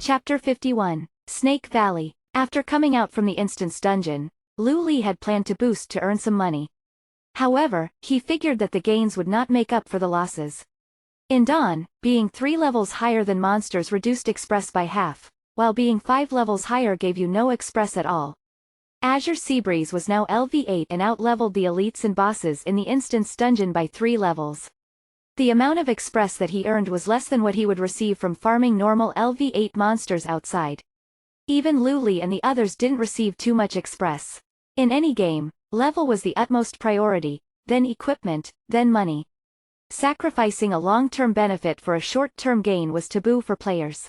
Chapter 51. Snake Valley. After coming out from the Instance Dungeon, Lu Li had planned to boost to earn some money. However, he figured that the gains would not make up for the losses. In Dawn, being 3 levels higher than monsters reduced Express by half, while being 5 levels higher gave you no Express at all. Azure Seabreeze was now LV8 and out-leveled the elites and bosses in the Instance Dungeon by 3 levels. The amount of Express that he earned was less than what he would receive from farming normal LV8 monsters outside. Even Lu Li and the others didn't receive too much Express. In any game, level was the utmost priority, then equipment, then money. Sacrificing a long-term benefit for a short-term gain was taboo for players.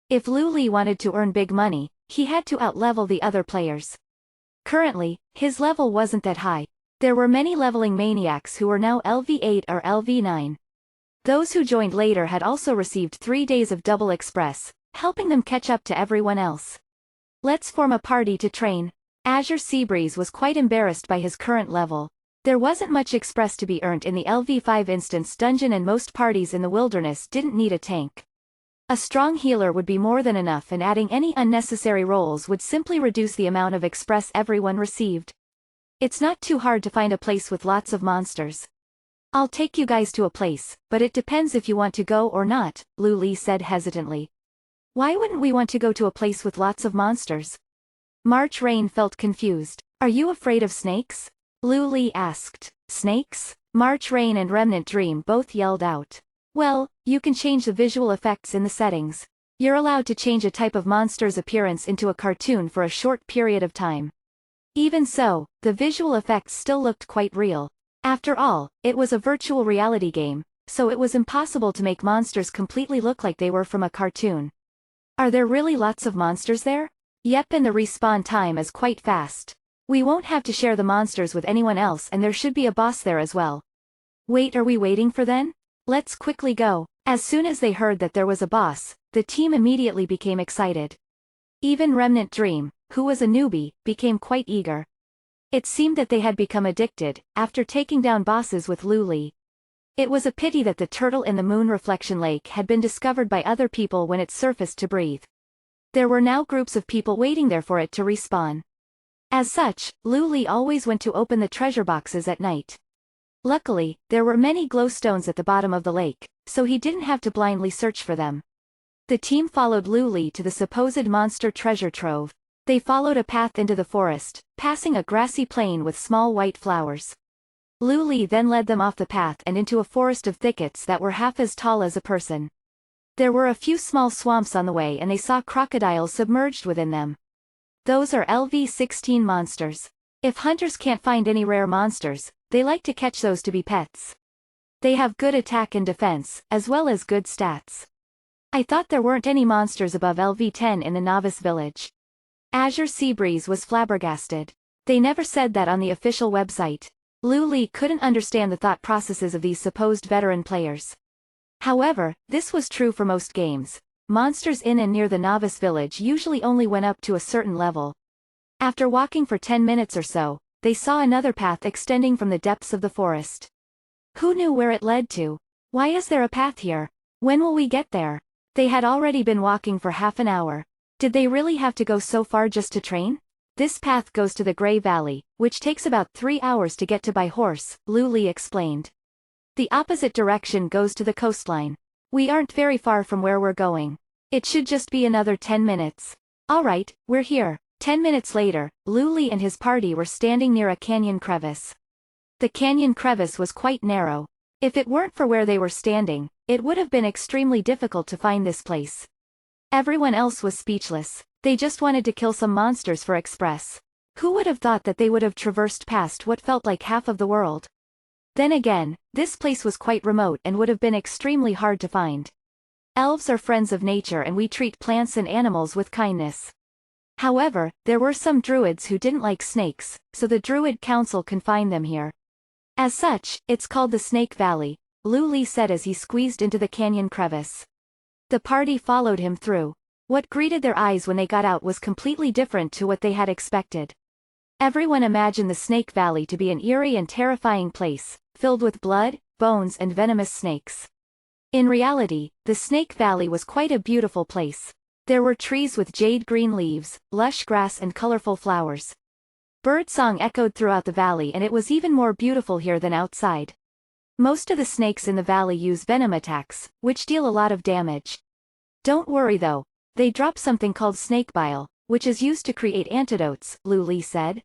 If Lu Li wanted to earn big money, he had to out-level the other players. Currently, his level wasn't that high. There were many leveling maniacs who were now LV8 or LV9. Those who joined later had also received 3 days of double Express, helping them catch up to everyone else. Let's form a party to train. Azure Seabreeze was quite embarrassed by his current level. There wasn't much Express to be earned in the LV5 Instance Dungeon and most parties in the wilderness didn't need a tank. A strong healer would be more than enough, and adding any unnecessary roles would simply reduce the amount of Express everyone received. It's not too hard to find a place with lots of monsters. I'll take you guys to a place, but it depends if you want to go or not, Lu Li said hesitantly. Why wouldn't we want to go to a place with lots of monsters? March Rain felt confused. Are you afraid of snakes? Lu Li asked. Snakes? March Rain and Remnant Dream both yelled out. Well, you can change the visual effects in the settings. You're allowed to change a type of monster's appearance into a cartoon for a short period of time. Even so, the visual effects still looked quite real. After all, it was a virtual reality game, so it was impossible to make monsters completely look like they were from a cartoon. Are there really lots of monsters there? Yep, and the respawn time is quite fast. We won't have to share the monsters with anyone else, and there should be a boss there as well. Wait, are we waiting for then? Let's quickly go. As soon as they heard that there was a boss, the team immediately became excited. Even Remnant Dream, who was a newbie, became quite eager. It seemed that they had become addicted, after taking down bosses with Lu Li. It was a pity that the turtle in the Moon Reflection Lake had been discovered by other people when it surfaced to breathe. There were now groups of people waiting there for it to respawn. As such, Lu Li always went to open the treasure boxes at night. Luckily, there were many glowstones at the bottom of the lake, so he didn't have to blindly search for them. The team followed Lu Li to the supposed monster treasure trove. They followed a path into the forest, passing a grassy plain with small white flowers. Lu Li then led them off the path and into a forest of thickets that were half as tall as a person. There were a few small swamps on the way, and they saw crocodiles submerged within them. Those are LV16 monsters. If hunters can't find any rare monsters, they like to catch those to be pets. They have good attack and defense, as well as good stats. I thought there weren't any monsters above LV10 in the Novice Village. Azure Seabreeze was flabbergasted. They never said that on the official website. Lu Li couldn't understand the thought processes of these supposed veteran players. However, this was true for most games. Monsters in and near the Novice Village usually only went up to a certain level. After walking for 10 minutes or so, they saw another path extending from the depths of the forest. Who knew where it led to? Why is there a path here? When will we get there? They had already been walking for half an hour. Did they really have to go so far just to train? This path goes to the Grey Valley, which takes about 3 hours to get to by horse, Lu Li explained. The opposite direction goes to the coastline. We aren't very far from where we're going. It should just be another 10 minutes. Alright, we're here. 10 minutes later, Lu Li and his party were standing near a canyon crevice. The canyon crevice was quite narrow. If it weren't for where they were standing, it would have been extremely difficult to find this place. Everyone else was speechless. They just wanted to kill some monsters for Express. Who would have thought that they would have traversed past what felt like half of the world? Then again, this place was quite remote and would have been extremely hard to find. Elves are friends of nature, and we treat plants and animals with kindness. However, there were some druids who didn't like snakes, so the Druid Council confined them here. As such, it's called the Snake Valley, Lu Li said as he squeezed into the canyon crevice. The party followed him through. What greeted their eyes when they got out was completely different to what they had expected. Everyone imagined the Snake Valley to be an eerie and terrifying place, filled with blood, bones and venomous snakes. In reality, the Snake Valley was quite a beautiful place. There were trees with jade green leaves, lush grass and colorful flowers. Birdsong echoed throughout the valley, and it was even more beautiful here than outside. Most of the snakes in the valley use venom attacks, which deal a lot of damage. Don't worry though, they drop something called snake bile, which is used to create antidotes, Lu Li said.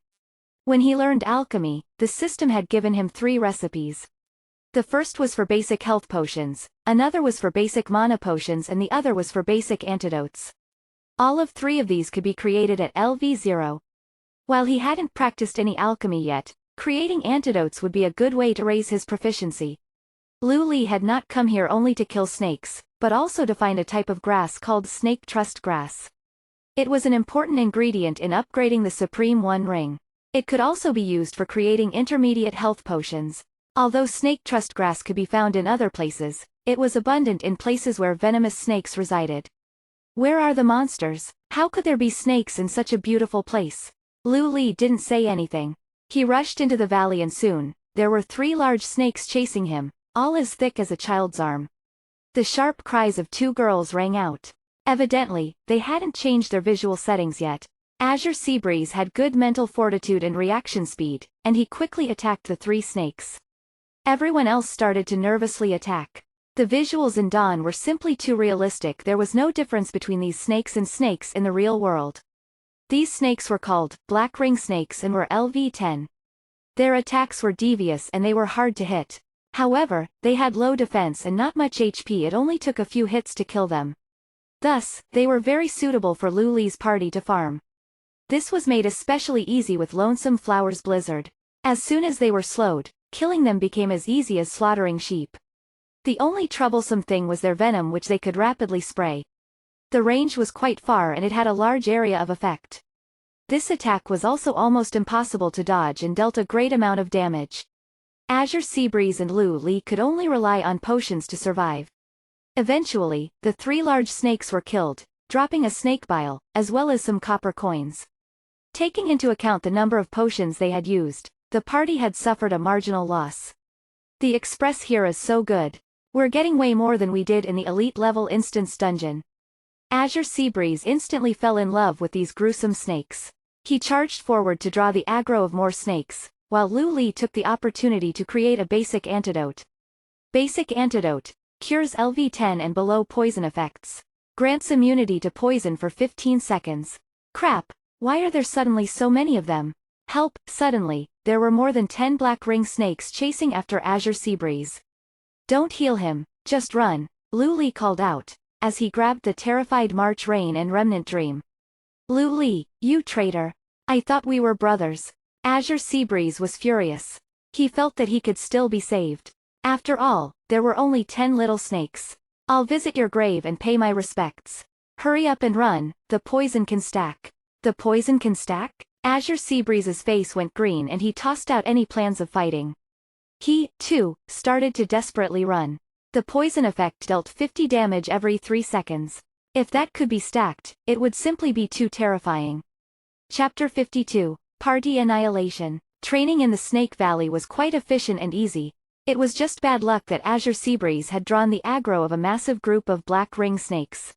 When he learned alchemy, the system had given him 3 recipes. The first was for basic health potions, another was for basic mana potions, and the other was for basic antidotes. All of 3 of these could be created at LV0. While he hadn't practiced any alchemy yet, creating antidotes would be a good way to raise his proficiency. Lu Li had not come here only to kill snakes, but also to find a type of grass called snake trust grass. It was an important ingredient in upgrading the Supreme One Ring. It could also be used for creating intermediate health potions. Although snake trust grass could be found in other places, it was abundant in places where venomous snakes resided. Where are the monsters? How could there be snakes in such a beautiful place? Lu Li didn't say anything. He rushed into the valley and soon, there were 3 large snakes chasing him, all as thick as a child's arm. The sharp cries of 2 girls rang out. Evidently, they hadn't changed their visual settings yet. Azure Seabreeze had good mental fortitude and reaction speed, and he quickly attacked the 3 snakes. Everyone else started to nervously attack. The visuals in Dawn were simply too realistic. There was no difference between these snakes and snakes in the real world. These snakes were called Black Ring Snakes and were LV10. Their attacks were devious and they were hard to hit. However, they had low defense and not much HP. It only took a few hits to kill them. Thus, they were very suitable for Lu Li's party to farm. This was made especially easy with Lonesome Flowers Blizzard. As soon as they were slowed, killing them became as easy as slaughtering sheep. The only troublesome thing was their venom, which they could rapidly spray. The range was quite far and it had a large area of effect. This attack was also almost impossible to dodge and dealt a great amount of damage. Azure Seabreeze and Lu Li could only rely on potions to survive. Eventually, the 3 large snakes were killed, dropping a snake bile, as well as some copper coins. Taking into account the number of potions they had used, the party had suffered a marginal loss. The express here is so good. We're getting way more than we did in the elite level instance dungeon. Azure Seabreeze instantly fell in love with these gruesome snakes. He charged forward to draw the aggro of more snakes, while Lu Li took the opportunity to create a basic antidote. Basic antidote cures LV10 and below poison effects. Grants immunity to poison for 15 seconds. Crap, why are there suddenly so many of them? Help! Suddenly, there were more than 10 black ring snakes chasing after Azure Seabreeze. Don't heal him, just run, Lu Li called out, as he grabbed the terrified March Rain and Remnant Dream. Lu Li, you traitor! I thought we were brothers. Azure Seabreeze was furious. He felt that he could still be saved. After all, there were only 10 little snakes. I'll visit your grave and pay my respects. Hurry up and run, the poison can stack. The poison can stack? Azure Seabreeze's face went green and he tossed out any plans of fighting. He, too, started to desperately run. The poison effect dealt 50 damage every 3 seconds. If that could be stacked, it would simply be too terrifying. Chapter 52, Party Annihilation. Training in the Snake Valley was quite efficient and easy. It was just bad luck that Azure Seabreeze had drawn the aggro of a massive group of black ring snakes.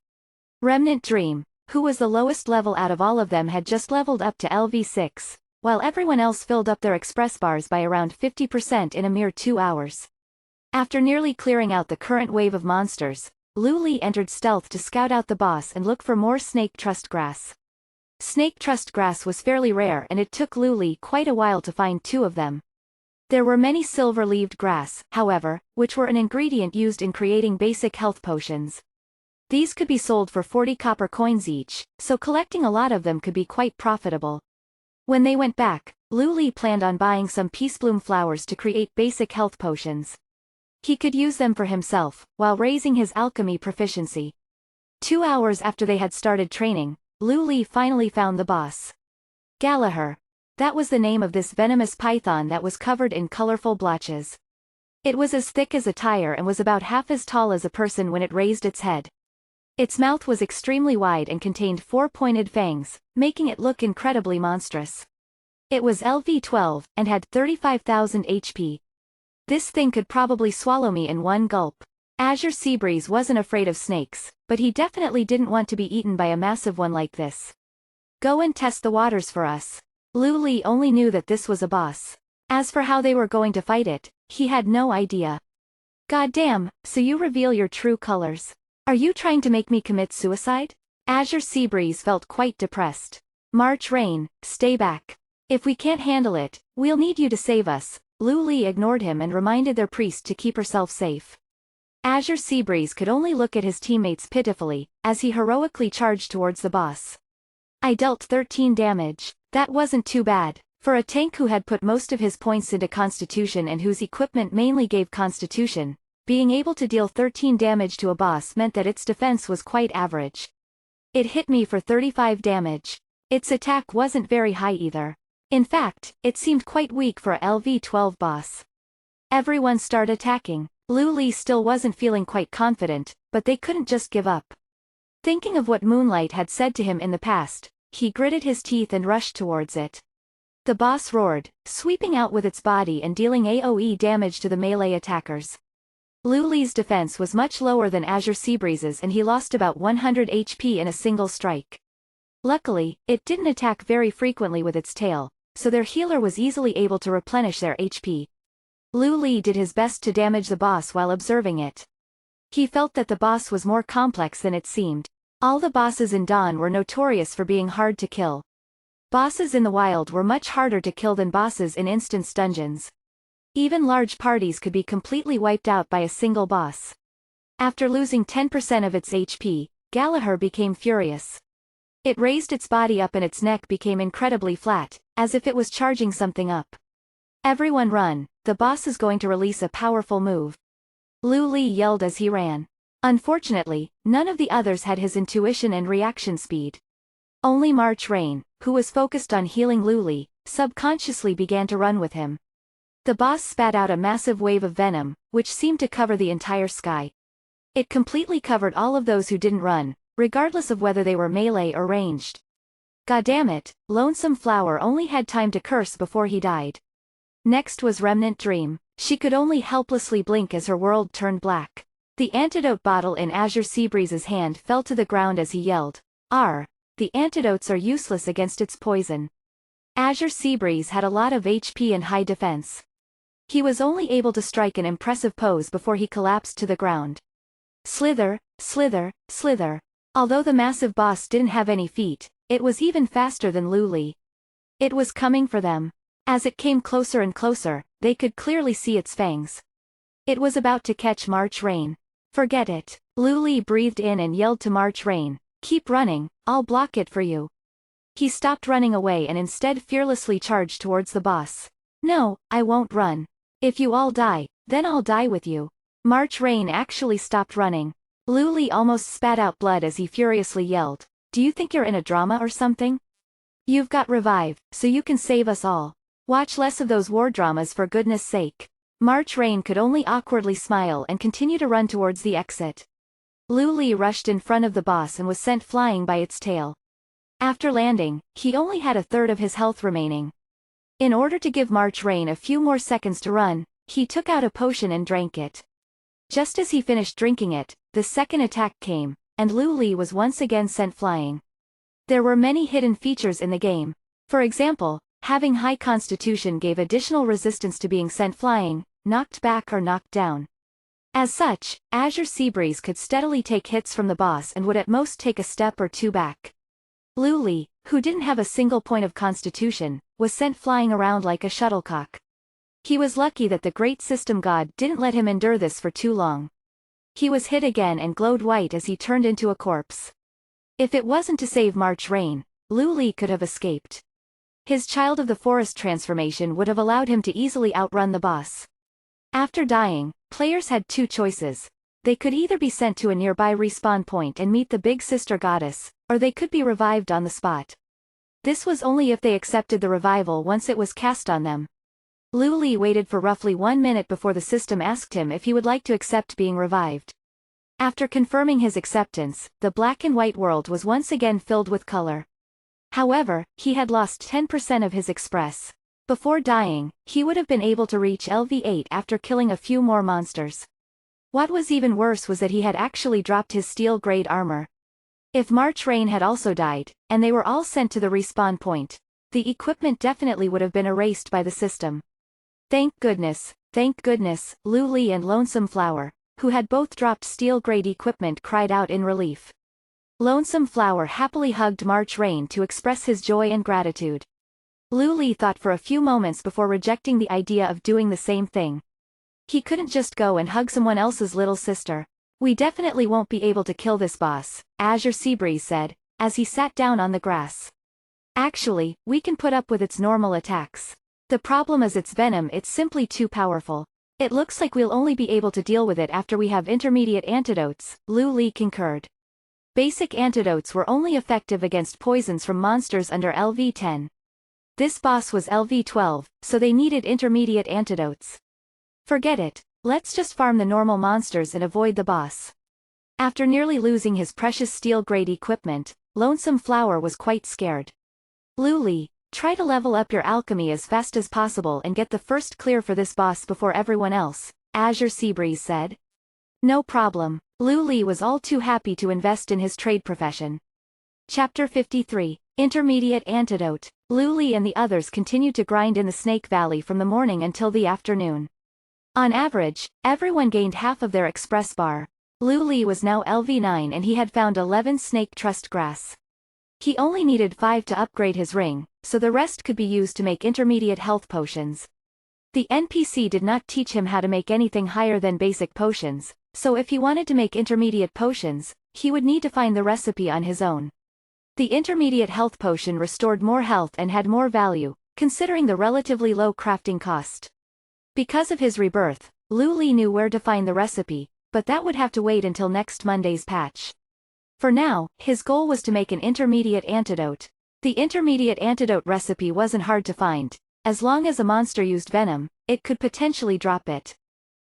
Remnant Dream, who was the lowest level out of all of them, had just leveled up to LV6, while everyone else filled up their express bars by around 50% in a mere 2 hours. After nearly clearing out the current wave of monsters, Lu Li entered stealth to scout out the boss and look for more snake trust grass. Snake trust grass was fairly rare and it took Lu Li quite a while to find 2 of them. There were many silver-leaved grass, however, which were an ingredient used in creating basic health potions. These could be sold for 40 copper coins each, so collecting a lot of them could be quite profitable. When they went back, Lu Li planned on buying some peacebloom flowers to create basic health potions. He could use them for himself, while raising his alchemy proficiency. 2 hours after they had started training, Lu Li finally found the boss. Gallagher. That was the name of this venomous python that was covered in colorful blotches. It was as thick as a tire and was about half as tall as a person when it raised its head. Its mouth was extremely wide and contained 4 pointed fangs, making it look incredibly monstrous. It was LV12, and had 35,000 HP. This thing could probably swallow me in one gulp. Azure Seabreeze wasn't afraid of snakes, but he definitely didn't want to be eaten by a massive one like this. Go and test the waters for us. Lu Li only knew that this was a boss. As for how they were going to fight it, he had no idea. Goddamn, so you reveal your true colors. Are you trying to make me commit suicide? Azure Seabreeze felt quite depressed. March Rain, stay back. If we can't handle it, we'll need you to save us. Lu Li ignored him and reminded their priest to keep herself safe. Azure Seabreeze could only look at his teammates pitifully, as he heroically charged towards the boss. I dealt 13 damage. That wasn't too bad. For a tank who had put most of his points into Constitution and whose equipment mainly gave Constitution, being able to deal 13 damage to a boss meant that its defense was quite average. It hit me for 35 damage. Its attack wasn't very high either. In fact, it seemed quite weak for a LV-12 boss. Everyone started attacking. Lu Li still wasn't feeling quite confident, but they couldn't just give up. Thinking of what Moonlight had said to him in the past, he gritted his teeth and rushed towards it. The boss roared, sweeping out with its body and dealing AoE damage to the melee attackers. Lu Li's defense was much lower than Azure Seabreeze's and he lost about 100 HP in a single strike. Luckily, it didn't attack very frequently with its tail, so their healer was easily able to replenish their HP. Lu Li did his best to damage the boss while observing it. He felt that the boss was more complex than it seemed. All the bosses in Dawn were notorious for being hard to kill. Bosses in the wild were much harder to kill than bosses in instance dungeons. Even large parties could be completely wiped out by a single boss. After losing 10% of its HP, Gallagher became furious. It raised its body up and its neck became incredibly flat, as if it was charging something up. Everyone run, the boss is going to release a powerful move. Lu Li yelled as he ran. Unfortunately, none of the others had his intuition and reaction speed. Only March Rain, who was focused on healing Lu Li, subconsciously began to run with him. The boss spat out a massive wave of venom, which seemed to cover the entire sky. It completely covered all of those who didn't run, regardless of whether they were melee or ranged. Goddammit, Lonesome Flower only had time to curse before he died. Next was Remnant Dream. She could only helplessly blink as her world turned black. The antidote bottle in Azure Seabreeze's hand fell to the ground as he yelled, "R! The antidotes are useless against its poison." Azure Seabreeze had a lot of HP and high defense. He was only able to strike an impressive pose before he collapsed to the ground. Slither, slither, slither. Although the massive boss didn't have any feet, it was even faster than Lu Li. It was coming for them. As it came closer and closer, they could clearly see its fangs. It was about to catch March Rain. Forget it. Lu Li breathed in and yelled to March Rain, "Keep running, I'll block it for you." He stopped running away and instead fearlessly charged towards the boss. "No, I won't run. If you all die, then I'll die with you." March Rain actually stopped running. Lu Li almost spat out blood as he furiously yelled, "Do you think you're in a drama or something? You've got revive, so you can save us all. Watch less of those war dramas for goodness sake." March Rain could only awkwardly smile and continue to run towards the exit. Lu Li rushed in front of the boss and was sent flying by its tail. After landing, he only had a third of his health remaining. In order to give March Rain a few more seconds to run, he took out a potion and drank it. Just as he finished drinking it, the second attack came, and Lu Li was once again sent flying. There were many hidden features in the game. For example, having high constitution gave additional resistance to being sent flying, knocked back or knocked down. As such, Azure Seabreeze could steadily take hits from the boss and would at most take a step or two back. Lu Li, who didn't have a single point of constitution, was sent flying around like a shuttlecock. He was lucky that the Great System God didn't let him endure this for too long. He was hit again and glowed white as he turned into a corpse. If it wasn't to save March Rain, Lu Li could have escaped. His Child of the Forest transformation would have allowed him to easily outrun the boss. After dying, players had two choices. They could either be sent to a nearby respawn point and meet the Big Sister Goddess, or they could be revived on the spot. This was only if they accepted the revival once it was cast on them. Lu Li waited for roughly 1 minute before the system asked him if he would like to accept being revived. After confirming his acceptance, the black and white world was once again filled with color. However, he had lost 10% of his express. Before dying, he would have been able to reach LV8 after killing a few more monsters. What was even worse was that he had actually dropped his steel-grade armor. If March Rain had also died, and they were all sent to the respawn point, the equipment definitely would have been erased by the system. Thank goodness, Lu Li and Lonesome Flower, who had both dropped steel-grade equipment, cried out in relief. Lonesome Flower happily hugged March Rain to express his joy and gratitude. Lu Li thought for a few moments before rejecting the idea of doing the same thing. He couldn't just go and hug someone else's little sister. We definitely won't be able to kill this boss, Azure Seabreeze said, as he sat down on the grass. Actually, we can put up with its normal attacks. The problem is its venom, it's simply too powerful. It looks like we'll only be able to deal with it after we have intermediate antidotes, Lu Li concurred. Basic antidotes were only effective against poisons from monsters under LV-10. This boss was LV-12, so they needed intermediate antidotes. Forget it, let's just farm the normal monsters and avoid the boss. After nearly losing his precious steel-grade equipment, Lonesome Flower was quite scared. Lu Li, try to level up your alchemy as fast as possible and get the first clear for this boss before everyone else, Azure Seabreeze said. No problem, Lu Li was all too happy to invest in his trade profession. Chapter 53, Intermediate Antidote. Lu Li and the others continued to grind in the Snake Valley from the morning until the afternoon. On average, everyone gained half of their express bar. Lu Li was now LV9 and he had found 11 Snake Trust Grass. He only needed 5 to upgrade his ring, so the rest could be used to make intermediate health potions. The NPC did not teach him how to make anything higher than basic potions, so if he wanted to make intermediate potions, he would need to find the recipe on his own. The intermediate health potion restored more health and had more value, considering the relatively low crafting cost. Because of his rebirth, Lu Li knew where to find the recipe, but that would have to wait until next Monday's patch. For now, his goal was to make an intermediate antidote. The intermediate antidote recipe wasn't hard to find. As long as a monster used venom, it could potentially drop it.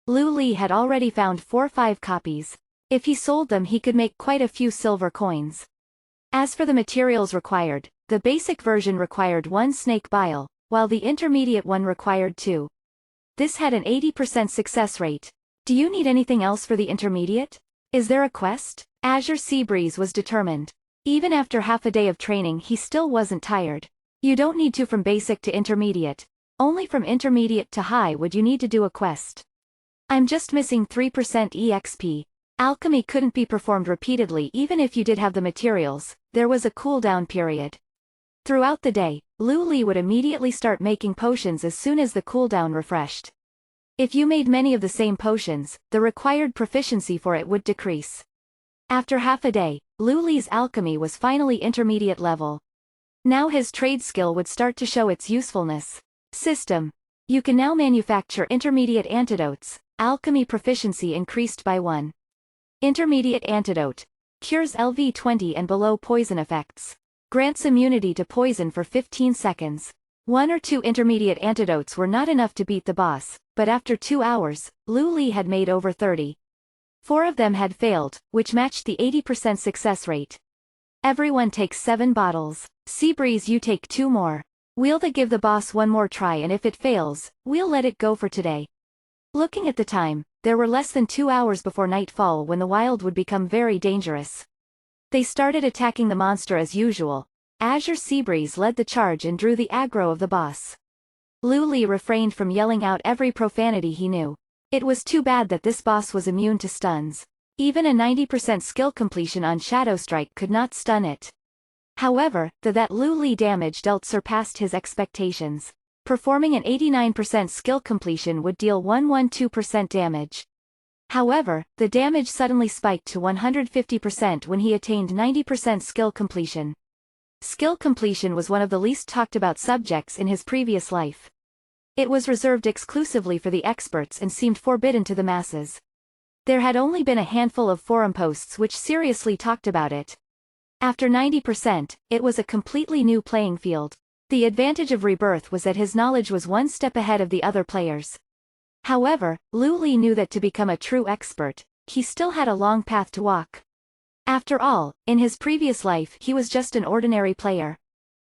Lu Li had already found 4-5 copies. If he sold them, he could make quite a few silver coins. As for the materials required, the basic version required 1 snake bile, while the intermediate one required 2. This had an 80% success rate. Do you need anything else for the intermediate? Is there a quest? Azure Seabreeze was determined. Even after half a day of training, he still wasn't tired. You don't need to from basic to intermediate. Only from intermediate to high would you need to do a quest. I'm just missing 3% EXP. Alchemy couldn't be performed repeatedly even if you did have the materials, there was a cooldown period. Throughout the day, Lu Li would immediately start making potions as soon as the cooldown refreshed. If you made many of the same potions, the required proficiency for it would decrease. After half a day, Lu Li's alchemy was finally intermediate level. Now his trade skill would start to show its usefulness. System. You can now manufacture intermediate antidotes. Alchemy proficiency increased by 1. Intermediate antidote. Cures LV-20 and below poison effects. Grants immunity to poison for 15 seconds. 1 or 2 intermediate antidotes were not enough to beat the boss, but after 2 hours, Lu Li had made over 30. 4 of them had failed, which matched the 80% success rate. Everyone takes 7 bottles. Seabreeze, you take 2 more. We'll give the boss 1 more try, and if it fails, we'll let it go for today. Looking at the time, there were less than 2 hours before nightfall when the wild would become very dangerous. They started attacking the monster as usual. Azure Seabreeze led the charge and drew the aggro of the boss. Lu Li refrained from yelling out every profanity he knew. It was too bad that this boss was immune to stuns. Even a 90% skill completion on Shadow Strike could not stun it. However, that Lu Li damage dealt surpassed his expectations. Performing an 89% skill completion would deal 112% damage. However, the damage suddenly spiked to 150% when he attained 90% skill completion. Skill completion was one of the least talked about subjects in his previous life. It was reserved exclusively for the experts and seemed forbidden to the masses. There had only been a handful of forum posts which seriously talked about it. After 90%, it was a completely new playing field. The advantage of Rebirth was that his knowledge was 1 step ahead of the other players. However, Lu Li knew that to become a true expert, he still had a long path to walk. After all, in his previous life he was just an ordinary player.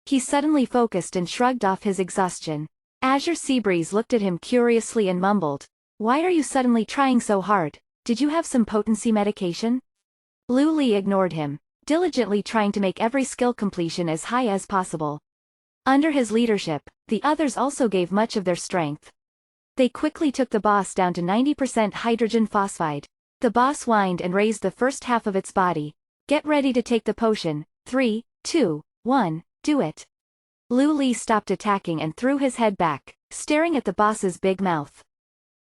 He suddenly focused and shrugged off his exhaustion. Azure Seabreeze looked at him curiously and mumbled, "Why are you suddenly trying so hard? did you have some potency medication? Lu Li ignored him, diligently trying to make every skill completion as high as possible. Under his leadership, the others also gave much of their strength. They quickly took the boss down to 90% hydrogen phosphide. The boss whined and raised the first half of its body. Get ready to take the potion. 3, 2, 1, do it. Lu Li stopped attacking and threw his head back, staring at the boss's big mouth.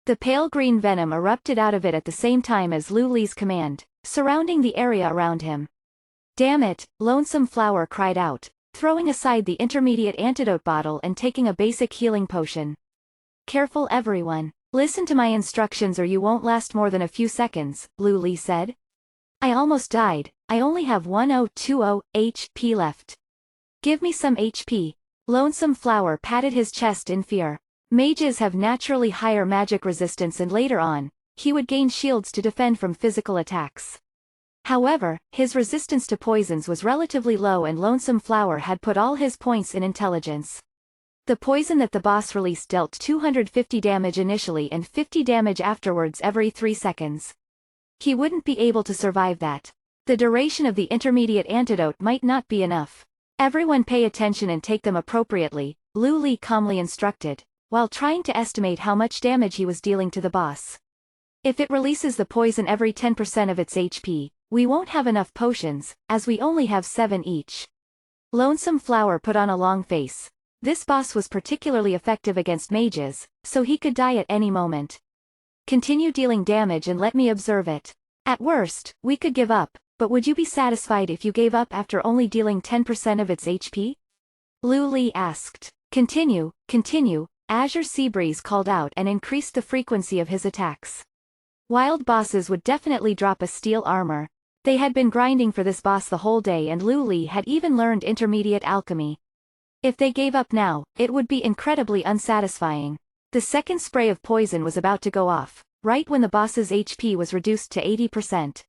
The pale green venom erupted out of it at the same time as Lu Li's command, surrounding the area around him. Damn it, Lonesome Flower cried out, throwing aside the intermediate antidote bottle and taking a basic healing potion. Careful everyone. Listen to my instructions or you won't last more than a few seconds, Lu Li said. I almost died, I only have 1020 HP left. Give me some HP. Lonesome Flower patted his chest in fear. Mages have naturally higher magic resistance and later on, he would gain shields to defend from physical attacks. However, his resistance to poisons was relatively low and Lonesome Flower had put all his points in intelligence. The poison that the boss released dealt 250 damage initially and 50 damage afterwards every 3 seconds. He wouldn't be able to survive that. The duration of the intermediate antidote might not be enough. Everyone pay attention and take them appropriately, Lu Li calmly instructed, while trying to estimate how much damage he was dealing to the boss. If it releases the poison every 10% of its HP, we won't have enough potions, as we only have 7 each. Lonesome Flower put on a long face. This boss was particularly effective against mages, so he could die at any moment. Continue dealing damage and let me observe it. At worst, we could give up, but would you be satisfied if you gave up after only dealing 10% of its HP? Lu Li asked. Continue, continue, Azure Seabreeze called out and increased the frequency of his attacks. Wild bosses would definitely drop a steel armor. They had been grinding for this boss the whole day and Lu Li had even learned intermediate alchemy. If they gave up now, it would be incredibly unsatisfying. The second spray of poison was about to go off, right when the boss's HP was reduced to 80%.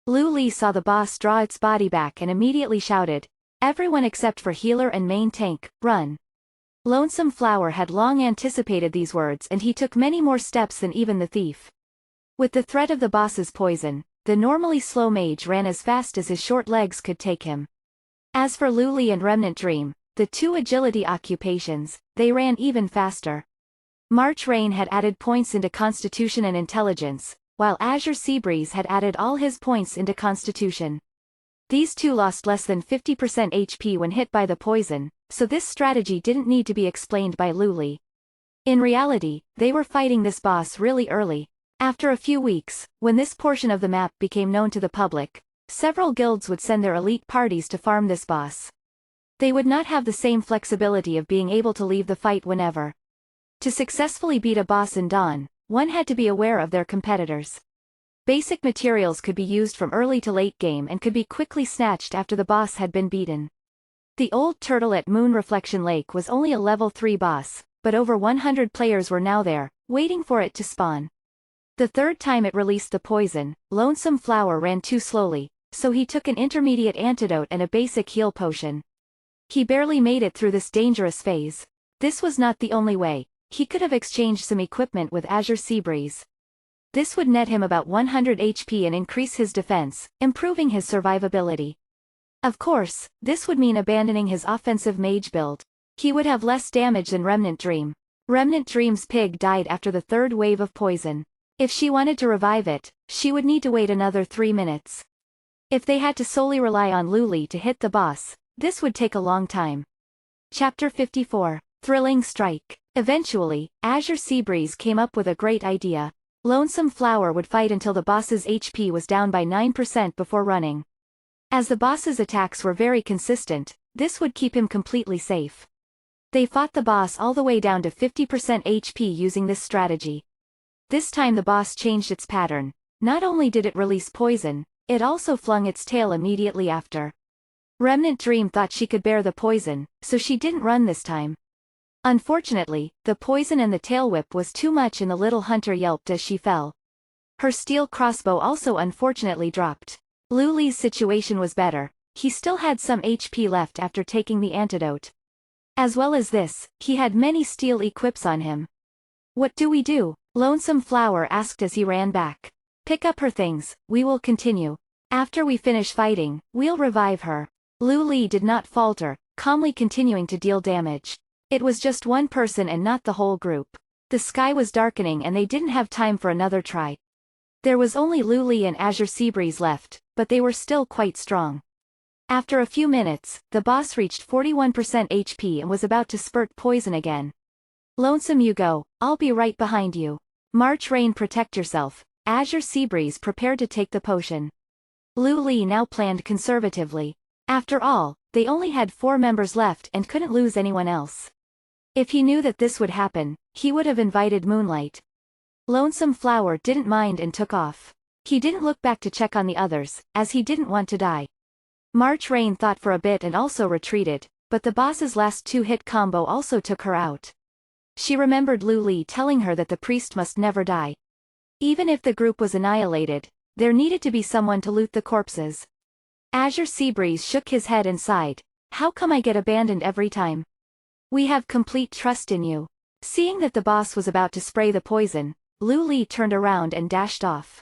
Lu Li saw the boss draw its body back and immediately shouted, "Everyone except for healer and main tank, run." Lonesome Flower had long anticipated these words and he took many more steps than even the thief. With the threat of the boss's poison, the normally slow mage ran as fast as his short legs could take him. As for Lu Li and Remnant Dream, the 2 agility occupations, they ran even faster. March Rain had added points into Constitution and Intelligence, while Azure Seabreeze had added all his points into Constitution. These 2 lost less than 50% HP when hit by the poison, so this strategy didn't need to be explained by Lu Li. In reality, they were fighting this boss really early. After a few weeks, when this portion of the map became known to the public, several guilds would send their elite parties to farm this boss. They would not have the same flexibility of being able to leave the fight whenever. To successfully beat a boss in Dawn, one had to be aware of their competitors. Basic materials could be used from early to late game and could be quickly snatched after the boss had been beaten. The old turtle at Moon Reflection Lake was only a level 3 boss, but over 100 players were now there, waiting for it to spawn. The third time it released the poison, Lonesome Flower ran too slowly, so he took an intermediate antidote and a basic heal potion. He barely made it through this dangerous phase. This was not the only way. He could have exchanged some equipment with Azure Seabreeze. This would net him about 100 HP and increase his defense, improving his survivability. Of course, this would mean abandoning his offensive mage build. He would have less damage than Remnant Dream. Remnant Dream's pig died after the third wave of poison. If she wanted to revive it, she would need to wait another 3 minutes. If they had to solely rely on Lu Li to hit the boss, this would take a long time. Chapter 54. Thrilling Strike. Eventually, Azure Seabreeze came up with a great idea. Lonesome Flower would fight until the boss's HP was down by 9% before running. As the boss's attacks were very consistent, this would keep him completely safe. They fought the boss all the way down to 50% HP using this strategy. This time the boss changed its pattern. Not only did it release poison, it also flung its tail immediately after. Remnant Dream thought she could bear the poison, so she didn't run this time. Unfortunately, the poison and the tail whip was too much and the little hunter yelped as she fell. Her steel crossbow also unfortunately dropped. Lu Li's situation was better. He still had some HP left after taking the antidote. As well as this, he had many steel equips on him. What do we do? Lonesome Flower asked as he ran back. Pick up her things, we will continue. After we finish fighting, we'll revive her. Lu Li did not falter, calmly continuing to deal damage. It was just one person and not the whole group. The sky was darkening and they didn't have time for another try. There was only Lu Li and Azure Seabreeze left, but they were still quite strong. After a few minutes, the boss reached 41% HP and was about to spurt poison again. Lonesome, you go, I'll be right behind you. March Rain, protect yourself. Azure Seabreeze prepared to take the potion. Lu Li now planned conservatively. After all, they only had 4 members left and couldn't lose anyone else. If he knew that this would happen, he would have invited Moonlight. Lonesome Flower didn't mind and took off. He didn't look back to check on the others, as he didn't want to die. March Rain thought for a bit and also retreated, but the boss's last 2-hit combo also took her out. She remembered Lu Li telling her that the priest must never die. Even if the group was annihilated, there needed to be someone to loot the corpses. Azure Seabreeze shook his head and sighed. How come I get abandoned every time? We have complete trust in you. Seeing that the boss was about to spray the poison, Lu Li turned around and dashed off.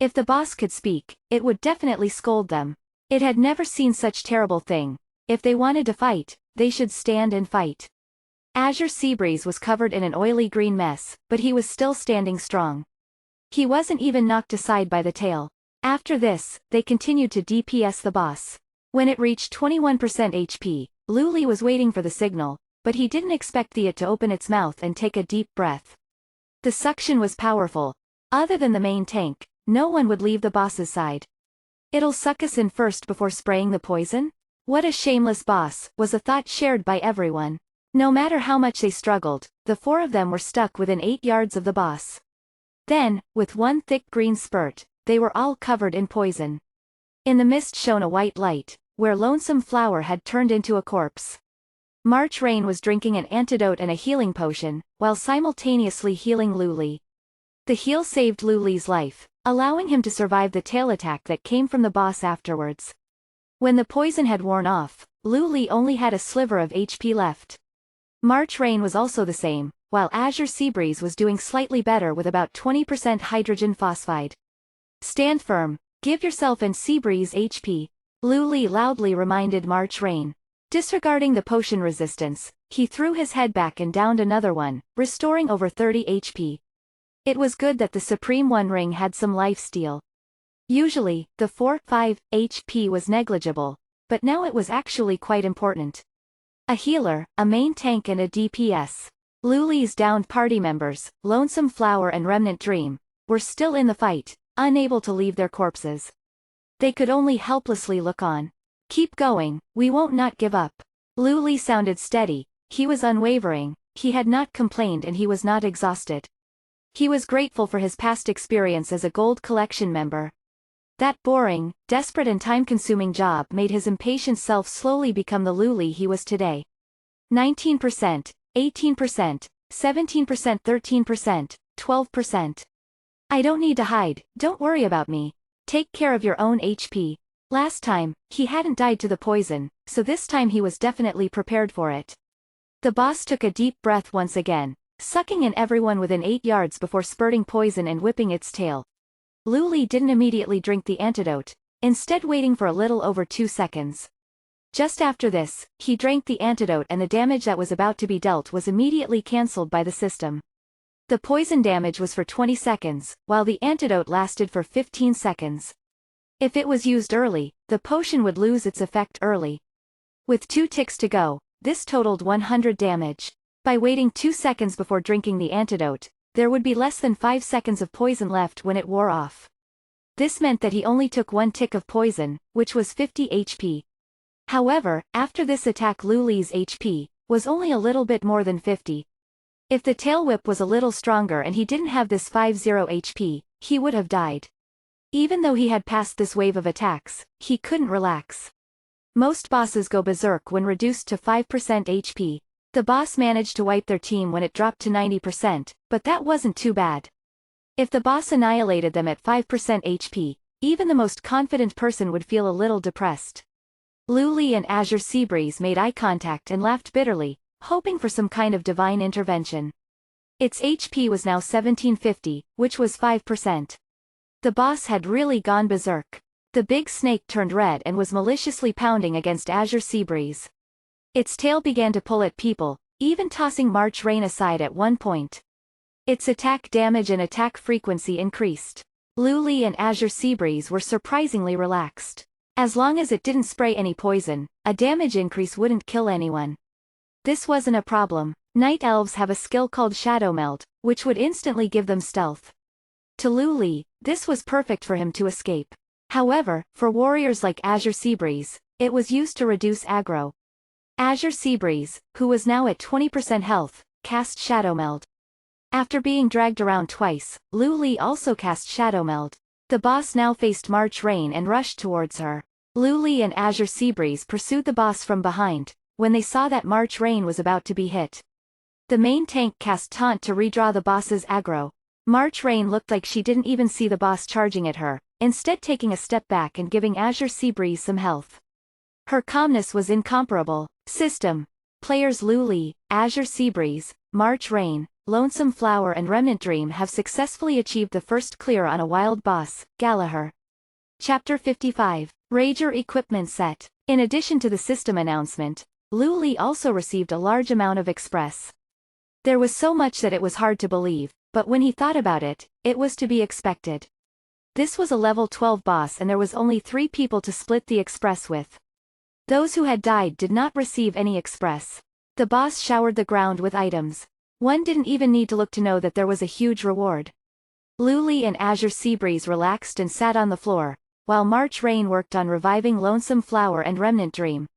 If the boss could speak, it would definitely scold them. It had never seen such terrible thing. If they wanted to fight, they should stand and fight. Azure Seabreeze was covered in an oily green mess, but he was still standing strong. He wasn't even knocked aside by the tail. After this, they continued to DPS the boss. When it reached 21% HP, Lu Li was waiting for the signal, but he didn't expect it to open its mouth and take a deep breath. The suction was powerful. Other than the main tank, no one would leave the boss's side. It'll suck us in first before spraying the poison? What a shameless boss, was a thought shared by everyone. No matter how much they struggled, the 4 of them were stuck within 8 yards of the boss. Then, with one thick green spurt, they were all covered in poison. In the mist shone a white light, where Lonesome Flower had turned into a corpse. March Rain was drinking an antidote and a healing potion, while simultaneously healing Lu Li. The heal saved Lu Li's life, allowing him to survive the tail attack that came from the boss afterwards. When the poison had worn off, Lu Li only had a sliver of HP left. March Rain was also the same, while Azure Seabreeze was doing slightly better with about 20% hydrogen phosphide. Stand firm, give yourself and Seabreeze HP. Lu Li loudly reminded March Rain. Disregarding the potion resistance, he threw his head back and downed another one, restoring over 30 HP. It was good that the Supreme One ring had some lifesteal. Usually, the 4-5 HP was negligible, but now it was actually quite important. A healer, a main tank and a DPS. Lu Li's downed party members, Lonesome Flower and Remnant Dream, were still in the fight, unable to leave their corpses. They could only helplessly look on. Keep going, we won't not give up. Lu Li sounded steady, he was unwavering, he had not complained and he was not exhausted. He was grateful for his past experience as a gold collection member. That boring, desperate and time-consuming job made his impatient self slowly become the Lu Li he was today. 19%, 18%, 17%, 13%, 12%. I don't need to hide, don't worry about me. Take care of your own HP. Last time, he hadn't died to the poison, so this time he was definitely prepared for it. The boss took a deep breath once again, sucking in everyone within 8 yards before spurting poison and whipping its tail. Lu Li didn't immediately drink the antidote, instead waiting for a little over 2 seconds. Just after this, he drank the antidote and the damage that was about to be dealt was immediately cancelled by the system. The poison damage was for 20 seconds, while the antidote lasted for 15 seconds. If it was used early, the potion would lose its effect early. With 2 ticks to go, this totaled 100 damage. By waiting 2 seconds before drinking the antidote, there would be less than 5 seconds of poison left when it wore off. This meant that he only took 1 tick of poison, which was 50 HP. However, after this attack Lu Li's HP was only a little bit more than 50. If the tail whip was a little stronger and he didn't have this 50 HP, he would have died. Even though he had passed this wave of attacks, he couldn't relax. Most bosses go berserk when reduced to 5% HP. The boss managed to wipe their team when it dropped to 90%, but that wasn't too bad. If the boss annihilated them at 5% HP, even the most confident person would feel a little depressed. Lu Li and Azure Seabreeze made eye contact and laughed bitterly, hoping for some kind of divine intervention. Its HP was now 1750, which was 5%. The boss had really gone berserk. The big snake turned red and was maliciously pounding against Azure Seabreeze. Its tail began to pull at people, even tossing March Rain aside at one point. Its attack damage and attack frequency increased. Luli and Azure Seabreeze were surprisingly relaxed. As long as it didn't spray any poison, a damage increase wouldn't kill anyone. This wasn't a problem. Night elves have a skill called Shadow Meld, which would instantly give them stealth. To Luli, this was perfect for him to escape. However, for warriors like Azure Seabreeze, it was used to reduce aggro. Azure Seabreeze, who was now at 20% health, cast Shadow Meld. After being dragged around twice, Luli also cast Shadow Meld. The boss now faced March Rain and rushed towards her. Luli and Azure Seabreeze pursued the boss from behind, when they saw that March Rain was about to be hit. The main tank cast Taunt to redraw the boss's aggro. March Rain looked like she didn't even see the boss charging at her, instead taking a step back and giving Azure Seabreeze some health. Her calmness was incomparable. System. Players Luli, Azure Seabreeze, March Rain, Lonesome Flower and Remnant Dream have successfully achieved the first clear on a wild boss, Galahur. Chapter 55. Rager Equipment Set. In addition to the system announcement, Luli also received a large amount of Express. There was so much that it was hard to believe, but when he thought about it, it was to be expected. This was a level 12 boss and there was only 3 people to split the Express with. Those who had died did not receive any Express. The boss showered the ground with items. One didn't even need to look to know that there was a huge reward. Luli and Azure Seabreeze relaxed and sat on the floor, while March Rain worked on reviving Lonesome Flower and Remnant Dream.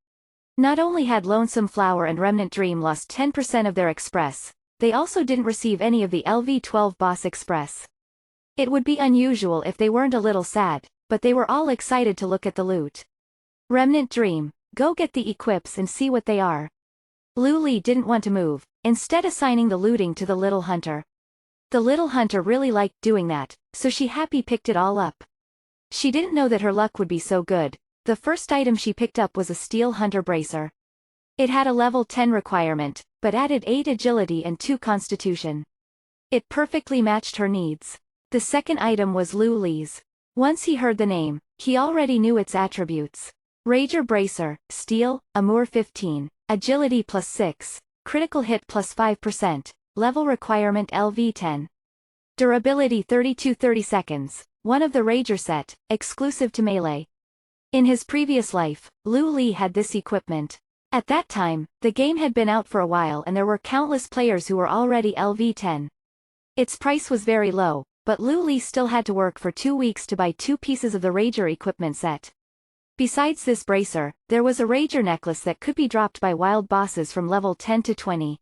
Not only had Lonesome Flower and Remnant Dream lost 10% of their Express, they also didn't receive any of the LV12 boss Express. It would be unusual if they weren't a little sad, but they were all excited to look at the loot. Remnant Dream, go get the equips and see what they are. Luli didn't want to move, instead assigning the looting to the Little Hunter. The Little Hunter really liked doing that, so she happy picked it all up. She didn't know that her luck would be so good. The first item she picked up was a Steel Hunter Bracer. It had a level 10 requirement, but added 8 agility and 2 constitution. It perfectly matched her needs. The second item was Luli's. Once he heard the name, he already knew its attributes. Rager Bracer, Steel, Amour 15, Agility plus 6, Critical Hit plus 5%, Level Requirement LV 10. Durability 30 seconds, one of the Rager set, exclusive to Melee. In his previous life, Luli had this equipment. At that time, the game had been out for a while and there were countless players who were already LV 10. Its price was very low, but Luli still had to work for 2 weeks to buy 2 pieces of the Rager equipment set. Besides this bracer, there was a Rager necklace that could be dropped by wild bosses from level 10 to 20.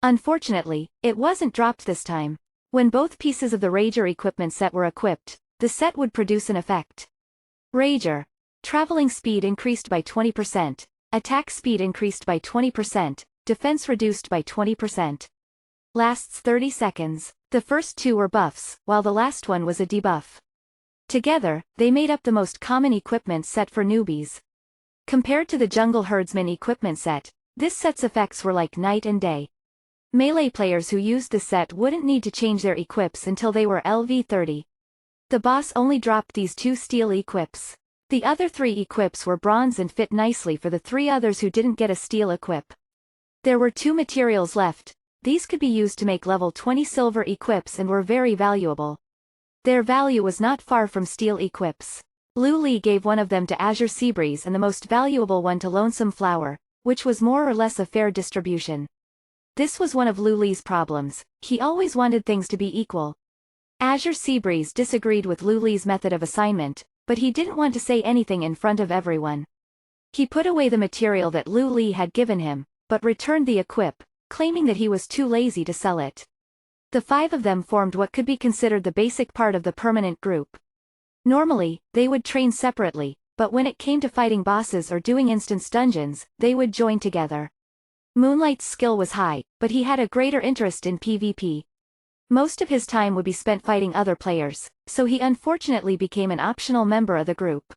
Unfortunately, it wasn't dropped this time. When both pieces of the Rager equipment set were equipped, the set would produce an effect. Rager. Traveling speed increased by 20%, attack speed increased by 20%, defense reduced by 20%. Lasts 30 seconds. The first 2 were buffs, while the last one was a debuff. Together, they made up the most common equipment set for newbies. Compared to the Jungle Herdsman equipment set, this set's effects were like night and day. Melee players who used this set wouldn't need to change their equips until they were LV 30. The boss only dropped these 2 steel equips. The other 3 equips were bronze and fit nicely for the 3 others who didn't get a steel equip. There were 2 materials left. These could be used to make level 20 silver equips and were very valuable. Their value was not far from steel equips. Luli gave one of them to Azure Seabreeze and the most valuable one to Lonesome Flower, which was more or less a fair distribution. This was one of Luli's problems. He always wanted things to be equal. Azure Seabreeze disagreed with Luli's method of assignment, but he didn't want to say anything in front of everyone. He put away the material that Luli had given him, but returned the equip, claiming that he was too lazy to sell it. The 5 of them formed what could be considered the basic part of the permanent group. Normally, they would train separately, but when it came to fighting bosses or doing instance dungeons, they would join together. Moonlight's skill was high, but he had a greater interest in PvP. Most of his time would be spent fighting other players, so he unfortunately became an optional member of the group.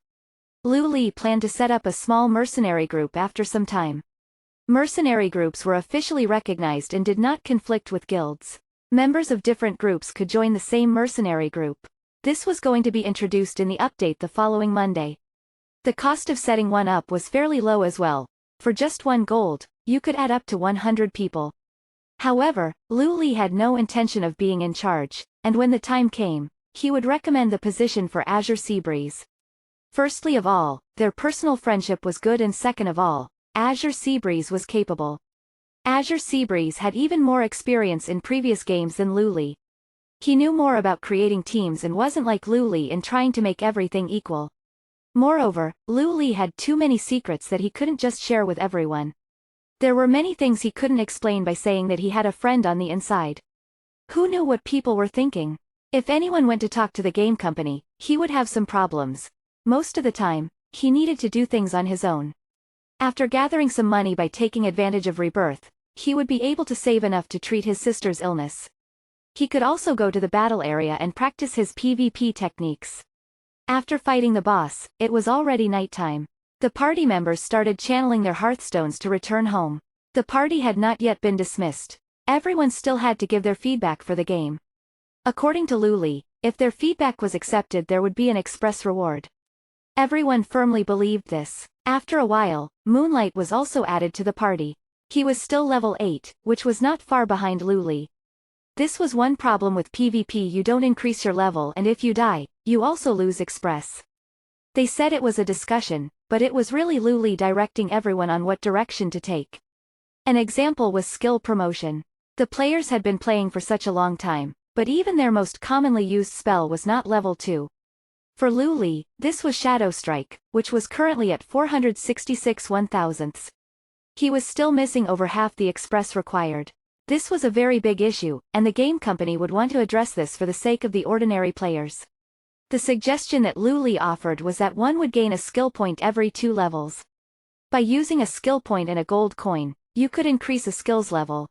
Luli planned to set up a small mercenary group after some time. Mercenary groups were officially recognized and did not conflict with guilds. Members of different groups could join the same mercenary group. This was going to be introduced in the update the following Monday. The cost of setting one up was fairly low as well. For just 1 gold, you could add up to 100 people. However, Lu Li had no intention of being in charge, and when the time came, he would recommend the position for Azure Seabreeze. Firstly of all, their personal friendship was good, and second of all, Azure Seabreeze was capable. Azure Seabreeze had even more experience in previous games than Lu Li. He knew more about creating teams and wasn't like Lu Li in trying to make everything equal. Moreover, Lu Li had too many secrets that he couldn't just share with everyone. There were many things he couldn't explain by saying that he had a friend on the inside. Who knew what people were thinking? If anyone went to talk to the game company, he would have some problems. Most of the time, he needed to do things on his own. After gathering some money by taking advantage of Rebirth, he would be able to save enough to treat his sister's illness. He could also go to the battle area and practice his PvP techniques. After fighting the boss, it was already nighttime. The party members started channeling their Hearthstones to return home. The party had not yet been dismissed. Everyone still had to give their feedback for the game. According to Lu Li, if their feedback was accepted, there would be an express reward. Everyone firmly believed this. After a while, Moonlight was also added to the party. He was still level 8, which was not far behind Lu Li. This was one problem with PvP: you don't increase your level, and if you die, you also lose express. They said it was a discussion, but it was really Lu Li directing everyone on what direction to take. An example was skill promotion. The players had been playing for such a long time, but even their most commonly used spell was not level 2. For Lu Li, this was Shadow Strike, which was currently at 466 1,000ths. He was still missing over half the express required. This was a very big issue, and the game company would want to address this for the sake of the ordinary players. The suggestion that Lu Li offered was that one would gain a skill point every 2 levels. By using a skill point and a gold coin, you could increase a skills level.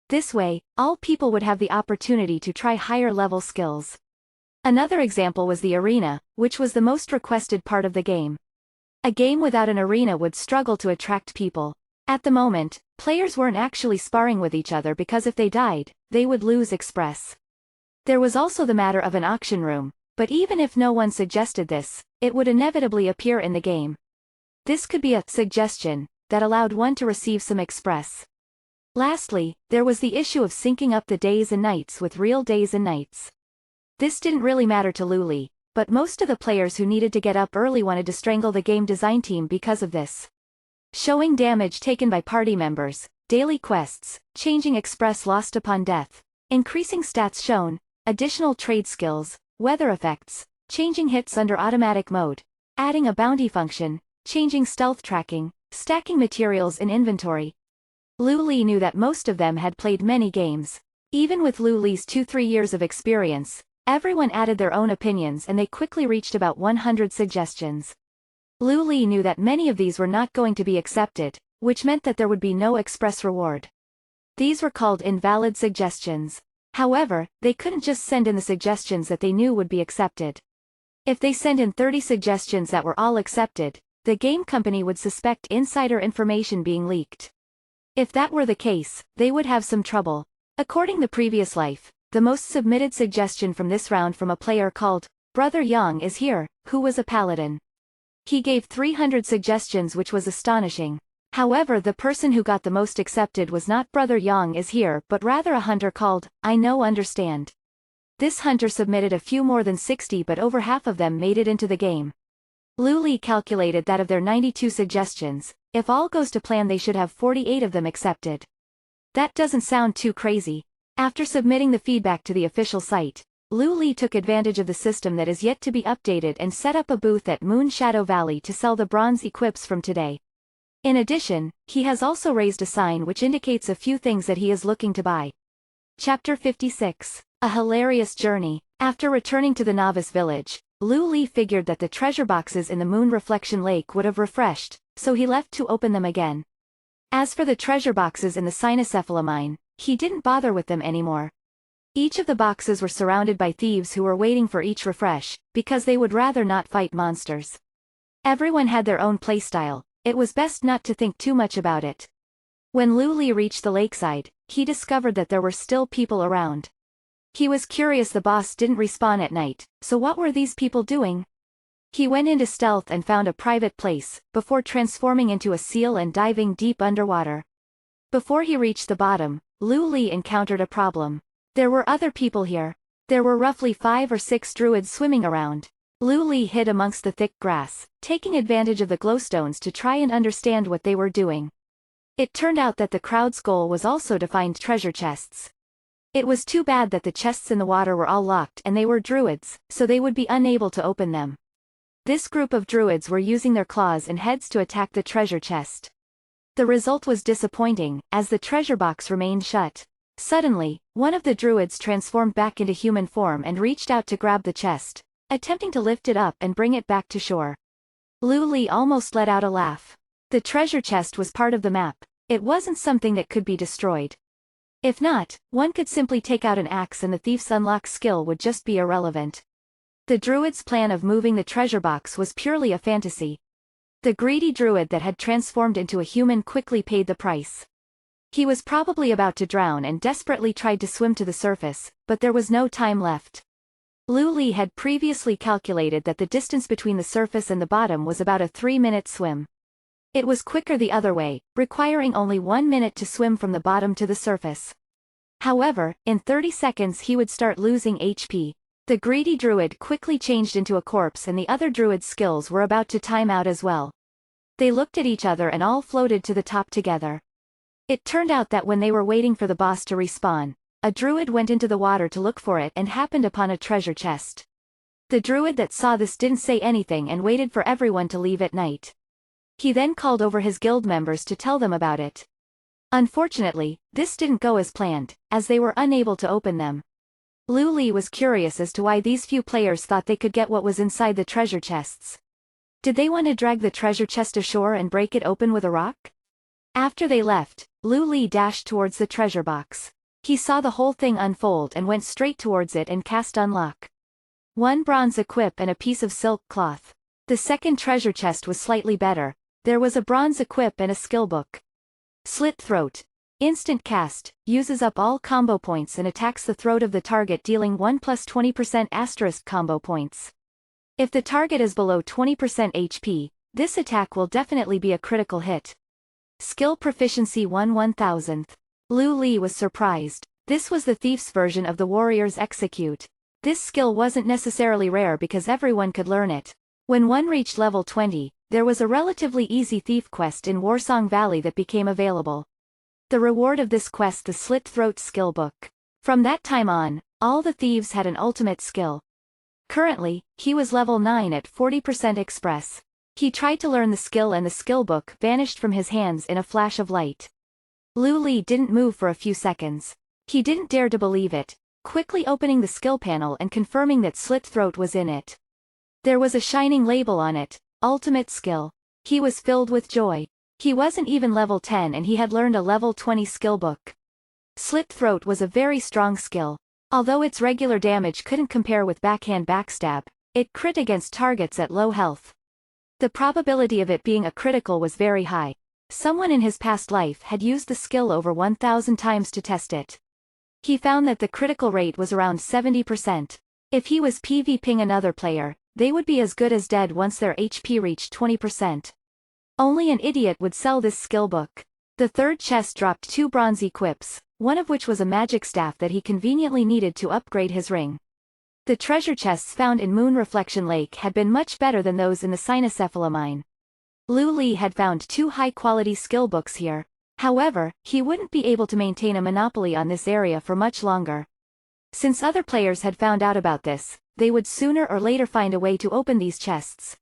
This way, all people would have the opportunity to try higher level skills. Another example was the arena, which was the most requested part of the game. A game without an arena would struggle to attract people. At the moment, players weren't actually sparring with each other because if they died, they would lose express. There was also the matter of an auction room, but even if no one suggested this, it would inevitably appear in the game. This could be a suggestion that allowed one to receive some express. Lastly, there was the issue of syncing up the days and nights with real days and nights. This didn't really matter to Lu Li, but most of the players who needed to get up early wanted to strangle the game design team because of this. Showing damage taken by party members, daily quests, changing express lost upon death, increasing stats shown, additional trade skills, weather effects, changing hits under automatic mode, adding a bounty function, changing stealth tracking, stacking materials in inventory. Lu Li knew that most of them had played many games. Even with Lu Li's 2-3 years of experience, everyone added their own opinions and they quickly reached about 100 suggestions. Lu Li knew that many of these were not going to be accepted, which meant that there would be no express reward. These were called invalid suggestions. However, they couldn't just send in the suggestions that they knew would be accepted. If they sent in 30 suggestions that were all accepted, the game company would suspect insider information being leaked. If that were the case, they would have some trouble. According to Previous Life, the most submitted suggestion from this round from a player called Brother Yang is here, who was a paladin. He gave 300 suggestions, which was astonishing. However, the person who got the most accepted was not Brother Yang is here but rather a hunter called I Know Understand. This hunter submitted a few more than 60, but over half of them made it into the game. Lu Li calculated that of their 92 suggestions, if all goes to plan they should have 48 of them accepted. That doesn't sound too crazy. After submitting the feedback to the official site, Lu Li took advantage of the system that is yet to be updated and set up a booth at Moon Shadow Valley to sell the bronze equips from today. In addition, he has also raised a sign which indicates a few things that he is looking to buy. Chapter 56. A hilarious journey. After returning to the novice village, Lu Li figured that the treasure boxes in the Moon Reflection Lake would have refreshed, so he left to open them again. As for the treasure boxes in the Cynocephala mine, he didn't bother with them anymore. Each of the boxes were surrounded by thieves who were waiting for each refresh, because they would rather not fight monsters. Everyone had their own playstyle, it was best not to think too much about it. When Lu Li reached the lakeside, he discovered that there were still people around. He was curious the boss didn't respawn at night, so what were these people doing? He went into stealth and found a private place, before transforming into a seal and diving deep underwater. Before he reached the bottom, Lu Li encountered a problem. There were other people here. There were roughly 5 or 6 druids swimming around. Lu Li hid amongst the thick grass, taking advantage of the glowstones to try and understand what they were doing. It turned out that the crowd's goal was also to find treasure chests. It was too bad that the chests in the water were all locked and they were druids, so they would be unable to open them. This group of druids were using their claws and heads to attack the treasure chest. The result was disappointing, as the treasure box remained shut. Suddenly, one of the druids transformed back into human form and reached out to grab the chest, attempting to lift it up and bring it back to shore. Lu Li almost let out a laugh. The treasure chest was part of the map. It wasn't something that could be destroyed. If not, one could simply take out an axe and the thief's unlock skill would just be irrelevant. The druid's plan of moving the treasure box was purely a fantasy. The greedy druid that had transformed into a human quickly paid the price. He was probably about to drown and desperately tried to swim to the surface, but there was no time left. Lu Li had previously calculated that the distance between the surface and the bottom was about a 3-minute swim. It was quicker the other way, requiring only 1 minute to swim from the bottom to the surface. However, in 30 seconds he would start losing HP. The greedy druid quickly changed into a corpse and the other druid's skills were about to time out as well. They looked at each other and all floated to the top together. It turned out that when they were waiting for the boss to respawn, a druid went into the water to look for it and happened upon a treasure chest. The druid that saw this didn't say anything and waited for everyone to leave at night. He then called over his guild members to tell them about it. Unfortunately, this didn't go as planned, as they were unable to open them. Lu Li was curious as to why these few players thought they could get what was inside the treasure chests. Did they want to drag the treasure chest ashore and break it open with a rock? After they left, Lu Li dashed towards the treasure box. He saw the whole thing unfold and went straight towards it and cast unlock. 1 bronze equip and a piece of silk cloth. The second treasure chest was slightly better. There was a bronze equip and a skill book. Slit Throat. Instant cast, uses up all combo points and attacks the throat of the target dealing 1 plus 20% asterisk combo points. If the target is below 20% HP, this attack will definitely be a critical hit. Skill Proficiency 1/1000th. Lu Li was surprised. This was the thief's version of the warrior's execute. This skill wasn't necessarily rare because everyone could learn it. When one reached level 20, there was a relatively easy thief quest in Warsong Valley that became available. The reward of this quest the Slit Throat skill book. From that time on, all the thieves had an ultimate skill. Currently, he was level 9 at 40% express. He tried to learn the skill and the skill book vanished from his hands in a flash of light. Lu Li didn't move for a few seconds. He didn't dare to believe it, quickly opening the skill panel and confirming that Slit Throat was in it. There was a shining label on it, Ultimate Skill. He was filled with joy. He wasn't even level 10 and he had learned a level 20 skill book. Slit Throat was a very strong skill. Although its regular damage couldn't compare with backhand backstab, it crit against targets at low health. The probability of it being a critical was very high. Someone in his past life had used the skill over 1,000 times to test it. He found that the critical rate was around 70%. If he was PvPing another player, they would be as good as dead once their HP reached 20%. Only an idiot would sell this skill book. The third chest dropped 2 bronze equips, one of which was a magic staff that he conveniently needed to upgrade his ring. The treasure chests found in Moon Reflection Lake had been much better than those in the Cynocephala mine. Lu Li had found 2 high-quality skill books here. However, he wouldn't be able to maintain a monopoly on this area for much longer. Since other players had found out about this, they would sooner or later find a way to open these chests.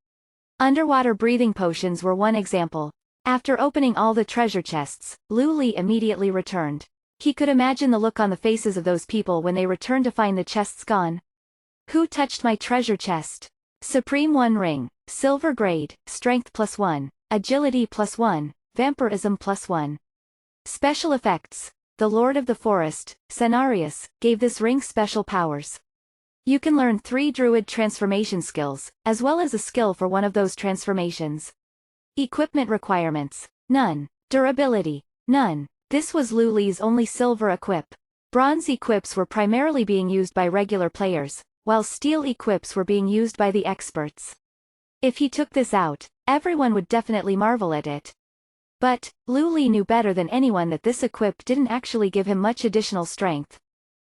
Underwater breathing potions were one example. After opening all the treasure chests, Lu Li immediately returned. He could imagine the look on the faces of those people when they returned to find the chests gone. Who touched my treasure chest? Supreme 1 ring, silver grade, strength +1, agility +1, vampirism +1. Special effects. The Lord of the Forest, Cenarius, gave this ring special powers. You can learn 3 druid transformation skills, as well as a skill for one of those transformations. Equipment requirements. None. Durability. None. This was Lu Li's only silver equip. Bronze equips were primarily being used by regular players, while steel equips were being used by the experts. If he took this out, everyone would definitely marvel at it. But, Lu Li knew better than anyone that this equip didn't actually give him much additional strength.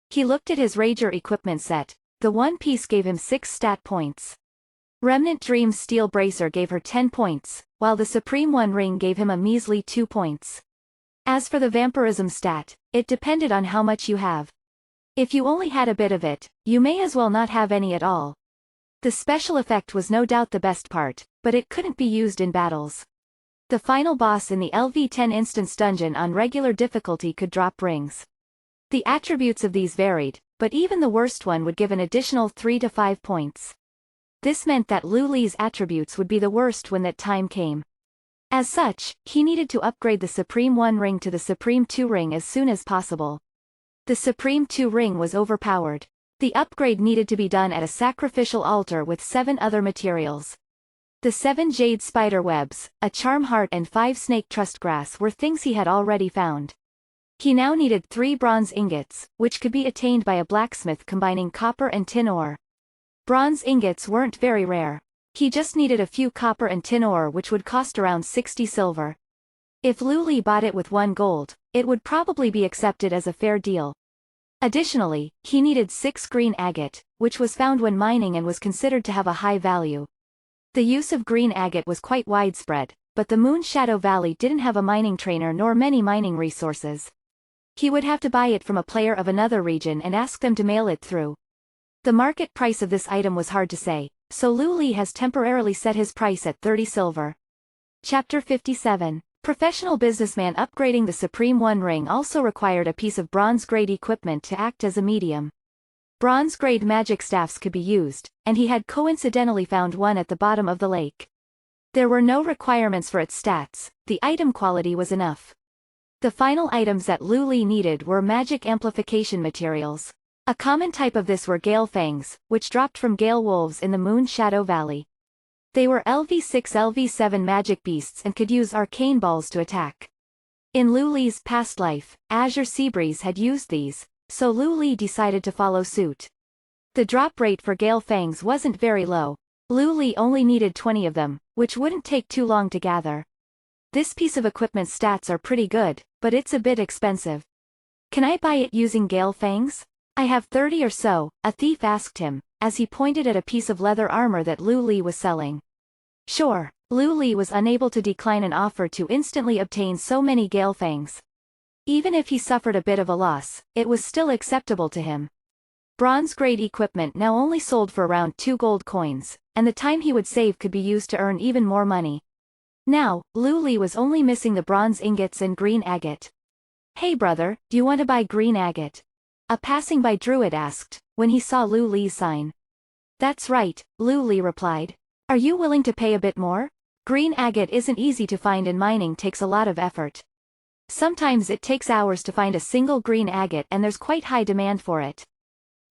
He looked at his Rager equipment set. The one piece gave him 6 stat points. Remnant Dream's steel bracer gave her 10 points, while the Supreme One ring gave him a measly 2 points. As for the vampirism stat, it depended on how much you have. If you only had a bit of it, you may as well not have any at all. The special effect was no doubt the best part, but it couldn't be used in battles. The final boss in the LV10 instance dungeon on regular difficulty could drop rings. The attributes of these varied, but even the worst one would give an additional 3 to 5 points. This meant that Lu Li's attributes would be the worst when that time came. As such, he needed to upgrade the Supreme 1 ring to the Supreme 2 ring as soon as possible. The Supreme 2 ring was overpowered. The upgrade needed to be done at a sacrificial altar with 7 other materials. The 7 jade spider webs, a charm heart and 5 snake trust grass were things he had already found. He now needed 3 bronze ingots, which could be attained by a blacksmith combining copper and tin ore. Bronze ingots weren't very rare. He just needed a few copper and tin ore which would cost around 60 silver. If Lu Li bought it with 1 gold, it would probably be accepted as a fair deal. Additionally, he needed 6 green agate, which was found when mining and was considered to have a high value. The use of green agate was quite widespread, but the Moon Shadow Valley didn't have a mining trainer nor many mining resources. He would have to buy it from a player of another region and ask them to mail it through. The market price of this item was hard to say, so Lu Li has temporarily set his price at 30 silver. Chapter 57. Professional businessman upgrading the Supreme One ring also required a piece of bronze-grade equipment to act as a medium. Bronze-grade magic staffs could be used, and he had coincidentally found one at the bottom of the lake. There were no requirements for its stats, the item quality was enough. The final items that Lu Li needed were magic amplification materials. A common type of this were Gale Fangs, which dropped from Gale Wolves in the Moon Shadow Valley. They were LV6-LV7 magic beasts and could use arcane balls to attack. In Lu Li's past life, Azure Seabreeze had used these, so Lu Li decided to follow suit. The drop rate for Gale Fangs wasn't very low. Lu Li only needed 20 of them, which wouldn't take too long to gather. This piece of equipment's stats are pretty good, but it's a bit expensive. Can I buy it using Gale Fangs? I have 30 or so, a thief asked him, as he pointed at a piece of leather armor that Lu Li was selling. Sure, Lu Li was unable to decline an offer to instantly obtain so many Gale Fangs. Even if he suffered a bit of a loss, it was still acceptable to him. Bronze-grade equipment now only sold for around 2 gold coins, and the time he would save could be used to earn even more money. Now, Lu Li was only missing the bronze ingots and green agate. Hey brother, do you want to buy green agate? A passing-by druid asked, when he saw Lu Li's sign. That's right, Lu Li replied. Are you willing to pay a bit more? Green agate isn't easy to find and mining takes a lot of effort. Sometimes it takes hours to find a single green agate and there's quite high demand for it.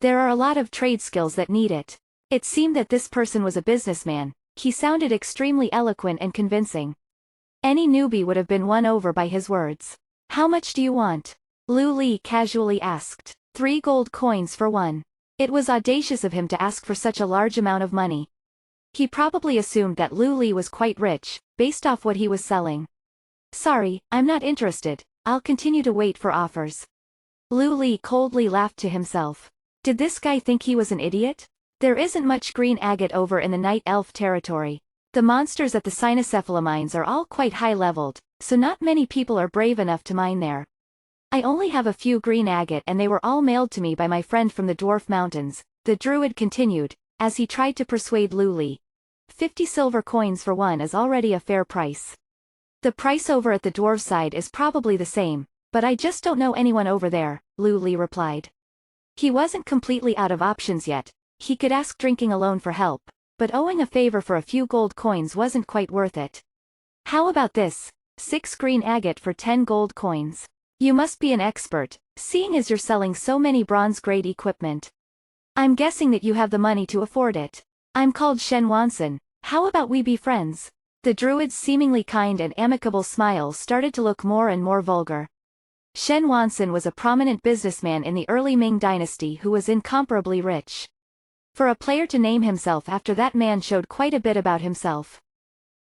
There are a lot of trade skills that need it. It seemed that this person was a businessman. He sounded extremely eloquent and convincing. Any newbie would have been won over by his words. How much do you want? Lu Li casually asked. 3 gold coins for one. It was audacious of him to ask for such a large amount of money. He probably assumed that Lu Li was quite rich, based off what he was selling. Sorry, I'm not interested, I'll continue to wait for offers. Lu Li coldly laughed to himself. Did this guy think he was an idiot? There isn't much green agate over in the Night Elf territory. The monsters at the Cynocephala mines are all quite high-leveled, so not many people are brave enough to mine there. I only have a few green agate and they were all mailed to me by my friend from the Dwarf Mountains, the druid continued, as he tried to persuade Lu Li. 50 silver coins for one is already a fair price. The price over at the dwarf side is probably the same, but I just don't know anyone over there, Lu Li replied. He wasn't completely out of options yet. He could ask Drinking Alone for help, but owing a favor for a few gold coins wasn't quite worth it. How about this? 6 green agate for 10 gold coins. You must be an expert, seeing as you're selling so many bronze-grade equipment. I'm guessing that you have the money to afford it. I'm called Shen Wanson, how about we be friends? The druid's seemingly kind and amicable smile started to look more and more vulgar. Shen Wanson was a prominent businessman in the early Ming dynasty who was incomparably rich. For a player to name himself after that man showed quite a bit about himself.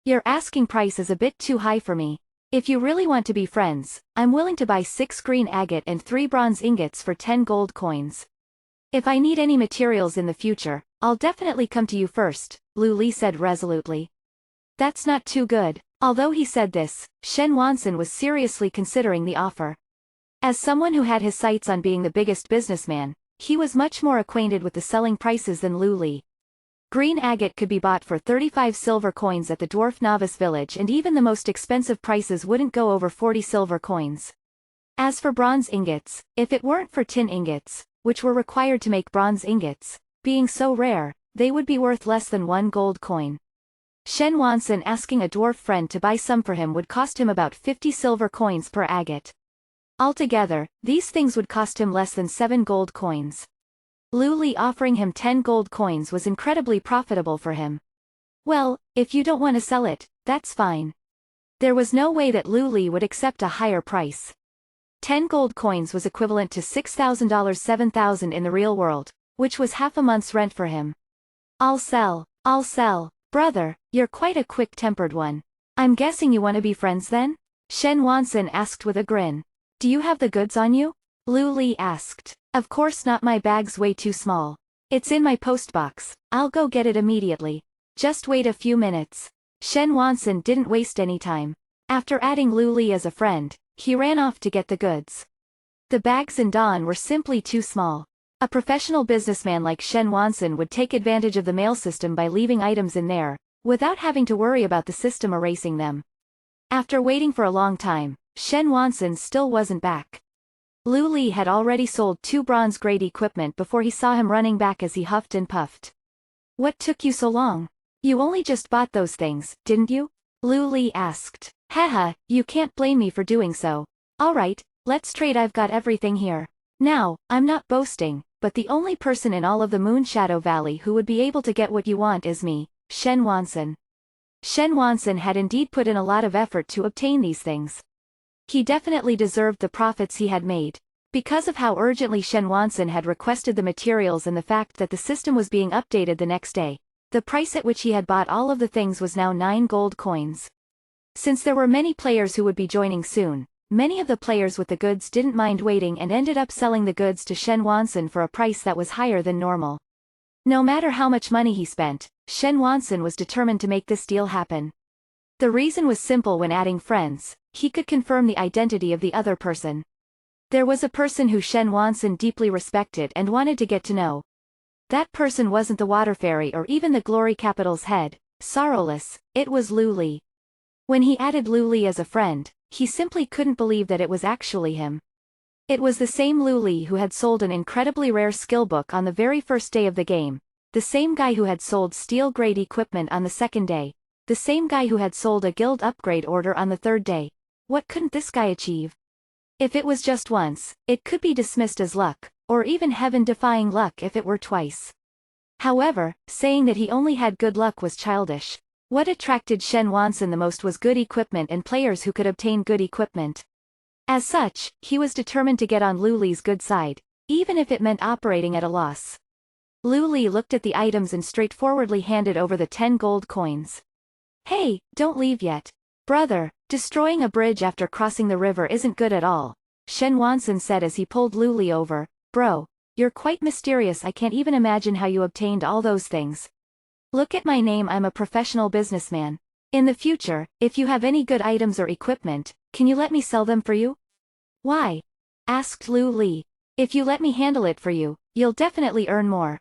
Your asking price is a bit too high for me. If you really want to be friends, I'm willing to buy 6 green agate and 3 bronze ingots for 10 gold coins. If I need any materials in the future, I'll definitely come to you first, Lu Li said resolutely. That's not too good. Although he said this, Shen Wanson was seriously considering the offer. As someone who had his sights on being the biggest businessman, he was much more acquainted with the selling prices than Lu Li. Green agate could be bought for 35 silver coins at the dwarf novice village, and even the most expensive prices wouldn't go over 40 silver coins. As for bronze ingots, if it weren't for tin ingots, which were required to make bronze ingots, being so rare, they would be worth less than 1 gold coin. Shen Wanson asking a dwarf friend to buy some for him would cost him about 50 silver coins per agate. Altogether, these things would cost him less than 7 gold coins. Lu Li offering him 10 gold coins was incredibly profitable for him. Well, if you don't want to sell it, that's fine. There was no way that Lu Li would accept a higher price. 10 gold coins was equivalent to $6,000, 7,000 in the real world, which was half a month's rent for him. I'll sell. Brother, you're quite a quick-tempered one. I'm guessing you want to be friends then? Shen Wanson asked with a grin. Do you have the goods on you? Lu Li asked. Of course not, my bag's way too small. It's in my postbox, I'll go get it immediately. Just wait a few minutes. Shen Wanson didn't waste any time. After adding Lu Li as a friend, he ran off to get the goods. The bags in Dawn were simply too small. A professional businessman like Shen Wanson would take advantage of the mail system by leaving items in there, without having to worry about the system erasing them. After waiting for a long time, Shen Wanson still wasn't back. Lu Li had already sold 2 bronze grade equipment before he saw him running back as he huffed and puffed. What took you so long? You only just bought those things, didn't you? Lu Li asked. Haha, you can't blame me for doing so. Alright, let's trade. I've got everything here. Now, I'm not boasting, but the only person in all of the Moonshadow Valley who would be able to get what you want is me, Shen Wanson. Shen Wanson had indeed put in a lot of effort to obtain these things. He definitely deserved the profits he had made. Because of how urgently Shen Wanson had requested the materials and the fact that the system was being updated the next day, the price at which he had bought all of the things was now 9 gold coins. Since there were many players who would be joining soon, many of the players with the goods didn't mind waiting and ended up selling the goods to Shen Wanson for a price that was higher than normal. No matter how much money he spent, Shen Wanson was determined to make this deal happen. The reason was simple: when adding friends, he could confirm the identity of the other person. There was a person who Shen Wanson deeply respected and wanted to get to know. That person wasn't the Water Fairy or even the Glory Capital's head, Sorrowless, it was Lu Li. When he added Lu Li as a friend, he simply couldn't believe that it was actually him. It was the same Lu Li who had sold an incredibly rare skill book on the very first day of the game, the same guy who had sold steel grade equipment on the second day, the same guy who had sold a guild upgrade order on the third day. What couldn't this guy achieve? If it was just once, it could be dismissed as luck, or even heaven-defying luck if it were twice. However, saying that he only had good luck was childish. What attracted Shen Wanson the most was good equipment and players who could obtain good equipment. As such, he was determined to get on Lu Li's good side, even if it meant operating at a loss. Lu Li looked at the items and straightforwardly handed over the 10 gold coins. Hey, don't leave yet. Brother, destroying a bridge after crossing the river isn't good at all, Shen Wanson said as he pulled Lu Li over. Bro, you're quite mysterious. I can't even imagine how you obtained all those things. Look at my name, I'm a professional businessman. In the future, if you have any good items or equipment, can you let me sell them for you? Why? Asked Lu Li. If you let me handle it for you, you'll definitely earn more.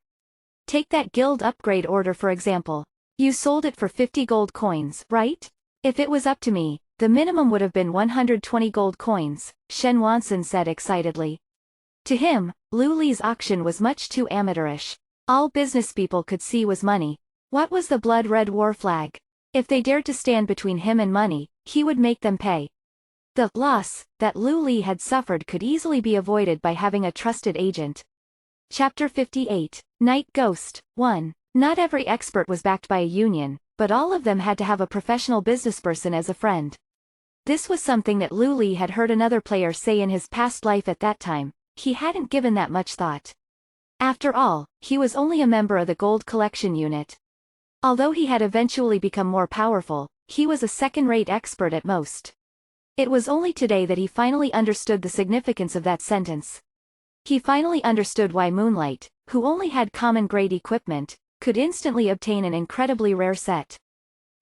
Take that guild upgrade order for example. You sold it for 50 gold coins, right? If it was up to me, the minimum would have been 120 gold coins, Shen Wanson said excitedly. To him, Lu Li's auction was much too amateurish. All business people could see was money. What was the blood-red war flag? If they dared to stand between him and money, he would make them pay. The loss that Lu Li had suffered could easily be avoided by having a trusted agent. Chapter 58, Night Ghost, 1. Not every expert was backed by a union, but all of them had to have a professional businessperson as a friend. This was something that Lu Li had heard another player say in his past life. At that time, he hadn't given that much thought. After all, he was only a member of the Gold Collection Unit. Although he had eventually become more powerful, he was a second-rate expert at most. It was only today that he finally understood the significance of that sentence. He finally understood why Moonlight, who only had common-grade equipment, could instantly obtain an incredibly rare set.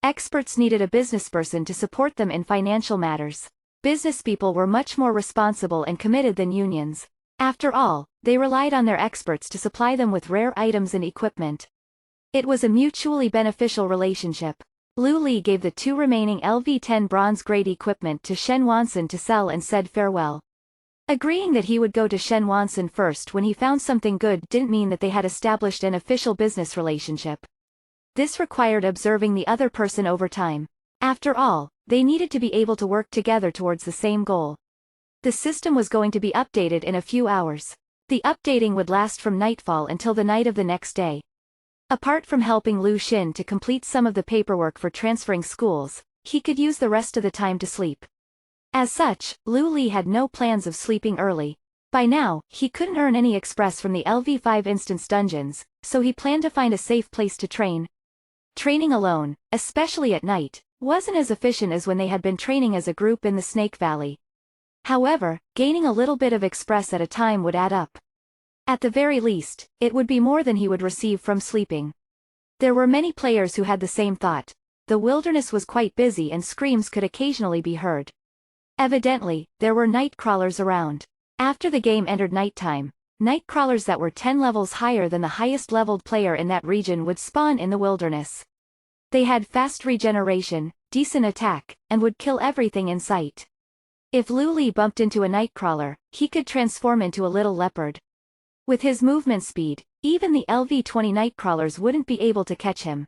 Experts needed a businessperson to support them in financial matters. Businesspeople were much more responsible and committed than unions. After all, they relied on their experts to supply them with rare items and equipment. It was a mutually beneficial relationship. Lu Li gave the 2 remaining LV-10 bronze-grade equipment to Shen Wanson to sell and said farewell. Agreeing that he would go to Shen Wanson first when he found something good didn't mean that they had established an official business relationship. This required observing the other person over time. After all, they needed to be able to work together towards the same goal. The system was going to be updated in a few hours. The updating would last from nightfall until the night of the next day. Apart from helping Lu Xin to complete some of the paperwork for transferring schools, he could use the rest of the time to sleep. As such, Lu Li had no plans of sleeping early. By now, he couldn't earn any express from the LV5 instance dungeons, so he planned to find a safe place to train. Training alone, especially at night, wasn't as efficient as when they had been training as a group in the Snake Valley. However, gaining a little bit of express at a time would add up. At the very least, it would be more than he would receive from sleeping. There were many players who had the same thought. The wilderness was quite busy and screams could occasionally be heard. Evidently, there were night crawlers around. After the game entered nighttime, night crawlers that were 10 levels higher than the highest leveled player in that region would spawn in the wilderness. They had fast regeneration, decent attack, and would kill everything in sight. If Lu Li bumped into a nightcrawler, he could transform into a little leopard. With his movement speed, even the LV-20 nightcrawlers wouldn't be able to catch him.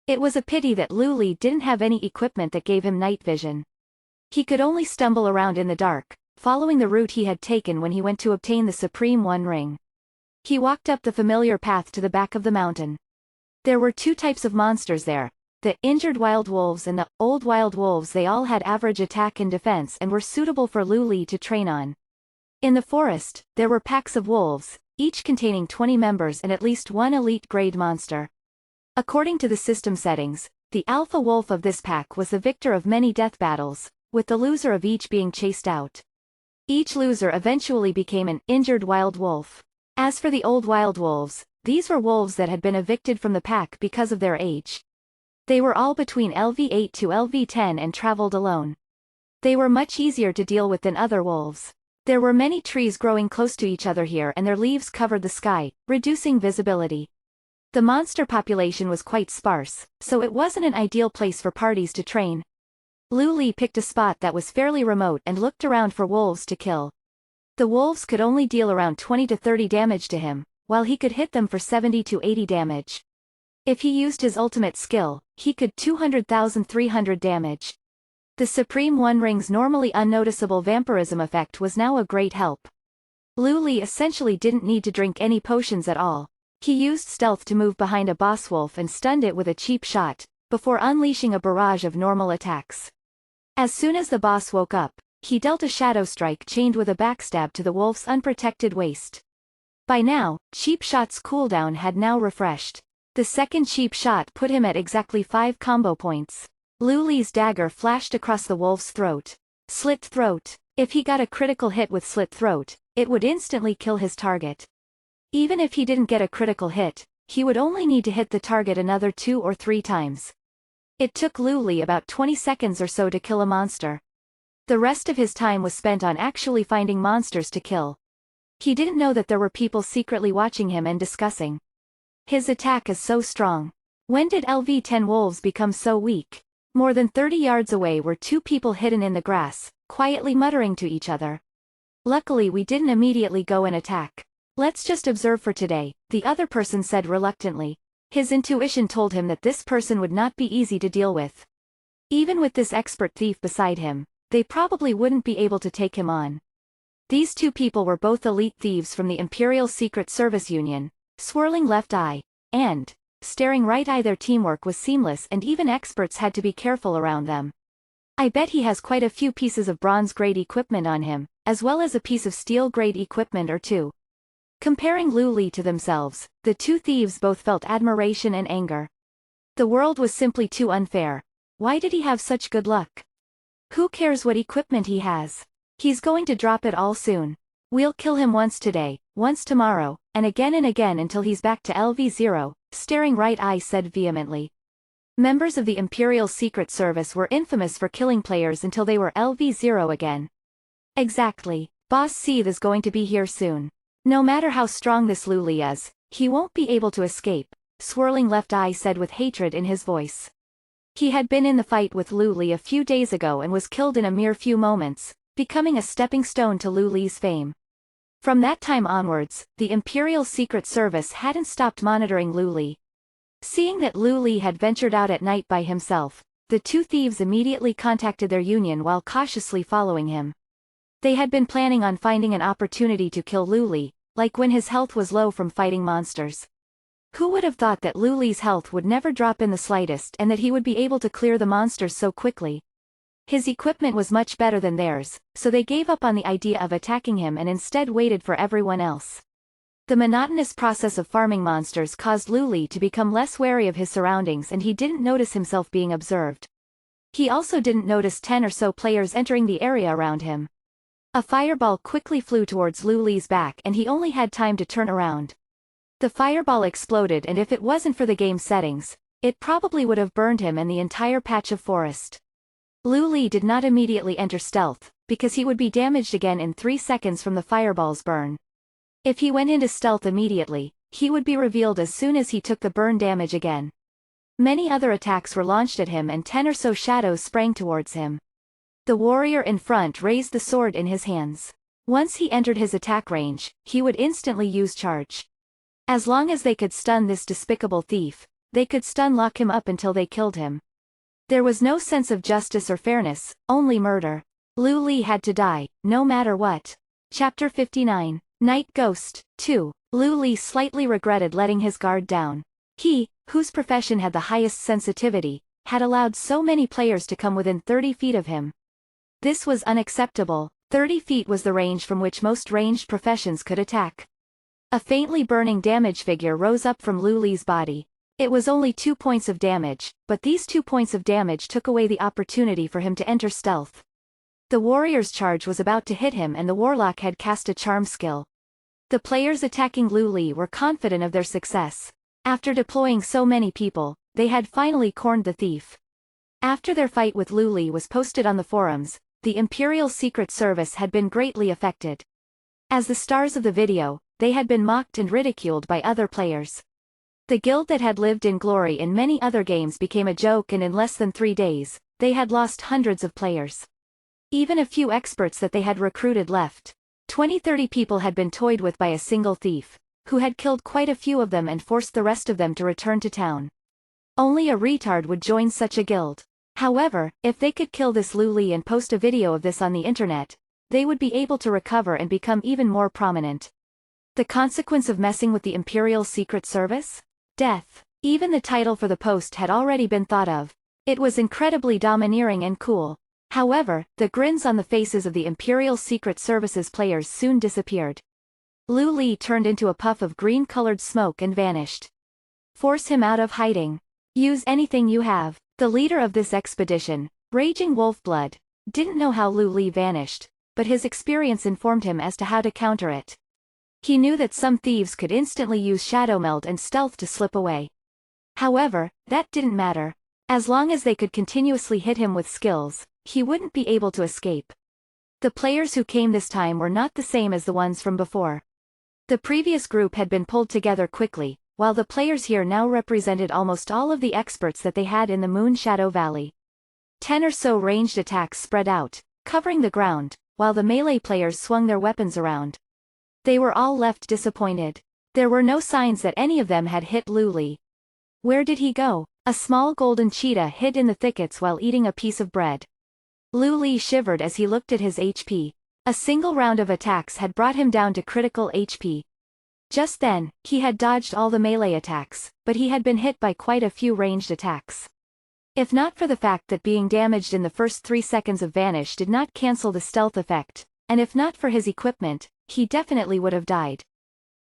It was a pity that Lu Li didn't have any equipment that gave him night vision. He could only stumble around in the dark, following the route he had taken when he went to obtain the Supreme One Ring. He walked up the familiar path to the back of the mountain. There were 2 types of monsters there. The injured wild wolves and the old wild wolves. They all had average attack and defense and were suitable for Lu Li to train on. In the forest, there were packs of wolves, each containing 20 members and at least 1 elite-grade monster. According to the system settings, the alpha wolf of this pack was the victor of many death battles, with the loser of each being chased out. Each loser eventually became an injured wild wolf. As for the old wild wolves, these were wolves that had been evicted from the pack because of their age. They were all between LV-8 to LV-10 and traveled alone. They were much easier to deal with than other wolves. There were many trees growing close to each other here and their leaves covered the sky, reducing visibility. The monster population was quite sparse, so it wasn't an ideal place for parties to train. Lu Li picked a spot that was fairly remote and looked around for wolves to kill. The wolves could only deal around 20 to 30 damage to him, while he could hit them for 70 to 80 damage. If he used his ultimate skill, he could 200,300 damage. The Supreme One Ring's normally unnoticeable vampirism effect was now a great help. Lu Li essentially didn't need to drink any potions at all. He used stealth to move behind a boss wolf and stunned it with a cheap shot, before unleashing a barrage of normal attacks. As soon as the boss woke up, he dealt a shadow strike chained with a backstab to the wolf's unprotected waist. By now, cheap shot's cooldown had now refreshed. The second cheap shot put him at exactly 5 combo points. Lu Li's dagger flashed across the wolf's throat. Slit throat. If he got a critical hit with slit throat, it would instantly kill his target. Even if he didn't get a critical hit, he would only need to hit the target another 2 or 3 times. It took Lu Li about 20 seconds or so to kill a monster. The rest of his time was spent on actually finding monsters to kill. He didn't know that there were people secretly watching him and discussing. His attack is so strong. When did LV-10 wolves become so weak? More than 30 yards away were 2 people hidden in the grass, quietly muttering to each other. Luckily we didn't immediately go and attack. Let's just observe for today, the other person said reluctantly. His intuition told him that this person would not be easy to deal with. Even with this expert thief beside him, they probably wouldn't be able to take him on. These 2 people were both elite thieves from the Imperial Secret Service Union, swirling left eye, and staring right eye. Their teamwork was seamless and even experts had to be careful around them. I bet he has quite a few pieces of bronze-grade equipment on him, as well as a piece of steel-grade equipment or two. Comparing Lu Li to themselves, the two thieves both felt admiration and anger. The world was simply too unfair. Why did he have such good luck? Who cares what equipment he has? He's going to drop it all soon. We'll kill him once today, once tomorrow, and again until he's back to LV0, staring right eye said vehemently. Members of the Imperial Secret Service were infamous for killing players until they were LV0 again. Exactly. Boss Seath is going to be here soon. No matter how strong this Lu Li is, he won't be able to escape, swirling left eye said with hatred in his voice. He had been in the fight with Lu Li a few days ago and was killed in a mere few moments, becoming a stepping stone to Lu Li's fame. From that time onwards, the Imperial Secret Service hadn't stopped monitoring Lu Li. Seeing that Lu Li had ventured out at night by himself, the two thieves immediately contacted their union while cautiously following him. They had been planning on finding an opportunity to kill Lu Li, like when his health was low from fighting monsters. Who would have thought that Lu Li's health would never drop in the slightest and that he would be able to clear the monsters so quickly? His equipment was much better than theirs, so they gave up on the idea of attacking him and instead waited for everyone else. The monotonous process of farming monsters caused Lu Li to become less wary of his surroundings and he didn't notice himself being observed. He also didn't notice 10 or so players entering the area around him. A fireball quickly flew towards Lu Li's back and he only had time to turn around. The fireball exploded and if it wasn't for the game settings, it probably would have burned him and the entire patch of forest. Lu Li did not immediately enter stealth, because he would be damaged again in 3 seconds from the fireball's burn. If he went into stealth immediately, he would be revealed as soon as he took the burn damage again. Many other attacks were launched at him and 10 or so shadows sprang towards him. The warrior in front raised the sword in his hands. Once he entered his attack range, he would instantly use charge. As long as they could stun this despicable thief, they could lock him up until they killed him. There was no sense of justice or fairness, only murder. Lu Li had to die, no matter what. Chapter 59. Night Ghost, 2. Lu Li slightly regretted letting his guard down. He, whose profession had the highest sensitivity, had allowed so many players to come within 30 feet of him. This was unacceptable. 30 feet was the range from which most ranged professions could attack. A faintly burning damage figure rose up from Lu Li's body. It was only 2 points of damage, but these 2 points of damage took away the opportunity for him to enter stealth. The warrior's charge was about to hit him and the warlock had cast a charm skill. The players attacking Lu Li were confident of their success. After deploying so many people, they had finally cornered the thief. After their fight with Lu Li was posted on the forums, the Imperial Secret Service had been greatly affected. As the stars of the video, they had been mocked and ridiculed by other players. The guild that had lived in glory in many other games became a joke and in less than 3 days, they had lost hundreds of players. Even a few experts that they had recruited left. 20-30 people had been toyed with by a single thief, who had killed quite a few of them and forced the rest of them to return to town. Only a retard would join such a guild. However, if they could kill this Lu Li and post a video of this on the internet, they would be able to recover and become even more prominent. The consequence of messing with the Imperial Secret Service? Death. Even the title for the post had already been thought of. It was incredibly domineering and cool. However, the grins on the faces of the Imperial Secret Service's players soon disappeared. Lu Li turned into a puff of green-colored smoke and vanished. Force him out of hiding. Use anything you have. The leader of this expedition, Raging Wolfblood, didn't know how Lu Li vanished, but his experience informed him as to how to counter it. He knew that some thieves could instantly use Shadow Meld and stealth to slip away. However, that didn't matter. As long as they could continuously hit him with skills, he wouldn't be able to escape. The players who came this time were not the same as the ones from before. The previous group had been pulled together quickly, while the players here now represented almost all of the experts that they had in the Moon Shadow Valley. 10 or so ranged attacks spread out, covering the ground, while the melee players swung their weapons around. They were all left disappointed. There were no signs that any of them had hit Lu Li. Where did he go? A small golden cheetah hid in the thickets while eating a piece of bread. Lu Li shivered as he looked at his HP. A single round of attacks had brought him down to critical HP. Just then, he had dodged all the melee attacks, but he had been hit by quite a few ranged attacks. If not for the fact that being damaged in the first 3 seconds of Vanish did not cancel the stealth effect, and if not for his equipment, he definitely would have died.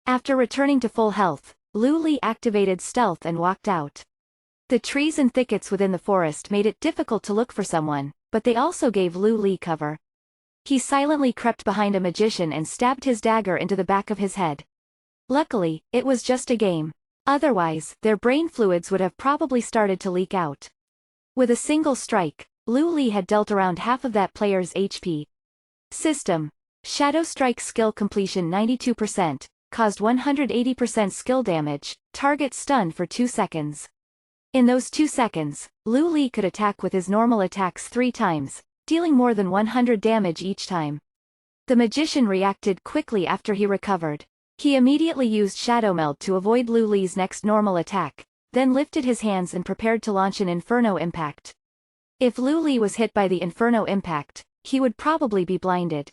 After returning to full health, Lu Li activated stealth and walked out. The trees and thickets within the forest made it difficult to look for someone, but they also gave Lu Li cover. He silently crept behind a magician and stabbed his dagger into the back of his head. Luckily, it was just a game. Otherwise, their brain fluids would have probably started to leak out. With a single strike, Lu Li had dealt around half of that player's HP. System. Shadow Strike skill completion 92%, caused 180% skill damage, target stunned for 2 seconds. In those 2 seconds, Lu Li could attack with his normal attacks 3 times, dealing more than 100 damage each time. The magician reacted quickly after he recovered. He immediately used Shadow Meld to avoid Lu Li's next normal attack, then lifted his hands and prepared to launch an Inferno Impact. If Lu Li was hit by the Inferno Impact, he would probably be blinded.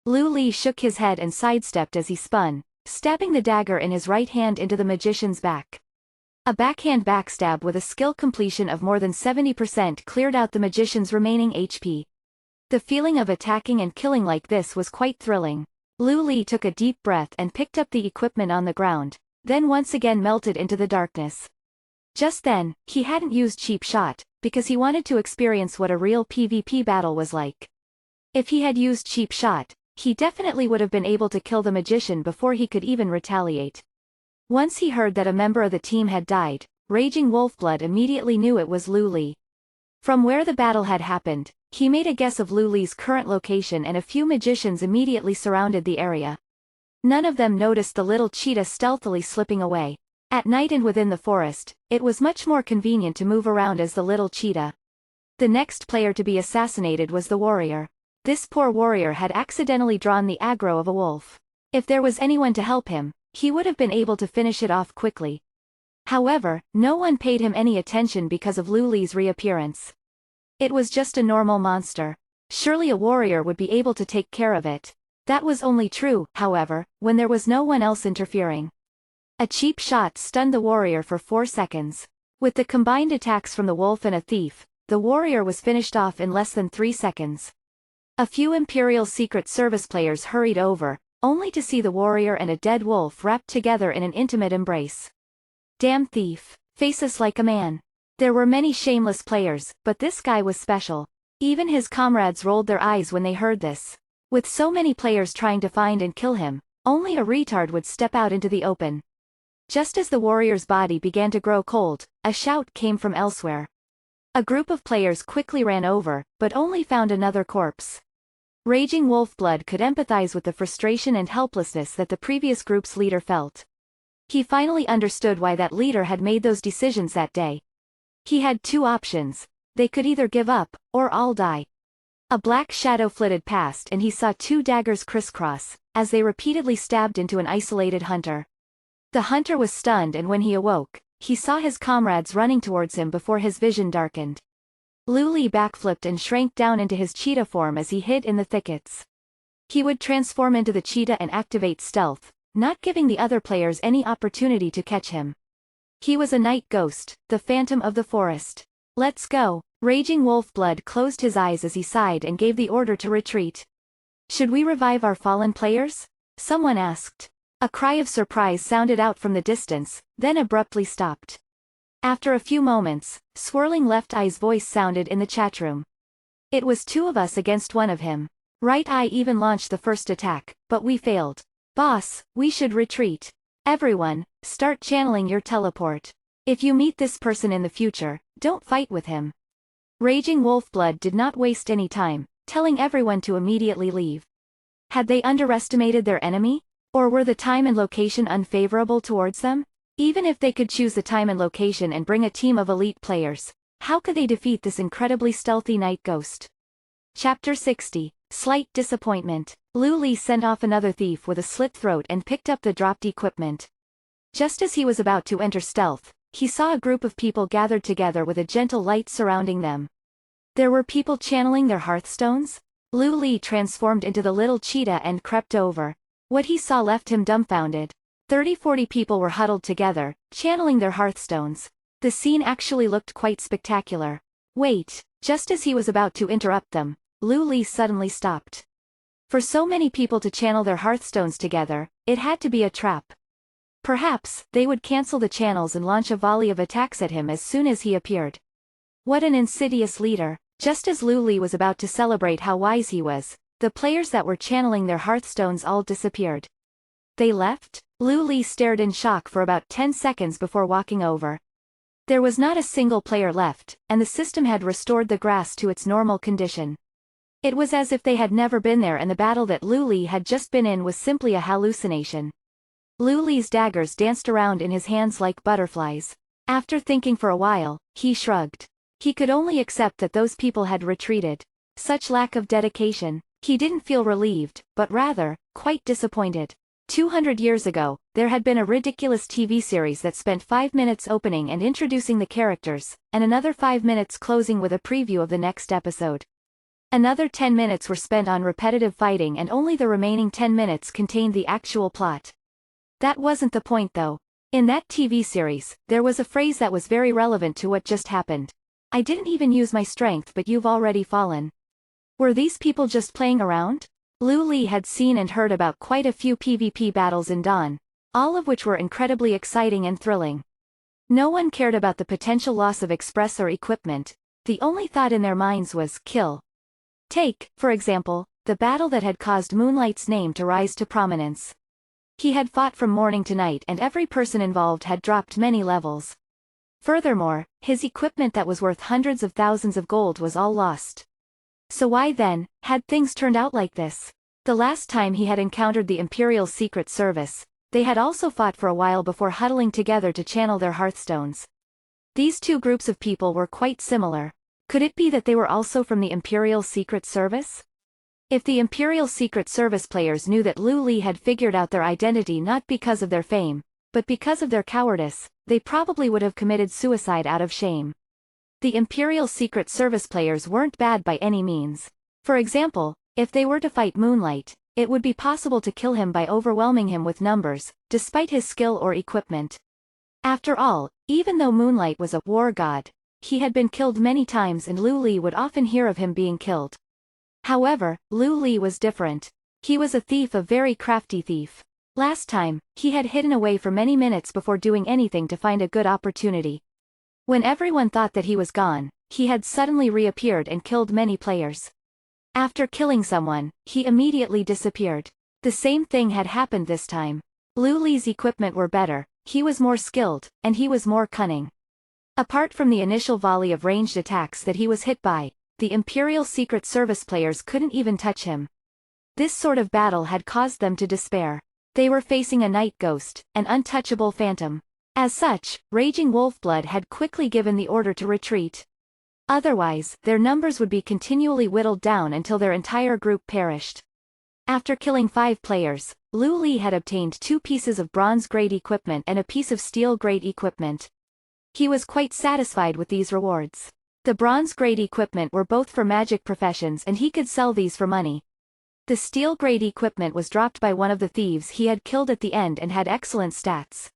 Lu Li shook his head and sidestepped as he spun, stabbing the dagger in his right hand into the magician's back. A backhand backstab with a skill completion of more than 70% cleared out the magician's remaining HP. The feeling of attacking and killing like this was quite thrilling. Lu Li took a deep breath and picked up the equipment on the ground, then once again melted into the darkness. Just then, he hadn't used Cheap Shot, because he wanted to experience what a real PvP battle was like. If he had used Cheap Shot, he definitely would have been able to kill the magician before he could even retaliate. Once he heard that a member of the team had died, Raging Wolfblood immediately knew it was Lu Li. From where the battle had happened, he made a guess of Lu Li's current location and a few magicians immediately surrounded the area. None of them noticed the little cheetah stealthily slipping away. At night and within the forest, it was much more convenient to move around as the little cheetah. The next player to be assassinated was the warrior. This poor warrior had accidentally drawn the aggro of a wolf. If there was anyone to help him, he would have been able to finish it off quickly. However, no one paid him any attention because of Lu Li's reappearance. It was just a normal monster. Surely a warrior would be able to take care of it. That was only true, however, when there was no one else interfering. A cheap shot stunned the warrior for 4 seconds. With the combined attacks from the wolf and a thief, the warrior was finished off in less than 3 seconds. A few Imperial Secret Service players hurried over, only to see the warrior and a dead wolf wrapped together in an intimate embrace. Damn thief, face us like a man. There were many shameless players, but this guy was special. Even his comrades rolled their eyes when they heard this. With so many players trying to find and kill him, only a retard would step out into the open. Just as the warrior's body began to grow cold, a shout came from elsewhere. A group of players quickly ran over, but only found another corpse. Raging Wolfblood could empathize with the frustration and helplessness that the previous group's leader felt. He finally understood why that leader had made those decisions that day. He had 2 options. They could either give up, or all die. A black shadow flitted past and he saw 2 daggers crisscross, as they repeatedly stabbed into an isolated hunter. The hunter was stunned and when he awoke, he saw his comrades running towards him before his vision darkened. Lu Li backflipped and shrank down into his cheetah form as he hid in the thickets. He would transform into the cheetah and activate stealth, not giving the other players any opportunity to catch him. He was a night ghost, the phantom of the forest. Let's go. Raging Wolfblood closed his eyes as he sighed and gave the order to retreat. Should we revive our fallen players? Someone asked. A cry of surprise sounded out from the distance, then abruptly stopped. After a few moments, Swirling Left Eye's voice sounded in the chatroom. It was 2 of us against 1 of him. Right Eye even launched the first attack, but we failed. Boss, we should retreat. Everyone, start channeling your teleport. If you meet this person in the future, don't fight with him. Raging Wolfblood did not waste any time, telling everyone to immediately leave. Had they underestimated their enemy? Or were the time and location unfavorable towards them? Even if they could choose the time and location and bring a team of elite players, how could they defeat this incredibly stealthy night ghost? Chapter 60. Slight Disappointment. Lu Li sent off another thief with a slit throat and picked up the dropped equipment. Just as he was about to enter stealth, he saw a group of people gathered together with a gentle light surrounding them. There were people channeling their hearthstones? Lu Li transformed into the little cheetah and crept over. What he saw left him dumbfounded. 30-40 people were huddled together, channeling their hearthstones. The scene actually looked quite spectacular. Wait, just as he was about to interrupt them, Lu Li suddenly stopped. For so many people to channel their Hearthstones together, it had to be a trap. Perhaps, they would cancel the channels and launch a volley of attacks at him as soon as he appeared. What an insidious leader! Just as Lu Li was about to celebrate how wise he was, the players that were channeling their Hearthstones all disappeared. They left? Lu Li stared in shock for about 10 seconds before walking over. There was not a single player left, and the system had restored the grass to its normal condition. It was as if they had never been there and the battle that Lu Li had just been in was simply a hallucination. Lu Li's daggers danced around in his hands like butterflies. After thinking for a while, he shrugged. He could only accept that those people had retreated. Such lack of dedication. He didn't feel relieved, but rather, quite disappointed. 200 years ago, there had been a ridiculous TV series that spent 5 minutes opening and introducing the characters, and another 5 minutes closing with a preview of the next episode. Another 10 minutes were spent on repetitive fighting and only the remaining 10 minutes contained the actual plot. That wasn't the point though. In that TV series, there was a phrase that was very relevant to what just happened. I didn't even use my strength but you've already fallen. Were these people just playing around? Lu Li had seen and heard about quite a few PvP battles in Dawn, all of which were incredibly exciting and thrilling. No one cared about the potential loss of express or equipment. The only thought in their minds was kill. Take, for example, the battle that had caused Moonlight's name to rise to prominence. He had fought from morning to night and every person involved had dropped many levels. Furthermore, his equipment that was worth hundreds of thousands of gold was all lost. So why then, had things turned out like this? The last time he had encountered the Imperial Secret Service, they had also fought for a while before huddling together to channel their Hearthstones. These two groups of people were quite similar. Could it be that they were also from the Imperial Secret Service? If the Imperial Secret Service players knew that Lu Li had figured out their identity not because of their fame, but because of their cowardice, they probably would have committed suicide out of shame. The Imperial Secret Service players weren't bad by any means. For example, if they were to fight Moonlight, it would be possible to kill him by overwhelming him with numbers, despite his skill or equipment. After all, even though Moonlight was a war god, he had been killed many times and Lu Li would often hear of him being killed. However, Lu Li was different. He was a thief, a very crafty thief. Last time, he had hidden away for many minutes before doing anything to find a good opportunity. When everyone thought that he was gone, he had suddenly reappeared and killed many players. After killing someone, he immediately disappeared. The same thing had happened this time. Lu Li's equipment were better, he was more skilled, and he was more cunning. Apart from the initial volley of ranged attacks that he was hit by, the Imperial Secret Service players couldn't even touch him. This sort of battle had caused them to despair. They were facing a night ghost, an untouchable phantom. As such, Raging Wolfblood had quickly given the order to retreat. Otherwise, their numbers would be continually whittled down until their entire group perished. After killing 5 players, Lu Li had obtained 2 pieces of bronze-grade equipment and a piece of steel-grade equipment. He was quite satisfied with these rewards. The bronze-grade equipment were both for magic professions and he could sell these for money. The steel-grade equipment was dropped by one of the thieves he had killed at the end and had excellent stats.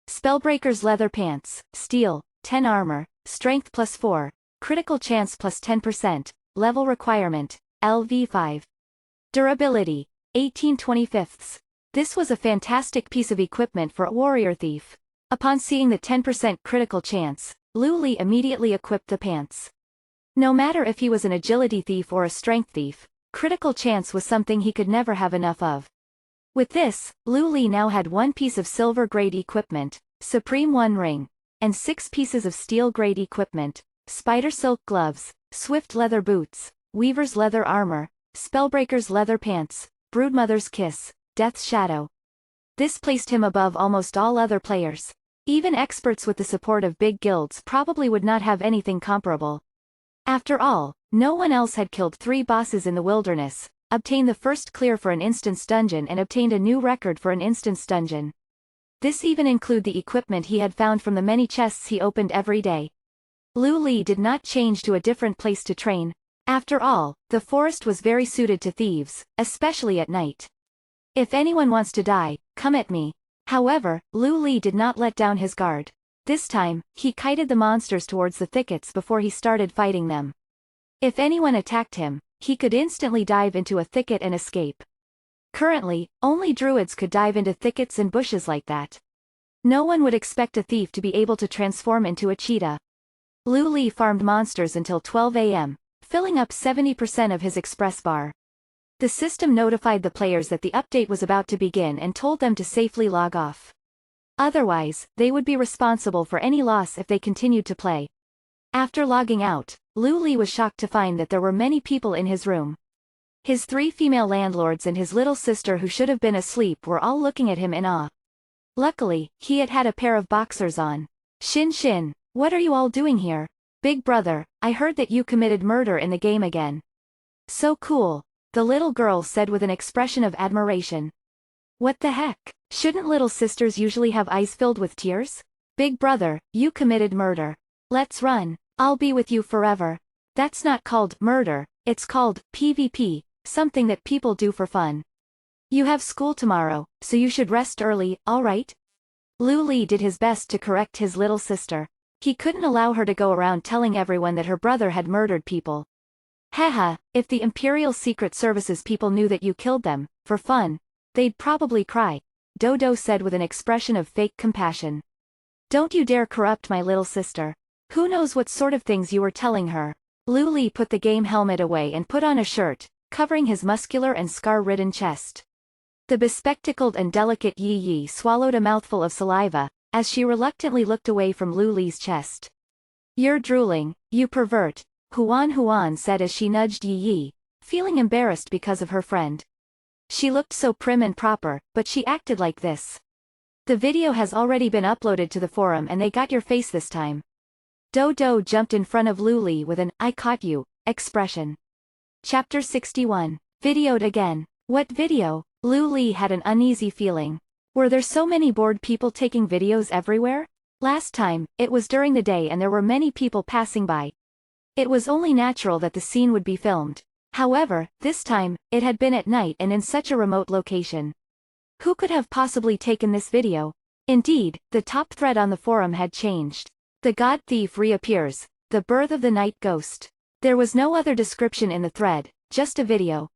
Spellbreaker's leather pants, steel, 10 armor, strength +4, critical chance +10%, level requirement, LV5. Durability, 18/25. This was a fantastic piece of equipment for a warrior thief. Upon seeing the 10% critical chance, Lu Li immediately equipped the pants. No matter if he was an agility thief or a strength thief, critical chance was something he could never have enough of. With this, Lu Li now had 1 piece of silver-grade equipment, Supreme 1 ring, and 6 pieces of steel-grade equipment, Spider Silk gloves, Swift leather boots, Weaver's leather armor, Spellbreaker's leather pants, Broodmother's kiss, Death's shadow. This placed him above almost all other players. Even experts with the support of big guilds probably would not have anything comparable. After all, no one else had killed 3 bosses in the wilderness, obtained the first clear for an instance dungeon and obtained a new record for an instance dungeon. This even included the equipment he had found from the many chests he opened every day. Lu Li did not change to a different place to train. After all, the forest was very suited to thieves, especially at night. If anyone wants to die, come at me. However, Lu Li did not let down his guard. This time, he kited the monsters towards the thickets before he started fighting them. If anyone attacked him, he could instantly dive into a thicket and escape. Currently, only druids could dive into thickets and bushes like that. No one would expect a thief to be able to transform into a cheetah. Lu Li farmed monsters until 12 a.m., filling up 70% of his express bar. The system notified the players that the update was about to begin and told them to safely log off. Otherwise, they would be responsible for any loss if they continued to play. After logging out, Lu Li was shocked to find that there were many people in his room. His 3 female landlords and his little sister who should have been asleep were all looking at him in awe. Luckily, he had a pair of boxers on. Shin Shin, what are you all doing here? Big brother, I heard that you committed murder in the game again. So cool, the little girl said with an expression of admiration. What the heck? Shouldn't little sisters usually have eyes filled with tears? Big brother, you committed murder. Let's run. I'll be with you forever. That's not called murder, it's called PvP, something that people do for fun. You have school tomorrow, so you should rest early, alright? Lu Li did his best to correct his little sister. He couldn't allow her to go around telling everyone that her brother had murdered people. Haha, if the Imperial Secret Services people knew that you killed them, for fun, they'd probably cry, Dodo said with an expression of fake compassion. Don't you dare corrupt my little sister. Who knows what sort of things you were telling her? Lu Li put the game helmet away and put on a shirt, covering his muscular and scar-ridden chest. The bespectacled and delicate Yi Yi swallowed a mouthful of saliva, as she reluctantly looked away from Lu Li's chest. You're drooling, you pervert, Huan said as she nudged Yi Yi, feeling embarrassed because of her friend. She looked so prim and proper, but she acted like this. The video has already been uploaded to the forum and they got your face this time. Dodo jumped in front of Lu Li with an I caught you expression. Chapter 61. Videoed again. What video? Lu Li had an uneasy feeling. Were there so many bored people taking videos everywhere? Last time, it was during the day and there were many people passing by. It was only natural that the scene would be filmed. However, this time, it had been at night and in such a remote location. Who could have possibly taken this video? Indeed, the top thread on the forum had changed. The God Thief reappears, the birth of the night ghost. There was no other description in the thread, just a video.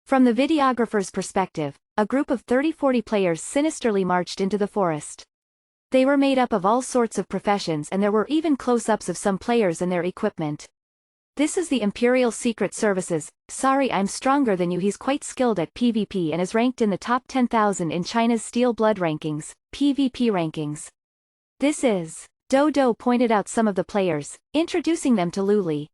From the videographer's perspective, a group of 30-40 players sinisterly marched into the forest. They were made up of all sorts of professions and there were even close-ups of some players and their equipment. This is the Imperial Secret Services. Sorry, I'm stronger than you. He's quite skilled at PvP and is ranked in the top 10,000 in China's Steel Blood rankings, PvP rankings. This is... Dodo pointed out some of the players, introducing them to Lu Li.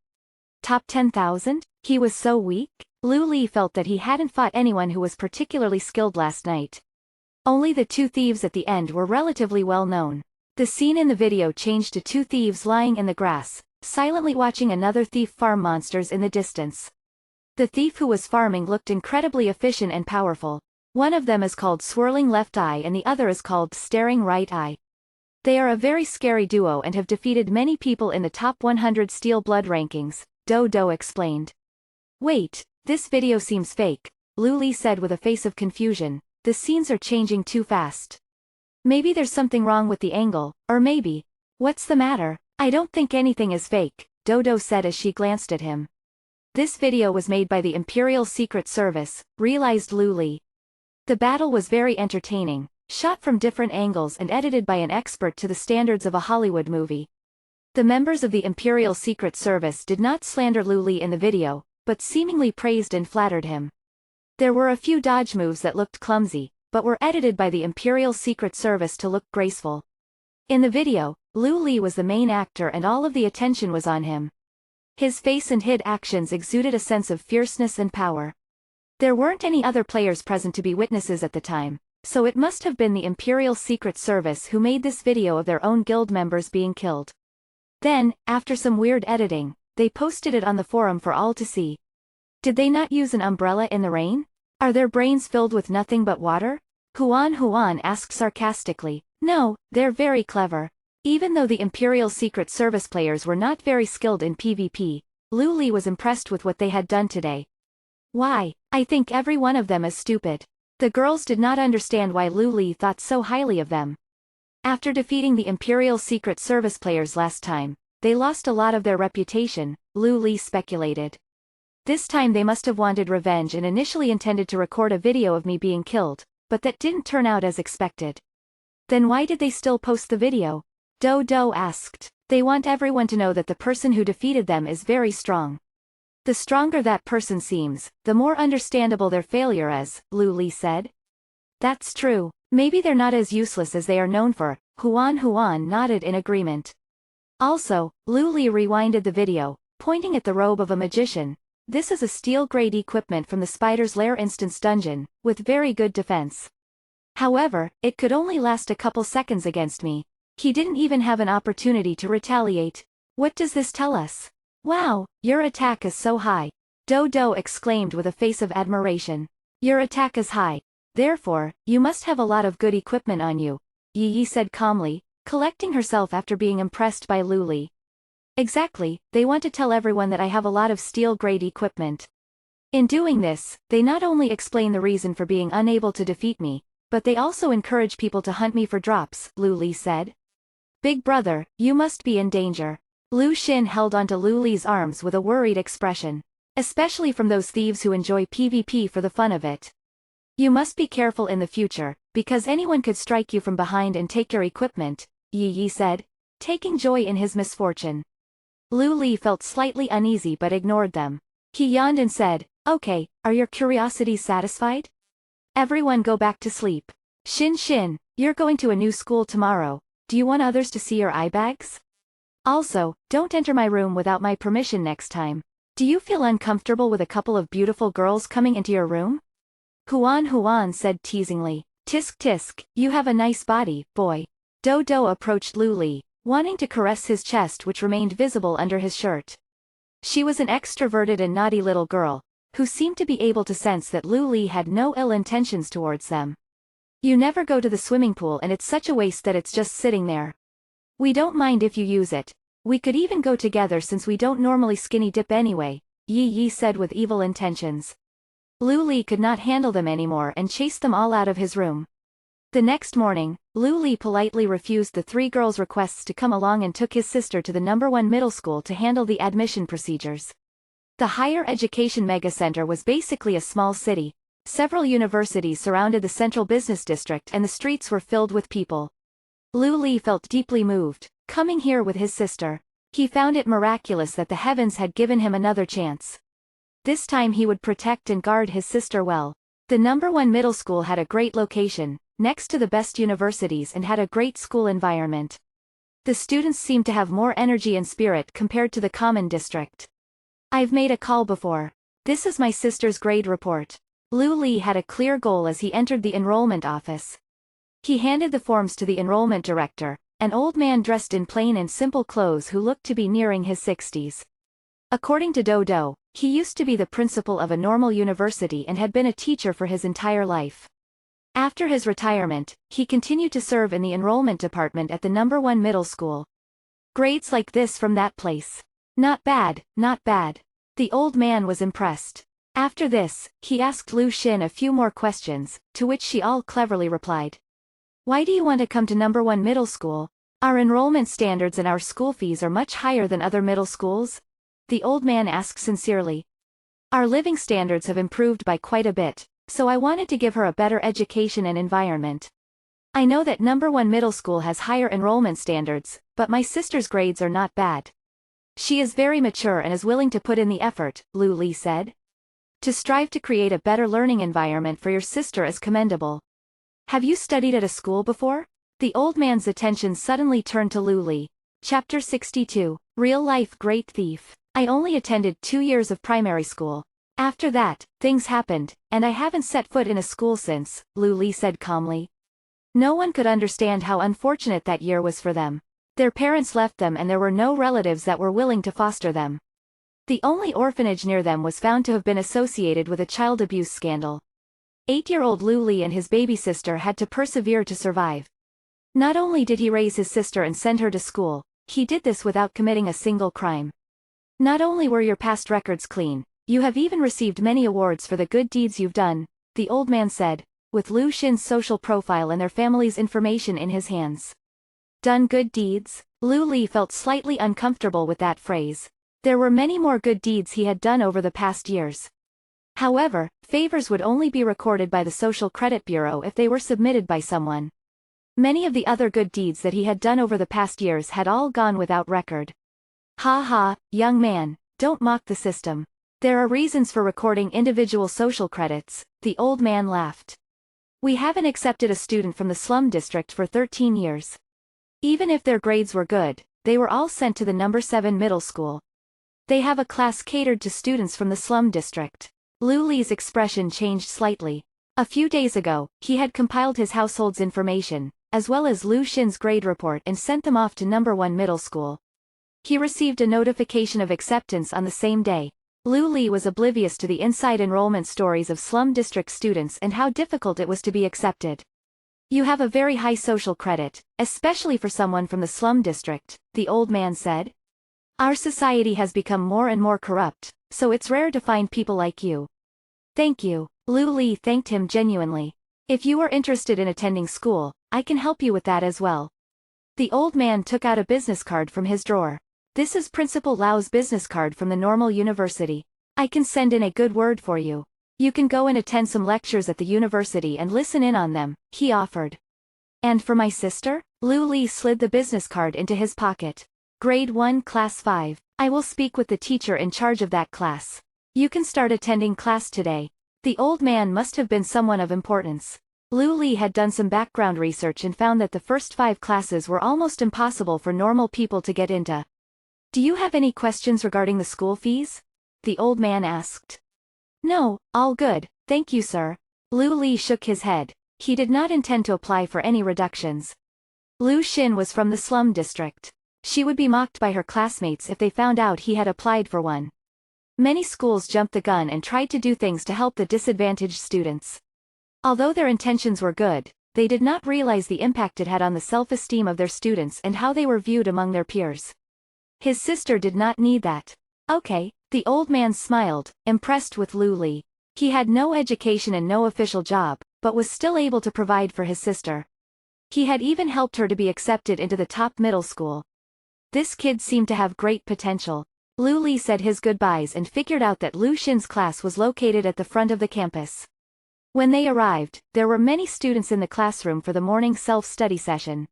Top 10,000? He was so weak? Lu Li felt that he hadn't fought anyone who was particularly skilled last night. Only the 2 thieves at the end were relatively well known. The scene in the video changed to 2 thieves lying in the grass, silently watching another thief farm monsters in the distance. The thief who was farming looked incredibly efficient and powerful. One of them is called Swirling Left Eye and the other is called Staring Right Eye. They are a very scary duo and have defeated many people in the top 100 Steel Blood rankings, Dodo explained. Wait, this video seems fake, Lu Li said with a face of confusion. The scenes are changing too fast. Maybe there's something wrong with the angle, or maybe... What's the matter? I don't think anything is fake, Dodo said as she glanced at him. This video was made by the Imperial Secret Service, realized Lu Li. The battle was very entertaining, shot from different angles and edited by an expert to the standards of a Hollywood movie. The members of the Imperial Secret Service did not slander Lu Li in the video, but seemingly praised and flattered him. There were a few dodge moves that looked clumsy, but were edited by the Imperial Secret Service to look graceful. In the video, Lu Li was the main actor and all of the attention was on him. His face and head actions exuded a sense of fierceness and power. There weren't any other players present to be witnesses at the time, so it must have been the Imperial Secret Service who made this video of their own guild members being killed. Then, after some weird editing, they posted it on the forum for all to see. Did they not use an umbrella in the rain? Are their brains filled with nothing but water? Huan asked sarcastically. No, they're very clever. Even though the Imperial Secret Service players were not very skilled in PvP, Lu Li was impressed with what they had done today. Why, I think every one of them is stupid. The girls did not understand why Lu Li thought so highly of them. After defeating the Imperial Secret Service players last time, they lost a lot of their reputation, Lu Li speculated. This time they must have wanted revenge and initially intended to record a video of me being killed, but that didn't turn out as expected. Then why did they still post the video? Dodo asked. They want everyone to know that the person who defeated them is very strong. The stronger that person seems, the more understandable their failure is, Lu Li said. That's true. Maybe they're not as useless as they are known for. Huan nodded in agreement. Also, Lu Li rewinded the video, pointing at the robe of a magician. This is a steel-grade equipment from the Spider's Lair instance dungeon, with very good defense. However, it could only last a couple seconds against me. He didn't even have an opportunity to retaliate. What does this tell us? Wow, your attack is so high. Dodo exclaimed with a face of admiration. Your attack is high. Therefore, you must have a lot of good equipment on you, Yi Yi said calmly, collecting herself after being impressed by Lu Li. Exactly, they want to tell everyone that I have a lot of steel-grade equipment. In doing this, they not only explain the reason for being unable to defeat me, but they also encourage people to hunt me for drops, Lu Li said. Big brother, you must be in danger. Lu Xun held onto Lu Li's arms with a worried expression. Especially from those thieves who enjoy PvP for the fun of it. You must be careful in the future, because anyone could strike you from behind and take your equipment, Yi Yi said, taking joy in his misfortune. Lu Li felt slightly uneasy but ignored them. He yawned and said, Okay, are your curiosities satisfied? Everyone go back to sleep. Xin, you're going to a new school tomorrow. Do you want others to see your eye bags? Also, don't enter my room without my permission next time. Do you feel uncomfortable with a couple of beautiful girls coming into your room? Huan said teasingly. Tisk, you have a nice body, boy. Dodo approached Lu Li, wanting to caress his chest which remained visible under his shirt. She was an extroverted and naughty little girl, who seemed to be able to sense that Lu Li had no ill intentions towards them. You never go to the swimming pool and it's such a waste that it's just sitting there. We don't mind if you use it. We could even go together since we don't normally skinny dip anyway, Yi Yi said with evil intentions. Lu Li could not handle them anymore and chased them all out of his room. The next morning, Lu Li politely refused the three girls' requests to come along and took his sister to the #1 middle school to handle the admission procedures. The higher education megacenter was basically a small city. Several universities surrounded the central business district and the streets were filled with people. Lu Li felt deeply moved, coming here with his sister. He found it miraculous that the heavens had given him another chance. This time he would protect and guard his sister well. The #1 middle school had a great location, next to the best universities and had a great school environment. The students seemed to have more energy and spirit compared to the common district. I've made a call before. This is my sister's grade report. Lu Li had a clear goal as he entered the enrollment office. He handed the forms to the enrollment director, an old man dressed in plain and simple clothes who looked to be nearing his 60s. According to Dodo, he used to be the principal of a normal university and had been a teacher for his entire life. After his retirement, he continued to serve in the enrollment department at the #1 middle school. Grades like this from that place. Not bad, not bad. The old man was impressed. After this, he asked Lu Xun a few more questions, to which she all cleverly replied. Why do you want to come to #1 middle school? Our enrollment standards and our school fees are much higher than other middle schools? The old man asked sincerely. Our living standards have improved by quite a bit, so I wanted to give her a better education and environment. I know that #1 middle school has higher enrollment standards, but my sister's grades are not bad. She is very mature and is willing to put in the effort, Lu Li said. To strive to create a better learning environment for your sister is commendable. Have you studied at a school before? The old man's attention suddenly turned to Lu Li. Chapter 62, Real-Life Great Thief. I only attended 2 years of primary school. After that, things happened, and I haven't set foot in a school since, Lu Li said calmly. No one could understand how unfortunate that year was for them. Their parents left them and there were no relatives that were willing to foster them. The only orphanage near them was found to have been associated with a child abuse scandal. 8-year-old Lu Li and his baby sister had to persevere to survive. Not only did he raise his sister and send her to school, he did this without committing a single crime. Not only were your past records clean, you have even received many awards for the good deeds you've done, the old man said, with Lu Xun's social profile and their family's information in his hands. Done good deeds? Lu Li felt slightly uncomfortable with that phrase. There were many more good deeds he had done over the past years. However, favors would only be recorded by the Social Credit Bureau if they were submitted by someone. Many of the other good deeds that he had done over the past years had all gone without record. Ha ha, young man, don't mock the system. There are reasons for recording individual social credits, the old man laughed. We haven't accepted a student from the slum district for 13 years. Even if their grades were good, they were all sent to the number 7 middle school. They have a class catered to students from the slum district. Lu Li's expression changed slightly. A few days ago, he had compiled his household's information, as well as Lu Xin's grade report and sent them off to number 1 middle school. He received a notification of acceptance on the same day. Lu Li was oblivious to the inside enrollment stories of slum district students and how difficult it was to be accepted. You have a very high social credit, especially for someone from the slum district, the old man said. Our society has become more and more corrupt, so it's rare to find people like you. Thank you. Lu Li thanked him genuinely. If you are interested in attending school, I can help you with that as well. The old man took out a business card from his drawer. This is Principal Lau's business card from the Normal University. I can send in a good word for you. You can go and attend some lectures at the university and listen in on them, he offered. And for my sister? Lu Li slid the business card into his pocket. Grade 1 Class 5. I will speak with the teacher in charge of that class. You can start attending class today. The old man must have been someone of importance. Lu Li had done some background research and found that the first 5 classes were almost impossible for normal people to get into. Do you have any questions regarding the school fees? The old man asked. No, all good, thank you sir. Lu Li shook his head. He did not intend to apply for any reductions. Lu Xin was from the slum district. She would be mocked by her classmates if they found out he had applied for one. Many schools jumped the gun and tried to do things to help the disadvantaged students. Although their intentions were good, they did not realize the impact it had on the self-esteem of their students and how they were viewed among their peers. His sister did not need that. Okay, the old man smiled, impressed with Lu Li. He had no education and no official job, but was still able to provide for his sister. He had even helped her to be accepted into the top middle school. This kid seemed to have great potential. Lu Li said his goodbyes and figured out that Lu Xin's class was located at the front of the campus. When they arrived, there were many students in the classroom for the morning self-study session.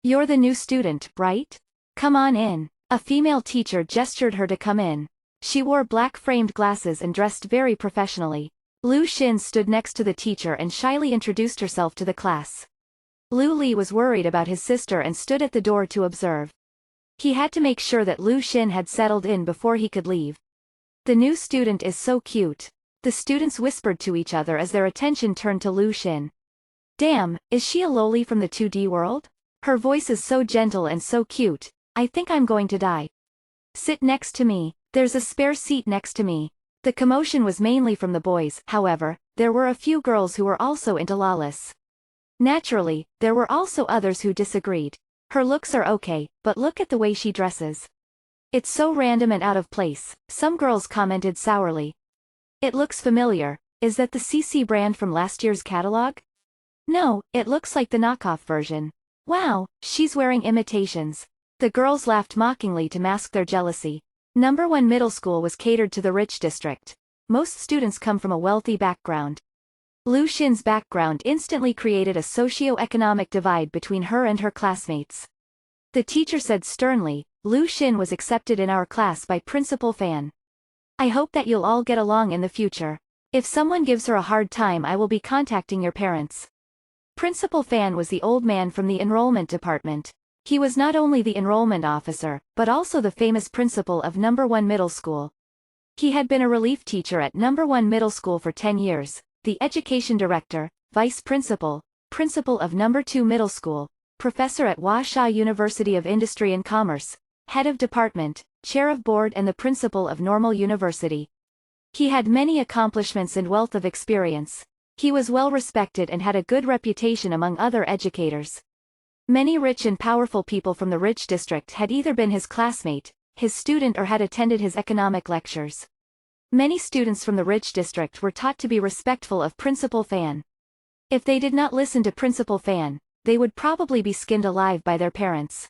You're the new student, right? Come on in. A female teacher gestured her to come in. She wore black-framed glasses and dressed very professionally. Lu Xin stood next to the teacher and shyly introduced herself to the class. Lu Li was worried about his sister and stood at the door to observe. He had to make sure that Lu Xin had settled in before he could leave. The new student is so cute. The students whispered to each other as their attention turned to Lu Xin. Damn, is she a loli from the 2D world? Her voice is so gentle and so cute, I think I'm going to die. Sit next to me, there's a spare seat next to me. The commotion was mainly from the boys, however, there were a few girls who were also into lawless. Naturally, there were also others who disagreed. Her looks are okay, but look at the way she dresses. It's so random and out of place, some girls commented sourly. It looks familiar, is that the CC brand from last year's catalog? No, it looks like the knockoff version. Wow, she's wearing imitations. The girls laughed mockingly to mask their jealousy. Number 1 middle school was catered to the rich district. Most students come from a wealthy background. Lu Xin's background instantly created a socio-economic divide between her and her classmates. The teacher said sternly, Lu Xin was accepted in our class by Principal Fan. I hope that you'll all get along in the future. If someone gives her a hard time, I will be contacting your parents. Principal Fan was the old man from the enrollment department. He was not only the enrollment officer, but also the famous principal of number 1 middle school. He had been a relief teacher at number 1 middle school for 10 years. The education director, vice principal, principal of number 2 middle school, professor at Huaxia University of Industry and Commerce, head of department, chair of board and the principal of Normal University. He had many accomplishments and wealth of experience. He was well respected and had a good reputation among other educators. Many rich and powerful people from the rich district had either been his classmate, his student or had attended his economic lectures. Many students from the rich district were taught to be respectful of Principal Fan. If they did not listen to Principal Fan, they would probably be skinned alive by their parents.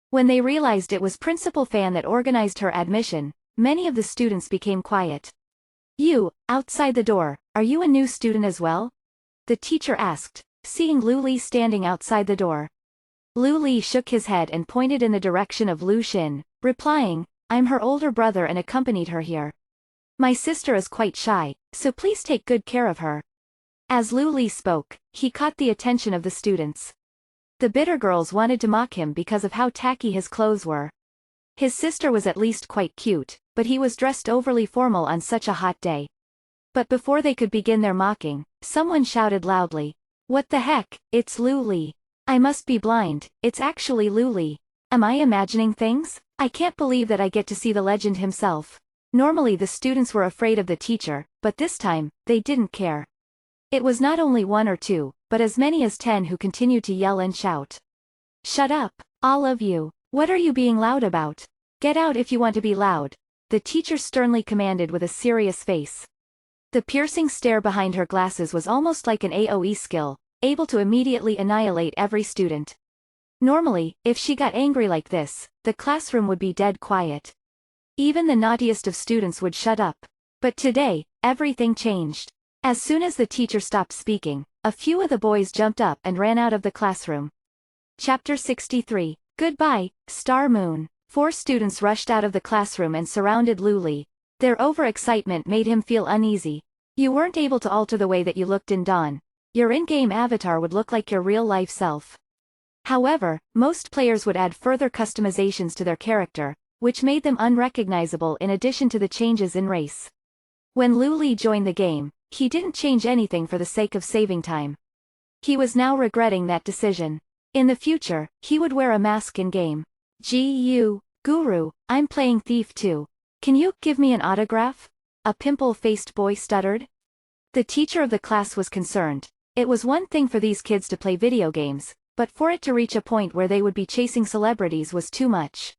When they realized it was Principal Fan that organized her admission, many of the students became quiet. You, outside the door, are you a new student as well? The teacher asked, seeing Lu Li standing outside the door. Lu Li shook his head and pointed in the direction of Lu Xin, replying, I'm her older brother and accompanied her here. My sister is quite shy, so please take good care of her. As Lu Li spoke, he caught the attention of the students. The bitter girls wanted to mock him because of how tacky his clothes were. His sister was at least quite cute, but he was dressed overly formal on such a hot day. But before they could begin their mocking, someone shouted loudly, What the heck, it's Lu Li. I must be blind, it's actually Lu Li. Am I imagining things? I can't believe that I get to see the legend himself. Normally the students were afraid of the teacher, but this time, they didn't care. It was not only one or two, but as many as 10 who continued to yell and shout. Shut up, all of you. What are you being loud about? Get out if you want to be loud, the teacher sternly commanded with a serious face. The piercing stare behind her glasses was almost like an AoE skill, able to immediately annihilate every student. Normally, if she got angry like this, the classroom would be dead quiet. Even the naughtiest of students would shut up. But today, everything changed. As soon as the teacher stopped speaking, a few of the boys jumped up and ran out of the classroom. Chapter 63. Goodbye, Star Moon. 4 students rushed out of the classroom and surrounded Lu Li. Their overexcitement made him feel uneasy. You weren't able to alter the way that you looked in Dawn. Your in-game avatar would look like your real-life self. However, most players would add further customizations to their character, which made them unrecognizable in addition to the changes in race. When Lu Li joined the game, he didn't change anything for the sake of saving time. He was now regretting that decision. In the future, he would wear a mask in-game. Guru, I'm playing Thief too. Can you give me an autograph? A pimple-faced boy stuttered. The teacher of the class was concerned. It was one thing for these kids to play video games, but for it to reach a point where they would be chasing celebrities was too much.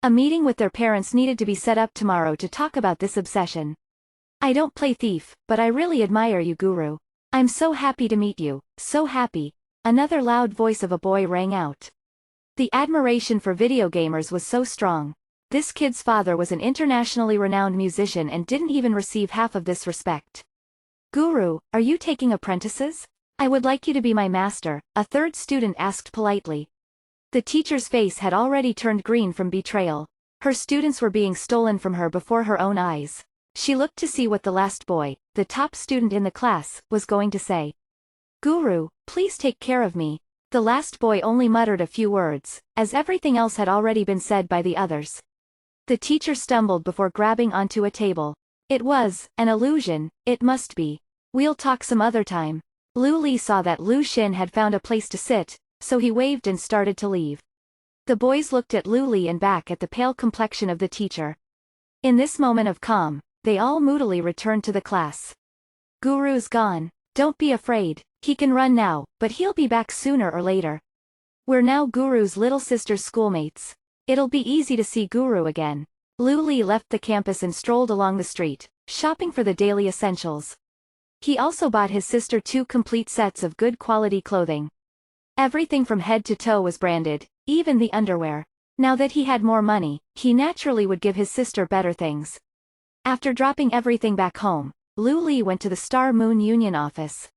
A meeting with their parents needed to be set up tomorrow to talk about this obsession. I don't play Thief, but I really admire you, Guru. I'm so happy to meet you, so happy. Another loud voice of a boy rang out. The admiration for video gamers was so strong. This kid's father was an internationally renowned musician and didn't even receive half of this respect. Guru, are you taking apprentices? I would like you to be my master, a third student asked politely. The teacher's face had already turned green from betrayal. Her students were being stolen from her before her own eyes. She looked to see what the last boy, the top student in the class, was going to say. Guru, please take care of me. The last boy only muttered a few words, as everything else had already been said by the others. The teacher stumbled before grabbing onto a table. It was an illusion, it must be. We'll talk some other time. Lu Li saw that Lu Xin had found a place to sit, so he waved and started to leave. The boys looked at Lu Li and back at the pale complexion of the teacher. In this moment of calm, they all moodily returned to the class. Guru's gone. Don't be afraid, he can run now, but he'll be back sooner or later. We're now Guru's little sister's schoolmates. It'll be easy to see Guru again. Lu Li left the campus and strolled along the street, shopping for the daily essentials. He also bought his sister 2 complete sets of good quality clothing. Everything from head to toe was branded, even the underwear. Now that he had more money, he naturally would give his sister better things. After dropping everything back home, Lu Li went to the Star Moon Union office.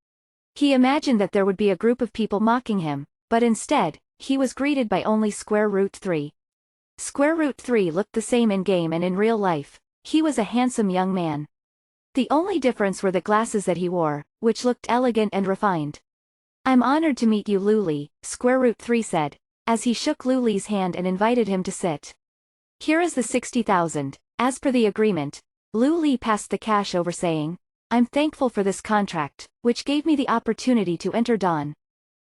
He imagined that there would be a group of people mocking him, but instead, he was greeted by only Square Root 3. Square Root 3 looked the same in-game and in real life. He was a handsome young man. The only difference were the glasses that he wore, which looked elegant and refined. I'm honored to meet you, Lu Li, Square Root 3 said, as he shook Lu Li's hand and invited him to sit. Here is the 60,000, as per the agreement. Lu Li passed the cash over saying, I'm thankful for this contract, which gave me the opportunity to enter Dawn.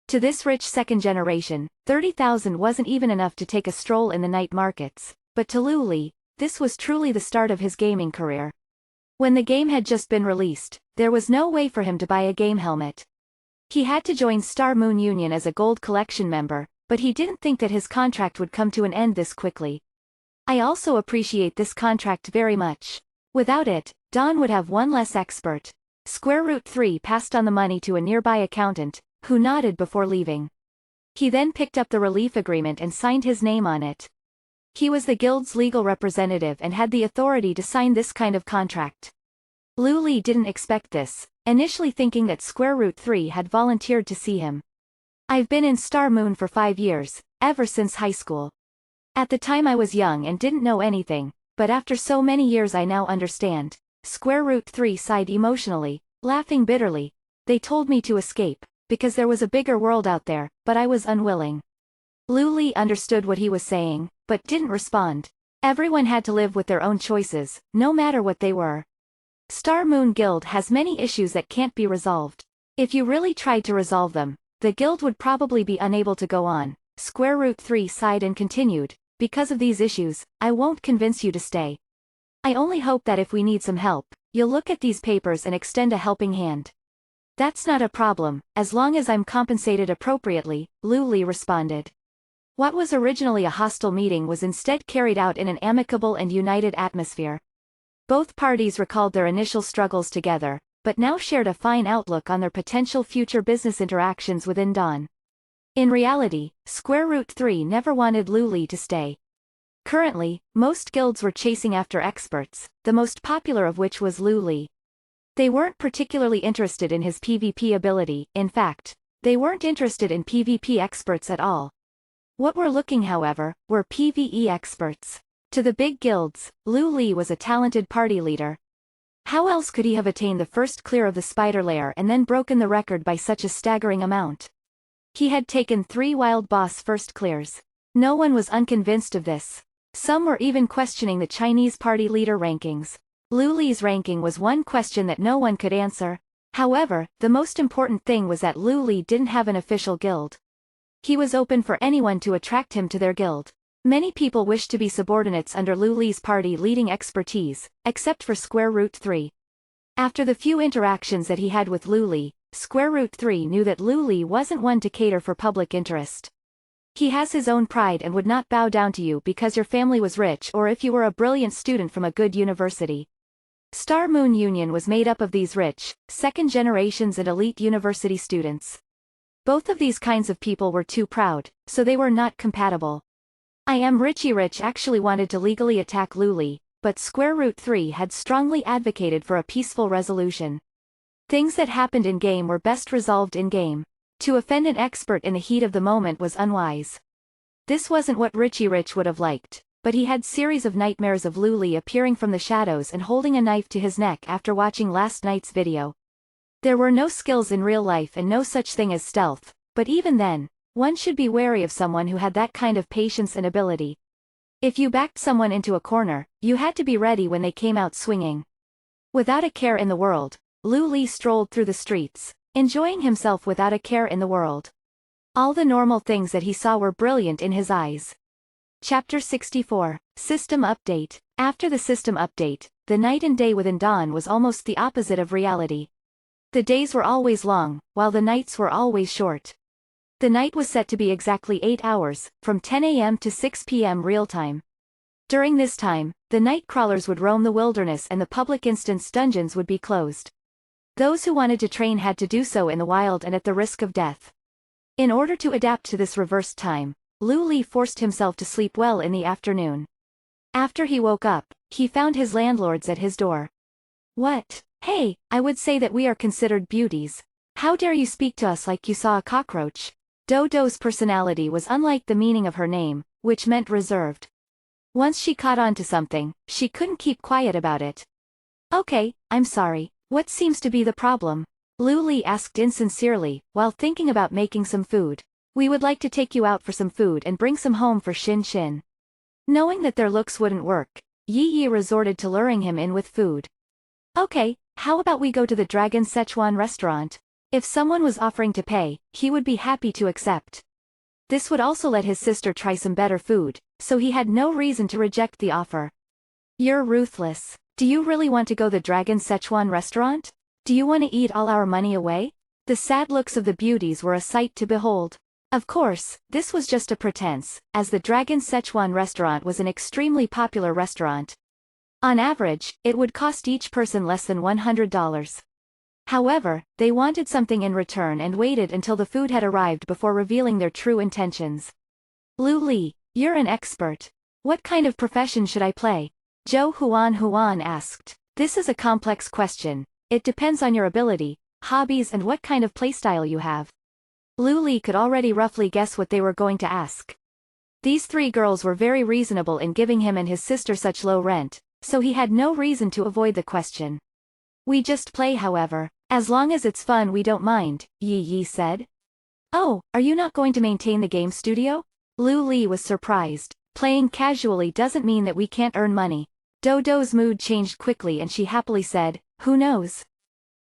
To this rich second generation, 30,000 wasn't even enough to take a stroll in the night markets, but to Lu Li, this was truly the start of his gaming career. When the game had just been released, there was no way for him to buy a game helmet. He had to join Star Moon Union as a gold collection member, but he didn't think that his contract would come to an end this quickly. I also appreciate this contract very much. Without it, Dawn would have one less expert. Square Root 3 passed on the money to a nearby accountant, who nodded before leaving. He then picked up the relief agreement and signed his name on it. He was the guild's legal representative and had the authority to sign this kind of contract. Lu Li didn't expect this, initially thinking that Square Root 3 had volunteered to see him. I've been in Star Moon for 5 years, ever since high school. At the time I was young and didn't know anything, but after so many years I now understand. Square Root 3 sighed emotionally, laughing bitterly. They told me to escape, because there was a bigger world out there, but I was unwilling. Lu Li understood what he was saying, but didn't respond. Everyone had to live with their own choices, no matter what they were. Star Moon Guild has many issues that can't be resolved. If you really tried to resolve them, the guild would probably be unable to go on. Square Root 3 sighed and continued, because of these issues, I won't convince you to stay. I only hope that if we need some help, you'll look at these papers and extend a helping hand. That's not a problem, as long as I'm compensated appropriately, Lu Li responded. What was originally a hostile meeting was instead carried out in an amicable and united atmosphere. Both parties recalled their initial struggles together, but now shared a fine outlook on their potential future business interactions within Dawn. In reality, Square Root 3 never wanted Lu Li to stay. Currently, most guilds were chasing after experts, the most popular of which was Lu Li. They weren't particularly interested in his PvP ability, in fact, they weren't interested in PvP experts at all. What were looking, however, were PvE experts. To the big guilds, Lu Li was a talented party leader. How else could he have attained the first clear of the spider lair and then broken the record by such a staggering amount? He had taken 3 wild boss first clears. No one was unconvinced of this. Some were even questioning the Chinese party leader rankings. Lu Li's ranking was one question that no one could answer. However, the most important thing was that Lu Li didn't have an official guild. He was open for anyone to attract him to their guild. Many people wished to be subordinates under Lu Li's party leading expertise, except for Square Root 3. After the few interactions that he had with Lu Li, Square Root 3 knew that Lu Li wasn't one to cater for public interest. He has his own pride and would not bow down to you because your family was rich or if you were a brilliant student from a good university. Star Moon Union was made up of these rich, second generations and elite university students. Both of these kinds of people were too proud, so they were not compatible. I Am Richie Rich actually wanted to legally attack Lu Li, but Square Root 3 had strongly advocated for a peaceful resolution. Things that happened in-game were best resolved in-game. To offend an expert in the heat of the moment was unwise. This wasn't what Richie Rich would have liked, but he had series of nightmares of Lu Li appearing from the shadows and holding a knife to his neck after watching last night's video. There were no skills in real life and no such thing as stealth, but even then, one should be wary of someone who had that kind of patience and ability. If you backed someone into a corner, you had to be ready when they came out swinging. Without a care in the world, Lu Li strolled through the streets, enjoying himself without a care in the world. All the normal things that he saw were brilliant in his eyes. Chapter 64, System Update. After the system update, the night and day within Dawn was almost the opposite of reality. The days were always long, while the nights were always short. The night was set to be exactly 8 hours, from 10 a.m. to 6 p.m. real-time. During this time, the night crawlers would roam the wilderness and the public instance dungeons would be closed. Those who wanted to train had to do so in the wild and at the risk of death. In order to adapt to this reversed time, Lu Li forced himself to sleep well in the afternoon. After he woke up, he found his landlords at his door. What? Hey, I would say that we are considered beauties. How dare you speak to us like you saw a cockroach? Dodo's personality was unlike the meaning of her name, which meant reserved. Once she caught on to something, she couldn't keep quiet about it. Okay, I'm sorry, what seems to be the problem? Lu Li asked insincerely, while thinking about making some food. We would like to take you out for some food and bring some home for Shin Shin. Knowing that their looks wouldn't work, Yi Yi resorted to luring him in with food. Okay, how about we go to the Dragon Szechuan restaurant? If someone was offering to pay, he would be happy to accept. This would also let his sister try some better food, so he had no reason to reject the offer. You're ruthless. Do you really want to go to the Dragon Szechuan restaurant? Do you want to eat all our money away? The sad looks of the beauties were a sight to behold. Of course, this was just a pretense, as the Dragon Szechuan restaurant was an extremely popular restaurant. On average, it would cost each person less than $100. However, they wanted something in return and waited until the food had arrived before revealing their true intentions. Lu Li, you're an expert. What kind of profession should I play? Zhou Huan asked. This is a complex question. It depends on your ability, hobbies and what kind of playstyle you have. Lu Li could already roughly guess what they were going to ask. These three girls were very reasonable in giving him and his sister such low rent, so he had no reason to avoid the question. We just play, however. As long as it's fun we don't mind, Yi Yi said. Oh, are you not going to maintain the game studio? Lu Li was surprised. Playing casually doesn't mean that we can't earn money. Dodo's mood changed quickly and she happily said, who knows?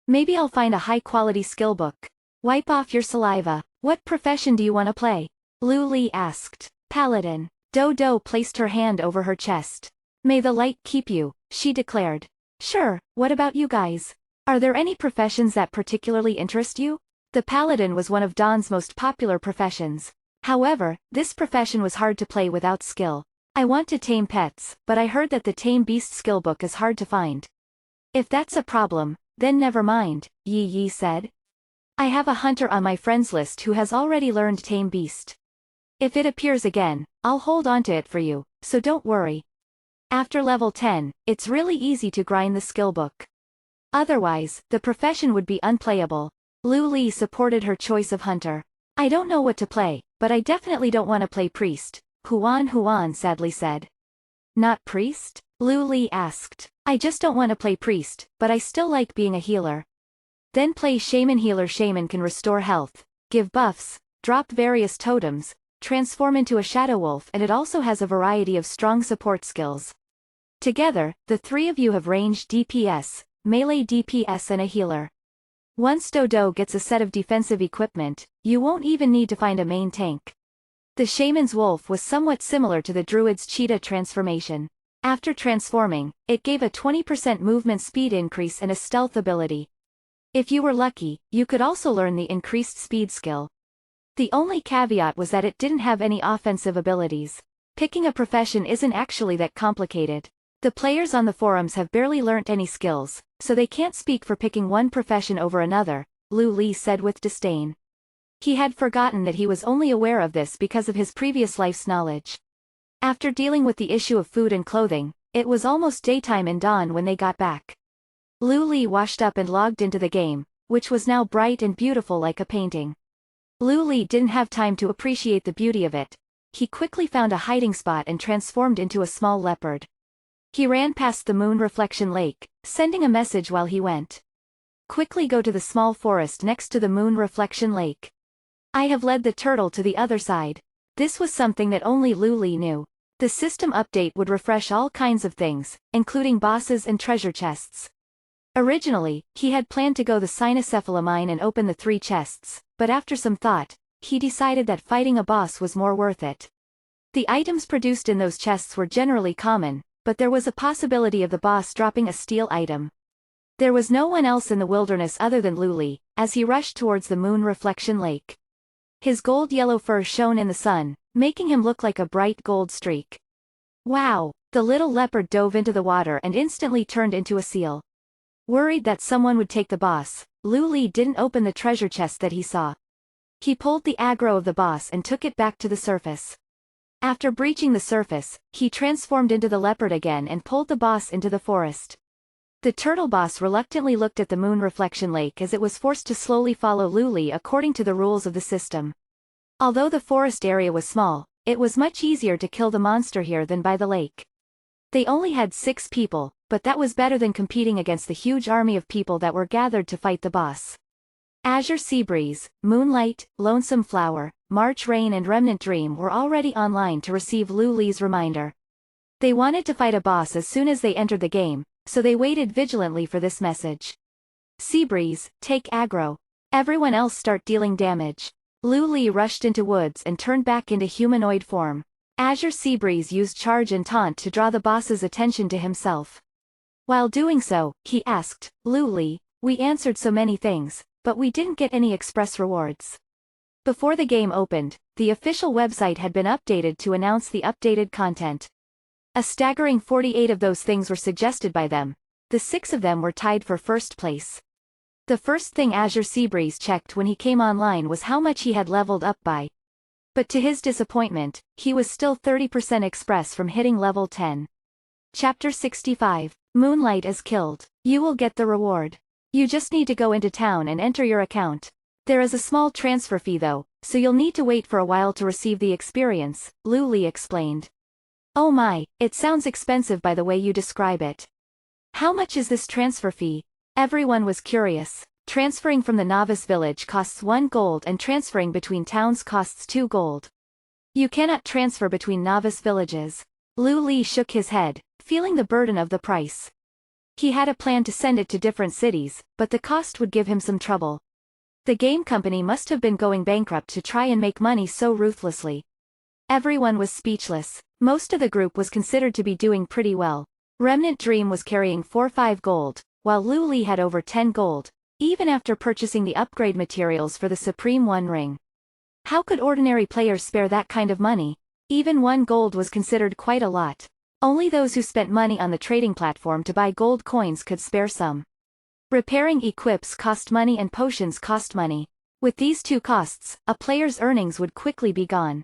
Maybe I'll find a high-quality skill book. Wipe off your saliva. What profession do you want to play? Lu Li asked. Paladin. Dodo placed her hand over her chest. May the light keep you, she declared. Sure, what about you guys? Are there any professions that particularly interest you? The Paladin was one of Dawn's most popular professions. However, this profession was hard to play without skill. I want to tame pets, but I heard that the Tame Beast skill book is hard to find. If that's a problem, then never mind, Yi Yi said. I have a hunter on my friends list who has already learned Tame Beast. If it appears again, I'll hold on to it for you, so don't worry. After level 10, it's really easy to grind the skill book. Otherwise, the profession would be unplayable. Lu Li supported her choice of hunter. I don't know what to play, but I definitely don't want to play priest, Huan sadly said. Not priest? Lu Li asked. I just don't want to play priest, but I still like being a healer. Then play shaman healer. Shaman can restore health, give buffs, drop various totems, transform into a shadow wolf, and it also has a variety of strong support skills. Together, the three of you have range DPS, melee DPS and a healer. Once Dodo gets a set of defensive equipment, you won't even need to find a main tank. The shaman's wolf was somewhat similar to the druid's cheetah transformation. After transforming, it gave a 20% movement speed increase and a stealth ability. If you were lucky, you could also learn the increased speed skill. The only caveat was that it didn't have any offensive abilities. Picking a profession isn't actually that complicated. The players on the forums have barely learnt any skills, so they can't speak for picking one profession over another, Lu Li said with disdain. He had forgotten that he was only aware of this because of his previous life's knowledge. After dealing with the issue of food and clothing, it was almost daytime in Dawn when they got back. Lu Li washed up and logged into the game, which was now bright and beautiful like a painting. Lu Li didn't have time to appreciate the beauty of it. He quickly found a hiding spot and transformed into a small leopard. He ran past the Moon Reflection Lake, sending a message while he went. Quickly go to the small forest next to the Moon Reflection Lake. I have led the turtle to the other side. This was something that only Lu Li knew. The system update would refresh all kinds of things, including bosses and treasure chests. Originally, he had planned to go the Cynocephala mine and open the 3 chests, but after some thought, he decided that fighting a boss was more worth it. The items produced in those chests were generally common, but there was a possibility of the boss dropping a steal item. There was no one else in the wilderness other than Lu Li, as he rushed towards the Moon Reflection Lake. His gold-yellow fur shone in the sun, making him look like a bright gold streak. Wow! The little leopard dove into the water and instantly turned into a seal. Worried that someone would take the boss, Lu Li didn't open the treasure chest that he saw. He pulled the aggro of the boss and took it back to the surface. After breaching the surface, he transformed into the leopard again and pulled the boss into the forest. The turtle boss reluctantly looked at the Moon Reflection Lake as it was forced to slowly follow Lu Li according to the rules of the system. Although the forest area was small, it was much easier to kill the monster here than by the lake. They only had 6 people, but that was better than competing against the huge army of people that were gathered to fight the boss. Azure Seabreeze, Moonlight, Lonesome Flower, March Rain and Remnant Dream were already online to receive Lu Li's reminder. They wanted to fight a boss as soon as they entered the game, so they waited vigilantly for this message. Seabreeze, take aggro. Everyone else start dealing damage. Lu Li rushed into woods and turned back into humanoid form. Azure Seabreeze used charge and taunt to draw the boss's attention to himself. While doing so, he asked, Lu Li, we answered so many things, but we didn't get any express rewards. Before the game opened, the official website had been updated to announce the updated content. A staggering 48 of those things were suggested by them. The 6 of them were tied for first place. The first thing Azure Seabreeze checked when he came online was how much he had leveled up by. But to his disappointment, he was still 30% express from hitting level 10. Chapter 65. Moonlight is killed. You will get the reward. You just need to go into town and enter your account. There is a small transfer fee though, so you'll need to wait for a while to receive the experience, Lu Li explained. Oh my, it sounds expensive by the way you describe it. How much is this transfer fee? Everyone was curious. Transferring from the novice village costs 1 gold and transferring between towns costs 2 gold. You cannot transfer between novice villages. Lu Li shook his head, feeling the burden of the price. He had a plan to send it to different cities, but the cost would give him some trouble. The game company must have been going bankrupt to try and make money so ruthlessly. Everyone was speechless. Most of the group was considered to be doing pretty well. Remnant Dream was carrying 4-5 gold, while Lu Li had over 10 gold, even after purchasing the upgrade materials for the Supreme One ring. How could ordinary players spare that kind of money? Even 1 gold was considered quite a lot. Only those who spent money on the trading platform to buy gold coins could spare some. Repairing equips cost money and potions cost money. With these two costs, a player's earnings would quickly be gone.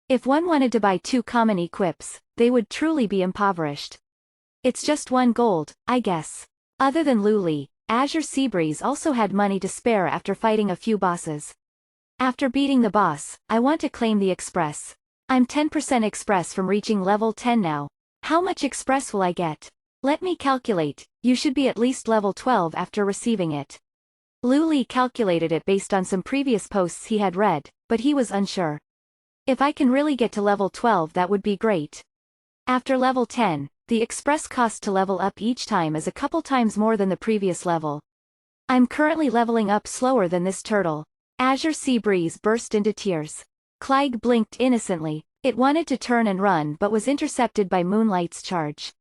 If one wanted to buy 2 common equips, they would truly be impoverished. It's just 1 gold, I guess. Other than Lu Li, Azure Seabreeze also had money to spare after fighting a few bosses. After beating the boss, I want to claim the express. I'm 10% express from reaching level 10 now. How much express will I get? Let me calculate, you should be at least level 12 after receiving it. Lu Li calculated it based on some previous posts he had read, but he was unsure. If I can really get to level 12 that would be great. After level 10, the express cost to level up each time is a couple times more than the previous level. I'm currently leveling up slower than this turtle. Azure Seabreeze burst into tears. Clyde blinked innocently. It wanted to turn and run but was intercepted by Moonlight's charge.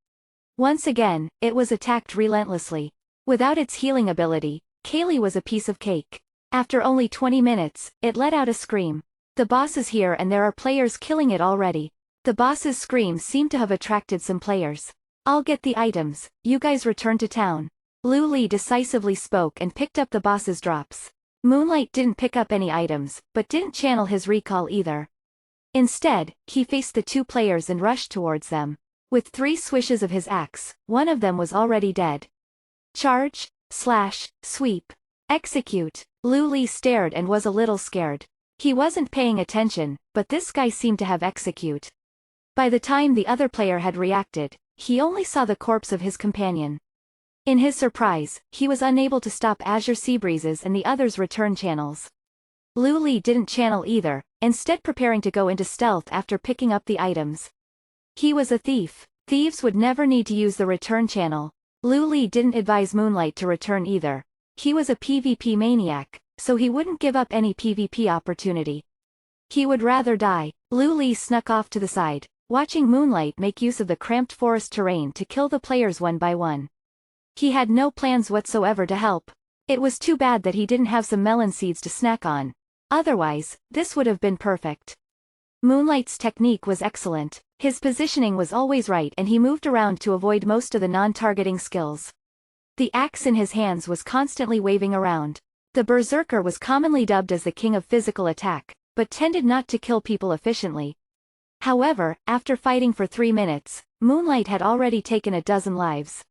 Once again, it was attacked relentlessly. Without its healing ability, Kaylee was a piece of cake. After only 20 minutes, it let out a scream. The boss is here and there are players killing it already. The boss's scream seemed to have attracted some players. I'll get the items, you guys return to town. Lu Li decisively spoke and picked up the boss's drops. Moonlight didn't pick up any items, but didn't channel his recall either. Instead, he faced the 2 players and rushed towards them. With 3 swishes of his axe, one of them was already dead. Charge, slash, sweep, execute. Lu Li stared and was a little scared. He wasn't paying attention, but this guy seemed to have execute. By the time the other player had reacted, he only saw the corpse of his companion. In his surprise, he was unable to stop Azure Seabreeze's and the others' return channels. Lu Li didn't channel either, instead preparing to go into stealth after picking up the items. He was a thief. Thieves would never need to use the return channel. Lu Li didn't advise Moonlight to return either. He was a PvP maniac, so he wouldn't give up any PvP opportunity. He would rather die. Lu Li snuck off to the side, watching Moonlight make use of the cramped forest terrain to kill the players one by one. He had no plans whatsoever to help. It was too bad that he didn't have some melon seeds to snack on. Otherwise, this would have been perfect. Moonlight's technique was excellent. His positioning was always right and he moved around to avoid most of the non-targeting skills. The axe in his hands was constantly waving around. The Berserker was commonly dubbed as the king of physical attack, but tended not to kill people efficiently. However, after fighting for 3 minutes, Moonlight had already taken a dozen lives.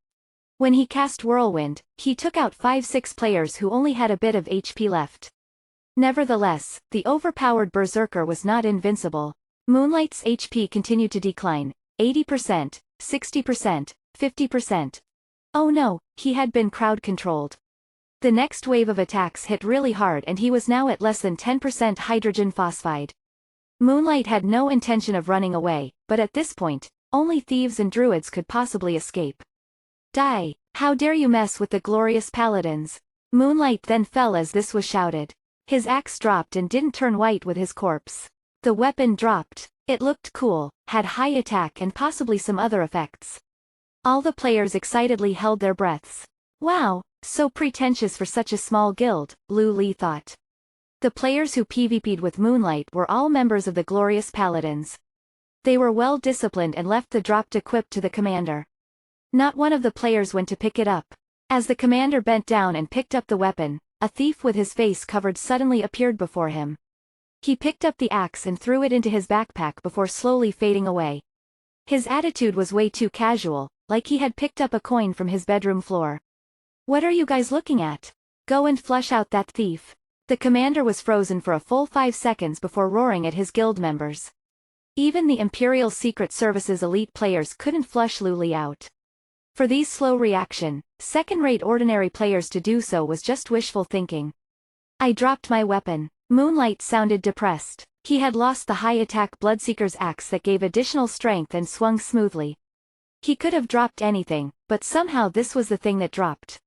When he cast Whirlwind, he took out 5-6 players who only had a bit of HP left. Nevertheless, the overpowered Berserker was not invincible. Moonlight's HP continued to decline, 80%, 60%, 50%. Oh no, he had been crowd-controlled. The next wave of attacks hit really hard and he was now at less than 10% hydrogen phosphide. Moonlight had no intention of running away, but at this point, only thieves and druids could possibly escape. Die! How dare you mess with the glorious paladins! Moonlight then fell as this was shouted. His axe dropped and didn't turn white with his corpse. The weapon dropped. It looked cool, had high attack and possibly some other effects. All the players excitedly held their breaths. Wow, so pretentious for such a small guild, Lu Li thought. The players who PvP'd with Moonlight were all members of the Glorious Paladins. They were well disciplined and left the drop equipped to the commander. Not one of the players went to pick it up. As the commander bent down and picked up the weapon, a thief with his face covered suddenly appeared before him. He picked up the axe and threw it into his backpack before slowly fading away. His attitude was way too casual, like he had picked up a coin from his bedroom floor. "What are you guys looking at? Go and flush out that thief." The commander was frozen for a full 5 seconds before roaring at his guild members. Even the Imperial Secret Service's elite players couldn't flush Lu Li out. For these slow reaction, second-rate ordinary players to do so was just wishful thinking. "I dropped my weapon." Moonlight sounded depressed. He had lost the high-attack Bloodseeker's axe that gave additional strength and swung smoothly. He could have dropped anything, but somehow this was the thing that dropped.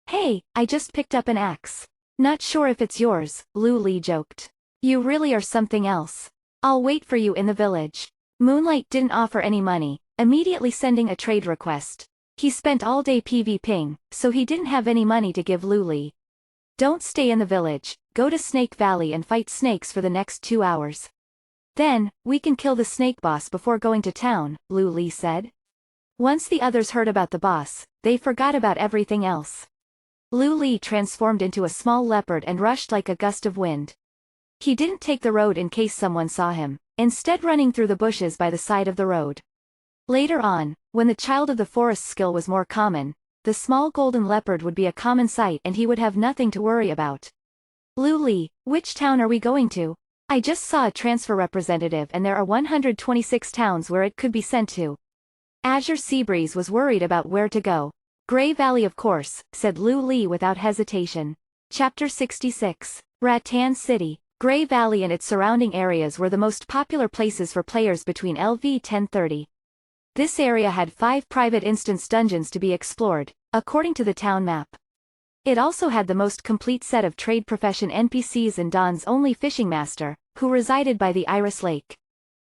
"Hey, I just picked up an axe. Not sure if it's yours," Lu Li joked. "You really are something else. I'll wait for you in the village." Moonlight didn't offer any money, immediately sending a trade request. He spent all day PvPing, so he didn't have any money to give Lu Li. "Don't stay in the village, go to Snake Valley and fight snakes for the next 2 hours. Then, we can kill the snake boss before going to town," Lu Li said. Once the others heard about the boss, they forgot about everything else. Lu Li transformed into a small leopard and rushed like a gust of wind. He didn't take the road in case someone saw him, instead running through the bushes by the side of the road. Later on, when the Child of the Forest skill was more common, the small golden leopard would be a common sight and he would have nothing to worry about. "Lu Li, which town are we going to? I just saw a transfer representative and there are 126 towns where it could be sent to." Azure Seabreeze was worried about where to go. "Grey Valley of course," said Lu Li without hesitation. Chapter 66. Rattan City. Grey Valley and its surrounding areas were the most popular places for players between LV 1030. This area had 5 private instance dungeons to be explored, according to the town map. It also had the most complete set of trade profession NPCs and Dawn's only fishing master, who resided by the Iris Lake.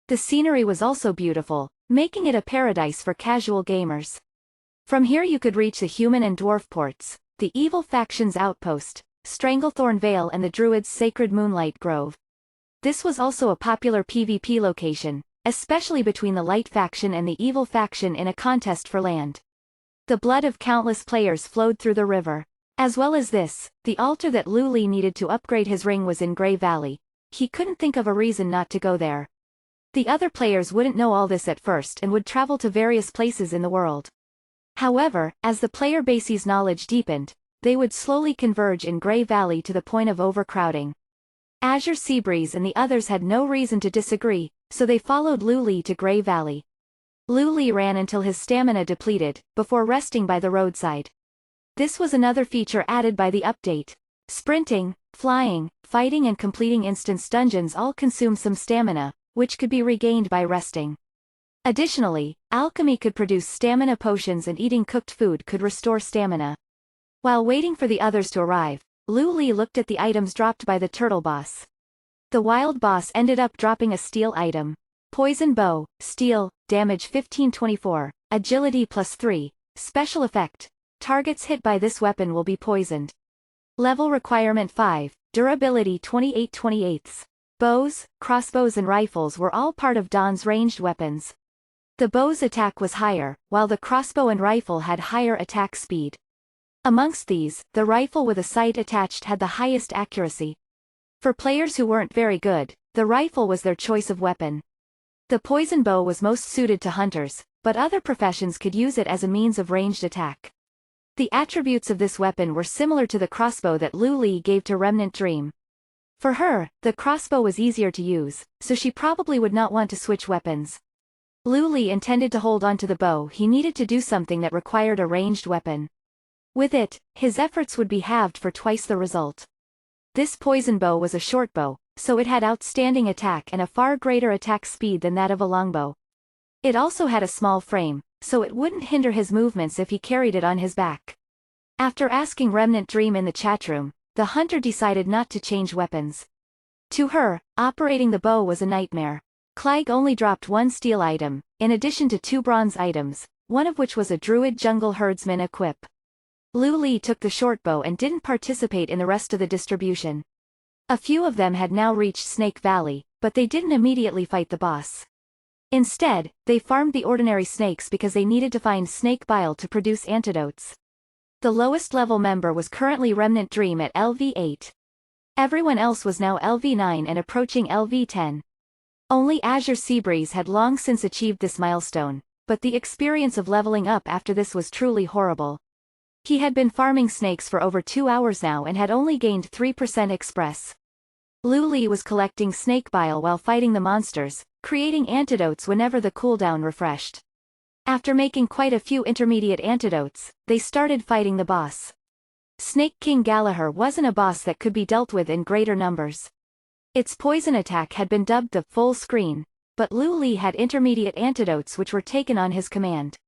The scenery was also beautiful, making it a paradise for casual gamers. From here you could reach the human and dwarf ports, the evil faction's outpost, Stranglethorn Vale and the Druids' sacred Moonlight Grove. This was also a popular PvP location, especially between the Light faction and the Evil faction in a contest for land. The blood of countless players flowed through the river. As well as this, the altar that Lu Li needed to upgrade his ring was in Grey Valley. He couldn't think of a reason not to go there. The other players wouldn't know all this at first and would travel to various places in the world. However, as the player base's knowledge deepened, they would slowly converge in Grey Valley to the point of overcrowding. Azure Seabreeze and the others had no reason to disagree, so they followed Lu Li to Grey Valley. Lu Li ran until his stamina depleted, before resting by the roadside. This was another feature added by the update. Sprinting, flying, fighting and completing instance dungeons all consume some stamina, which could be regained by resting. Additionally, alchemy could produce stamina potions and eating cooked food could restore stamina. While waiting for the others to arrive, Lu Li looked at the items dropped by the turtle boss. The wild boss ended up dropping a steel item. Poison bow, steel, damage 1524, agility +3, special effect. Targets hit by this weapon will be poisoned. Level requirement 5, durability 28/28. Bows, crossbows and rifles were all part of Dawn's ranged weapons. The bow's attack was higher, while the crossbow and rifle had higher attack speed. Amongst these, the rifle with a sight attached had the highest accuracy. For players who weren't very good, the rifle was their choice of weapon. The poison bow was most suited to hunters, but other professions could use it as a means of ranged attack. The attributes of this weapon were similar to the crossbow that Lu Li gave to Remnant Dream. For her, the crossbow was easier to use, so she probably would not want to switch weapons. Lu Li intended to hold on to the bow. He needed to do something that required a ranged weapon. With it, his efforts would be halved for twice the result. This poison bow was a short bow, so it had outstanding attack and a far greater attack speed than that of a longbow. It also had a small frame, so it wouldn't hinder his movements if he carried it on his back. After asking Remnant Dream in the chatroom, the hunter decided not to change weapons. To her, operating the bow was a nightmare. Clegg only dropped 1 steel item, in addition to 2 bronze items, one of which was a druid jungle herdsman equip. Lu Li took the short bow and didn't participate in the rest of the distribution. A few of them had now reached Snake Valley, but they didn't immediately fight the boss. Instead, they farmed the ordinary snakes because they needed to find snake bile to produce antidotes. The lowest level member was currently Remnant Dream at LV8. Everyone else was now LV9 and approaching LV10. Only Azure Seabreeze had long since achieved this milestone, but the experience of leveling up after this was truly horrible. He had been farming snakes for over 2 hours now and had only gained 3% express. Lu Li was collecting snake bile while fighting the monsters, creating antidotes whenever the cooldown refreshed. After making quite a few intermediate antidotes, they started fighting the boss. Snake King Gallagher wasn't a boss that could be dealt with in greater numbers. Its poison attack had been dubbed the full screen, but Lu Li had intermediate antidotes which were taken on his command.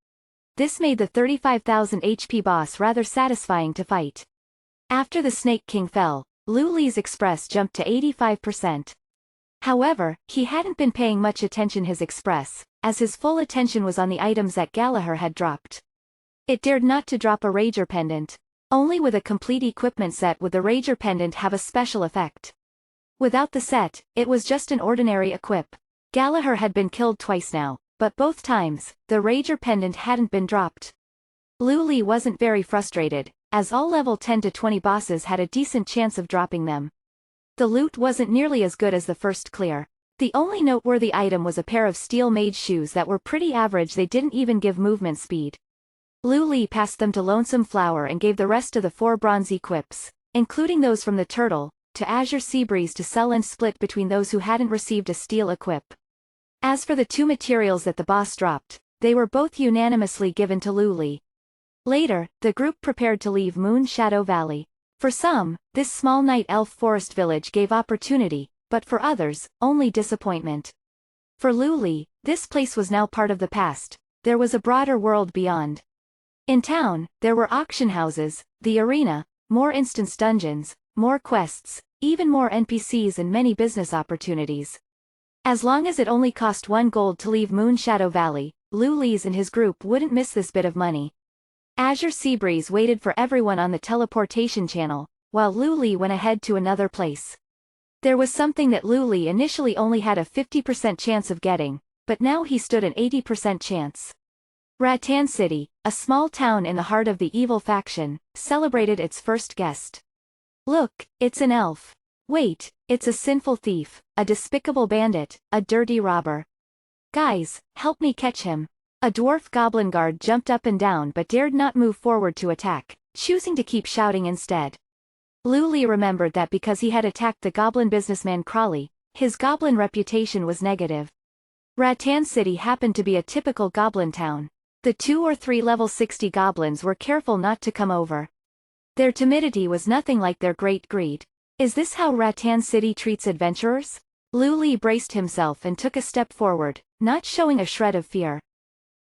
This made the 35,000 HP boss rather satisfying to fight. After the Snake King fell, Lu Li's express jumped to 85%. However, he hadn't been paying much attention his express, as his full attention was on the items that Gallagher had dropped. It dared not to drop a Rager Pendant. Only with a complete equipment set would the Rager Pendant have a special effect. Without the set, it was just an ordinary equip. Gallagher had been killed twice now, but both times, the Rager Pendant hadn't been dropped. Lu Li wasn't very frustrated, as all level 10 to 20 bosses had a decent chance of dropping them. The loot wasn't nearly as good as the first clear. The only noteworthy item was a pair of steel mage shoes that were pretty average. They didn't even give movement speed. Lu Li passed them to Lonesome Flower and gave the rest of the 4 bronze equips, including those from the turtle, to Azure Seabreeze to sell and split between those who hadn't received a steel equip. As for the 2 materials that the boss dropped, they were both unanimously given to Lu Li. Later, the group prepared to leave Moon Shadow Valley. For some, this small night elf forest village gave opportunity, but for others, only disappointment. For Lu Li, this place was now part of the past. There was a broader world beyond. In town, there were auction houses, the arena, more instance dungeons, more quests, even more NPCs and many business opportunities. As long as it only cost 1 gold to leave Moon Shadow Valley, Lu Li's and his group wouldn't miss this bit of money. Azure Seabreeze waited for everyone on the teleportation channel, while Lu Li went ahead to another place. There was something that Lu Li initially only had a 50% chance of getting, but now he stood an 80% chance. Rattan City, a small town in the heart of the evil faction, celebrated its first guest. Look, it's an elf. Wait, it's a sinful thief, a despicable bandit, a dirty robber. Guys, help me catch him. A dwarf goblin guard jumped up and down but dared not move forward to attack, choosing to keep shouting instead. Lu Li remembered that because he had attacked the goblin businessman Crawley, his goblin reputation was negative. Rattan City happened to be a typical goblin town. The 2 or 3 level 60 goblins were careful not to come over. Their timidity was nothing like their great greed. Is this how Rattan City treats adventurers? Lu Li braced himself and took a step forward, not showing a shred of fear.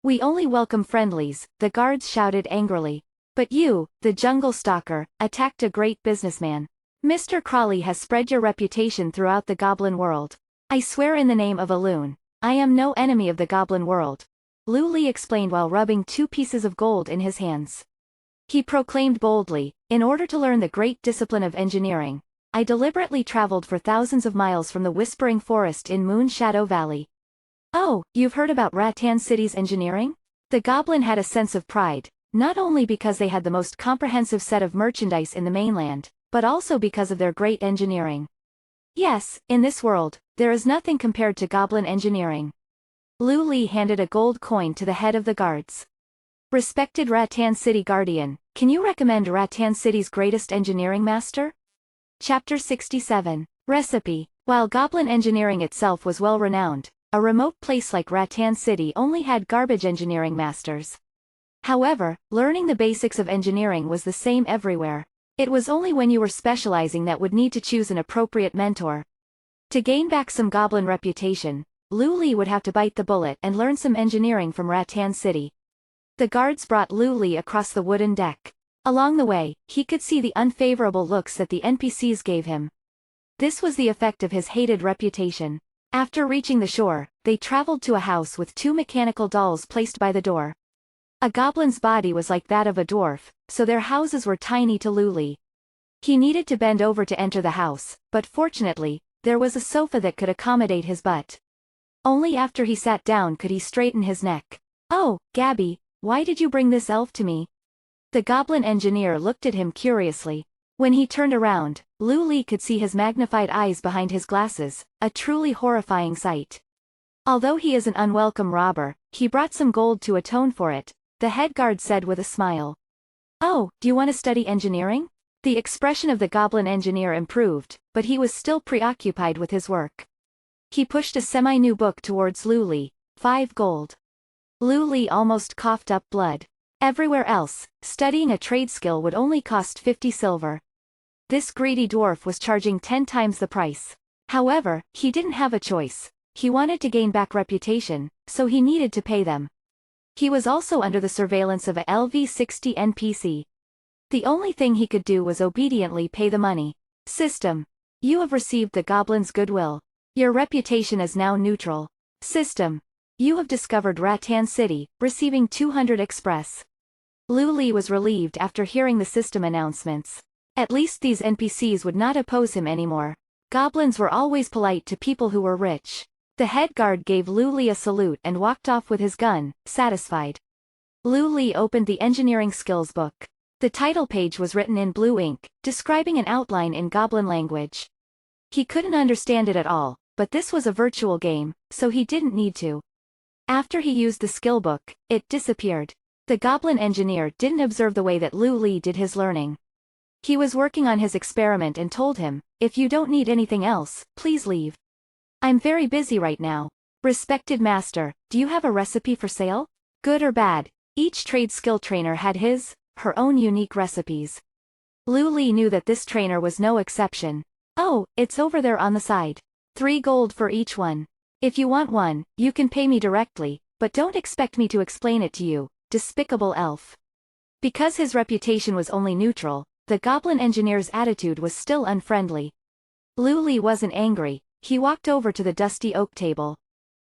We only welcome friendlies, the guards shouted angrily. But you, the jungle stalker, attacked a great businessman. Mr. Crawley has spread your reputation throughout the goblin world. I swear in the name of Elune, I am no enemy of the goblin world. Lu Li explained while rubbing 2 pieces of gold in his hands. He proclaimed boldly, in order to learn the great discipline of engineering, I deliberately traveled for thousands of miles from the Whispering Forest in Moon Shadow Valley. Oh, you've heard about Rattan City's engineering? The goblin had a sense of pride, not only because they had the most comprehensive set of merchandise in the mainland, but also because of their great engineering. Yes, in this world, there is nothing compared to goblin engineering. Lu Li handed a gold coin to the head of the guards. Respected Rattan City Guardian, can you recommend Rattan City's greatest engineering master? Chapter 67. Recipe. While goblin engineering itself was well renowned, a remote place like Rattan City only had garbage engineering masters. However, learning the basics of engineering was the same everywhere. It was only when you were specializing that would need to choose an appropriate mentor. To gain back some goblin reputation, Lu Li would have to bite the bullet and learn some engineering from Rattan City. The guards brought Lu Li across the wooden deck. Along the way, he could see the unfavorable looks that the NPCs gave him. This was the effect of his hated reputation. After reaching the shore, they traveled to a house with 2 mechanical dolls placed by the door. A goblin's body was like that of a dwarf, so their houses were tiny to Lu Li. He needed to bend over to enter the house, but fortunately, there was a sofa that could accommodate his butt. Only after he sat down could he straighten his neck. Oh, Gabby, why did you bring this elf to me? The goblin engineer looked at him curiously. When he turned around, Lu Li could see his magnified eyes behind his glasses, a truly horrifying sight. Although he is an unwelcome robber, he brought some gold to atone for it, the head guard said with a smile. Oh, do you want to study engineering? The expression of the goblin engineer improved, but he was still preoccupied with his work. He pushed a semi-new book towards Lu Li. 5 gold. Lu Li almost coughed up blood. Everywhere else, studying a trade skill would only cost 50 silver. This greedy dwarf was charging 10 times the price. However, he didn't have a choice. He wanted to gain back reputation, so he needed to pay them. He was also under the surveillance of a LV-60 NPC. The only thing he could do was obediently pay the money. System. You have received the goblin's goodwill. Your reputation is now neutral. System. You have discovered Rattan City, receiving 200 express. Lu Li was relieved after hearing the system announcements. At least these NPCs would not oppose him anymore. Goblins were always polite to people who were rich. The head guard gave Lu Li a salute and walked off with his gun, satisfied. Lu Li opened the engineering skills book. The title page was written in blue ink, describing an outline in goblin language. He couldn't understand it at all, but this was a virtual game, so he didn't need to. After he used the skill book, it disappeared. The goblin engineer didn't observe the way that Lu Li did his learning. He was working on his experiment and told him, if you don't need anything else, please leave. I'm very busy right now. Respected master, do you have a recipe for sale? Good or bad, each trade skill trainer had her own unique recipes. Lu Li knew that this trainer was no exception. Oh, it's over there on the side. 3 gold for each one. If you want one, you can pay me directly, but don't expect me to explain it to you, despicable elf. Because his reputation was only neutral, the goblin engineer's attitude was still unfriendly. Lu Li wasn't angry, he walked over to the dusty oak table.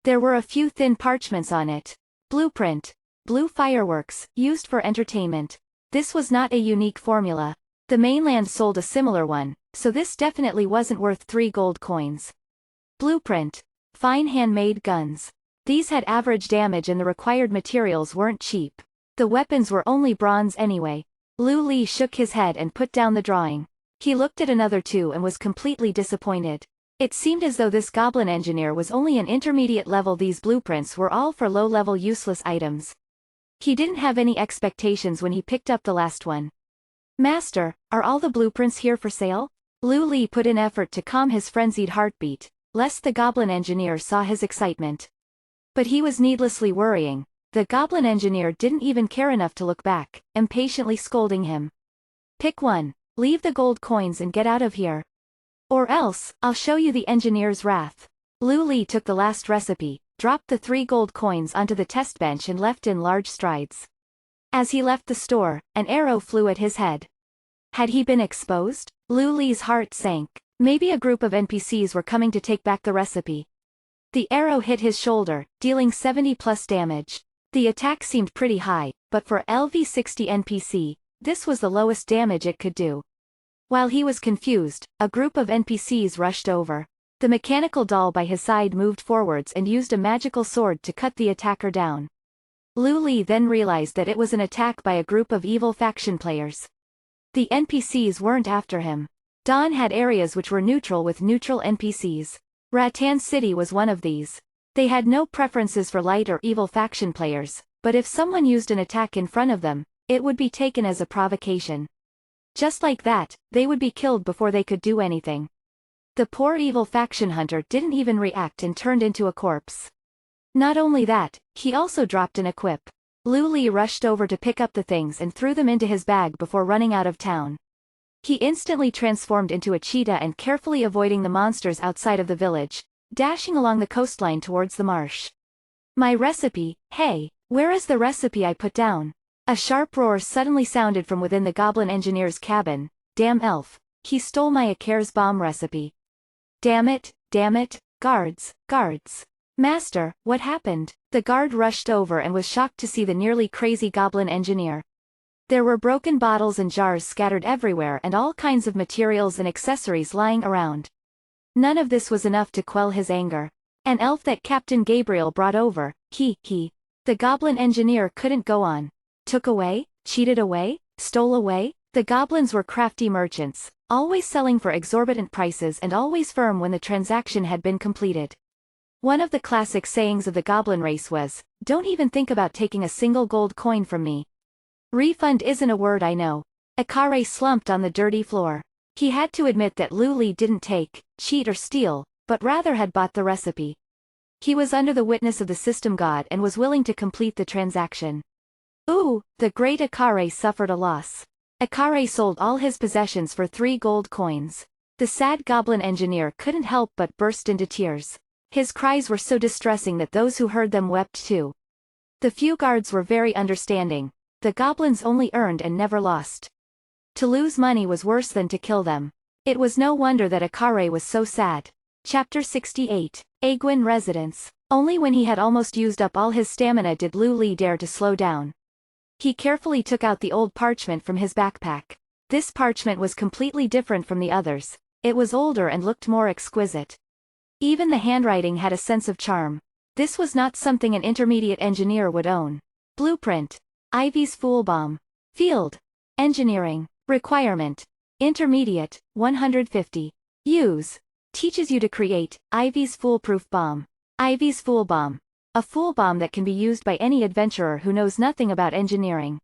There were a few thin parchments on it. Blueprint. Blue fireworks, used for entertainment. This was not a unique formula. The mainland sold a similar one, so this definitely wasn't worth 3 gold coins. Blueprint. Fine handmade guns. These had average damage and the required materials weren't cheap. The weapons were only bronze anyway. Lu Li shook his head and put down the drawing. He looked at another 2 and was completely disappointed. It seemed as though this goblin engineer was only an intermediate level. These blueprints were all for low-level useless items. He didn't have any expectations when he picked up the last one. Master, are all the blueprints here for sale? Lu Li put in effort to calm his frenzied heartbeat, lest the goblin engineer saw his excitement. But he was needlessly worrying. The goblin engineer didn't even care enough to look back, impatiently scolding him. Pick one, leave the gold coins and get out of here. Or else, I'll show you the engineer's wrath. Lu Li took the last recipe, dropped the 3 gold coins onto the test bench and left in large strides. As he left the store, an arrow flew at his head. Had he been exposed? Lu Li's heart sank. Maybe a group of NPCs were coming to take back the recipe. The arrow hit his shoulder, dealing 70+ damage. The attack seemed pretty high, but for LV-60 NPC, this was the lowest damage it could do. While he was confused, a group of NPCs rushed over. The mechanical doll by his side moved forwards and used a magical sword to cut the attacker down. Lu Li then realized that it was an attack by a group of evil faction players. The NPCs weren't after him. Dawn had areas which were neutral with neutral NPCs. Rattan City was one of these. They had no preferences for light or evil faction players, but if someone used an attack in front of them, it would be taken as a provocation. Just like that, they would be killed before they could do anything. The poor evil faction hunter didn't even react and turned into a corpse. Not only that, he also dropped an equip. Lu Li rushed over to pick up the things and threw them into his bag before running out of town. He instantly transformed into a cheetah and carefully avoiding the monsters outside of the village, dashing along the coastline towards the marsh. My recipe, hey, where is the recipe I put down? A sharp roar suddenly sounded from within the goblin engineer's cabin. Damn elf, he stole my Icarus bomb recipe. Damn it, guards, guards. Master, what happened? The guard rushed over and was shocked to see the nearly crazy goblin engineer. There were broken bottles and jars scattered everywhere and all kinds of materials and accessories lying around. None of this was enough to quell his anger. An elf that Captain Gabriel brought over, he. The goblin engineer couldn't go on. Took away? Cheated away? Stole away? The goblins were crafty merchants, always selling for exorbitant prices and always firm when the transaction had been completed. One of the classic sayings of the goblin race was, "Don't even think about taking a single gold coin from me." Refund isn't a word I know. Akare slumped on the dirty floor. He had to admit that Lu Li didn't take, cheat or steal, but rather had bought the recipe. He was under the witness of the system god and was willing to complete the transaction. Ooh, the great Akare suffered a loss. Akare sold all his possessions for 3 gold coins. The sad goblin engineer couldn't help but burst into tears. His cries were so distressing that those who heard them wept too. The few guards were very understanding. The goblins only earned and never lost. To lose money was worse than to kill them. It was no wonder that Akare was so sad. Chapter 68. Aegwin Residence. Only when he had almost used up all his stamina did Lu Li dare to slow down. He carefully took out the old parchment from his backpack. This parchment was completely different from the others. It was older and looked more exquisite. Even the handwriting had a sense of charm. This was not something an intermediate engineer would own. Blueprint. Ivy's Fool Bomb. Field. Engineering. Requirement. Intermediate, 150. Use. Teaches you to create, Ivy's Foolproof Bomb. Ivy's Fool Bomb. A fool bomb that can be used by any adventurer who knows nothing about engineering.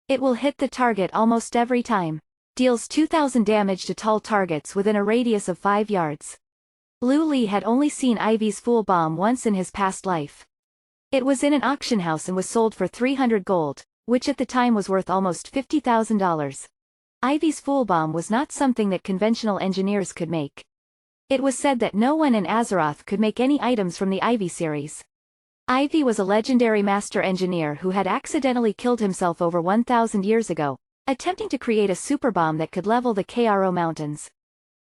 It will hit the target almost every time. Deals 2000 damage to tall targets within a radius of 5 yards. Lu Li had only seen Ivy's Fool Bomb once in his past life. It was in an auction house and was sold for 300 gold, which at the time was worth almost $50,000. Ivy's Fool Bomb was not something that conventional engineers could make. It was said that no one in Azeroth could make any items from the Ivy series. Ivy was a legendary master engineer who had accidentally killed himself over 1,000 years ago, attempting to create a super bomb that could level the Karo Mountains.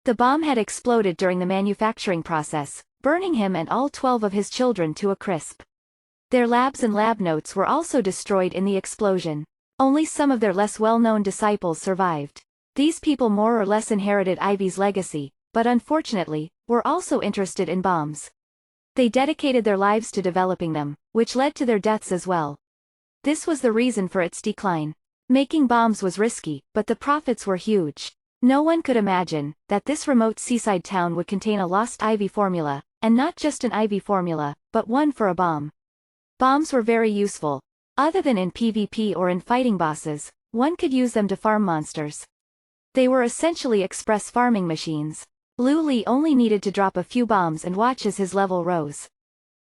The bomb had exploded during the manufacturing process, burning him and all 12 of his children to a crisp. Their labs and lab notes were also destroyed in the explosion. Only some of their less well-known disciples survived. These people more or less inherited Ivy's legacy, but unfortunately, were also interested in bombs. They dedicated their lives to developing them, which led to their deaths as well. This was the reason for its decline. Making bombs was risky, but the profits were huge. No one could imagine that this remote seaside town would contain a lost Ivy formula, and not just an Ivy formula, but one for a bomb. Bombs were very useful. Other than in PvP or in fighting bosses, one could use them to farm monsters. They were essentially express farming machines. Lu Li only needed to drop a few bombs and watch as his level rose.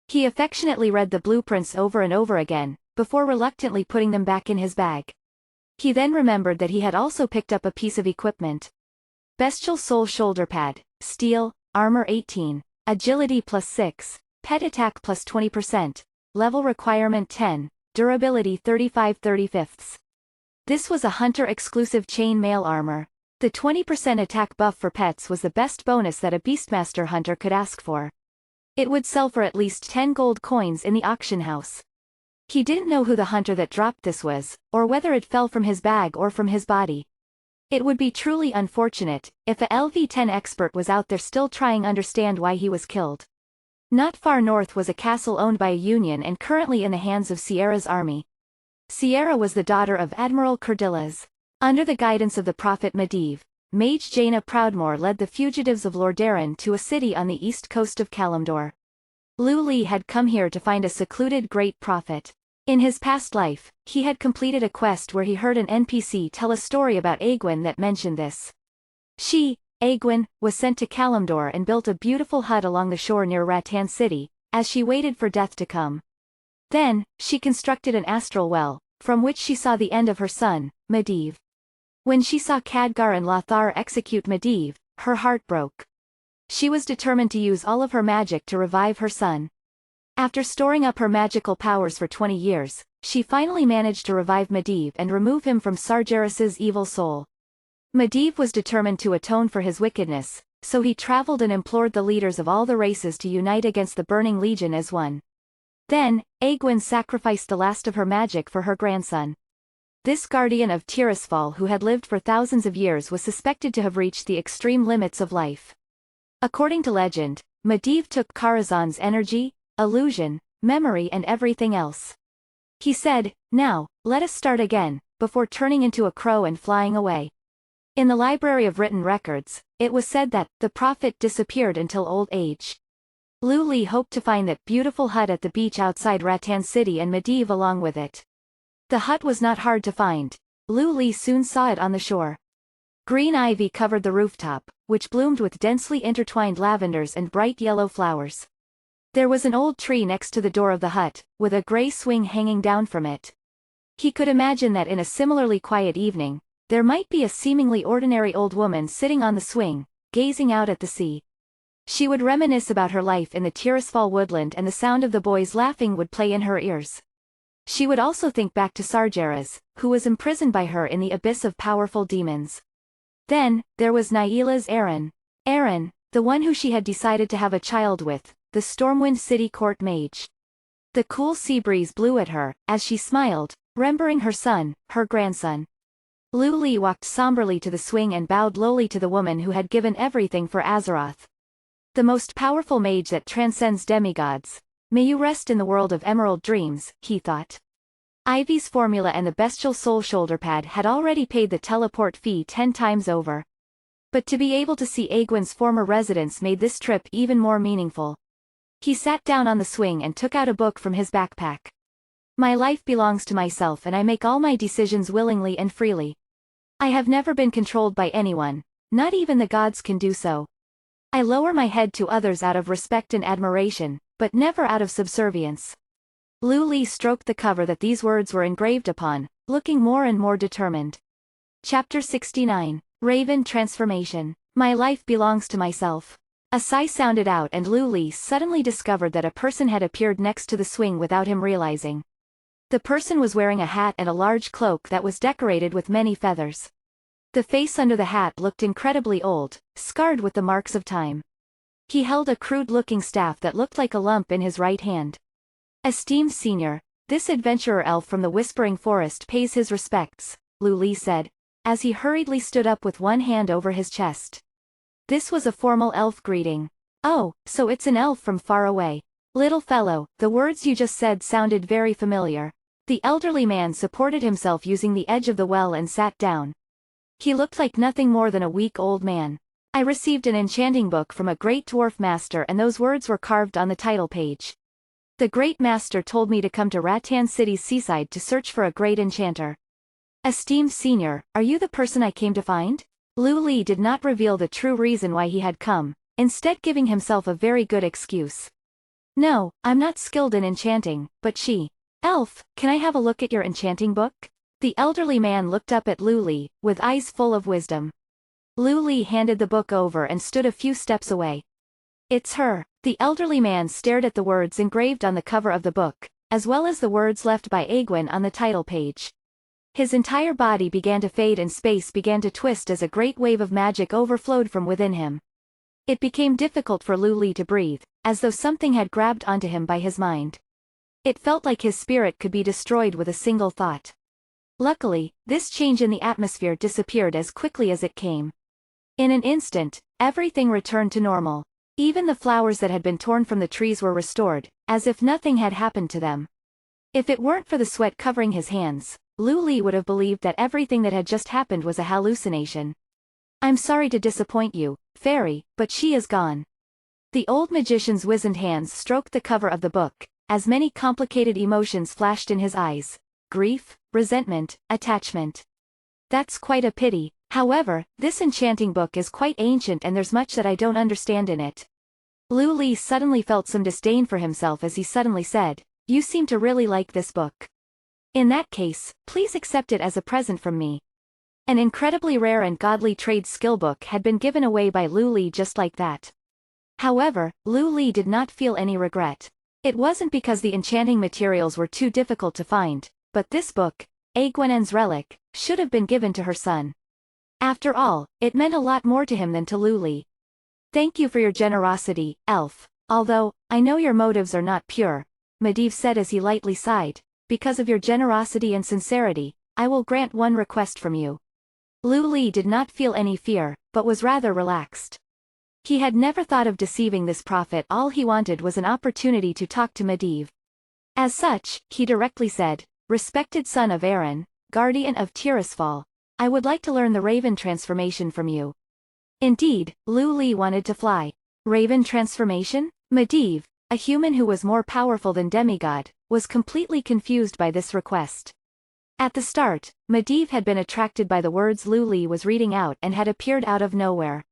He affectionately read the blueprints over and over again, before reluctantly putting them back in his bag. He then remembered that he had also picked up a piece of equipment. Bestial Soul Shoulder Pad, Steel, Armor 18, Agility +6, Pet Attack +20%, Level Requirement 10, Durability 35/35. This was a hunter-exclusive chain mail armor. The 20% attack buff for pets was the best bonus that a Beastmaster hunter could ask for. It would sell for at least 10 gold coins in the auction house. He didn't know who the hunter that dropped this was, or whether it fell from his bag or from his body. It would be truly unfortunate if a LV-10 expert was out there still trying to understand why he was killed. Not far north was a castle owned by a union and currently in the hands of Sierra's army. Sierra was the daughter of Admiral Cordillaz. Under the guidance of the prophet Medivh, Mage Jaina Proudmoore led the fugitives of Lordaeron to a city on the east coast of Kalimdor. Lu Li had come here to find a secluded great prophet. In his past life, he had completed a quest where he heard an NPC tell a story about Aegwin that mentioned this. She, Aegwin, was sent to Kalimdor and built a beautiful hut along the shore near Rattan City, as she waited for death to come. Then, she constructed an astral well, from which she saw the end of her son, Medivh. When she saw Khadgar and Lothar execute Medivh, her heart broke. She was determined to use all of her magic to revive her son. After storing up her magical powers for 20 years, she finally managed to revive Medivh and remove him from Sargeras's evil soul. Medivh was determined to atone for his wickedness, so he traveled and implored the leaders of all the races to unite against the Burning Legion as one. Then, Aegwin sacrificed the last of her magic for her grandson. This guardian of Tirisfal who had lived for thousands of years was suspected to have reached the extreme limits of life. According to legend, Medivh took Karazhan's energy, illusion, memory and everything else. He said, "Now, let us start again, before turning into a crow and flying away. In the Library of Written Records, it was said that the prophet disappeared until old age. Lu Li hoped to find that beautiful hut at the beach outside Rattan City and Medivh along with it. The hut was not hard to find. Lu Li soon saw it on the shore. Green ivy covered the rooftop, which bloomed with densely intertwined lavenders and bright yellow flowers. There was an old tree next to the door of the hut, with a gray swing hanging down from it. He could imagine that in a similarly quiet evening, there might be a seemingly ordinary old woman sitting on the swing, gazing out at the sea. She would reminisce about her life in the Tirisfal woodland and the sound of the boys laughing would play in her ears. She would also think back to Sargeras, who was imprisoned by her in the abyss of powerful demons. Then, there was Naila's Aaron. Aaron, the one who she had decided to have a child with, the Stormwind City court mage. The cool sea breeze blew at her, as she smiled, remembering her son, her grandson. Lu Li walked somberly to the swing and bowed lowly to the woman who had given everything for Azeroth. The most powerful mage that transcends demigods. May you rest in the world of emerald dreams, he thought. Ivy's formula and the bestial soul shoulder pad had already paid the teleport fee 10 times over. But to be able to see Egwene's former residence made this trip even more meaningful. He sat down on the swing and took out a book from his backpack. My life belongs to myself and I make all my decisions willingly and freely. I have never been controlled by anyone, not even the gods can do so. I lower my head to others out of respect and admiration, but never out of subservience. Lu Li stroked the cover that these words were engraved upon, looking more and more determined. Chapter 69. Raven Transformation. My life belongs to myself. A sigh sounded out and Lu Li suddenly discovered that a person had appeared next to the swing without him realizing. The person was wearing a hat and a large cloak that was decorated with many feathers. The face under the hat looked incredibly old, scarred with the marks of time. He held a crude-looking staff that looked like a lump in his right hand. Esteemed senior, this adventurer elf from the Whispering Forest pays his respects, Lu Li said, as he hurriedly stood up with one hand over his chest. This was a formal elf greeting. Oh, so it's an elf from far away. Little fellow, the words you just said sounded very familiar. The elderly man supported himself using the edge of the well and sat down. He looked like nothing more than a weak old man. I received an enchanting book from a great dwarf master and those words were carved on the title page. The great master told me to come to Rattan City's seaside to search for a great enchanter. Esteemed senior, are you the person I came to find? Lu Li did not reveal the true reason why he had come, instead giving himself a very good excuse. No, I'm not skilled in enchanting, but she. Elf, can I have a look at your enchanting book? The elderly man looked up at Lu Li, with eyes full of wisdom. Lu Li handed the book over and stood a few steps away. It's her. The elderly man stared at the words engraved on the cover of the book, as well as the words left by Egwene on the title page. His entire body began to fade and space began to twist as a great wave of magic overflowed from within him. It became difficult for Lu Li to breathe, as though something had grabbed onto him by his mind. It felt like his spirit could be destroyed with a single thought. Luckily, this change in the atmosphere disappeared as quickly as it came. In an instant, everything returned to normal. Even the flowers that had been torn from the trees were restored, as if nothing had happened to them. If it weren't for the sweat covering his hands, Lu Li would have believed that everything that had just happened was a hallucination. I'm sorry to disappoint you, fairy, but she is gone. The old magician's wizened hands stroked the cover of the book, as many complicated emotions flashed in his eyes. Grief, resentment, attachment. That's quite a pity. However, this enchanting book is quite ancient and there's much that I don't understand in it. Lu Li suddenly felt some disdain for himself as he suddenly said, You seem to really like this book. In that case, please accept it as a present from me. An incredibly rare and godly trade skill book had been given away by Lu Li just like that. However, Lu Li did not feel any regret. It wasn't because the enchanting materials were too difficult to find, but this book, Egwene's relic, should have been given to her son. After all, it meant a lot more to him than to Lu Li. Thank you for your generosity, elf, although, I know your motives are not pure, Medivh said as he lightly sighed. Because of your generosity and sincerity, I will grant one request from you. Lu Li did not feel any fear, but was rather relaxed. He had never thought of deceiving this prophet. All he wanted was an opportunity to talk to Medivh. As such, he directly said, Respected son of Aaron, guardian of Tirisfal. I would like to learn the Raven transformation from you. Indeed, Lu Li wanted to fly. Raven transformation? Medivh, a human who was more powerful than demigod, was completely confused by this request. At the start, Medivh had been attracted by the words Lu Li was reading out and had appeared out of nowhere.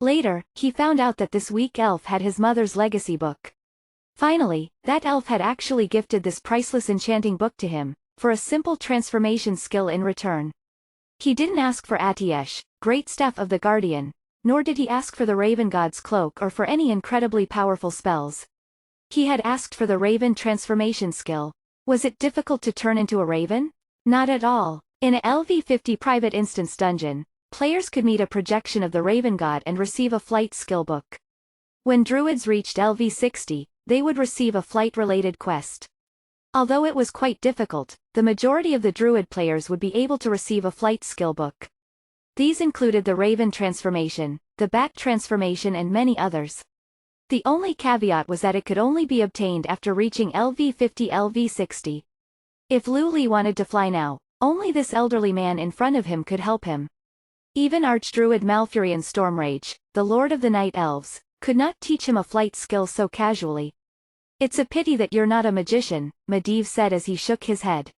Later, he found out that this weak elf had his mother's legacy book. Finally, that elf had actually gifted this priceless enchanting book to him, for a simple transformation skill in return. He didn't ask for Atiesh, great staff of the Guardian, nor did he ask for the Raven God's cloak or for any incredibly powerful spells. He had asked for the Raven transformation skill. Was it difficult to turn into a raven? Not at all. In a LV50 private instance dungeon, players could meet a projection of the Raven God and receive a flight skill book. When druids reached LV60, they would receive a flight-related quest. Although it was quite difficult, the majority of the druid players would be able to receive a flight skill book. These included the Raven transformation, the Bat transformation and many others. The only caveat was that it could only be obtained after reaching LV50-LV60. If Lu Li wanted to fly now, only this elderly man in front of him could help him. Even Archdruid Malfurion Stormrage, the Lord of the Night Elves, could not teach him a flight skill so casually. It's a pity that you're not a magician, Medivh said as he shook his head.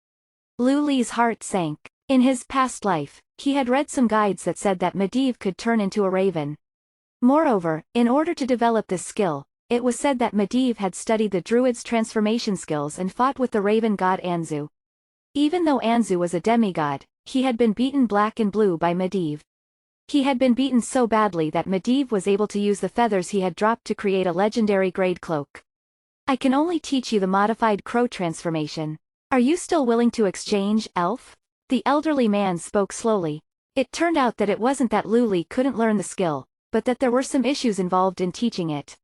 Lu Li's heart sank. In his past life, he had read some guides that said that Medivh could turn into a raven. Moreover, in order to develop this skill, it was said that Medivh had studied the druid's transformation skills and fought with the raven god Anzu. Even though Anzu was a demigod, he had been beaten black and blue by Medivh. He had been beaten so badly that Medivh was able to use the feathers he had dropped to create a legendary grade cloak. I can only teach you the modified crow transformation. Are you still willing to exchange, elf? The elderly man spoke slowly. It turned out that it wasn't that Lu Li couldn't learn the skill, but that there were some issues involved in teaching it.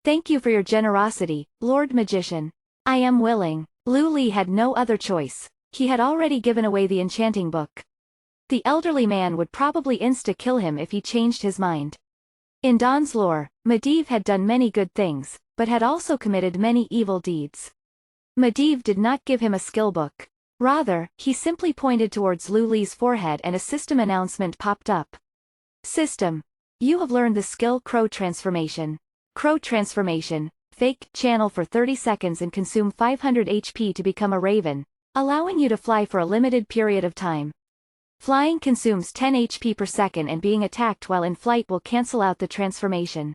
Thank you for your generosity, Lord Magician. I am willing. Lu Li had no other choice. He had already given away the enchanting book. The elderly man would probably insta-kill him if he changed his mind. In Dawn's lore, Medivh had done many good things, but had also committed many evil deeds. Medivh did not give him a skill book. Rather, he simply pointed towards Lu Li's forehead and a system announcement popped up. System. You have learned the skill Crow Transformation. Crow Transformation. Fake channel for 30 seconds and consume 500 HP to become a raven, allowing you to fly for a limited period of time. Flying consumes 10 HP per second and being attacked while in flight will cancel out the transformation.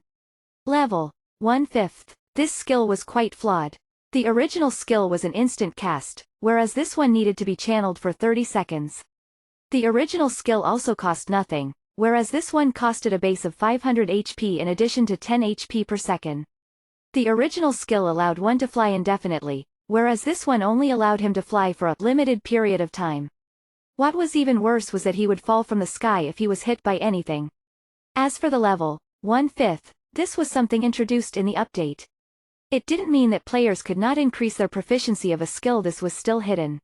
Level 1/5. This skill was quite flawed. The original skill was an instant cast, whereas this one needed to be channeled for 30 seconds. The original skill also cost nothing, whereas this one costed a base of 500 HP in addition to 10 HP per second. The original skill allowed one to fly indefinitely, whereas this one only allowed him to fly for a limited period of time. What was even worse was that he would fall from the sky if he was hit by anything. As for the level 1/5, this was something introduced in the update. It didn't mean that players could not increase their proficiency of a skill. This was still hidden.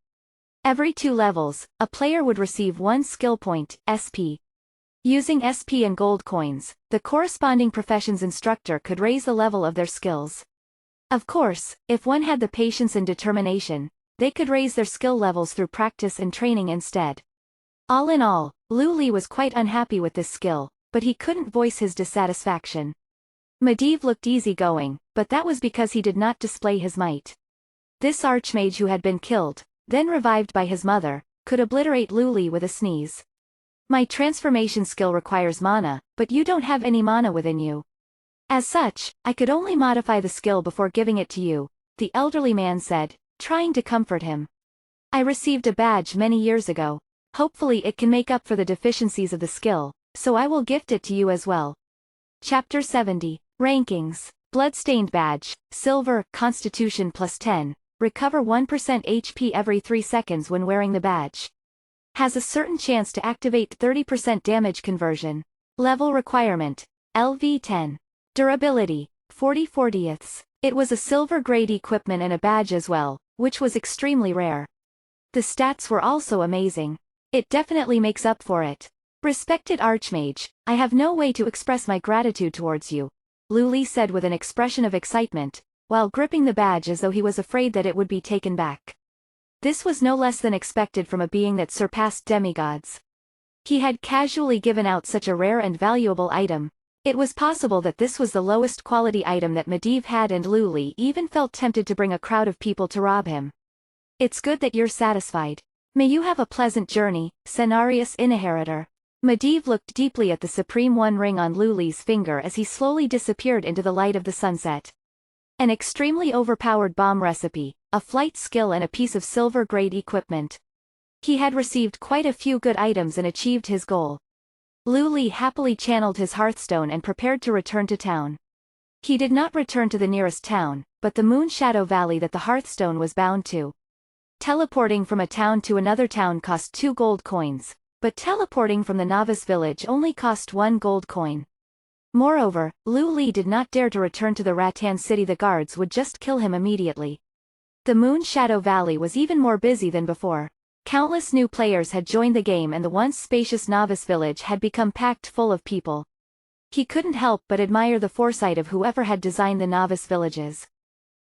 Every 2 levels, a player would receive 1 skill point, SP. Using SP and gold coins, the corresponding profession's instructor could raise the level of their skills. Of course, if one had the patience and determination, they could raise their skill levels through practice and training instead. All in all, Lu Li was quite unhappy with this skill, but he couldn't voice his dissatisfaction. Medivh looked easygoing, but that was because he did not display his might. This archmage who had been killed, then revived by his mother, could obliterate Lu Li with a sneeze. My transformation skill requires mana, but you don't have any mana within you. As such, I could only modify the skill before giving it to you, the elderly man said, trying to comfort him. I received a badge many years ago. Hopefully it can make up for the deficiencies of the skill, so I will gift it to you as well. Chapter 70. Rankings. Bloodstained Badge, Silver, Constitution +10, recover 1% HP every 3 seconds when wearing the badge. Has a certain chance to activate 30% damage conversion. Level requirement, LV10. Durability, 40/40. It was a silver grade equipment and a badge as well, which was extremely rare. The stats were also amazing. It definitely makes up for it. Respected Archmage, I have no way to express my gratitude towards you, Lu Li said with an expression of excitement, while gripping the badge as though he was afraid that it would be taken back. This was no less than expected from a being that surpassed demigods. He had casually given out such a rare and valuable item. It was possible that this was the lowest quality item that Medivh had, and Lu Li even felt tempted to bring a crowd of people to rob him. It's good that you're satisfied. May you have a pleasant journey, Cenarius Inheritor. Medivh looked deeply at the Supreme One ring on Lu Li's finger as he slowly disappeared into the light of the sunset. An extremely overpowered bomb recipe, a flight skill and a piece of silver-grade equipment. He had received quite a few good items and achieved his goal. Lu Li happily channeled his Hearthstone and prepared to return to town. He did not return to the nearest town, but the Moon Shadow Valley that the Hearthstone was bound to. Teleporting from a town to another town cost 2 gold coins, but teleporting from the novice village only cost 1 gold coin. Moreover, Lu Li did not dare to return to the Rattan city. The guards would just kill him immediately. The Moon Shadow Valley was even more busy than before. Countless new players had joined the game and the once spacious novice village had become packed full of people. He couldn't help but admire the foresight of whoever had designed the novice villages.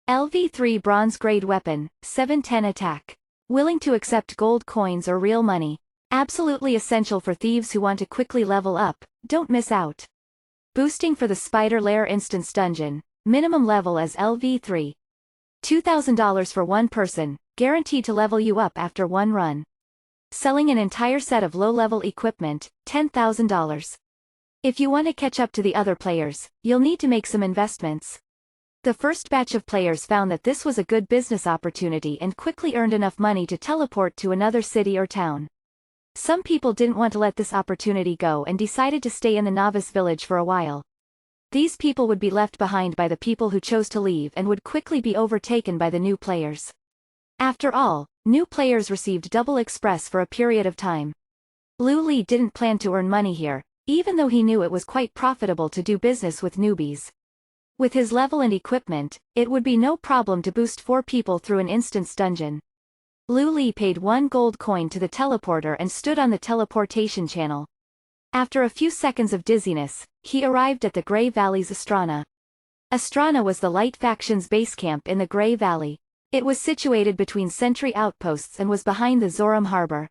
LV3 bronze grade weapon, 710 attack. Willing to accept gold coins or real money. Absolutely essential for thieves who want to quickly level up, don't miss out. Boosting for the Spider Lair Instance Dungeon, minimum level as LV3. $2,000 for one person, guaranteed to level you up after one run. Selling an entire set of low-level equipment, $10,000. If you want to catch up to the other players, you'll need to make some investments. The first batch of players found that this was a good business opportunity and quickly earned enough money to teleport to another city or town. Some people didn't want to let this opportunity go and decided to stay in the novice village for a while. These people would be left behind by the people who chose to leave and would quickly be overtaken by the new players. After all, new players received double express for a period of time. Lu Li didn't plan to earn money here, even though he knew it was quite profitable to do business with newbies. With his level and equipment, it would be no problem to boost 4 people through an instance dungeon. Lu Li paid 1 gold coin to the teleporter and stood on the teleportation channel. After a few seconds of dizziness, he arrived at the Grey Valley's Astrana. Astrana was the Light Faction's base camp in the Grey Valley. It was situated between sentry outposts and was behind the Zoram Harbor.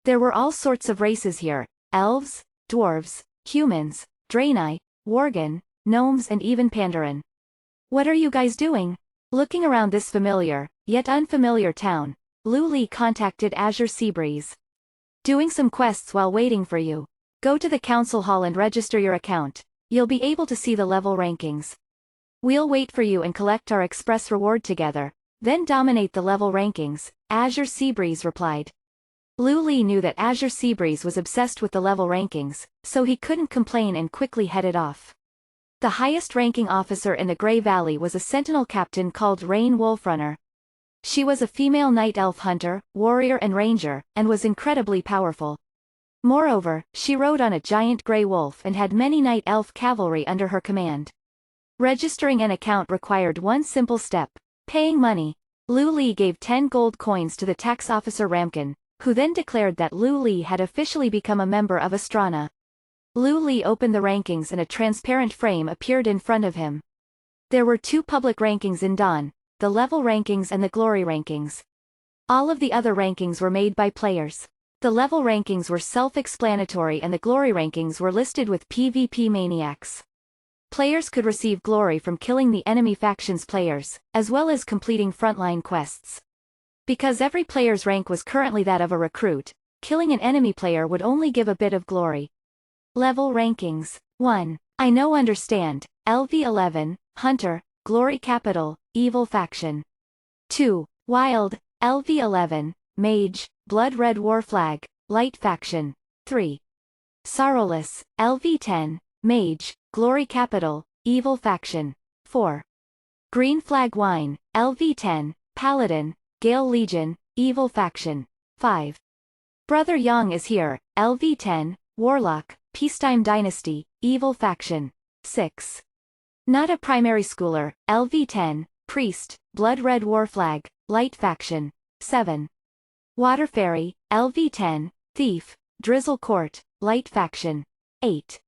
There were all sorts of races here: elves, dwarves, humans, Draenei, Worgen, gnomes and even Pandaren. What are you guys doing? Looking around this familiar, yet unfamiliar town, Lu Li contacted Azure Seabreeze. Doing some quests while waiting for you. Go to the council hall and register your account. You'll be able to see the level rankings. We'll wait for you and collect our express reward together, then dominate the level rankings, Azure Seabreeze replied. Lu Li knew that Azure Seabreeze was obsessed with the level rankings, so he couldn't complain and quickly headed off. The highest ranking officer in the Grey Valley was a sentinel captain called Rain Wolfrunner. She was a female night elf hunter, warrior and ranger, and was incredibly powerful. Moreover, she rode on a giant grey wolf and had many night elf cavalry under her command. Registering an account required one simple step: paying money. Lu Li gave 10 gold coins to the tax officer Ramkin, who then declared that Lu Li had officially become a member of Astrana. Lu Li opened the rankings and a transparent frame appeared in front of him. There were 2 public rankings in Dawn, the level rankings and the glory rankings. All of the other rankings were made by players. The level rankings were self-explanatory and the glory rankings were listed with PvP maniacs. Players could receive glory from killing the enemy faction's players, as well as completing frontline quests. Because every player's rank was currently that of a recruit, killing an enemy player would only give a bit of glory. Level rankings. 1. I know understand, LV11, Hunter, Glory Capital, Evil Faction. 2. Wild, LV11, Mage, Blood Red War Flag, Light Faction. 3. Sorrowless, LV10, Mage, Glory Capital, Evil Faction. 4. Green Flag Wine, LV10, Paladin, Gale Legion, Evil Faction. 5. Brother Yang is here, LV10, Warlock, Peacetime Dynasty, Evil Faction. 6. Not a primary schooler, LV10, Priest, Blood Red War Flag, Light Faction. 7. Water Fairy, LV10, Thief, Drizzle Court, Light Faction. 8.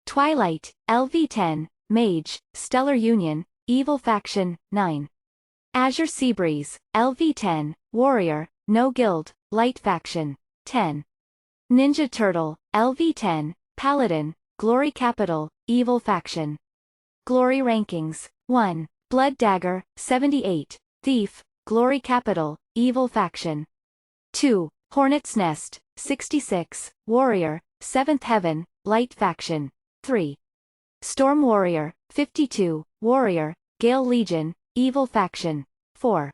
Twilight, LV10, Mage, Stellar Union, Evil Faction. 9. Azure Seabreeze, LV10, Warrior, No Guild, Light Faction. 10. Ninja Turtle, LV10, Paladin, Glory Capital, Evil Faction. Glory Rankings. 1. Blood Dagger, 78, Thief, Glory Capital, Evil Faction. 2. Hornet's Nest, 66, Warrior, 7th Heaven, Light Faction. 3. Storm Warrior, 52, Warrior, Gale Legion, Evil Faction. 4.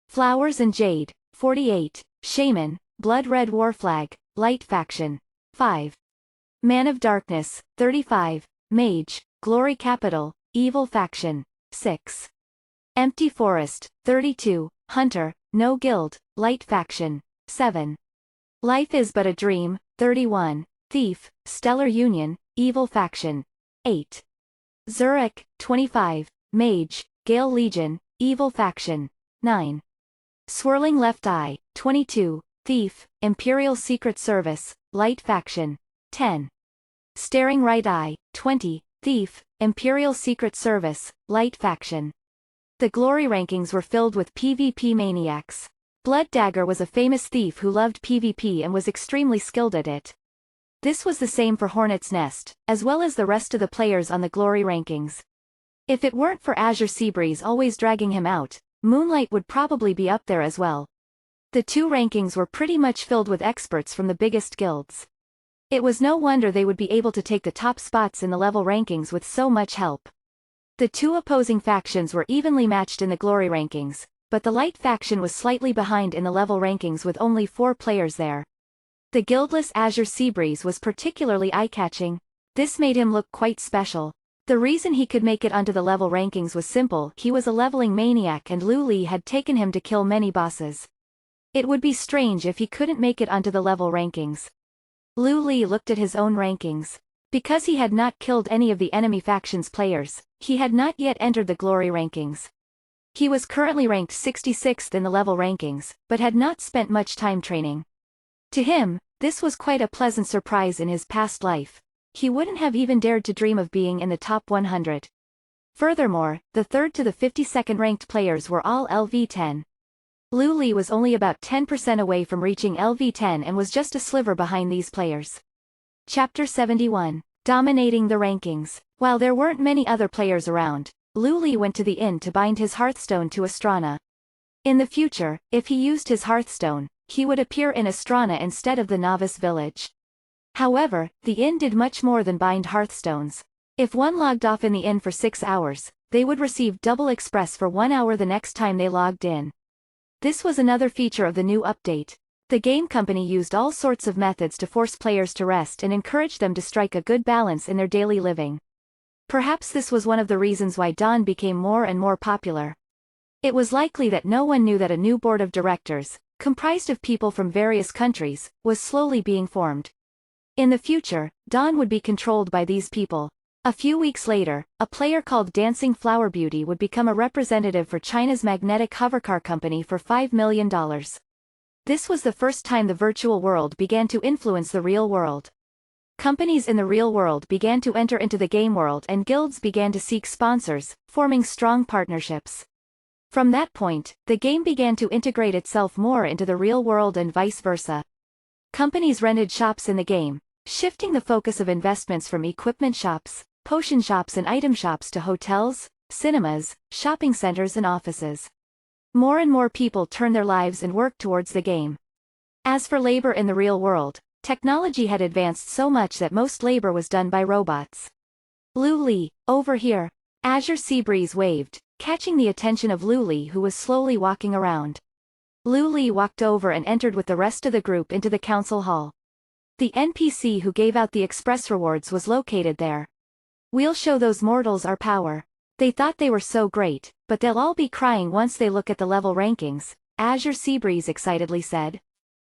Flowers and Jade, 48, Shaman, Blood Red Warflag, Light Faction. 5. Man of Darkness, 35, Mage, Glory Capital, Evil Faction. 6. Empty Forest, 32, Hunter, No Guild, Light Faction. 7. Life is But a Dream, 31, Thief, Stellar Union, Evil Faction. 8. Zurich, 25, Mage, Gale Legion, Evil Faction. 9. Swirling Left Eye, 22, Thief, Imperial Secret Service, Light Faction. 10. Staring Right Eye, 20, Thief, Imperial Secret Service, Light Faction. The glory rankings were filled with PvP maniacs. Blood Dagger was a famous thief who loved PvP and was extremely skilled at it. This was the same for Hornet's Nest, as well as the rest of the players on the glory rankings. If it weren't for Azure Seabreeze always dragging him out, Moonlight would probably be up there as well. The two rankings were pretty much filled with experts from the biggest guilds. It was no wonder they would be able to take the top spots in the level rankings with so much help. The two opposing factions were evenly matched in the glory rankings, but the Light faction was slightly behind in the level rankings with only 4 players there. The guildless Azure Seabreeze was particularly eye-catching. This made him look quite special. The reason he could make it onto the level rankings was simple: he was a leveling maniac and Lu Li had taken him to kill many bosses. It would be strange if he couldn't make it onto the level rankings. Lu Li looked at his own rankings. Because he had not killed any of the enemy faction's players, he had not yet entered the glory rankings. He was currently ranked 66th in the level rankings, but had not spent much time training. To him, this was quite a pleasant surprise in his past life. He wouldn't have even dared to dream of being in the top 100. Furthermore, the 3rd to the 52nd ranked players were all LV10. Lu Li was only about 10% away from reaching LV10 and was just a sliver behind these players. Chapter 71. Dominating the Rankings. While there weren't many other players around, Lu Li went to the inn to bind his Hearthstone to Astrana. In the future, if he used his Hearthstone, he would appear in Astrana instead of the Novice Village. However, the inn did much more than bind Hearthstones. If one logged off in the inn for 6 hours, they would receive double express for 1 hour the next time they logged in. This was another feature of the new update. The game company used all sorts of methods to force players to rest and encourage them to strike a good balance in their daily living. Perhaps this was one of the reasons why Dawn became more and more popular. It was likely that no one knew that a new board of directors, comprised of people from various countries, was slowly being formed. In the future, Dawn would be controlled by these people. A few weeks later, a player called Dancing Flower Beauty would become a representative for China's magnetic hovercar company for $5 million. This was the first time the virtual world began to influence the real world. Companies in the real world began to enter into the game world and guilds began to seek sponsors, forming strong partnerships. From that point, the game began to integrate itself more into the real world and vice versa. Companies rented shops in the game, shifting the focus of investments from equipment shops, potion shops and item shops to hotels, cinemas, shopping centers and offices. More and more people turn their lives and work towards the game. As for labor in the real world, technology had advanced so much that most labor was done by robots. Lu Li, over here. Azure Seabreeze waved, catching the attention of Lu Li, who was slowly walking around. Lu Li walked over and entered with the rest of the group into the council hall. The NPC who gave out the express rewards was located there. We'll show those mortals our power. They thought they were so great, but they'll all be crying once they look at the level rankings, Azure Seabreeze excitedly said.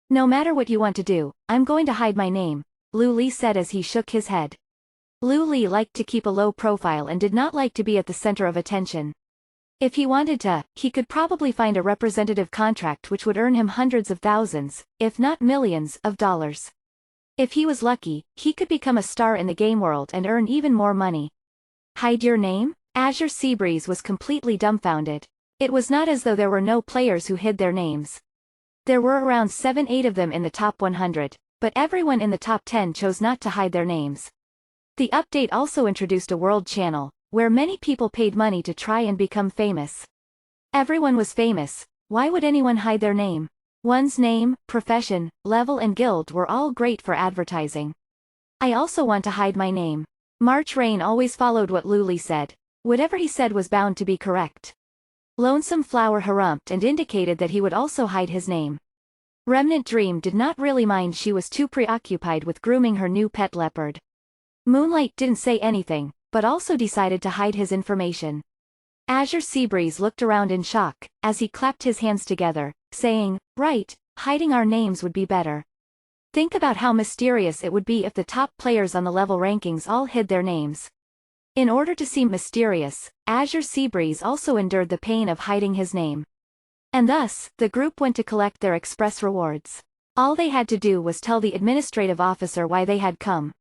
No matter what you want to do, I'm going to hide my name, Lu Li said as he shook his head. Lu Li liked to keep a low profile and did not like to be at the center of attention. If he wanted to, he could probably find a representative contract which would earn him hundreds of thousands, if not millions, of dollars. If he was lucky, he could become a star in the game world and earn even more money. Hide your name? Azure Seabreeze was completely dumbfounded. It was not as though there were no players who hid their names. There were around 7-8 of them in the top 100, but everyone in the top 10 chose not to hide their names. The update also introduced a world channel, where many people paid money to try and become famous. Everyone was famous, why would anyone hide their name? One's name, profession, level and guild were all great for advertising. I also want to hide my name. March Rain always followed what Luli said. Whatever he said was bound to be correct. Lonesome Flower harumphed and indicated that he would also hide his name. Remnant Dream did not really mind, she was too preoccupied with grooming her new pet leopard. Moonlight didn't say anything, but also decided to hide his information. Azure Seabreeze looked around in shock, as he clapped his hands together, saying, "Right, hiding our names would be better. Think about how mysterious it would be if the top players on the level rankings all hid their names." In order to seem mysterious, Azure Seabreeze also endured the pain of hiding his name. And thus, the group went to collect their express rewards. All they had to do was tell the administrative officer why they had come.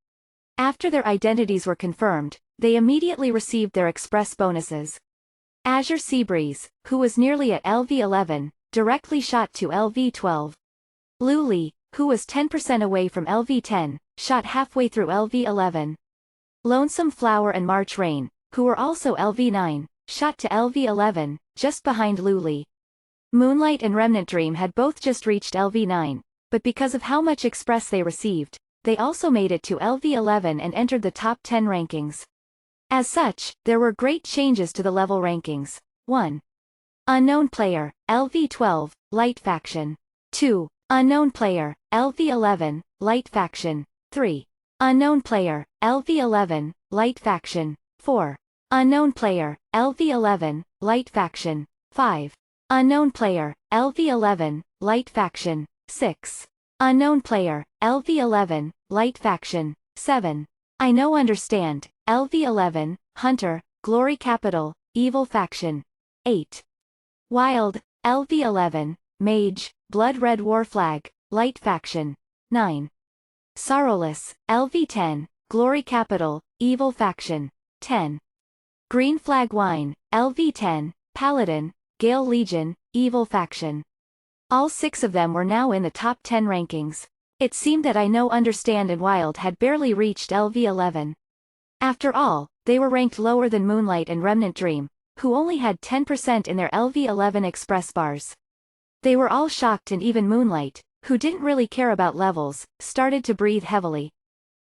After their identities were confirmed, they immediately received their express bonuses. Azure Seabreeze, who was nearly at LV11, directly shot to LV12. Luli, who was 10% away from LV10, shot halfway through LV11. Lonesome Flower and March Rain, who were also LV9, shot to LV11, just behind Luli. Moonlight and Remnant Dream had both just reached LV9, but because of how much express they received, they also made it to LV11 and entered the top 10 rankings. As such, there were great changes to the level rankings. 1. Unknown player, LV12, Light Faction. 2. Unknown player, LV11, Light Faction. 3. Unknown player, LV11, Light Faction. 4. Unknown player, LV11, Light Faction. 5. Unknown player, LV11, Light Faction. 6. Unknown player, LV11, Light Faction. 7. I know understand, LV11, Hunter, Glory Capital, Evil Faction. 8. Wild, LV11, Mage, Blood Red War Flag, Light Faction. 9. Sorrowless, LV10, Glory Capital, Evil Faction. 10. Green Flag Wine, LV10, Paladin, Gale Legion, Evil Faction. All 6 of them were now in the top 10 rankings. It seemed that I Know Understand and Wild had barely reached LV11. After all, they were ranked lower than Moonlight and Remnant Dream, who only had 10% in their LV11 express bars. They were all shocked, and even Moonlight, who didn't really care about levels, started to breathe heavily.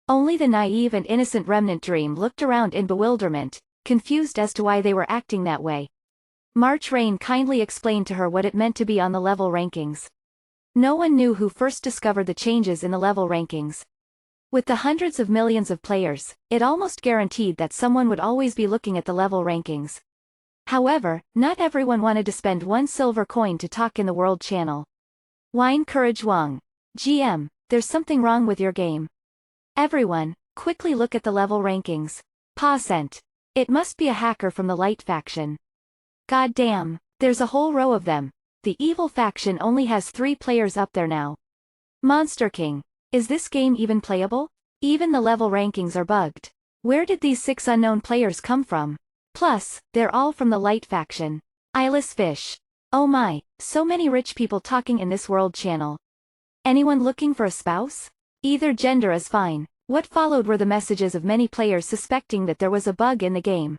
Only the naive and innocent Remnant Dream looked around in bewilderment, confused as to why they were acting that way. March Rain kindly explained to her what it meant to be on the level rankings. No one knew who first discovered the changes in the level rankings. With the hundreds of millions of players, it almost guaranteed that someone would always be looking at the level rankings. However, not everyone wanted to spend 1 silver coin to talk in the World Channel. Wine Courage Wong. GM, there's something wrong with your game. Everyone, quickly look at the level rankings. Pawscent. It must be a hacker from the Light Faction. God damn, there's a whole row of them. The Evil Faction only has 3 players up there now. Monster King. Is this game even playable? Even the level rankings are bugged. Where did these 6 unknown players come from? Plus, they're all from the Light Faction. Eyeless Fish. Oh my, so many rich people talking in this World Channel. Anyone looking for a spouse? Either gender is fine. What followed were the messages of many players suspecting that there was a bug in the game.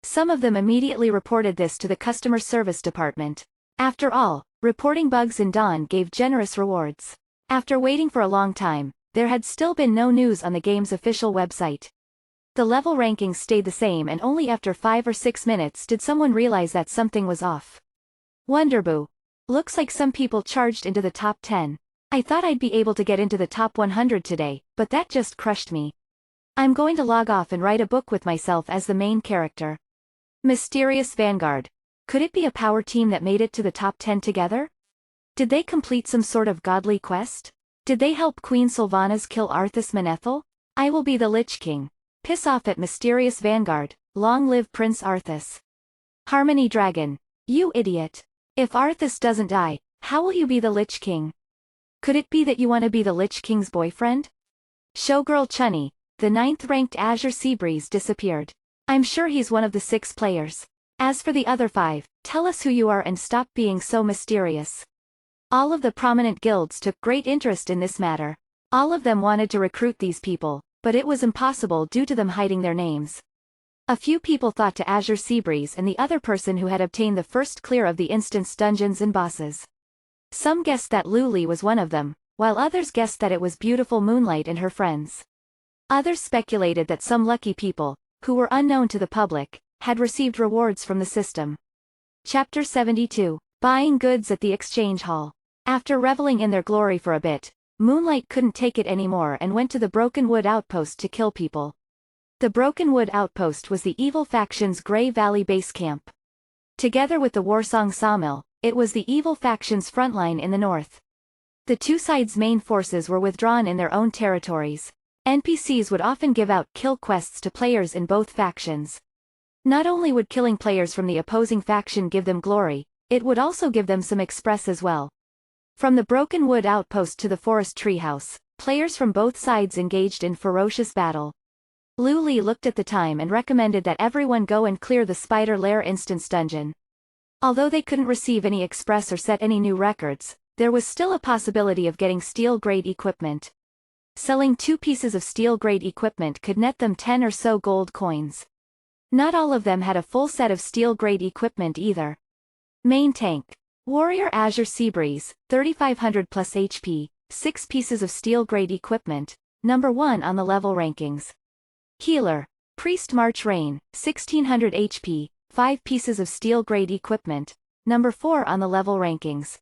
Some of them immediately reported this to the customer service department. After all, reporting bugs in Dawn gave generous rewards. After waiting for a long time, there had still been no news on the game's official website. The level rankings stayed the same, and only after 5 or 6 minutes did someone realize that something was off. Wonderboo. Looks like some people charged into the top 10. I thought I'd be able to get into the top 100 today, but that just crushed me. I'm going to log off and write a book with myself as the main character. Mysterious Vanguard. Could it be a power team that made it to the top 10 together? Did they complete some sort of godly quest? Did they help Queen Sylvanas kill Arthas Menethil? I will be the Lich King. Piss off at Mysterious Vanguard. Long live Prince Arthas. Harmony Dragon. You idiot. If Arthas doesn't die, how will you be the Lich King? Could it be that you want to be the Lich King's boyfriend? Showgirl Chunny. The 9th ranked Azure Seabreeze disappeared. I'm sure he's one of the 6 players. As for the other 5, tell us who you are and stop being so mysterious. All of the prominent guilds took great interest in this matter. All of them wanted to recruit these people, but it was impossible due to them hiding their names. A few people thought to Azure Seabreeze and the other person who had obtained the first clear of the instance dungeons and bosses. Some guessed that Lu Li was one of them, while others guessed that it was beautiful Moonlight and her friends. Others speculated that some lucky people, who were unknown to the public, had received rewards from the system. Chapter 72. Buying goods at the exchange hall. After reveling in their glory for a bit, Moonlight couldn't take it anymore and went to the Broken Wood Outpost to kill people. The Broken Wood Outpost was the evil faction's Grey Valley base camp. Together with the Warsong Sawmill, it was the evil faction's frontline in the north. The two sides' main forces were withdrawn in their own territories. NPCs would often give out kill quests to players in both factions. Not only would killing players from the opposing faction give them glory, it would also give them some express as well. From the Broken Wood Outpost to the Forest Treehouse, players from both sides engaged in ferocious battle. Lu Li looked at the time and recommended that everyone go and clear the Spider Lair instance dungeon. Although they couldn't receive any express or set any new records, there was still a possibility of getting steel-grade equipment. Selling 2 pieces of steel-grade equipment could net them 10 or so gold coins. Not all of them had a full set of steel-grade equipment either. Main tank. Warrior Azure Seabreeze, 3500 plus HP, 6 pieces of steel-grade equipment, number 1 on the level rankings. Healer. Priest March Rain, 1600 HP, 5 pieces of steel-grade equipment, number 4 on the level rankings.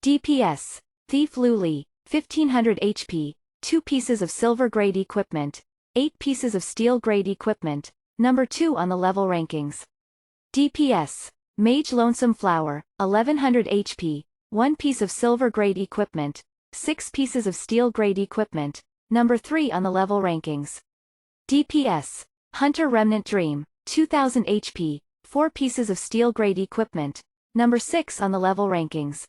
DPS. Thief Lu Li, 1500 HP, 2 pieces of silver-grade equipment, 8 pieces of steel-grade equipment, number 2 on the level rankings. DPS. Mage Lonesome Flower, 1100 HP, 1 piece of silver-grade equipment, 6 pieces of steel-grade equipment, number 3 on the level rankings. DPS. Hunter Remnant Dream, 2000 HP, 4 pieces of steel-grade equipment, number 6 on the level rankings.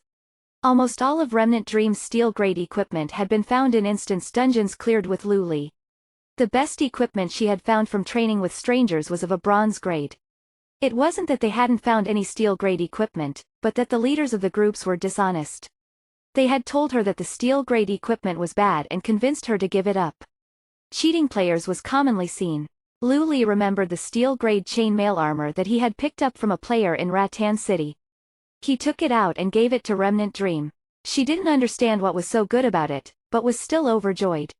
Almost all of Remnant Dream's steel-grade equipment had been found in instance dungeons cleared with Lu Li. The best equipment she had found from training with strangers was of a bronze grade. It wasn't that they hadn't found any steel-grade equipment, but that the leaders of the groups were dishonest. They had told her that the steel-grade equipment was bad and convinced her to give it up. Cheating players was commonly seen. Lu Li remembered the steel-grade chainmail armor that he had picked up from a player in Rattan City. He took it out and gave it to Remnant Dream. She didn't understand what was so good about it, but was still overjoyed.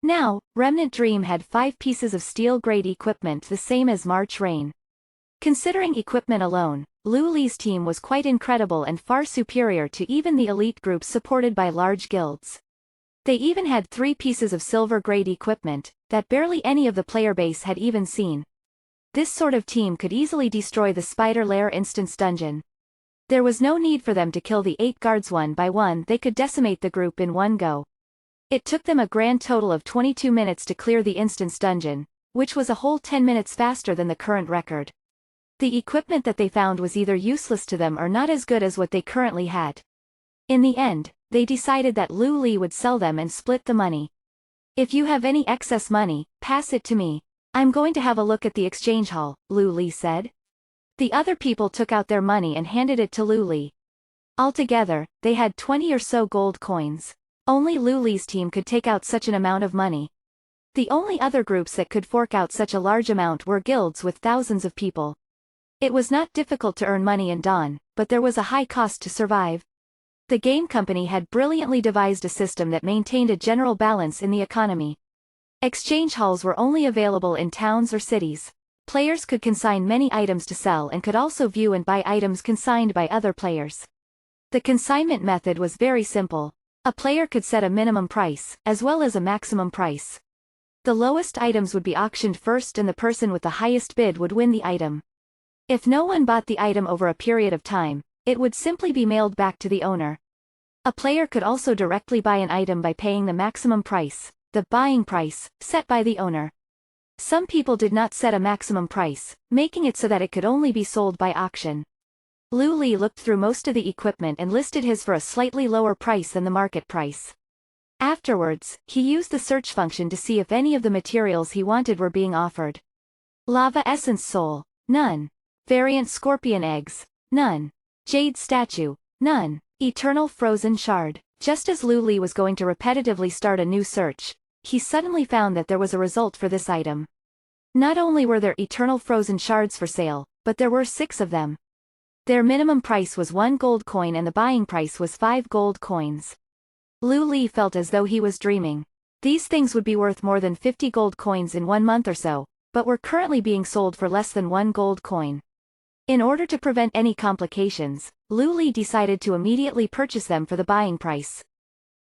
Now, Remnant Dream had 5 pieces of steel-grade equipment the same as March Rain. Considering equipment alone, Lu Li's team was quite incredible and far superior to even the elite groups supported by large guilds. They even had 3 pieces of silver-grade equipment, that barely any of the player base had even seen. This sort of team could easily destroy the Spider Lair instance dungeon. There was no need for them to kill the 8 guards one by one, they could decimate the group in one go. It took them a grand total of 22 minutes to clear the instance dungeon, which was a whole 10 minutes faster than the current record. The equipment that they found was either useless to them or not as good as what they currently had. In the end, they decided that Lu Li would sell them and split the money. If you have any excess money, pass it to me. I'm going to have a look at the exchange hall, Lu Li said. The other people took out their money and handed it to Lu Li. Altogether, they had 20 or so gold coins. Only Lu Li's team could take out such an amount of money. The only other groups that could fork out such a large amount were guilds with thousands of people. It was not difficult to earn money in Dawn, but there was a high cost to survive. The game company had brilliantly devised a system that maintained a general balance in the economy. Exchange halls were only available in towns or cities. Players could consign many items to sell and could also view and buy items consigned by other players. The consignment method was very simple. A player could set a minimum price, as well as a maximum price. The lowest items would be auctioned first and the person with the highest bid would win the item. If no one bought the item over a period of time, it would simply be mailed back to the owner. A player could also directly buy an item by paying the maximum price, the buying price, set by the owner. Some people did not set a maximum price, making it so that it could only be sold by auction. Lu Li looked through most of the equipment and listed his for a slightly lower price than the market price. Afterwards, he used the search function to see if any of the materials he wanted were being offered. Lava Essence Soul, none. Variant Scorpion Eggs, none. Jade Statue, none. Eternal Frozen Shard. Just as Lu Li was going to repetitively start a new search, he suddenly found that there was a result for this item. Not only were there eternal frozen shards for sale, but there were 6 of them. Their minimum price was 1 gold coin and the buying price was 5 gold coins. Lu Li felt as though he was dreaming. These things would be worth more than 50 gold coins in 1 month or so, but were currently being sold for less than 1 gold coin. In order to prevent any complications, Lu Li decided to immediately purchase them for the buying price.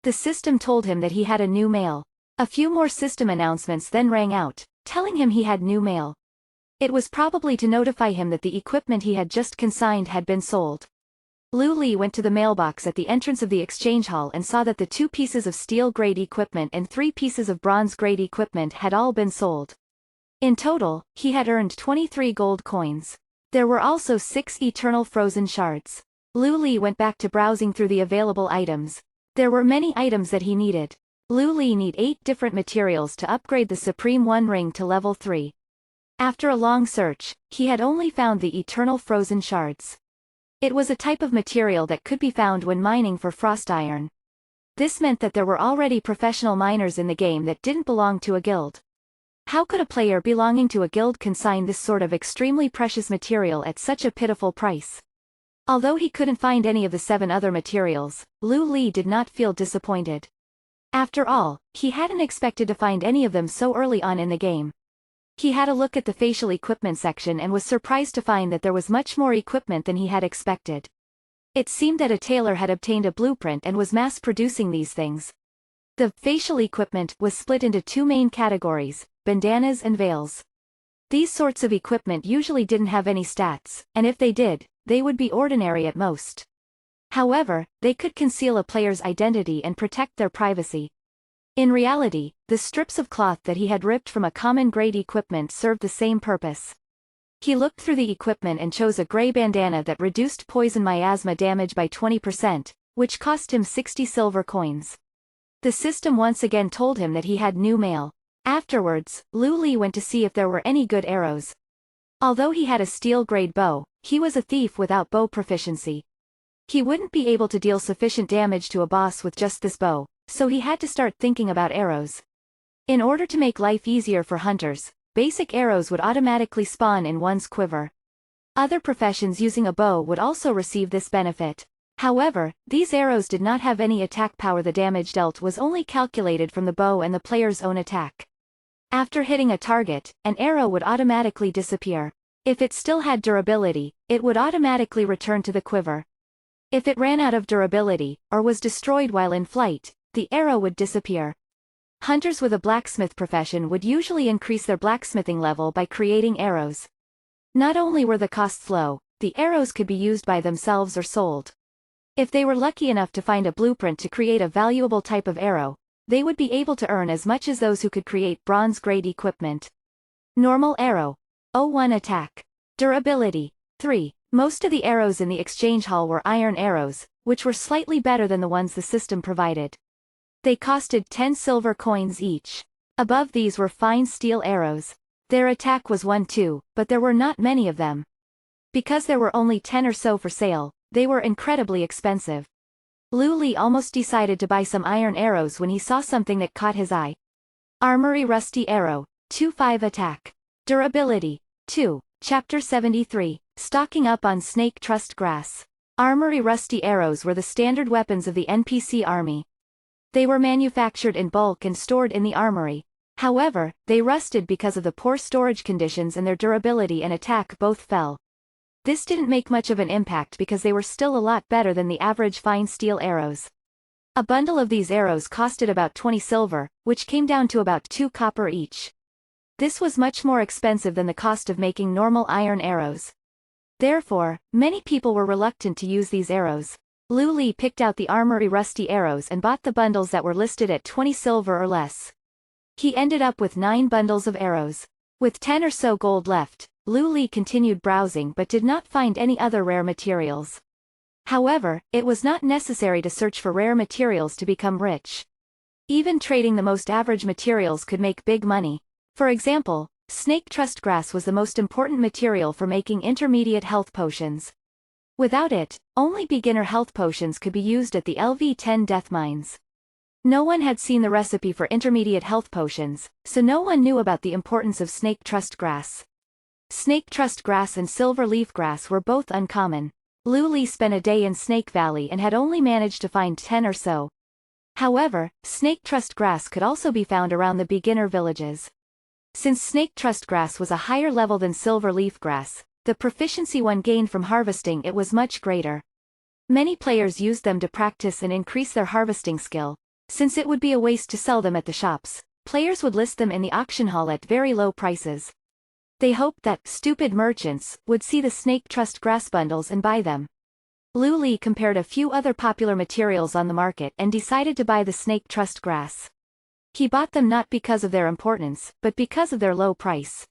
The system told him that he had a new mail. A few more system announcements then rang out, telling him he had new mail. It was probably to notify him that the equipment he had just consigned had been sold. Lu Li went to the mailbox at the entrance of the exchange hall and saw that the 2 pieces of steel-grade equipment and 3 pieces of bronze-grade equipment had all been sold. In total, he had earned 23 gold coins. There were also 6 eternal frozen shards. Lu Li went back to browsing through the available items. There were many items that he needed. Lu Li needed 8 different materials to upgrade the Supreme One ring to level 3. After a long search, he had only found the eternal frozen shards. It was a type of material that could be found when mining for frost iron. This meant that there were already professional miners in the game that didn't belong to a guild. How could a player belonging to a guild consign this sort of extremely precious material at such a pitiful price? Although he couldn't find any of the 7 other materials, Lu Li did not feel disappointed. After all, he hadn't expected to find any of them so early on in the game. He had a look at the facial equipment section and was surprised to find that there was much more equipment than he had expected. It seemed that a tailor had obtained a blueprint and was mass-producing these things. The facial equipment was split into 2 main categories, bandanas and veils. These sorts of equipment usually didn't have any stats, and if they did, they would be ordinary at most. However, they could conceal a player's identity and protect their privacy. In reality, the strips of cloth that he had ripped from a common grade equipment served the same purpose. He looked through the equipment and chose a gray bandana that reduced poison miasma damage by 20%, which cost him 60 silver coins. The system once again told him that he had new mail. Afterwards, Lu Li went to see if there were any good arrows. Although he had a steel-grade bow, he was a thief without bow proficiency. He wouldn't be able to deal sufficient damage to a boss with just this bow, so he had to start thinking about arrows. In order to make life easier for hunters, basic arrows would automatically spawn in one's quiver. Other professions using a bow would also receive this benefit. However, these arrows did not have any attack power. The damage dealt was only calculated from the bow and the player's own attack. After hitting a target, an arrow would automatically disappear. If it still had durability, it would automatically return to the quiver. If it ran out of durability, or was destroyed while in flight, the arrow would disappear. Hunters with a blacksmith profession would usually increase their blacksmithing level by creating arrows. Not only were the costs low, the arrows could be used by themselves or sold. If they were lucky enough to find a blueprint to create a valuable type of arrow, they would be able to earn as much as those who could create bronze-grade equipment. Normal arrow. 01 attack. Durability. 3. Most of the arrows in the exchange hall were iron arrows, which were slightly better than the ones the system provided. They costed 10 silver coins each. Above these were fine steel arrows. Their attack was 1-2, but there were not many of them. Because there were only 10 or so for sale, they were incredibly expensive. Lu Li almost decided to buy some iron arrows when he saw something that caught his eye. Armory Rusty Arrow. 2-5 attack. Durability. 2. Chapter 73. Stocking up on Snake Trust Grass. Armory Rusty Arrows were the standard weapons of the NPC army. They were manufactured in bulk and stored in the armory. However, they rusted because of the poor storage conditions and their durability and attack both fell. This didn't make much of an impact because they were still a lot better than the average fine steel arrows. A bundle of these arrows costed about 20 silver, which came down to about 2 copper each. This was much more expensive than the cost of making normal iron arrows. Therefore, many people were reluctant to use these arrows. Lu Li picked out the Armory Rusty Arrows and bought the bundles that were listed at 20 silver or less. He ended up with 9 bundles of arrows. With 10 or so gold left, Lu Li continued browsing but did not find any other rare materials. However, it was not necessary to search for rare materials to become rich. Even trading the most average materials could make big money. For example, Snake Trust Grass was the most important material for making intermediate health potions. Without it, only beginner health potions could be used at the LV-10 death mines. No one had seen the recipe for intermediate health potions, so no one knew about the importance of snake trust grass. Snake trust grass and silver leaf grass were both uncommon. Lu Li spent a day in Snake Valley and had only managed to find 10 or so. However, snake trust grass could also be found around the beginner villages. Since snake trust grass was a higher level than silver leaf grass, the proficiency one gained from harvesting it was much greater. Many players used them to practice and increase their harvesting skill. Since it would be a waste to sell them at the shops, players would list them in the auction hall at very low prices. They hoped that stupid merchants would see the snake trust grass bundles and buy them. Lu Li compared a few other popular materials on the market and decided to buy the snake trust grass. He bought them not because of their importance, but because of their low price.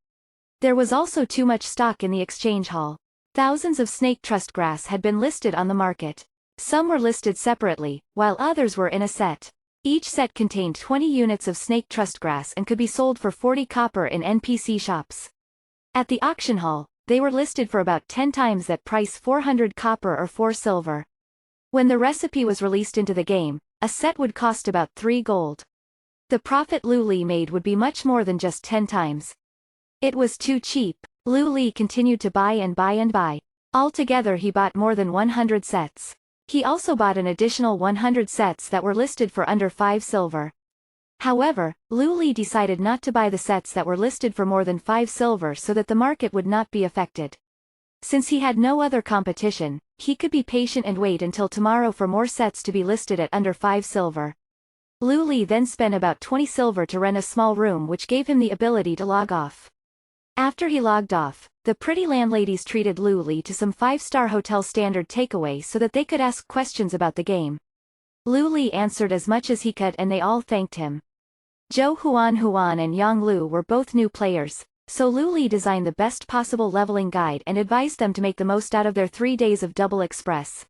There was also too much stock in the exchange hall. Thousands of snake trust grass had been listed on the market. Some were listed separately, while others were in a set. Each set contained 20 units of snake trust grass and could be sold for 40 copper in NPC shops. At the auction hall, they were listed for about 10 times that price, 400 copper or 4 silver. When the recipe was released into the game, a set would cost about 3 gold. The profit Lu Li made would be much more than just 10 times. It was too cheap. Lu Li continued to buy and buy and buy. Altogether he bought more than 100 sets. He also bought an additional 100 sets that were listed for under 5 silver. However, Lu Li decided not to buy the sets that were listed for more than 5 silver so that the market would not be affected. Since he had no other competition, he could be patient and wait until tomorrow for more sets to be listed at under 5 silver. Lu Li then spent about 20 silver to rent a small room which gave him the ability to log off. After he logged off, the pretty landladies treated Lu Li to some 5-star hotel standard takeaway so that they could ask questions about the game. Lu Li answered as much as he could and they all thanked him. Zhou Huan and Yang Lu were both new players, so Lu Li designed the best possible leveling guide and advised them to make the most out of their 3 days of Double Express.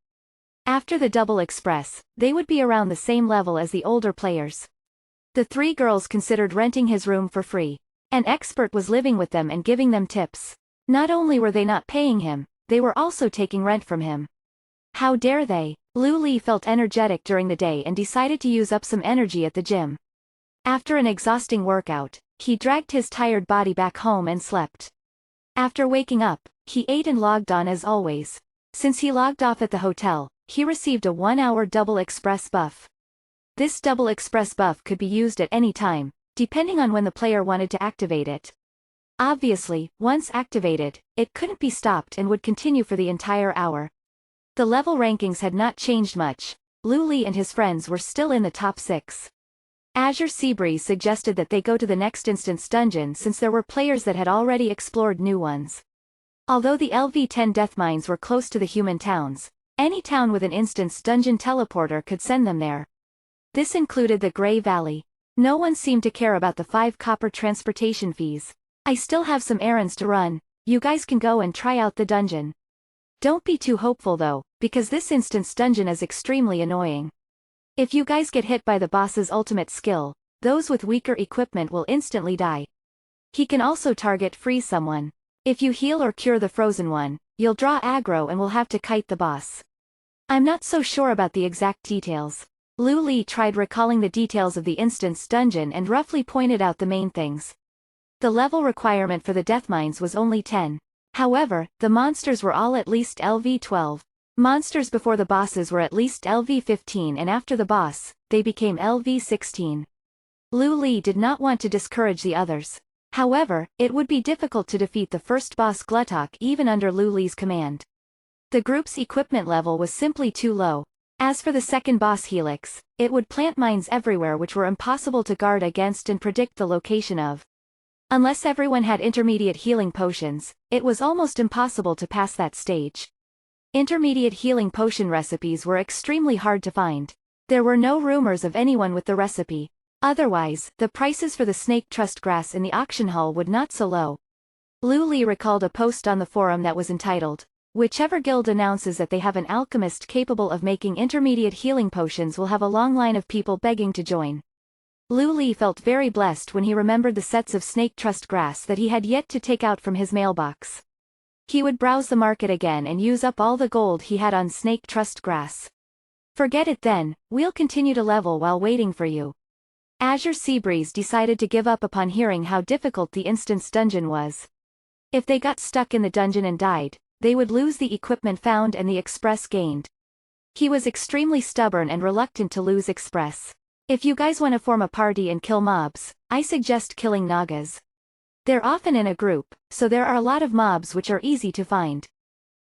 After the Double Express, they would be around the same level as the older players. The 3 girls considered renting his room for free. An expert was living with them and giving them tips. Not only were they not paying him, they were also taking rent from him. How dare they? Lu Li felt energetic during the day and decided to use up some energy at the gym. After an exhausting workout, he dragged his tired body back home and slept. After waking up, he ate and logged on as always. Since he logged off at the hotel, he received a 1-hour Double Express buff. This Double Express buff could be used at any time, depending on when the player wanted to activate it. Obviously, once activated, it couldn't be stopped and would continue for the entire hour. The level rankings had not changed much. Lu Li and his friends were still in the top 6. Azure Seabreeze suggested that they go to the next instance dungeon since there were players that had already explored new ones. Although the LV-10 death mines were close to the human towns, any town with an instance dungeon teleporter could send them there. This included the Grey Valley. No one seemed to care about the 5 copper transportation fees. I still have some errands to run, you guys can go and try out the dungeon. Don't be too hopeful though, because this instance dungeon is extremely annoying. If you guys get hit by the boss's ultimate skill, those with weaker equipment will instantly die. He can also target freeze someone. If you heal or cure the frozen one, you'll draw aggro and will have to kite the boss. I'm not so sure about the exact details. Lu Li tried recalling the details of the instance dungeon and roughly pointed out the main things. The level requirement for the death mines was only 10. However, the monsters were all at least LV-12. Monsters before the bosses were at least LV-15 and after the boss, they became LV-16. Lu Li did not want to discourage the others. However, it would be difficult to defeat the first boss Gluttok even under Lu Li's command. The group's equipment level was simply too low. As for the second boss Helix, it would plant mines everywhere which were impossible to guard against and predict the location of. Unless everyone had intermediate healing potions, it was almost impossible to pass that stage. Intermediate healing potion recipes were extremely hard to find. There were no rumors of anyone with the recipe. Otherwise, the prices for the snake trust grass in the auction hall would not so low. Lu Li recalled a post on the forum that was entitled, "Whichever guild announces that they have an alchemist capable of making intermediate healing potions will have a long line of people begging to join." Lu Li felt very blessed when he remembered the sets of snake trust grass that he had yet to take out from his mailbox. He would browse the market again and use up all the gold he had on Snake Trust Grass. Forget it then, we'll continue to level while waiting for you. Azure Seabreeze decided to give up upon hearing how difficult the instance dungeon was. If they got stuck in the dungeon and died, they would lose the equipment found and the Express gained. He was extremely stubborn and reluctant to lose Express. If you guys want to form a party and kill mobs, I suggest killing Nagas. They're often in a group, so there are a lot of mobs which are easy to find.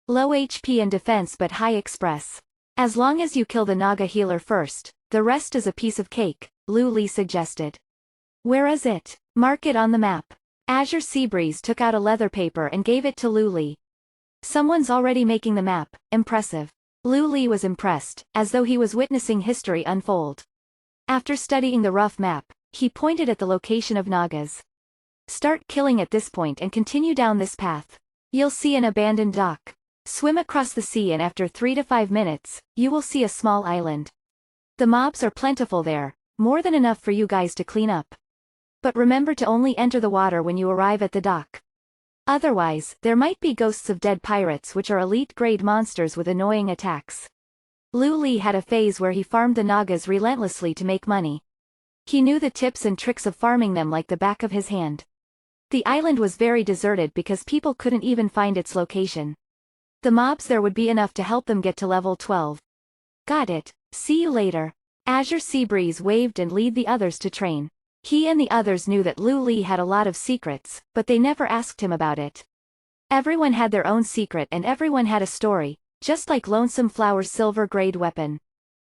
Low HP and defense but high Express. As long as you kill the Naga healer first, the rest is a piece of cake, Lu Li suggested. Where is it? Mark it on the map. Azure Seabreeze took out a leather paper and gave it to Lu Li. Someone's already making the map, impressive. Lu Li was impressed, as though he was witnessing history unfold. After studying the rough map, he pointed at the location of Nagas. Start killing at this point and continue down this path. You'll see an abandoned dock. Swim across the sea and after 3 to 5 minutes, you will see a small island. The mobs are plentiful there, more than enough for you guys to clean up. But remember to only enter the water when you arrive at the dock. Otherwise, there might be ghosts of dead pirates which are elite-grade monsters with annoying attacks. Lu Li had a phase where he farmed the Nagas relentlessly to make money. He knew the tips and tricks of farming them like the back of his hand. The island was very deserted because people couldn't even find its location. The mobs there would be enough to help them get to level 12. Got it, see you later. Azure Seabreeze waved and led the others to train. He and the others knew that Lu Li had a lot of secrets, but they never asked him about it. Everyone had their own secret and everyone had a story, just like Lonesome Flower's silver-grade weapon.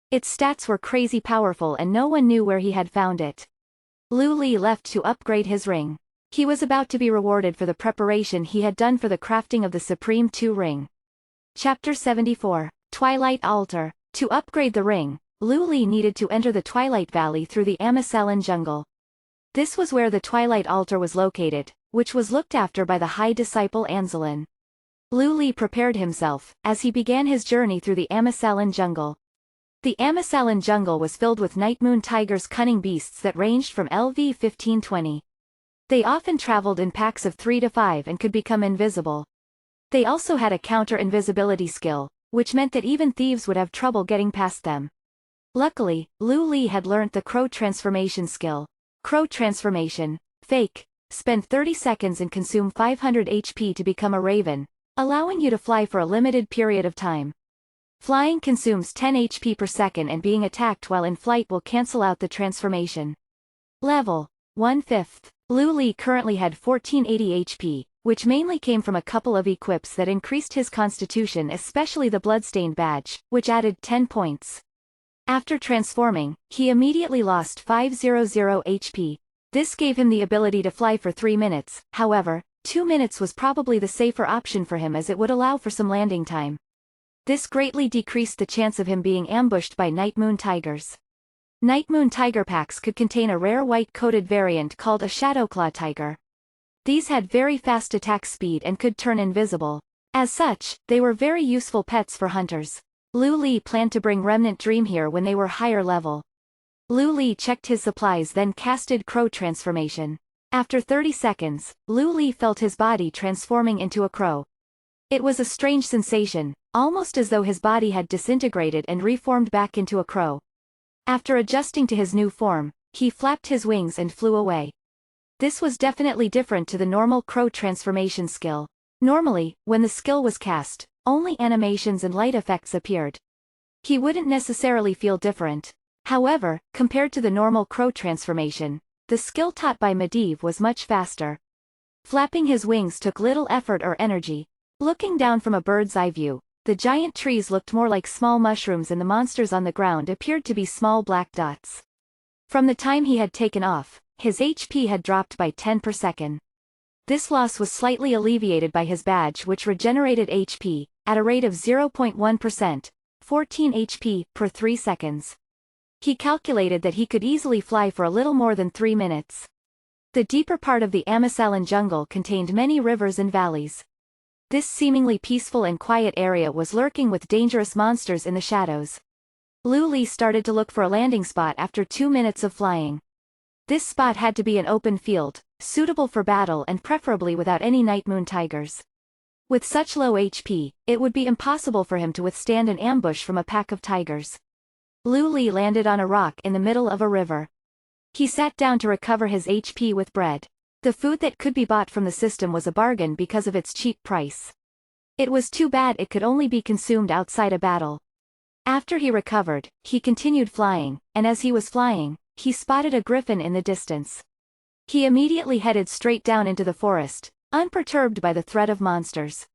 Its stats were crazy powerful and no one knew where he had found it. Lu Li left to upgrade his ring. He was about to be rewarded for the preparation he had done for the crafting of the Supreme 2 ring. Chapter 74, Twilight Altar. To upgrade the ring, Lu Li needed to enter the Twilight Valley through the Amisalan jungle. This was where the Twilight Altar was located, which was looked after by the High Disciple Anzelin. Lu Li prepared himself, as he began his journey through the Amisalan jungle. The Amisalan jungle was filled with Nightmoon Tiger's cunning beasts that ranged from LV 1520. They often traveled in packs of 3 to 5 and could become invisible. They also had a counter-invisibility skill, which meant that even thieves would have trouble getting past them. Luckily, Lu Li had learnt the Crow Transformation skill. Crow Transformation, Fake, spend 30 seconds and consume 500 HP to become a raven, allowing you to fly for a limited period of time. Flying consumes 10 HP per second and being attacked while in flight will cancel out the transformation. Level 1/5. Lu Li currently had 1480 HP, which mainly came from a couple of equips that increased his constitution, especially the Bloodstained badge, which added 10 points. After transforming, he immediately lost 500 HP. This gave him the ability to fly for 3 minutes, however, 2 minutes was probably the safer option for him as it would allow for some landing time. This greatly decreased the chance of him being ambushed by Nightmoon Tigers. Nightmoon Tiger packs could contain a rare white-coated variant called a Shadowclaw Tiger. These had very fast attack speed and could turn invisible. As such, they were very useful pets for hunters. Lu Li planned to bring Remnant Dream here when they were higher level. Lu Li checked his supplies then casted Crow Transformation. After 30 seconds, Lu Li felt his body transforming into a crow. It was a strange sensation, almost as though his body had disintegrated and reformed back into a crow. After adjusting to his new form, he flapped his wings and flew away. This was definitely different to the normal Crow Transformation skill. Normally, when the skill was cast, only animations and light effects appeared. He wouldn't necessarily feel different. However, compared to the normal Crow Transformation, the skill taught by Medivh was much faster. Flapping his wings took little effort or energy. Looking down from a bird's eye view, the giant trees looked more like small mushrooms and the monsters on the ground appeared to be small black dots. From the time he had taken off, his HP had dropped by 10 per second. This loss was slightly alleviated by his badge which regenerated HP, at a rate of 0.1%, 14 HP, per 3 seconds. He calculated that he could easily fly for a little more than 3 minutes. The deeper part of the Amisalan jungle contained many rivers and valleys. This seemingly peaceful and quiet area was lurking with dangerous monsters in the shadows. Lu Li started to look for a landing spot after 2 minutes of flying. This spot had to be an open field, suitable for battle and preferably without any Nightmoon Tigers. With such low HP, it would be impossible for him to withstand an ambush from a pack of tigers. Lu Li landed on a rock in the middle of a river. He sat down to recover his HP with bread. The food that could be bought from the system was a bargain because of its cheap price. It was too bad it could only be consumed outside a battle. After he recovered, he continued flying, and as he was flying, he spotted a griffin in the distance. He immediately headed straight down into the forest, unperturbed by the threat of monsters.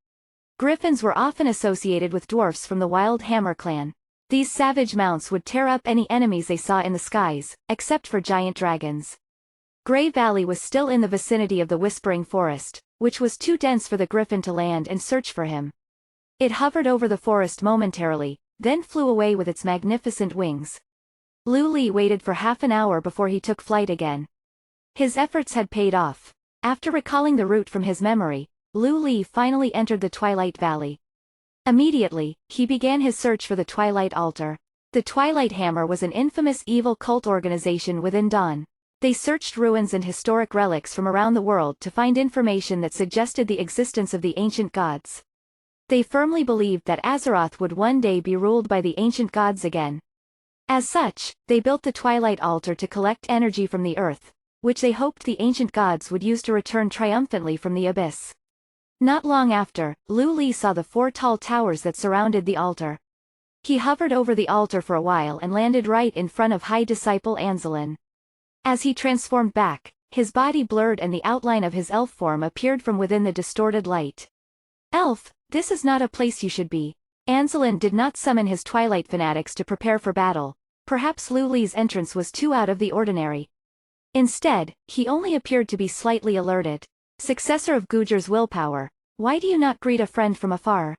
Griffins were often associated with dwarfs from the Wild Hammer clan. These savage mounts would tear up any enemies they saw in the skies, except for giant dragons. Grey Valley was still in the vicinity of the Whispering Forest, which was too dense for the griffin to land and search for him. It hovered over the forest momentarily, then flew away with its magnificent wings. Lu Li waited for half an hour before he took flight again. His efforts had paid off. After recalling the route from his memory, Lu Li finally entered the Twilight Valley. Immediately, he began his search for the Twilight Altar. The Twilight Hammer was an infamous evil cult organization within Dawn. They searched ruins and historic relics from around the world to find information that suggested the existence of the ancient gods. They firmly believed that Azeroth would one day be ruled by the ancient gods again. As such, they built the Twilight Altar to collect energy from the earth, which they hoped the ancient gods would use to return triumphantly from the abyss. Not long after, Lu Li saw the 4 tall towers that surrounded the altar. He hovered over the altar for a while and landed right in front of High Disciple Anzelin. As he transformed back, his body blurred and the outline of his elf form appeared from within the distorted light. "Elf, this is not a place you should be." Anzelin did not summon his Twilight fanatics to prepare for battle. Perhaps Lu Li's entrance was too out of the ordinary. Instead, he only appeared to be slightly alerted. "Successor of Gujar's willpower, why do you not greet a friend from afar?"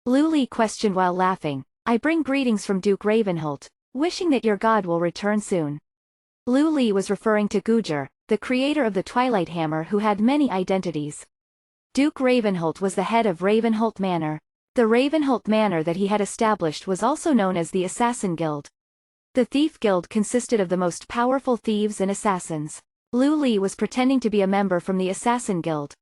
Lu Li questioned while laughing. "I bring greetings from Duke Ravenholt, wishing that your god will return soon." Lu Li was referring to Gujar, the creator of the Twilight Hammer who had many identities. Duke Ravenholt was the head of Ravenholt Manor. The Ravenholt Manor that he had established was also known as the Assassin Guild. The Thief Guild consisted of the most powerful thieves and assassins. Lu Li was pretending to be a member from the Assassin Guild.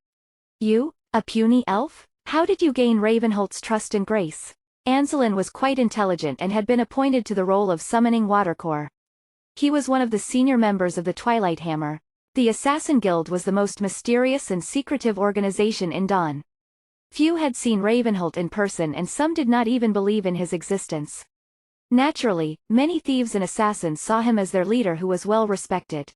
"You, a puny elf? How did you gain Ravenholt's trust and grace?" Anzelin was quite intelligent and had been appointed to the role of summoning Watercore. He was one of the senior members of the Twilight Hammer. The Assassin Guild was the most mysterious and secretive organization in Dawn. Few had seen Ravenholt in person and some did not even believe in his existence. Naturally, many thieves and assassins saw him as their leader who was well respected.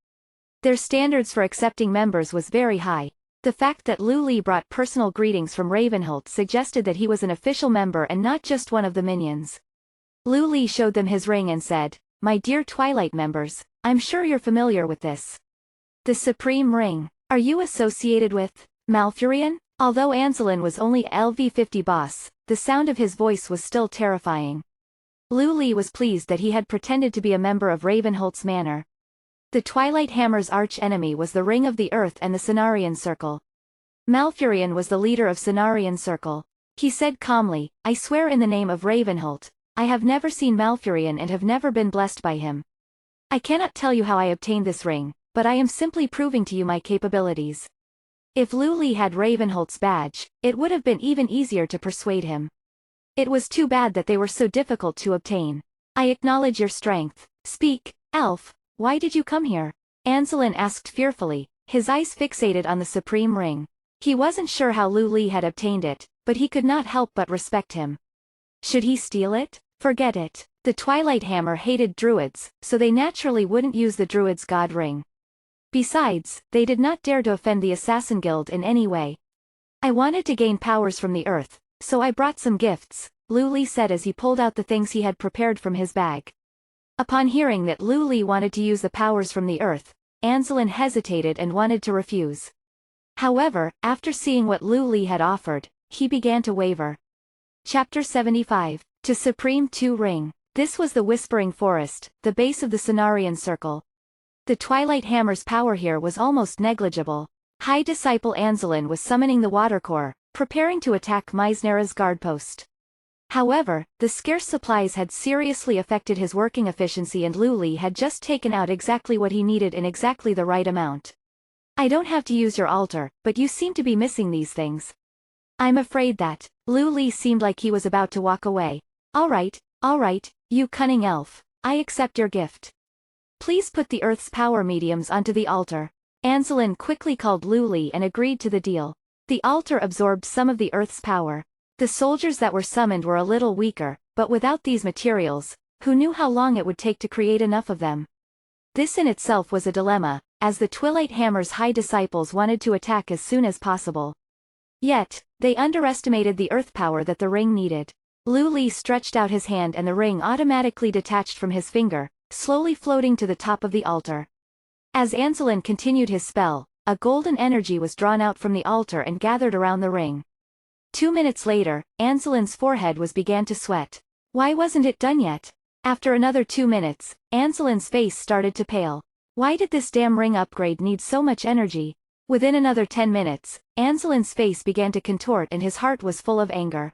Their standards for accepting members was very high. The fact that Lu Li brought personal greetings from Ravenholt suggested that he was an official member and not just one of the minions. Lu Li showed them his ring and said, "My dear Twilight members, I'm sure you're familiar with this. The Supreme Ring. Are you associated with Malfurion?" Although Anzelin was only a LV50 boss, the sound of his voice was still terrifying. Lu Li was pleased that he had pretended to be a member of Ravenholt's Manor. The Twilight Hammer's arch-enemy was the Ring of the Earth and the Cenarian Circle. Malfurion was the leader of Cenarian Circle. He said calmly, "I swear in the name of Ravenholt, I have never seen Malfurion and have never been blessed by him. I cannot tell you how I obtained this ring, but I am simply proving to you my capabilities." If Lu Li had Ravenholt's badge, it would have been even easier to persuade him. It was too bad that they were so difficult to obtain. "I acknowledge your strength. Speak, elf, why did you come here?" Anzelin asked fearfully, his eyes fixated on the Supreme Ring. He wasn't sure how Lu Li had obtained it, but he could not help but respect him. Should he steal it? Forget it. The Twilight Hammer hated druids, so they naturally wouldn't use the druid's god ring. Besides, they did not dare to offend the Assassin Guild in any way. "I wanted to gain powers from the earth, so I brought some gifts," Lu Li said as he pulled out the things he had prepared from his bag. Upon hearing that Lu Li wanted to use the powers from the earth, Anzelin hesitated and wanted to refuse. However, after seeing what Lu Li had offered, he began to waver. Chapter 75. To Supreme 2 Ring. This was the Whispering Forest, the base of the Cenarian Circle. The Twilight Hammer's power here was almost negligible. High Disciple Anzelin was summoning the Watercore, preparing to attack Meisnera's guard post. However, the scarce supplies had seriously affected his working efficiency and Lu Li had just taken out exactly what he needed in exactly the right amount. "I don't have to use your altar, but you seem to be missing these things." I'm afraid that. Lu Li seemed like he was about to walk away. All right, you cunning elf. I accept your gift. Please put the Earth's power mediums onto the altar. Anzelin quickly called Lu Li and agreed to the deal. The altar absorbed some of the Earth's power. The soldiers that were summoned were a little weaker, but without these materials, who knew how long it would take to create enough of them? This in itself was a dilemma, as the Twilight Hammer's high disciples wanted to attack as soon as possible. Yet, they underestimated the earth power that the ring needed. Lu Li stretched out his hand and the ring automatically detached from his finger, slowly floating to the top of the altar. As Anzelin continued his spell, a golden energy was drawn out from the altar and gathered around the ring. 2 minutes later, Anzelin's forehead began to sweat. Why wasn't it done yet? After another 2 minutes, Anzelin's face started to pale. Why did this damn ring upgrade need so much energy? Within another 10 minutes, Anzelin's face began to contort and his heart was full of anger.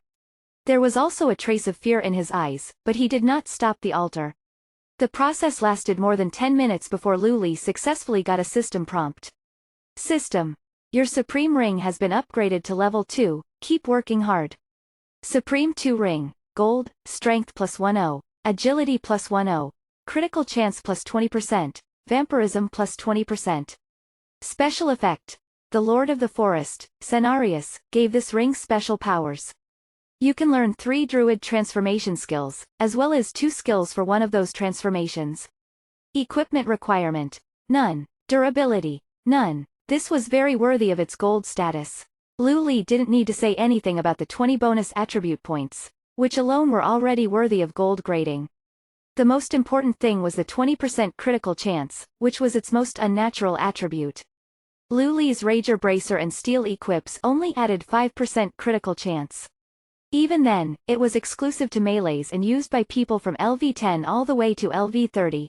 There was also a trace of fear in his eyes, but he did not stop the altar. The process lasted more than 10 minutes before Lu Li successfully got a system prompt. System. Your Supreme Ring has been upgraded to level 2, keep working hard. Supreme 2 Ring, Gold, Strength plus 10, Agility plus 10, Critical Chance plus 20%, Vampirism plus 20%. Special Effect. The Lord of the Forest, Cenarius, gave this ring special powers. You can learn 3 Druid transformation skills, as well as 2 skills for one of those transformations. Equipment requirement. None. Durability. None. This was very worthy of its gold status. Lu Li didn't need to say anything about the 20 bonus attribute points, which alone were already worthy of gold grading. The most important thing was the 20% critical chance, which was its most unnatural attribute. Lu Li's Rager Bracer and Steel Equips only added 5% critical chance. Even then, it was exclusive to melees and used by people from LV10 all the way to LV30.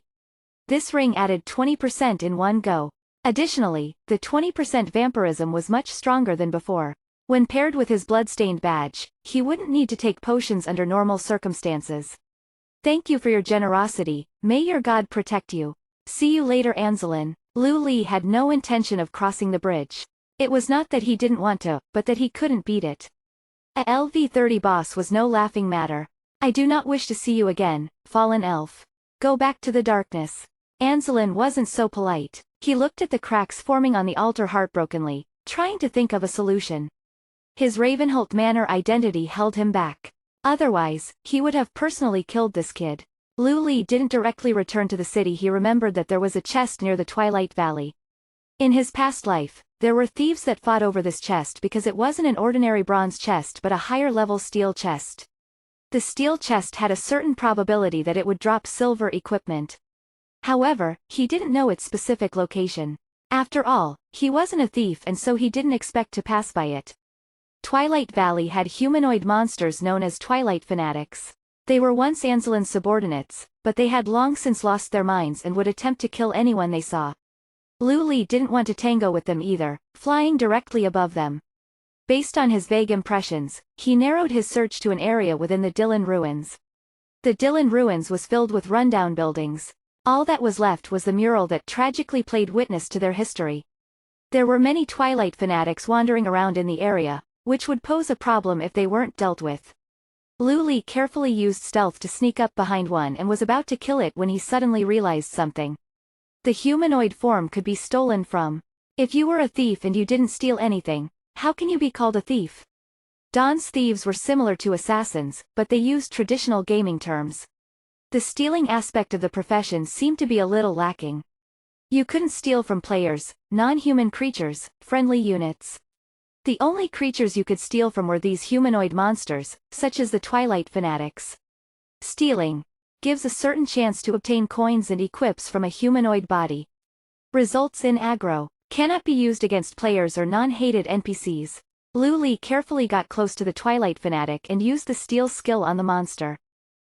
This ring added 20% in one go. Additionally, the 20% vampirism was much stronger than before. When paired with his bloodstained badge, he wouldn't need to take potions under normal circumstances. Thank you for your generosity, may your god protect you. See you later Anzelin. Lu Li had no intention of crossing the bridge. It was not that he didn't want to, but that he couldn't beat it. A LV30 boss was no laughing matter. I do not wish to see you again, fallen elf. Go back to the darkness. Anzelin wasn't so polite. He looked at the cracks forming on the altar heartbrokenly, trying to think of a solution. His Ravenholt Manor identity held him back. Otherwise, he would have personally killed this kid. Lu Li didn't directly return to the city. He remembered that there was a chest near the Twilight Valley. In his past life, there were thieves that fought over this chest because it wasn't an ordinary bronze chest but a higher-level steel chest. The steel chest had a certain probability that it would drop silver equipment. However, he didn't know its specific location. After all, he wasn't a thief and so he didn't expect to pass by it. Twilight Valley had humanoid monsters known as Twilight Fanatics. They were once Anzelin's subordinates, but they had long since lost their minds and would attempt to kill anyone they saw. Lu Li didn't want to tango with them either, flying directly above them. Based on his vague impressions, he narrowed his search to an area within the Dylan Ruins. The Dylan Ruins was filled with rundown buildings. All that was left was the mural that tragically played witness to their history. There were many Twilight Fanatics wandering around in the area, which would pose a problem if they weren't dealt with. Lu Li carefully used stealth to sneak up behind one and was about to kill it when he suddenly realized something. The humanoid form could be stolen from. If you were a thief and you didn't steal anything, how can you be called a thief? Dawn's thieves were similar to assassins, but they used traditional gaming terms. The stealing aspect of the profession seemed to be a little lacking. You couldn't steal from players, non-human creatures, friendly units. The only creatures you could steal from were these humanoid monsters, such as the Twilight Fanatics. Stealing gives a certain chance to obtain coins and equips from a humanoid body. Results in aggro. Cannot be used against players or non-hated NPCs. Lu Li carefully got close to the Twilight Fanatic and used the steal skill on the monster.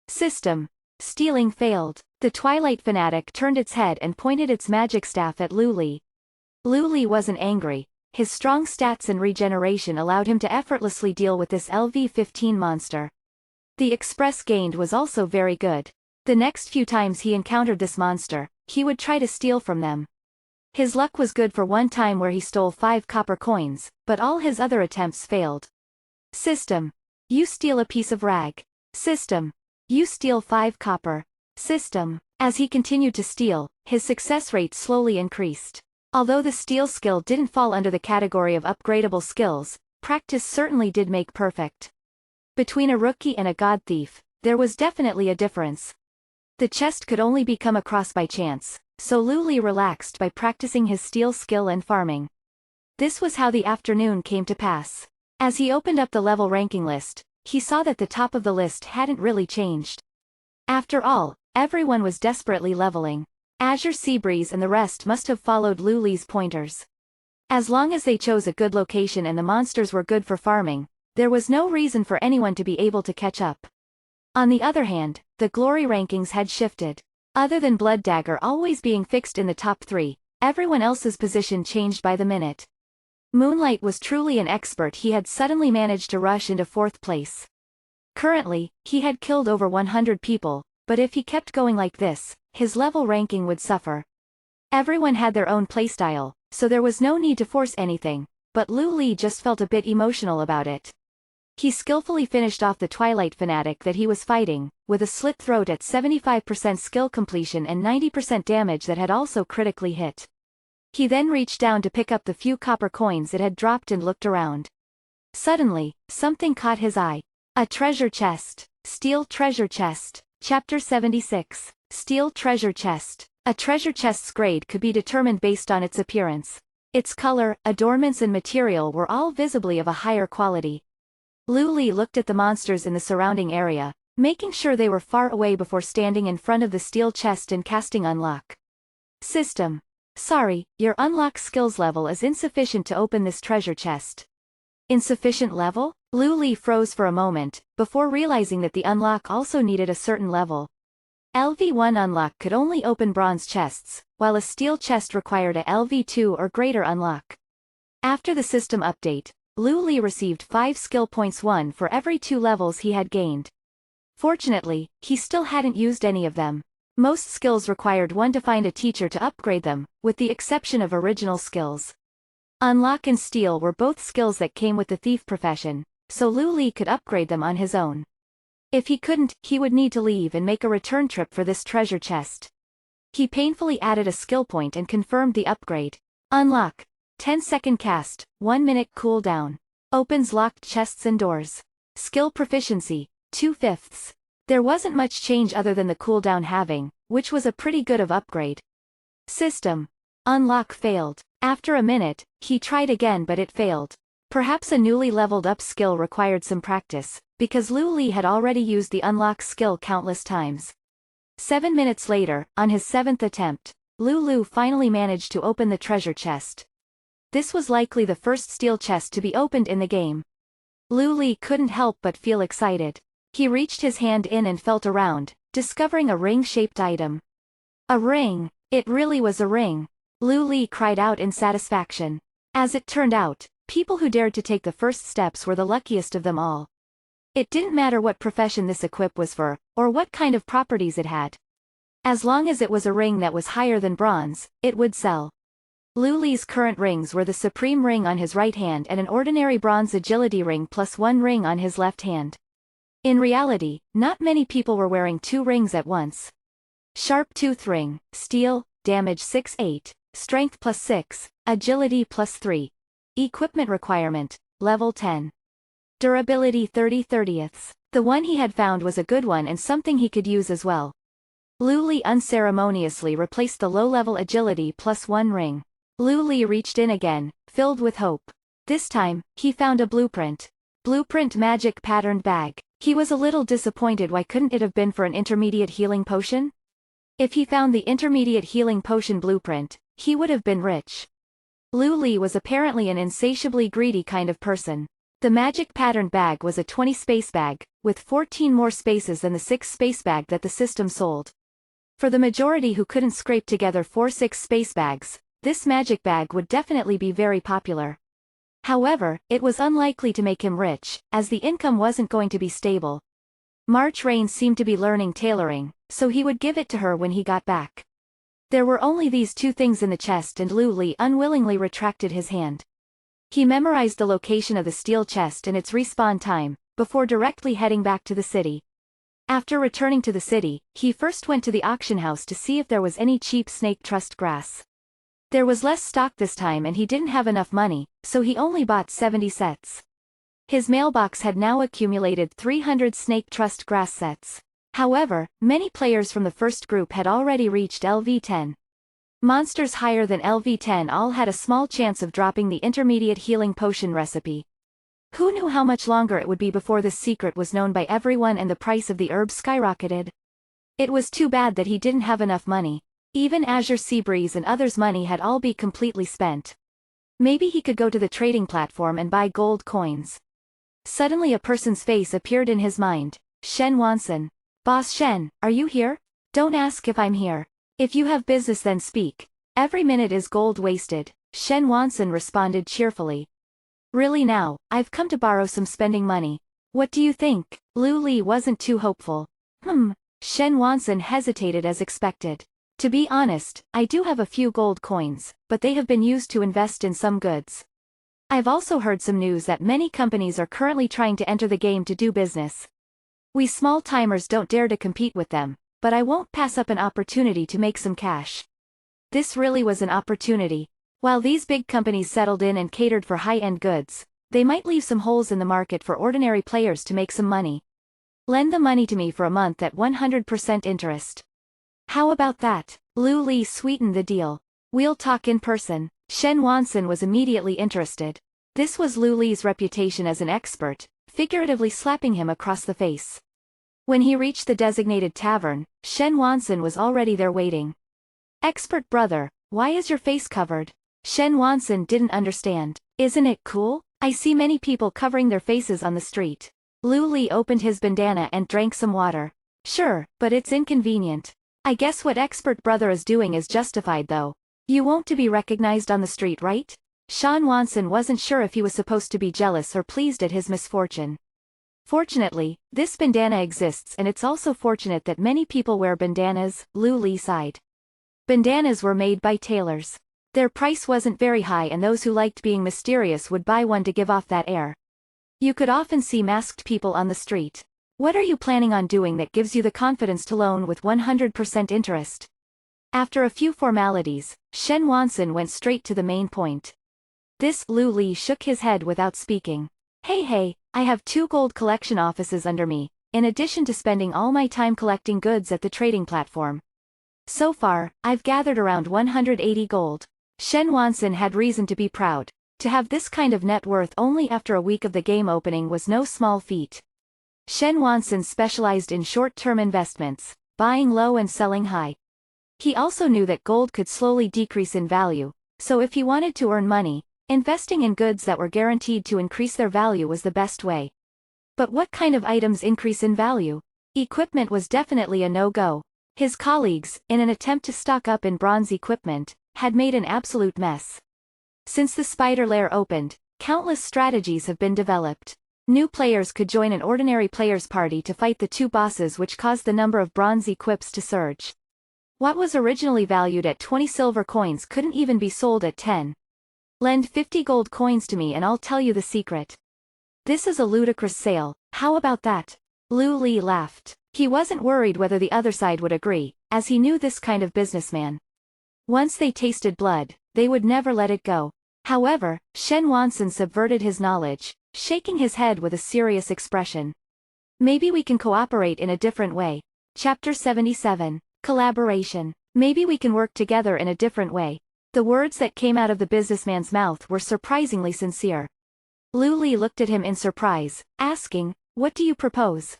System. Stealing failed. The Twilight Fanatic turned its head and pointed its magic staff at Lu Li. Lu Li wasn't angry. His strong stats and regeneration allowed him to effortlessly deal with this LV-15 monster. The express gained was also very good. The next few times he encountered this monster, he would try to steal from them. His luck was good for one time where he stole 5 copper coins, but all his other attempts failed. System. You steal a piece of rag. System. You steal 5 copper. System. As he continued to steal, his success rate slowly increased. Although the steal skill didn't fall under the category of upgradable skills, practice certainly did make perfect. Between a rookie and a god thief, there was definitely a difference. The chest could only be come across by chance, so Lu Li relaxed by practicing his steal skill and farming. This was how the afternoon came to pass. As he opened up the level ranking list, he saw that the top of the list hadn't really changed. After all, everyone was desperately leveling. Azure Seabreeze and the rest must have followed Lu Li's pointers. As long as they chose a good location and the monsters were good for farming, there was no reason for anyone to be able to catch up. On the other hand, the glory rankings had shifted. Other than Blood Dagger always being fixed in the top 3, everyone else's position changed by the minute. Moonlight was truly an expert. He had suddenly managed to rush into 4th place. Currently, he had killed over 100 people, but if he kept going like this, his level ranking would suffer. Everyone had their own playstyle, so there was no need to force anything, but Lu Li just felt a bit emotional about it. He skillfully finished off the Twilight Fanatic that he was fighting, with a slit throat at 75% skill completion and 90% damage that had also critically hit. He then reached down to pick up the few copper coins it had dropped and looked around. Suddenly, something caught his eye. A treasure chest. Steel treasure chest. Chapter 76. Steel treasure chest. A treasure chest's grade could be determined based on its appearance. Its color, adornments and material were all visibly of a higher quality. Lu Li looked at the monsters in the surrounding area, making sure they were far away before standing in front of the steel chest and casting Unlock. System. Sorry, your unlock skills level is insufficient to open this treasure chest. Insufficient level? Lu Li froze for a moment, before realizing that the unlock also needed a certain level. LV1 unlock could only open bronze chests, while a steel chest required a LV2 or greater unlock. After the system update, Lu Li received 5 skill points, 1 for every 2 levels he had gained. Fortunately, he still hadn't used any of them. Most skills required one to find a teacher to upgrade them, with the exception of original skills. Unlock and Steal were both skills that came with the thief profession, so Lu Li could upgrade them on his own. If he couldn't, he would need to leave and make a return trip for this treasure chest. He painfully added a skill point and confirmed the upgrade. Unlock. 10-second cast, 1-minute cooldown. Opens locked chests and doors. Skill proficiency, 2/5. There wasn't much change other than the cooldown halving, which was a pretty good of upgrade. System. Unlock failed. After a minute, he tried again but it failed. Perhaps a newly leveled up skill required some practice, because Lu Li had already used the unlock skill countless times. 7 minutes later, on his 7th attempt, Lu finally managed to open the treasure chest. This was likely the first steel chest to be opened in the game. Lu Li couldn't help but feel excited. He reached his hand in and felt around, discovering a ring-shaped item. A ring! It really was a ring! Lu Li cried out in satisfaction. As it turned out, people who dared to take the first steps were the luckiest of them all. It didn't matter what profession this equip was for, or what kind of properties it had. As long as it was a ring that was higher than bronze, it would sell. Lu Li's current rings were the Supreme Ring on his right hand and an ordinary bronze agility ring plus 1 ring on his left hand. In reality, not many people were wearing 2 rings at once. Sharp Tooth Ring, Steel, Damage 6/8, Strength plus 6, Agility plus 3. Equipment requirement, Level 10. Durability 30/30. The one he had found was a good one and something he could use as well. Lu Li unceremoniously replaced the low-level Agility plus 1 ring. Lu Li reached in again, filled with hope. This time, he found a blueprint. Blueprint Magic Patterned Bag. He was a little disappointed. Why couldn't it have been for an intermediate healing potion? If he found the intermediate healing potion blueprint, he would have been rich. Lu Li was apparently an insatiably greedy kind of person. The magic patterned bag was a 20 space bag, with 14 more spaces than the 6 space bag that the system sold. For the majority who couldn't scrape together 4 6 space bags, this magic bag would definitely be very popular. However, it was unlikely to make him rich, as the income wasn't going to be stable. March Rain seemed to be learning tailoring, so he would give it to her when he got back. There were only these 2 things in the chest and Lu Li unwillingly retracted his hand. He memorized the location of the steel chest and its respawn time, before directly heading back to the city. After returning to the city, he first went to the auction house to see if there was any cheap snake trust grass. There was less stock this time and he didn't have enough money, so he only bought 70 sets. His mailbox had now accumulated 300 snake trust grass sets. However, many players from the first group had already reached LV10. Monsters higher than LV10 all had a small chance of dropping the intermediate healing potion recipe. Who knew how much longer it would be before this secret was known by everyone and the price of the herb skyrocketed? It was too bad that he didn't have enough money. Even Azure Seabreeze and others' money had all be completely spent. Maybe he could go to the trading platform and buy gold coins. Suddenly a person's face appeared in his mind. Shen Wanson. Boss Shen, are you here? Don't ask if I'm here. If you have business then speak. Every minute is gold wasted, Shen Wanson responded cheerfully. Really now, I've come to borrow some spending money. What do you think? Lu Li wasn't too hopeful. Shen Wanson hesitated as expected. To be honest, I do have a few gold coins, but they have been used to invest in some goods. I've also heard some news that many companies are currently trying to enter the game to do business. We small-timers don't dare to compete with them, but I won't pass up an opportunity to make some cash. This really was an opportunity. While these big companies settled in and catered for high-end goods, they might leave some holes in the market for ordinary players to make some money. Lend the money to me for a month at 100% interest. How about that? Lu Li sweetened the deal. We'll talk in person. Shen Wanson was immediately interested. This was Lu Li's reputation as an expert, figuratively slapping him across the face. When he reached the designated tavern, Shen Wanson was already there waiting. Expert brother, why is your face covered? Shen Wanson didn't understand. Isn't it cool? I see many people covering their faces on the street. Lu Li opened his bandana and drank some water. Sure, but it's inconvenient. I guess what expert brother is doing is justified though. You won't to be recognized on the street, right? Shen Wanson wasn't sure if he was supposed to be jealous or pleased at his misfortune. Fortunately, this bandana exists and it's also fortunate that many people wear bandanas, Lu Li sighed. Bandanas were made by tailors. Their price wasn't very high and those who liked being mysterious would buy one to give off that air. You could often see masked people on the street. What are you planning on doing that gives you the confidence to loan with 100% interest? After a few formalities, Shen Wanson went straight to the main point. This Lu Li shook his head without speaking. Hey, I have 2 gold collection offices under me, in addition to spending all my time collecting goods at the trading platform. So far, I've gathered around 180 gold. Shen Wanson had reason to be proud. To have this kind of net worth only after a week of the game opening was no small feat. Shen Wanson specialized in short-term investments, buying low and selling high. He also knew that gold could slowly decrease in value, so if he wanted to earn money, investing in goods that were guaranteed to increase their value was the best way. But what kind of items increase in value? Equipment was definitely a no-go. His colleagues, in an attempt to stock up in bronze equipment, had made an absolute mess. Since the spider lair opened, countless strategies have been developed. New players could join an ordinary player's party to fight the 2 bosses, which caused the number of bronze equips to surge. What was originally valued at 20 silver coins couldn't even be sold at 10. Lend 50 gold coins to me and I'll tell you the secret. This is a ludicrous sale, how about that? Lu Li laughed. He wasn't worried whether the other side would agree, as he knew this kind of businessman. Once they tasted blood, they would never let it go. However, Shen Wanson subverted his knowledge, shaking his head with a serious expression. Maybe we can cooperate in a different way. Chapter 77. Collaboration. Maybe we can work together in a different way. The words that came out of the businessman's mouth were surprisingly sincere. Lu Li looked at him in surprise, asking, "What do you propose?"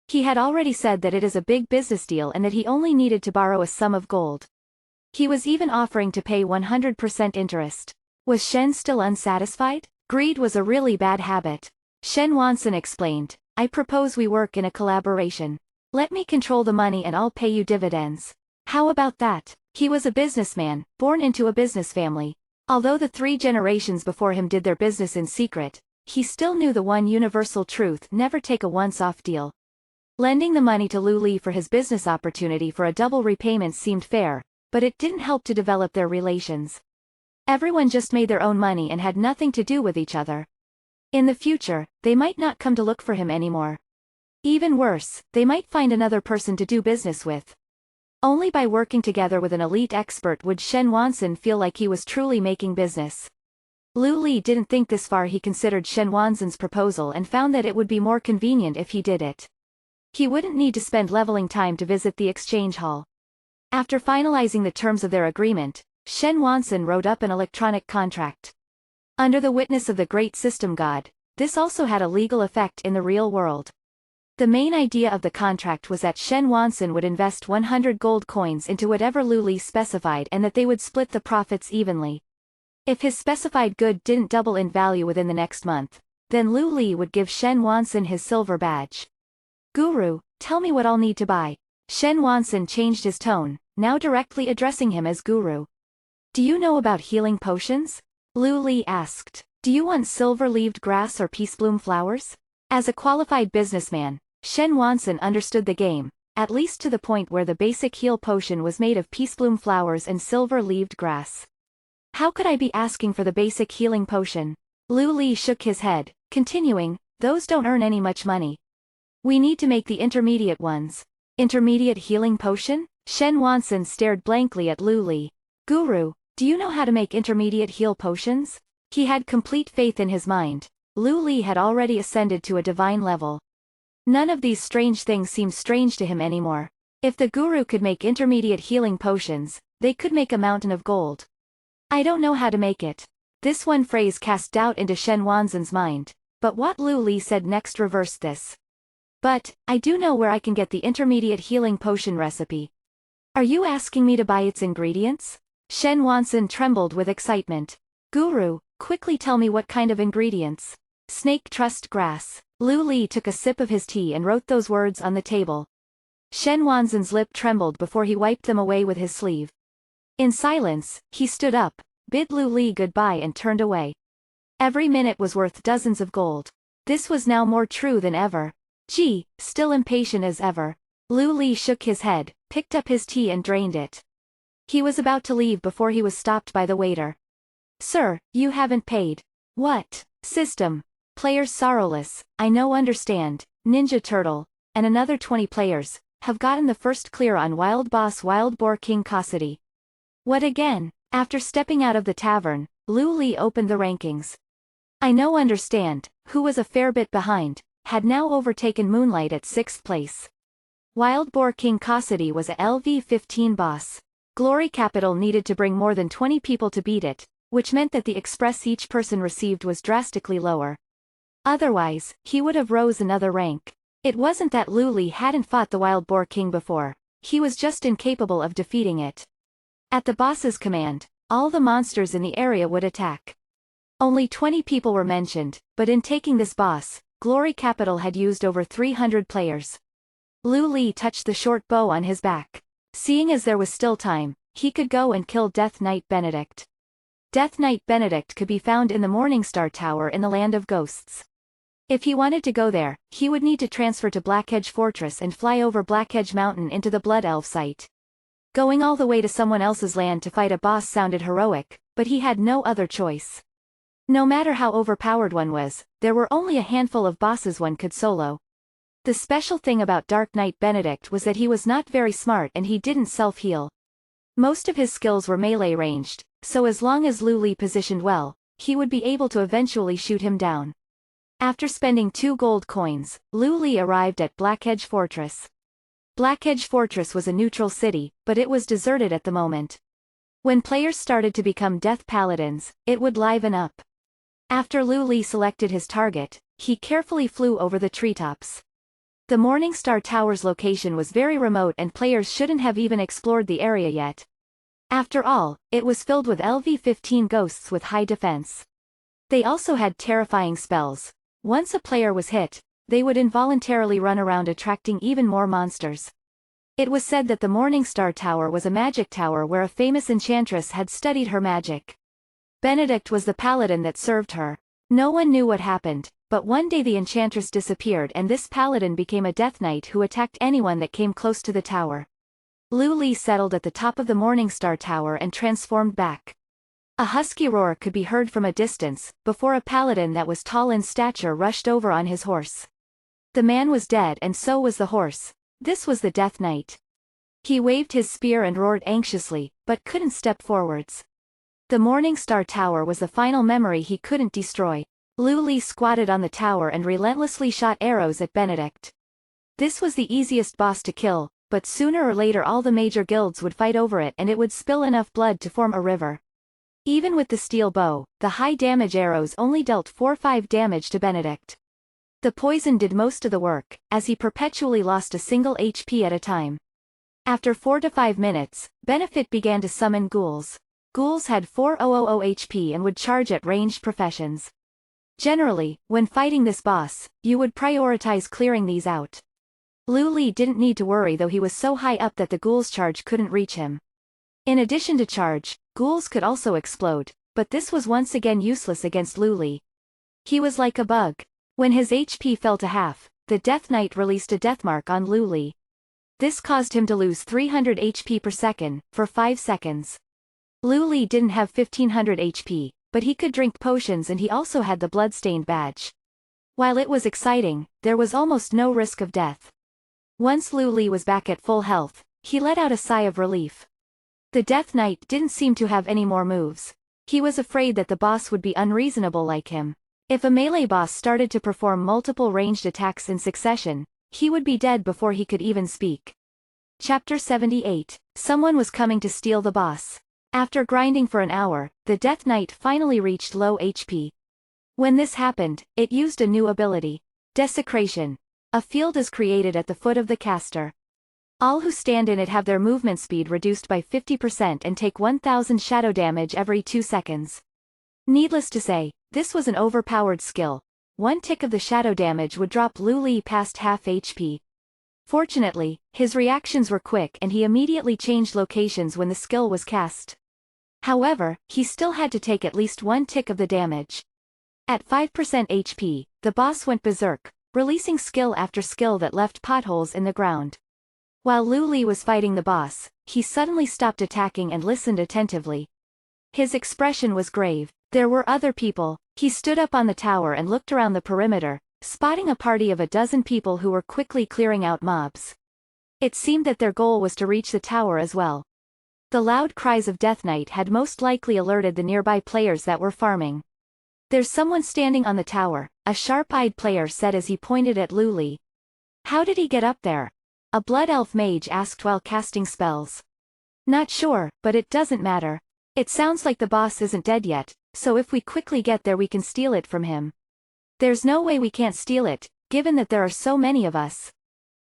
He had already said that it is a big business deal and that he only needed to borrow a sum of gold. He was even offering to pay 100% interest. Was Shen still unsatisfied? Greed was a really bad habit. Shen Wanson explained, "I propose we work in a collaboration. Let me control the money and I'll pay you dividends. How about that?" He was a businessman, born into a business family. Although the 3 generations before him did their business in secret, he still knew the one universal truth: never take a once-off deal. Lending the money to Lu Li for his business opportunity for a double repayment seemed fair, but it didn't help to develop their relations. Everyone just made their own money and had nothing to do with each other. In the future, they might not come to look for him anymore. Even worse, they might find another person to do business with. Only by working together with an elite expert would Shen Wanzan feel like he was truly making business. Lu Li didn't think this far. He considered Shen Wanzan's proposal and found that it would be more convenient if he did it. He wouldn't need to spend leveling time to visit the exchange hall. After finalizing the terms of their agreement, Shen Wanzan wrote up an electronic contract. Under the witness of the great system god, this also had a legal effect in the real world. The main idea of the contract was that Shen Wanzan would invest 100 gold coins into whatever Lu Li specified and that they would split the profits evenly. If his specified good didn't double in value within the next month, then Lu Li would give Shen Wanzan his silver badge. Guru, tell me what I'll need to buy. Shen Wanzan changed his tone, now directly addressing him as Guru. Do you know about healing potions? Lu Li asked. Do you want silver-leaved grass or peacebloom flowers? As a qualified businessman, Shen Wanzan understood the game, at least to the point where the basic heal potion was made of peacebloom flowers and silver-leaved grass. How could I be asking for the basic healing potion? Lu Li shook his head, continuing, those don't earn any much money. We need to make the intermediate ones. Intermediate healing potion? Shen Wanzan stared blankly at Lu Li. Guru, do you know how to make intermediate heal potions? He had complete faith in his mind. Lu Li had already ascended to a divine level. None of these strange things seemed strange to him anymore. If the guru could make intermediate healing potions, they could make a mountain of gold. I don't know how to make it. This one phrase cast doubt into Shen Wanzan's mind, but what Lu Li said next reversed this. But, I do know where I can get the intermediate healing potion recipe. Are you asking me to buy its ingredients? Shen Wanzan trembled with excitement. Guru, quickly tell me what kind of ingredients. Snake trust grass. Lu Li took a sip of his tea and wrote those words on the table. Shen Wanzan's lip trembled before he wiped them away with his sleeve. In silence, he stood up, bid Lu Li goodbye and turned away. Every minute was worth dozens of gold. This was now more true than ever. Gee, still impatient as ever. Lu Li shook his head, picked up his tea and drained it. He was about to leave before he was stopped by the waiter. Sir, you haven't paid. What? System. Players Sorrowless, I know understand, Ninja Turtle, and another 20 players, have gotten the first clear on Wild Boss Wild Boar King Cassidy. What again? After stepping out of the tavern, Lu Li opened the rankings. I know understand, who was a fair bit behind, had now overtaken Moonlight at 6th place. Wild Boar King Cassidy was a LV15 boss. Glory Capital needed to bring more than 20 people to beat it, which meant that the express each person received was drastically lower. Otherwise, he would have rose another rank. It wasn't that Lu Li hadn't fought the Wild Boar King before, he was just incapable of defeating it. At the boss's command, all the monsters in the area would attack. Only 20 people were mentioned, but in taking this boss, Glory Capital had used over 300 players. Lu Li touched the short bow on his back. Seeing as there was still time, he could go and kill Death Knight Benedict. Death Knight Benedict could be found in the Morningstar Tower in the Land of Ghosts. If he wanted to go there, he would need to transfer to Blackhedge Fortress and fly over Blackhedge Mountain into the Blood Elf site. Going all the way to someone else's land to fight a boss sounded heroic, but he had no other choice. No matter how overpowered one was, there were only a handful of bosses one could solo. The special thing about Dark Knight Benedict was that he was not very smart and he didn't self-heal. Most of his skills were melee ranged, so as long as Lu Li positioned well, he would be able to eventually shoot him down. After spending 2 gold coins, Lu Li arrived at Blackhedge Fortress. Blackhedge Fortress was a neutral city, but it was deserted at the moment. When players started to become Death Paladins, it would liven up. After Lu Li selected his target, he carefully flew over the treetops. The Morningstar Tower's location was very remote and players shouldn't have even explored the area yet. After all, it was filled with LV15 ghosts with high defense. They also had terrifying spells. Once a player was hit, they would involuntarily run around attracting even more monsters. It was said that the Morningstar Tower was a magic tower where a famous enchantress had studied her magic. Benedict was the paladin that served her. No one knew what happened, but one day the enchantress disappeared and this paladin became a death knight who attacked anyone that came close to the tower. Lu Li settled at the top of the Morningstar Tower and transformed back. A husky roar could be heard from a distance, before a paladin that was tall in stature rushed over on his horse. The man was dead and so was the horse. This was the Death Knight. He waved his spear and roared anxiously, but couldn't step forwards. The Morningstar Tower was the final memory he couldn't destroy. Lu Li squatted on the tower and relentlessly shot arrows at Benedict. This was the easiest boss to kill, but sooner or later all the major guilds would fight over it and it would spill enough blood to form a river. Even with the steel bow, the high damage arrows only dealt 4-5 damage to Benedict. The poison did most of the work, as he perpetually lost a single HP at a time. After 4 to 5 minutes, Benefit began to summon ghouls. Ghouls had 4000 HP and would charge at ranged professions. Generally, when fighting this boss, you would prioritize clearing these out. Lu Li didn't need to worry though he was so high up that the ghouls' charge couldn't reach him. In addition to charge, ghouls could also explode, but this was once again useless against Lu Li. He was like a bug. When his HP fell to half, the Death Knight released a deathmark on Lu Li. This caused him to lose 300 HP per second, for 5 seconds. Lu Li didn't have 1500 HP, but he could drink potions and he also had the bloodstained badge. While it was exciting, there was almost no risk of death. Once Lu Li was back at full health, he let out a sigh of relief. The Death Knight didn't seem to have any more moves. He was afraid that the boss would be unreasonable like him. If a melee boss started to perform multiple ranged attacks in succession, he would be dead before he could even speak. Chapter 78. Someone was coming to steal the boss. After grinding for an hour, the Death Knight finally reached low HP. When this happened, it used a new ability. Desecration. A field is created at the foot of the caster. All who stand in it have their movement speed reduced by 50% and take 1000 shadow damage every 2 seconds. Needless to say, this was an overpowered skill. One tick of the shadow damage would drop Lu Li past half HP. Fortunately, his reactions were quick and he immediately changed locations when the skill was cast. However, he still had to take at least one tick of the damage. At 5% HP, the boss went berserk, releasing skill after skill that left potholes in the ground. While Lu Li was fighting the boss, he suddenly stopped attacking and listened attentively. His expression was grave. There were other people. He stood up on the tower and looked around the perimeter, spotting a party of a dozen people who were quickly clearing out mobs. It seemed that their goal was to reach the tower as well. The loud cries of Death Knight had most likely alerted the nearby players that were farming. "There's someone standing on the tower," a sharp-eyed player said as he pointed at Lu Li. "How did he get up there?" a blood elf mage asked while casting spells. "Not sure, but it doesn't matter. It sounds like the boss isn't dead yet, so if we quickly get there we can steal it from him." "There's no way we can't steal it, given that there are so many of us."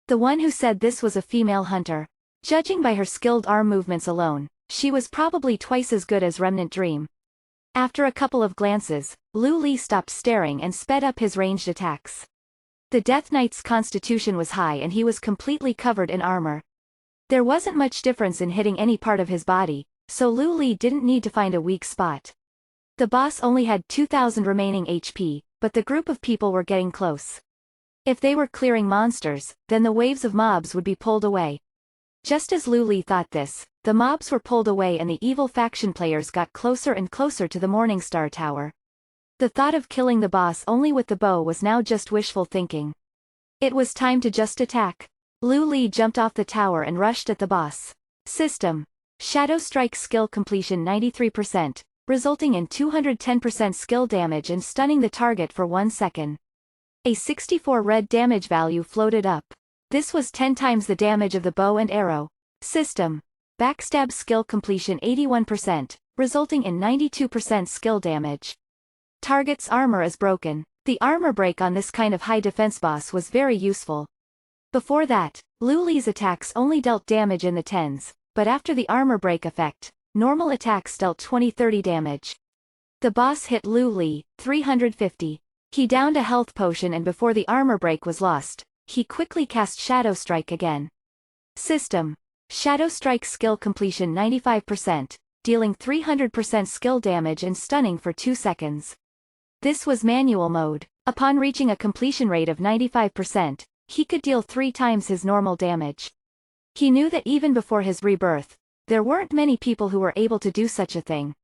The one who said this was a female hunter. Judging by her skilled arm movements alone, she was probably twice as good as Remnant Dream. After a couple of glances, Lu Li stopped staring and sped up his ranged attacks. The Death Knight's constitution was high and he was completely covered in armor. There wasn't much difference in hitting any part of his body, so Lu Li didn't need to find a weak spot. The boss only had 2000 remaining HP, but the group of people were getting close. If they were clearing monsters, then the waves of mobs would be pulled away. Just as Lu Li thought this, the mobs were pulled away and the evil faction players got closer and closer to the Morningstar Tower. The thought of killing the boss only with the bow was now just wishful thinking. It was time to just attack. Lu Li jumped off the tower and rushed at the boss. System. Shadow Strike skill completion 93%, resulting in 210% skill damage and stunning the target for 1 second. A 64 red damage value floated up. This was 10 times the damage of the bow and arrow. System. Backstab skill completion 81%, resulting in 92% skill damage. Target's armor is broken. The armor break on this kind of high defense boss was very useful. Before that, Lu Li's attacks only dealt damage in the tens, but after the armor break effect, normal attacks dealt 20-30 damage. The boss hit Lu Li, 350. He downed a health potion and before the armor break was lost, he quickly cast Shadow Strike again. System. Shadow Strike skill completion 95%, dealing 300% skill damage and stunning for 2 seconds. This was manual mode. Upon reaching a completion rate of 95%, he could deal 3 times his normal damage. He knew that even before his rebirth, there weren't many people who were able to do such a thing.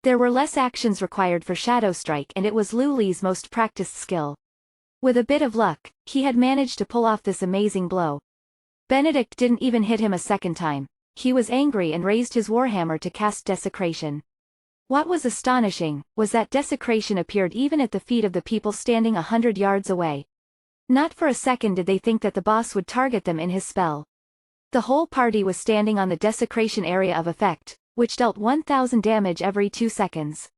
There were less actions required for Shadow Strike, and it was Lu Li's most practiced skill. With a bit of luck, he had managed to pull off this amazing blow. Benedict didn't even hit him a second time. He was angry and raised his warhammer to cast Desecration. What was astonishing was that Desecration appeared even at the feet of the people standing 100 yards away. Not for a second did they think that the boss would target them in his spell. The whole party was standing on the Desecration area of effect, which dealt 1000 damage every 2 seconds.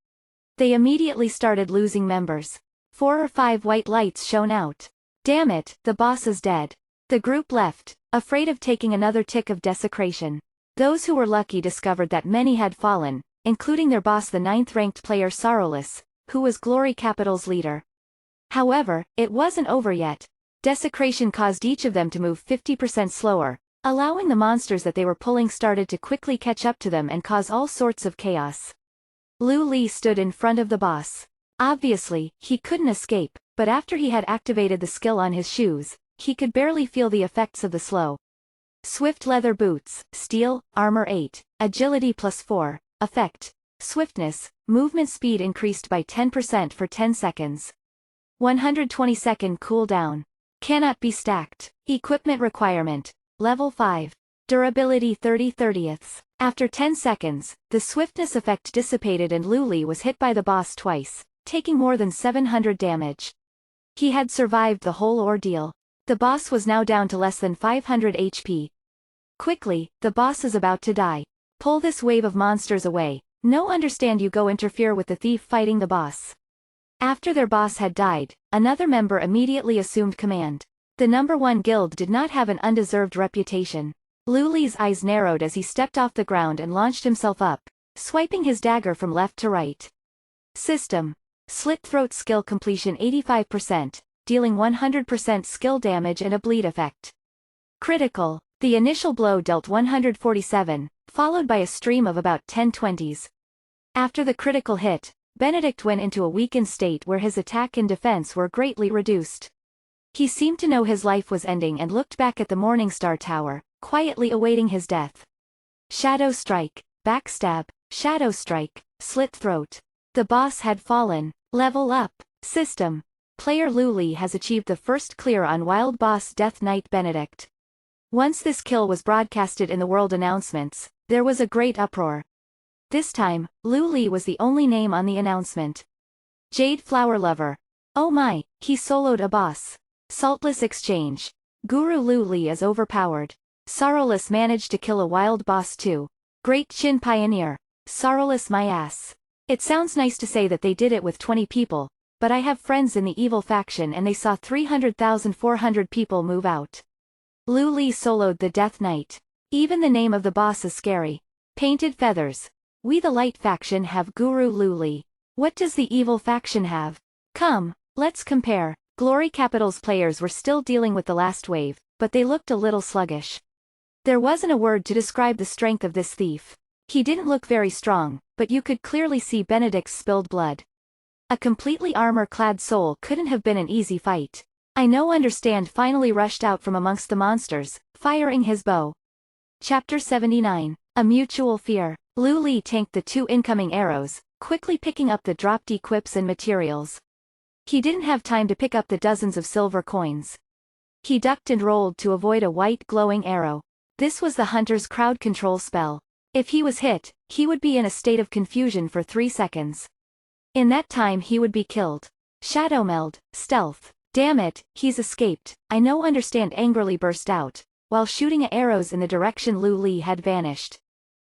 They immediately started losing members. 4 or 5 white lights shone out. Damn it, the boss is dead. The group left, afraid of taking another tick of Desecration. Those who were lucky discovered that many had fallen, including their boss, the 9th-ranked player Sorrowless, who was Glory Capital's leader. However, it wasn't over yet. Desecration caused each of them to move 50% slower, allowing the monsters that they were pulling started to quickly catch up to them and cause all sorts of chaos. Lu Li stood in front of the boss. Obviously, he couldn't escape, but after he had activated the skill on his shoes, he could barely feel the effects of the slow. Swift leather boots, steel, armor 8, agility +4, effect, swiftness, movement speed increased by 10% for 10 seconds. 120-second cooldown. Cannot be stacked. Equipment requirement, level 5. Durability 30/30ths. After 10 seconds, the swiftness effect dissipated and Lu Li was hit by the boss twice, taking more than 700 damage. He had survived the whole ordeal. The boss was now down to less than 500 HP. Quickly, the boss is about to die. Pull this wave of monsters away. No, understand, you go interfere with the thief fighting the boss. After their boss had died, another member immediately assumed command. The number 1 guild did not have an undeserved reputation. Lu Li's eyes narrowed as he stepped off the ground and launched himself up, swiping his dagger from left to right. System. Slit throat skill completion 85%, dealing 100% skill damage and a bleed effect. Critical. The initial blow dealt 147, followed by a stream of about 10 20s. After the critical hit, Benedict went into a weakened state where his attack and defense were greatly reduced. He seemed to know his life was ending and looked back at the Morningstar Tower, quietly awaiting his death. Shadow Strike, Backstab, Shadow Strike, Slit Throat. The boss had fallen. Level up. System. Player Lu Li has achieved the first clear on Wild Boss Death Knight Benedict. Once this kill was broadcasted in the world announcements, there was a great uproar. This time, Lu Li was the only name on the announcement. Jade Flower Lover. Oh my, he soloed a boss. Saltless Exchange. Guru Lu Li is overpowered. Sorrowless managed to kill a wild boss too. Great Chin Pioneer. Sorrowless my ass. It sounds nice to say that they did it with 20 people, but I have friends in the evil faction and they saw 300,400 people move out. Lu Li soloed the Death Knight. Even the name of the boss is scary. Painted Feathers. We the Light faction have Guru Lu Li. What does the evil faction have? Come, let's compare. Glory Capital's players were still dealing with the last wave, but they looked a little sluggish. There wasn't a word to describe the strength of this thief. He didn't look very strong, but you could clearly see Benedict's spilled blood. A completely armor-clad soul couldn't have been an easy fight. I know understand finally rushed out from amongst the monsters, firing his bow. Chapter 79. A Mutual Fear. Lu Li tanked the 2 incoming arrows, quickly picking up the dropped equips and materials. He didn't have time to pick up the dozens of silver coins. He ducked and rolled to avoid a white glowing arrow. This was the hunter's crowd control spell. If he was hit, he would be in a state of confusion for 3 seconds. In that time he would be killed. Shadow Meld, Stealth. Damn it, he's escaped, I know understand angrily burst out, while shooting arrows in the direction Lu Li had vanished.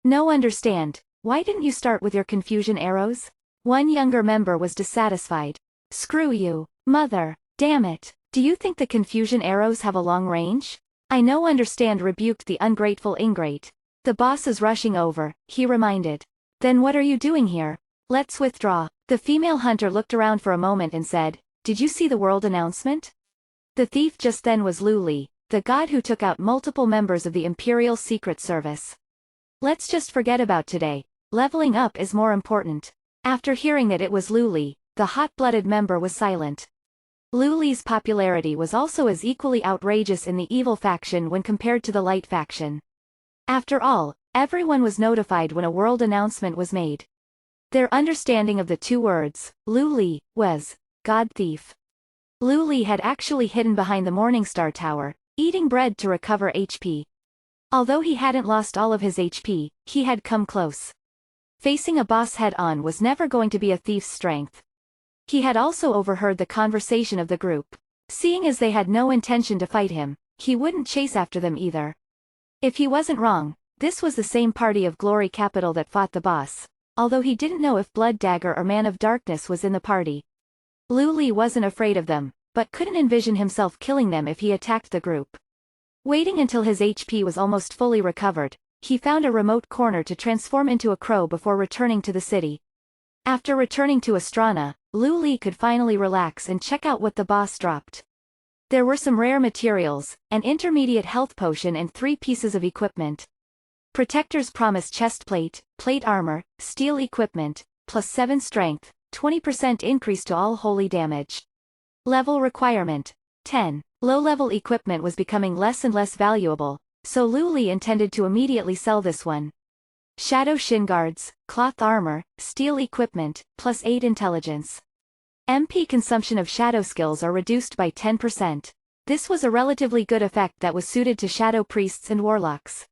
No understand, why didn't you start with your confusion arrows? One younger member was dissatisfied. Screw you, mother, damn it, do you think the confusion arrows have a long range? I know understand rebuked the ungrateful ingrate. The boss is rushing over, he reminded. Then what are you doing here? Let's withdraw. The female hunter looked around for a moment and said, did you see the world announcement? The thief just then was Lu Li, the god who took out multiple members of the Imperial Secret Service. Let's just forget about today. Leveling up is more important. After hearing that it was Lu Li, the hot-blooded member was silent. Lu Li's popularity was also as equally outrageous in the evil faction when compared to the light faction. After all, everyone was notified when a world announcement was made. Their understanding of the two words, Lu Li, was, God Thief. Lu Li had actually hidden behind the Morningstar Tower, eating bread to recover HP. Although he hadn't lost all of his HP, he had come close. Facing a boss head-on was never going to be a thief's strength. He had also overheard the conversation of the group. Seeing as they had no intention to fight him, he wouldn't chase after them either. If he wasn't wrong, this was the same party of Glory Capital that fought the boss, although he didn't know if Blood Dagger or Man of Darkness was in the party. Lu Li wasn't afraid of them, but couldn't envision himself killing them if he attacked the group. Waiting until his HP was almost fully recovered, he found a remote corner to transform into a crow before returning to the city. After returning to Astrana, Lu Li could finally relax and check out what the boss dropped. There were some rare materials, an intermediate health potion and 3 pieces of equipment. Protectors promised chestplate, plate armor, steel equipment, plus 7 strength, 20% increase to all holy damage. Level requirement, 10. Low-level equipment was becoming less and less valuable, so Lu Li intended to immediately sell this one. Shadow shin guards, cloth armor, steel equipment, plus 8 intelligence. MP consumption of shadow skills are reduced by 10%. This was a relatively good effect that was suited to shadow priests and warlocks.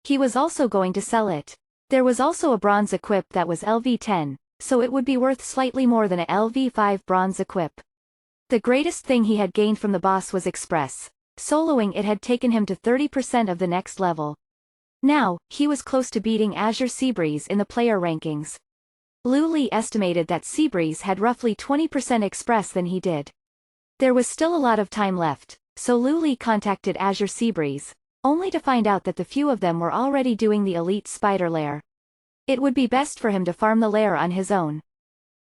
He was also going to sell it. There was also a bronze equip that was LV10, so it would be worth slightly more than a LV5 bronze equip. The greatest thing he had gained from the boss was Express. Soloing it had taken him to 30% of the next level. Now, he was close to beating Azure Seabreeze in the player rankings. Lu Li estimated that Seabreeze had roughly 20% Express than he did. There was still a lot of time left, so Lu Li contacted Azure Seabreeze, only to find out that the few of them were already doing the elite spider lair. It would be best for him to farm the lair on his own.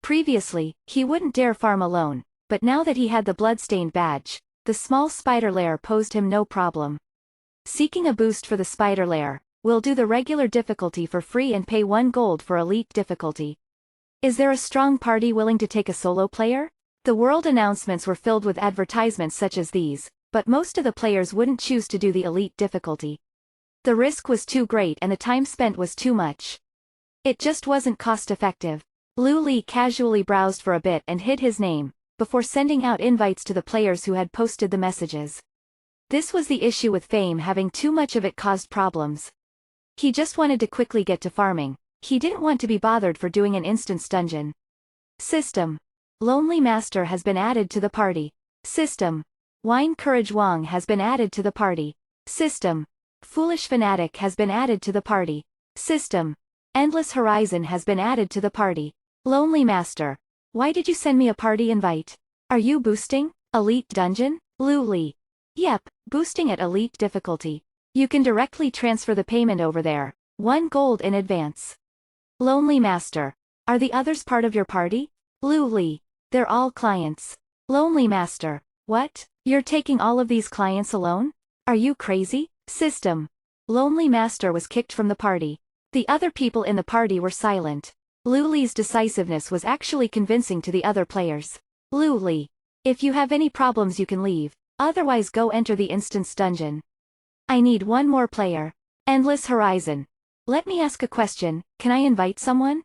Previously, he wouldn't dare farm alone, but now that he had the bloodstained badge, the small spider lair posed him no problem. Seeking a boost for the spider lair, we'll do the regular difficulty for free and pay 1 gold for elite difficulty. Is there a strong party willing to take a solo player? The world announcements were filled with advertisements such as these, but most of the players wouldn't choose to do the elite difficulty. The risk was too great and the time spent was too much. It just wasn't cost-effective. Lu Li casually browsed for a bit and hid his name, before sending out invites to the players who had posted the messages. This was the issue with fame, having too much of it caused problems. He just wanted to quickly get to farming. He didn't want to be bothered for doing an instance dungeon. System. Lonely Master has been added to the party. System. Wine Courage Wong has been added to the party. System. Foolish Fanatic has been added to the party. System. Endless Horizon has been added to the party. Lonely Master. Why did you send me a party invite? Are you boosting? Elite Dungeon? Lu Li. Yep, boosting at elite difficulty. You can directly transfer the payment over there. 1 gold in advance. Lonely Master. Are the others part of your party? Lu Li. They're all clients. Lonely Master. What? You're taking all of these clients alone? Are you crazy? System. Lonely Master was kicked from the party. The other people in the party were silent. Lu Li's decisiveness was actually convincing to the other players. Lu Li. If you have any problems you can leave, otherwise go enter the instance dungeon. I need 1 more player. Endless Horizon. Let me ask a question, can I invite someone?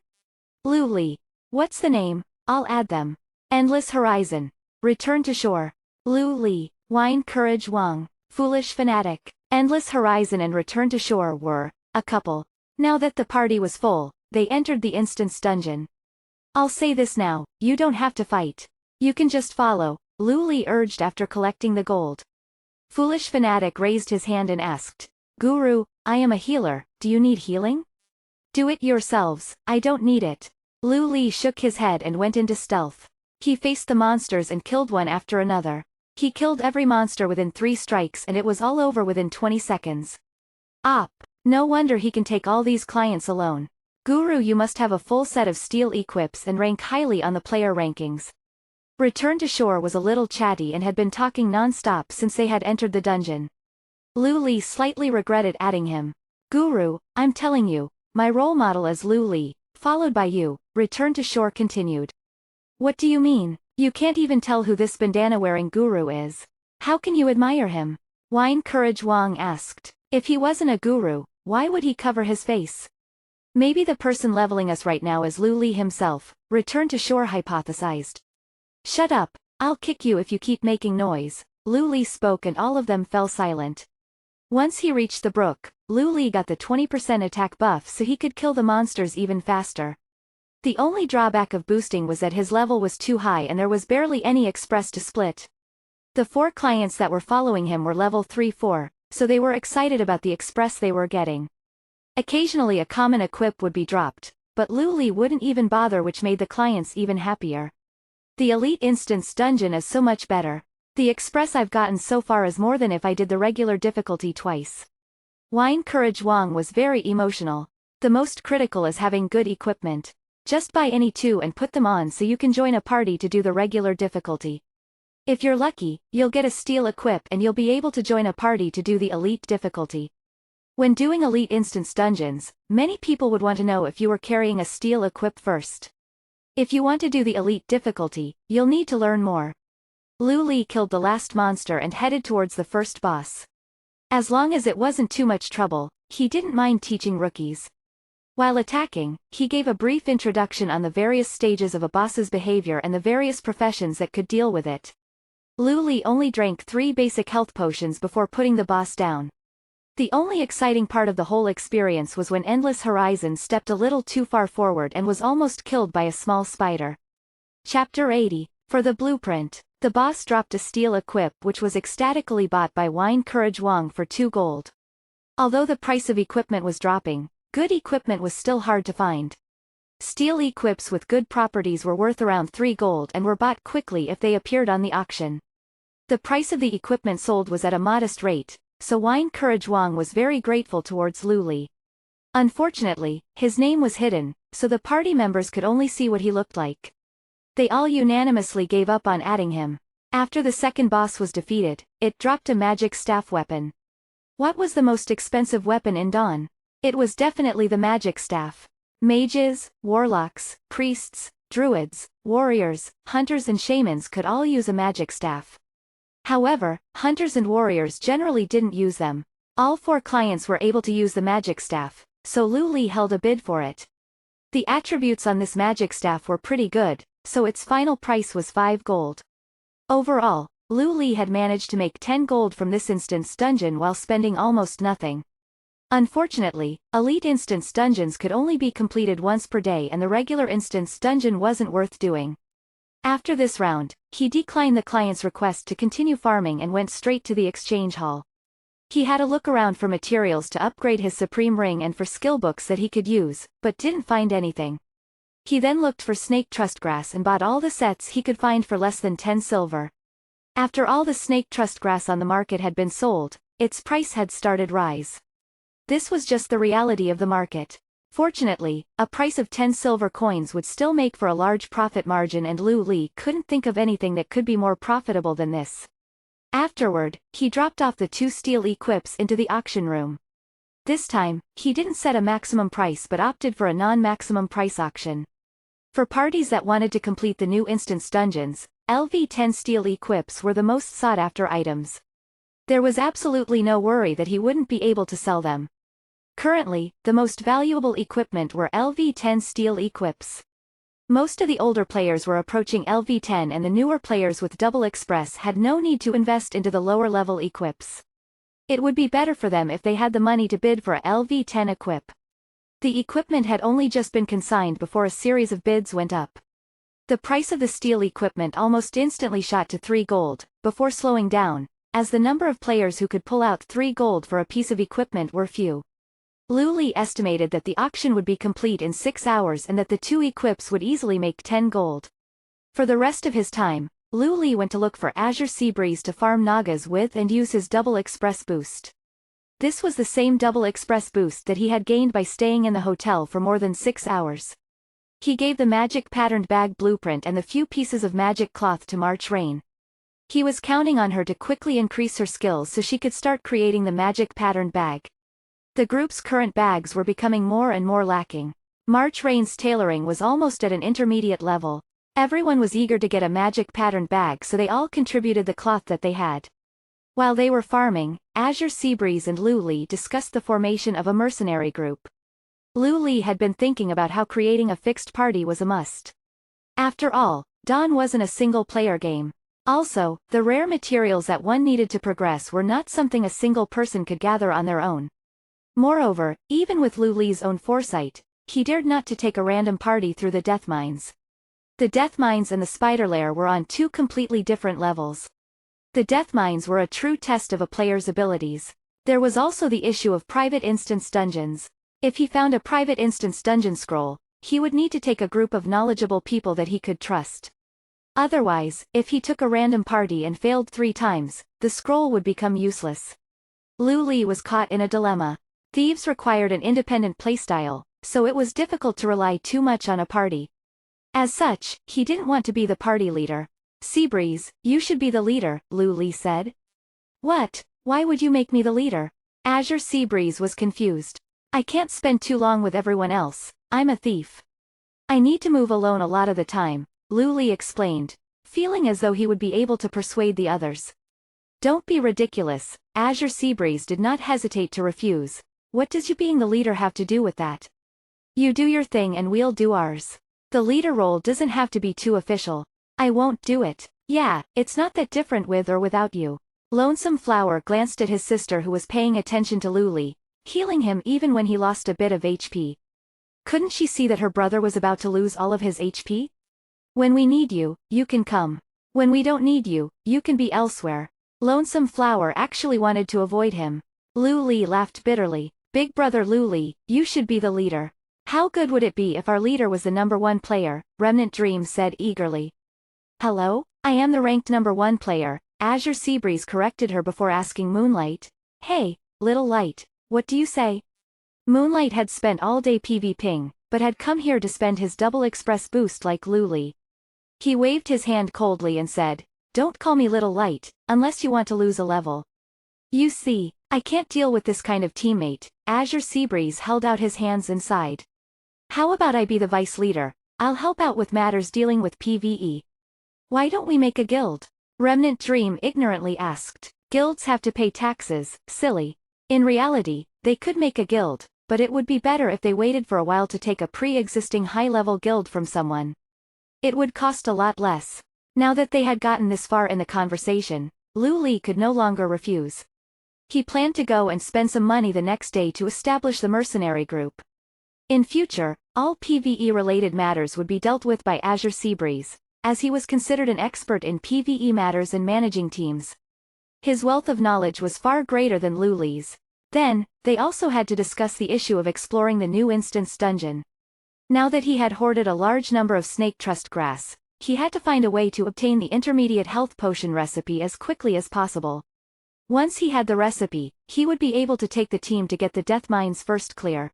Lu Li. What's the name? I'll add them. Endless Horizon. Return to shore. Lu Li. Wine Courage Wong. Foolish Fanatic. Endless Horizon and Return to Shore were a couple. Now that the party was full, they entered the instance dungeon. I'll say this now, you don't have to fight. You can just follow, Lu Li urged after collecting the gold. Foolish Fanatic raised his hand and asked, Guru, I am a healer, do you need healing? Do it yourselves, I don't need it. Lu Li shook his head and went into stealth. He faced the monsters and killed one after another. He killed every monster within 3 strikes and it was all over within 20 seconds. Op. No wonder he can take all these clients alone. Guru, you must have a full set of steel equips and rank highly on the player rankings. Return to Shore was a little chatty and had been talking non-stop since they had entered the dungeon. Lu Li slightly regretted adding him. Guru, I'm telling you, my role model is Lu Li, followed by you. Return to Shore continued. What do you mean? You can't even tell who this bandana-wearing guru is. How can you admire him? Wine Courage Wong asked. If he wasn't a guru, why would he cover his face? Maybe the person leveling us right now is Lu Li himself, Return to Shore hypothesized. Shut up, I'll kick you if you keep making noise, Lu Li spoke and all of them fell silent. Once he reached the brook, Lu Li got the 20% attack buff so he could kill the monsters even faster. The only drawback of boosting was that his level was too high and there was barely any express to split. The 4 clients that were following him were level 3-4, so they were excited about the express they were getting. Occasionally a common equip would be dropped, but Lu Li wouldn't even bother, which made the clients even happier. The Elite Instance dungeon is so much better. The express I've gotten so far is more than if I did the regular difficulty twice. Wine Courage Wong was very emotional. The most critical is having good equipment. Just buy any 2 and put them on so you can join a party to do the regular difficulty. If you're lucky, you'll get a steel equip and you'll be able to join a party to do the elite difficulty. When doing Elite Instance dungeons, many people would want to know if you were carrying a steel equip first. If you want to do the elite difficulty, you'll need to learn more. Lu Li killed the last monster and headed towards the first boss. As long as it wasn't too much trouble, he didn't mind teaching rookies. While attacking, he gave a brief introduction on the various stages of a boss's behavior and the various professions that could deal with it. Lu Li only drank 3 basic health potions before putting the boss down. The only exciting part of the whole experience was when Endless Horizon stepped a little too far forward and was almost killed by a small spider. Chapter 80. For the blueprint, the boss dropped a steel equip which was ecstatically bought by Wine Courage Wong for 2 gold. Although the price of equipment was dropping, good equipment was still hard to find. Steel equips with good properties were worth around 3 gold and were bought quickly if they appeared on the auction. The price of the equipment sold was at a modest rate, so Wine Courage Wong was very grateful towards Lu Li. Unfortunately, his name was hidden, so the party members could only see what he looked like. They all unanimously gave up on adding him. After the second boss was defeated, it dropped a magic staff weapon. What was the most expensive weapon in Dawn? It was definitely the magic staff. Mages, warlocks, priests, druids, warriors, hunters and shamans could all use a magic staff. However, hunters and warriors generally didn't use them. All 4 clients were able to use the magic staff, so Lu Li held a bid for it. The attributes on this magic staff were pretty good, so its final price was 5 gold. Overall, Lu Li had managed to make 10 gold from this instance dungeon while spending almost nothing. Unfortunately, Elite Instance dungeons could only be completed once per day and the regular instance dungeon wasn't worth doing. After this round, he declined the client's request to continue farming and went straight to the exchange hall. He had a look around for materials to upgrade his Supreme Ring and for skill books that he could use, but didn't find anything. He then looked for Snake Trustgrass and bought all the sets he could find for less than 10 silver. After all the Snake Trustgrass on the market had been sold, its price had started rise. This was just the reality of the market. Fortunately, a price of 10 silver coins would still make for a large profit margin and Lu Li couldn't think of anything that could be more profitable than this. Afterward, he dropped off the 2 steel equips into the auction room. This time, he didn't set a maximum price but opted for a non-maximum price auction. For parties that wanted to complete the new instance dungeons, LV10 steel equips were the most sought-after items. There was absolutely no worry that he wouldn't be able to sell them. Currently, the most valuable equipment were LV10 steel equips. Most of the older players were approaching LV10 and the newer players with double express had no need to invest into the lower level equips. It would be better for them if they had the money to bid for a LV10 equip. The equipment had only just been consigned before a series of bids went up. The price of the steel equipment almost instantly shot to 3 gold, before slowing down, as the number of players who could pull out 3 gold for a piece of equipment were few. Lu Li estimated that the auction would be complete in 6 hours and that the 2 equips would easily make 10 gold. For the rest of his time, Lu Li went to look for Azure Sea Breeze to farm Nagas with and use his double express boost. This was the same double express boost that he had gained by staying in the hotel for more than 6 hours. He gave the magic patterned bag blueprint and the few pieces of magic cloth to March Rain. He was counting on her to quickly increase her skills so she could start creating the magic patterned bag. The group's current bags were becoming more and more lacking. March Rain's tailoring was almost at an intermediate level. Everyone was eager to get a magic patterned bag, so they all contributed the cloth that they had. While they were farming, Azure Sea Breeze and Lu Li discussed the formation of a mercenary group. Lu Li had been thinking about how creating a fixed party was a must. After all, Dawn wasn't a single-player game. Also, the rare materials that one needed to progress were not something a single person could gather on their own. Moreover, even with Lu Li's own foresight, he dared not to take a random party through the Death Mines. The Death Mines and the Spider Lair were on two completely different levels. The Death Mines were a true test of a player's abilities. There was also the issue of private instance dungeons. If he found a private instance dungeon scroll, he would need to take a group of knowledgeable people that he could trust. Otherwise, if he took a random party and failed 3 times, the scroll would become useless. Lu Li was caught in a dilemma. Thieves required an independent playstyle, so it was difficult to rely too much on a party. As such, he didn't want to be the party leader. Seabreeze, you should be the leader, Lu Li said. What? Why would you make me the leader? Azure Seabreeze was confused. I can't spend too long with everyone else, I'm a thief. I need to move alone a lot of the time, Lu Li explained, feeling as though he would be able to persuade the others. Don't be ridiculous, Azure Seabreeze did not hesitate to refuse. What does you being the leader have to do with that? You do your thing and we'll do ours. The leader role doesn't have to be too official. I won't do it. Yeah, it's not that different with or without you. Lonesome Flower glanced at his sister who was paying attention to Lu Li, healing him even when he lost a bit of HP. Couldn't she see that her brother was about to lose all of his HP? When we need you, you can come. When we don't need you, you can be elsewhere. Lonesome Flower actually wanted to avoid him. Lu Li laughed bitterly. Big brother Lu Li, you should be the leader. How good would it be if our leader was the #1 player, Remnant Dream said eagerly. Hello? I am the ranked #1 player, Azure Seabreeze corrected her before asking Moonlight. Hey, little light, what do you say? Moonlight had spent all day PvPing, but had come here to spend his double express boost like Lu Li. He waved his hand coldly and said, don't call me little light, unless you want to lose a level. You see, I can't deal with this kind of teammate, Azure Seabreeze held out his hands and sighed. How about I be the vice leader? I'll help out with matters dealing with PvE. Why don't we make a guild? Remnant Dream ignorantly asked. Guilds have to pay taxes, silly. In reality, they could make a guild, but it would be better if they waited for a while to take a pre-existing high-level guild from someone. It would cost a lot less. Now that they had gotten this far in the conversation, Lu Li could no longer refuse. He planned to go and spend some money the next day to establish the mercenary group. In future, all PvE-related matters would be dealt with by Azure Seabreeze, as he was considered an expert in PvE matters and managing teams. His wealth of knowledge was far greater than Lu Li's. Then, they also had to discuss the issue of exploring the new instance dungeon. Now that he had hoarded a large number of snake trust grass, he had to find a way to obtain the intermediate health potion recipe as quickly as possible. Once he had the recipe, he would be able to take the team to get the Death Mines first clear.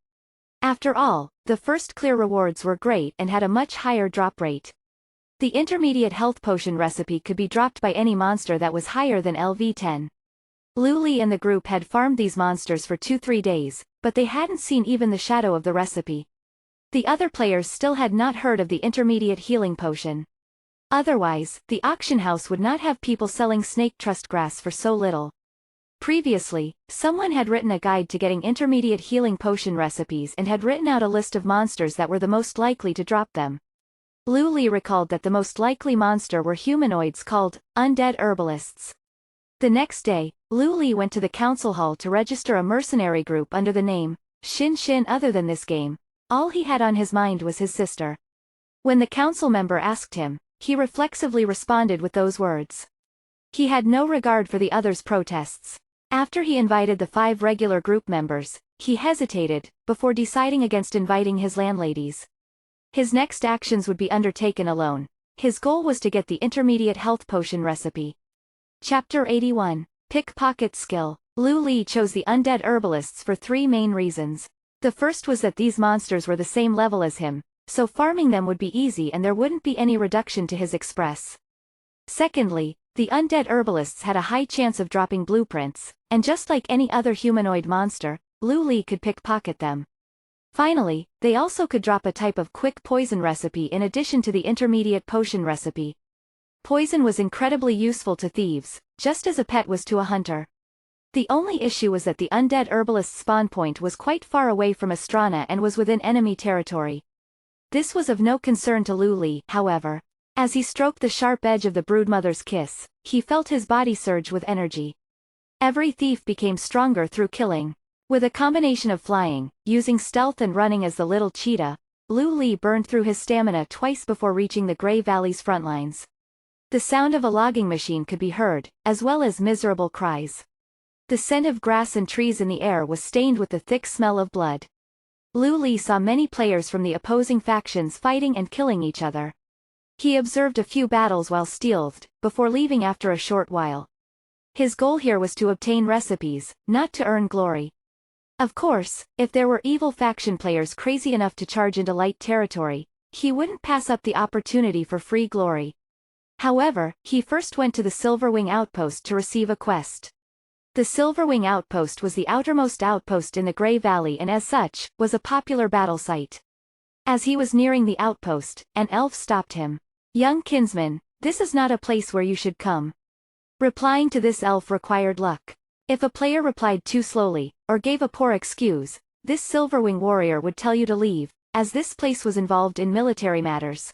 After all, the first clear rewards were great and had a much higher drop rate. The intermediate health potion recipe could be dropped by any monster that was higher than LV10. Lu Li and the group had farmed these monsters for 2-3 days, but they hadn't seen even the shadow of the recipe. The other players still had not heard of the intermediate healing potion. Otherwise, the auction house would not have people selling snake trust grass for so little. Previously, someone had written a guide to getting intermediate healing potion recipes and had written out a list of monsters that were the most likely to drop them. Lu Li recalled that the most likely monster were humanoids called undead herbalists. The next day, Lu Li went to the council hall to register a mercenary group under the name Shin Shin. Other than this game, all he had on his mind was his sister. When the council member asked him, he reflexively responded with those words. He had no regard for the others' protests. After he invited the 5 regular group members, he hesitated, before deciding against inviting his landladies. His next actions would be undertaken alone. His goal was to get the intermediate health potion recipe. Chapter 81. Pickpocket Skill. Lu Li chose the undead herbalists for 3 main reasons. The first was that these monsters were the same level as him, so farming them would be easy and there wouldn't be any reduction to his express. Secondly, the undead herbalists had a high chance of dropping blueprints, and just like any other humanoid monster, Lu Li could pickpocket them. Finally, they also could drop a type of quick poison recipe in addition to the intermediate potion recipe. Poison was incredibly useful to thieves, just as a pet was to a hunter. The only issue was that the undead herbalist's spawn point was quite far away from Astrana and was within enemy territory. This was of no concern to Lu Li, however. As he stroked the sharp edge of the broodmother's kiss, he felt his body surge with energy. Every thief became stronger through killing. With a combination of flying, using stealth and running as the little cheetah, Lu Li burned through his stamina twice before reaching the Grey Valley's front lines. The sound of a logging machine could be heard, as well as miserable cries. The scent of grass and trees in the air was stained with the thick smell of blood. Lu Li saw many players from the opposing factions fighting and killing each other. He observed a few battles while stealthed, before leaving after a short while. His goal here was to obtain recipes, not to earn glory. Of course, if there were evil faction players crazy enough to charge into light territory, he wouldn't pass up the opportunity for free glory. However, he first went to the Silverwing Outpost to receive a quest. The Silverwing Outpost was the outermost outpost in the Grey Valley and as such, was a popular battle site. As he was nearing the outpost, an elf stopped him. "Young kinsman, this is not a place where you should come." Replying to this elf required luck. If a player replied too slowly, or gave a poor excuse, this Silverwing warrior would tell you to leave, as this place was involved in military matters.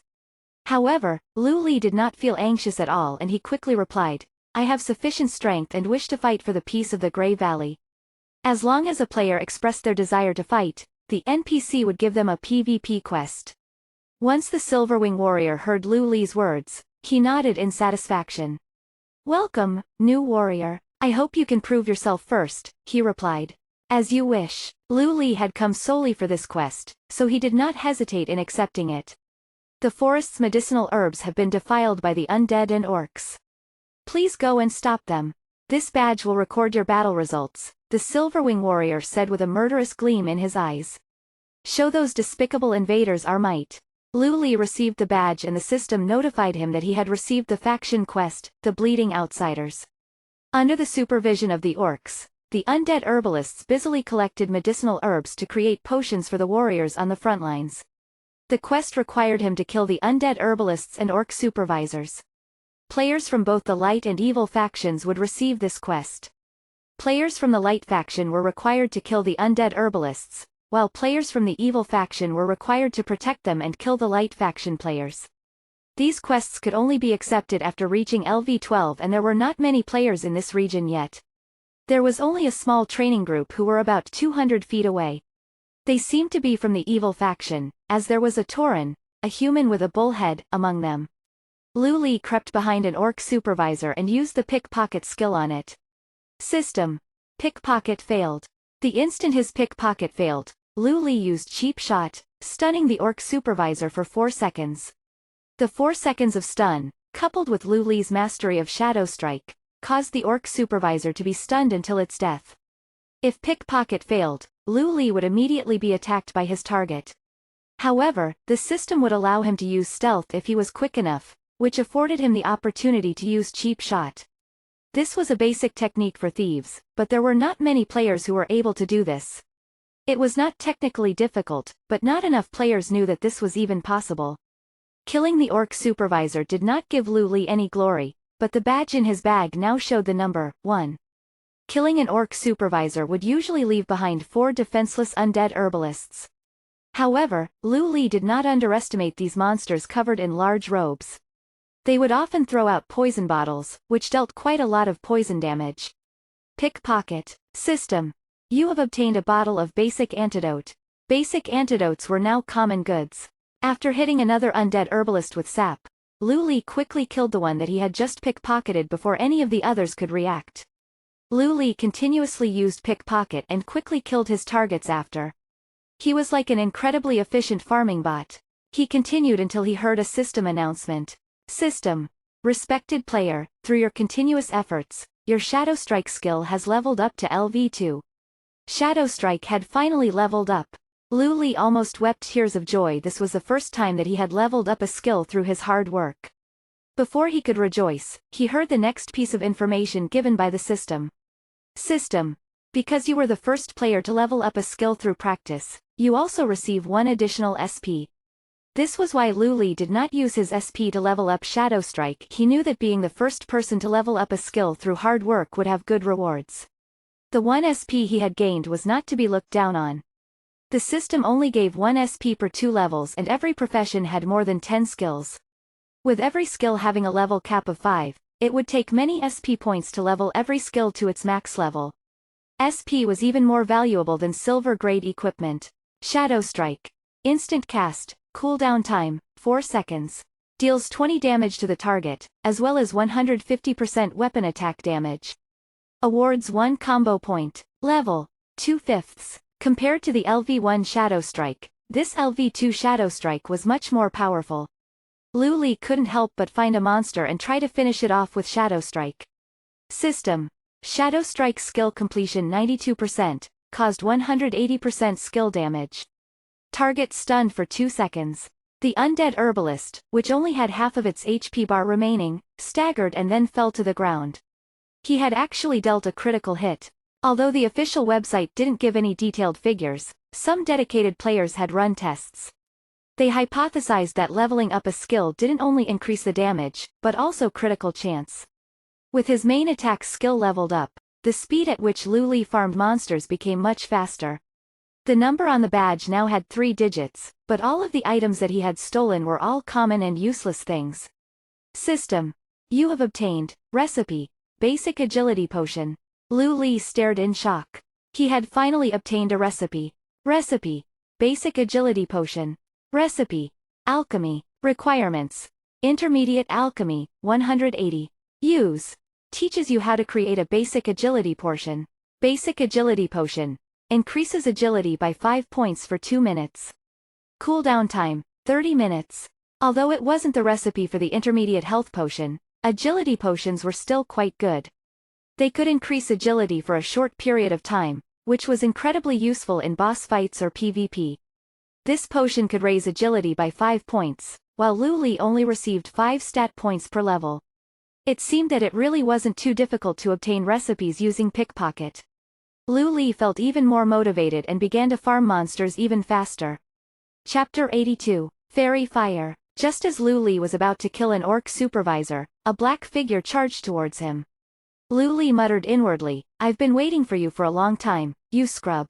However, Lu Li did not feel anxious at all and he quickly replied, "I have sufficient strength and wish to fight for the peace of the Grey Valley." As long as a player expressed their desire to fight, the NPC would give them a PvP quest. Once the Silverwing warrior heard Lu Li's words, he nodded in satisfaction. "Welcome, new warrior. I hope you can prove yourself first," he replied. "As you wish." Lu Li had come solely for this quest, so he did not hesitate in accepting it. The forest's medicinal herbs have been defiled by the undead and orcs. Please go and stop them. This badge will record your battle results, the Silverwing warrior said with a murderous gleam in his eyes. Show those despicable invaders our might. Lu Li received the badge and the system notified him that he had received the faction quest, the Bleeding Outsiders. Under the supervision of the orcs, the undead herbalists busily collected medicinal herbs to create potions for the warriors on the front lines. The quest required him to kill the undead herbalists and orc supervisors. Players from both the light and evil factions would receive this quest. Players from the light faction were required to kill the undead herbalists, while players from the evil faction were required to protect them and kill the light faction players. These quests could only be accepted after reaching LV12 and there were not many players in this region yet. There was only a small training group who were about 200 feet away. They seemed to be from the evil faction, as there was a Tauren, a human with a bull head, among them. Lu Li crept behind an orc supervisor and used the pickpocket skill on it. System. Pickpocket failed. The instant his pickpocket failed, Lu Li used Cheap Shot, stunning the orc supervisor for 4 seconds. The 4 seconds of stun, coupled with Lu Li's mastery of Shadow Strike, caused the orc supervisor to be stunned until its death. If pickpocket failed, Lu Li would immediately be attacked by his target. However, the system would allow him to use stealth if he was quick enough, which afforded him the opportunity to use Cheap Shot. This was a basic technique for thieves, but there were not many players who were able to do this. It was not technically difficult, but not enough players knew that this was even possible. Killing the orc supervisor did not give Lu Li any glory, but the badge in his bag now showed the number 1. Killing an orc supervisor would usually leave behind 4 defenseless undead herbalists. However, Lu Li did not underestimate these monsters covered in large robes. They would often throw out poison bottles, which dealt quite a lot of poison damage. Pickpocket. System. You have obtained a bottle of basic antidote. Basic antidotes were now common goods. After hitting another undead herbalist with sap, Lu Li quickly killed the one that he had just pickpocketed before any of the others could react. Lu Li continuously used pickpocket and quickly killed his targets after. He was like an incredibly efficient farming bot. He continued until he heard a system announcement. System. Respected player, through your continuous efforts, your Shadow Strike skill has leveled up to LV2. Shadow Strike had finally leveled up. Lu Li almost wept tears of joy. This was the first time that he had leveled up a skill through his hard work. Before he could rejoice, he heard the next piece of information given by the system. System. Because you were the first player to level up a skill through practice, you also receive 1 additional SP. This was why Lu Li did not use his SP to level up Shadow Strike. He knew that being the first person to level up a skill through hard work would have good rewards. The 1 SP he had gained was not to be looked down on. The system only gave 1 SP per 2 levels and every profession had more than 10 skills. With every skill having a level cap of 5, it would take many SP points to level every skill to its max level. SP was even more valuable than silver grade equipment. Shadow Strike. Instant cast, cooldown time, 4 seconds. Deals 20 damage to the target, as well as 150% weapon attack damage. Awards 1 combo point. Level 2/5. Compared to the LV1 Shadow Strike, this LV2 Shadow Strike was much more powerful. Lu Li couldn't help but find a monster and try to finish it off with Shadow Strike. System. Shadow Strike skill completion 92%, caused 180% skill damage. Target stunned for 2 seconds. The undead herbalist, which only had half of its HP bar remaining, staggered and then fell to the ground. He had actually dealt a critical hit. Although the official website didn't give any detailed figures, some dedicated players had run tests. They hypothesized that leveling up a skill didn't only increase the damage, but also critical chance. With his main attack skill leveled up, the speed at which Lu Li farmed monsters became much faster. The number on the badge now had 3 digits, but all of the items that he had stolen were all common and useless things. System. You have obtained. Recipe. Basic agility potion. Lu Li stared in shock. He had finally obtained a recipe. Recipe. Basic agility potion. Recipe. Alchemy. Requirements. Intermediate alchemy, 180. Use. Teaches you how to create a basic agility potion. Basic agility potion. Increases agility by 5 points for 2 minutes. Cooldown time, 30 minutes. Although it wasn't the recipe for the intermediate health potion, agility potions were still quite good. They could increase agility for a short period of time, which was incredibly useful in boss fights or PvP. This potion could raise agility by 5 points, while Lu Li only received 5 stat points per level. It seemed that it really wasn't too difficult to obtain recipes using Pickpocket. Lu Li felt even more motivated and began to farm monsters even faster. Chapter 82, Fairy Fire. Just as Lu Li was about to kill an orc supervisor, a black figure charged towards him. Lu Li muttered inwardly, "I've been waiting for you for a long time, you scrub."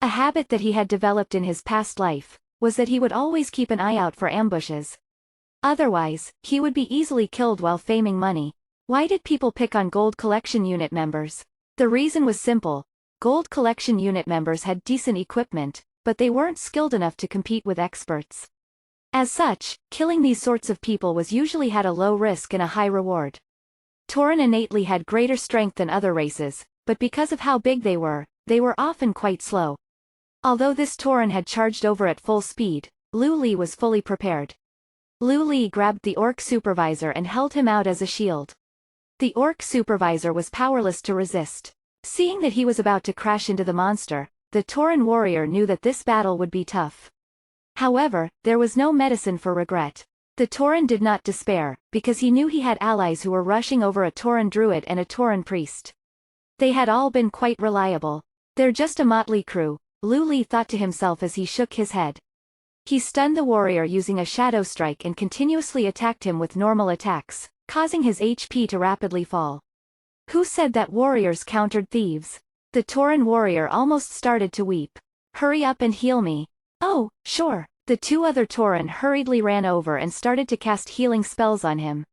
A habit that he had developed in his past life was that he would always keep an eye out for ambushes. Otherwise, he would be easily killed while farming money. Why did people pick on Gold Collection Unit members? The reason was simple. Gold Collection Unit members had decent equipment, but they weren't skilled enough to compete with experts. As such, killing these sorts of people was usually had a low risk and a high reward. Tauren innately had greater strength than other races, but because of how big they were often quite slow. Although this Tauren had charged over at full speed, Lu Li was fully prepared. Lu Li grabbed the orc supervisor and held him out as a shield. The orc supervisor was powerless to resist. Seeing that he was about to crash into the monster, the Tauren warrior knew that this battle would be tough. However, there was no medicine for regret. The Tauren did not despair, because he knew he had allies who were rushing over a Tauren druid and a Tauren priest. They had all been quite reliable. They're just a motley crew, Lu Li thought to himself as he shook his head. He stunned the warrior using a shadow strike and continuously attacked him with normal attacks, causing his HP to rapidly fall. Who said that warriors countered thieves? The Tauren warrior almost started to weep. Hurry up and heal me. Oh, sure. The 2 other Tauren hurriedly ran over and started to cast healing spells on him.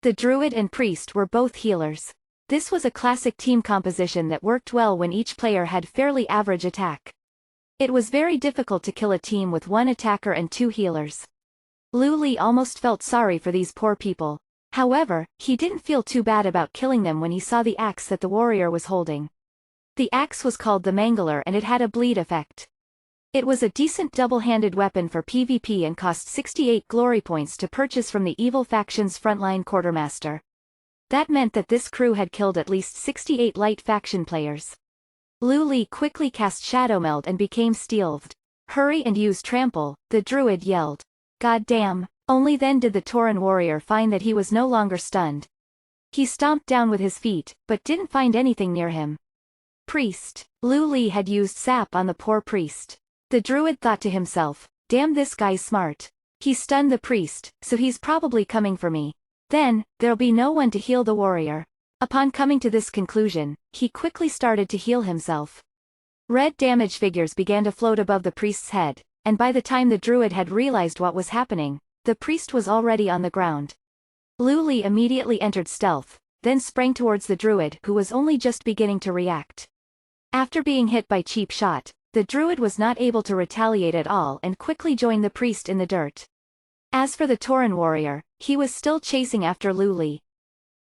The druid and priest were both healers. This was a classic team composition that worked well when each player had fairly average attack. It was very difficult to kill a team with 1 attacker and 2 healers. Lu Li almost felt sorry for these poor people. However, he didn't feel too bad about killing them when he saw the axe that the warrior was holding. The axe was called the Mangler and it had a bleed effect. It was a decent double-handed weapon for PvP and cost 68 glory points to purchase from the evil faction's frontline quartermaster. That meant that this crew had killed at least 68 light faction players. Lu Li quickly cast Shadow Meld and became stealthed. Hurry and use trample, the druid yelled. God damn, only then did the Tauren warrior find that he was no longer stunned. He stomped down with his feet, but didn't find anything near him. Priest. Lu Li had used sap on the poor priest. The druid thought to himself, damn, this guy's smart. He stunned the priest, so he's probably coming for me. Then, there'll be no one to heal the warrior. Upon coming to this conclusion, he quickly started to heal himself. Red damage figures began to float above the priest's head, and by the time the druid had realized what was happening, the priest was already on the ground. Lu Li immediately entered stealth, then sprang towards the druid who was only just beginning to react. After being hit by cheap shot, the druid was not able to retaliate at all and quickly joined the priest in the dirt. As for the Tauren warrior, he was still chasing after Lu Li.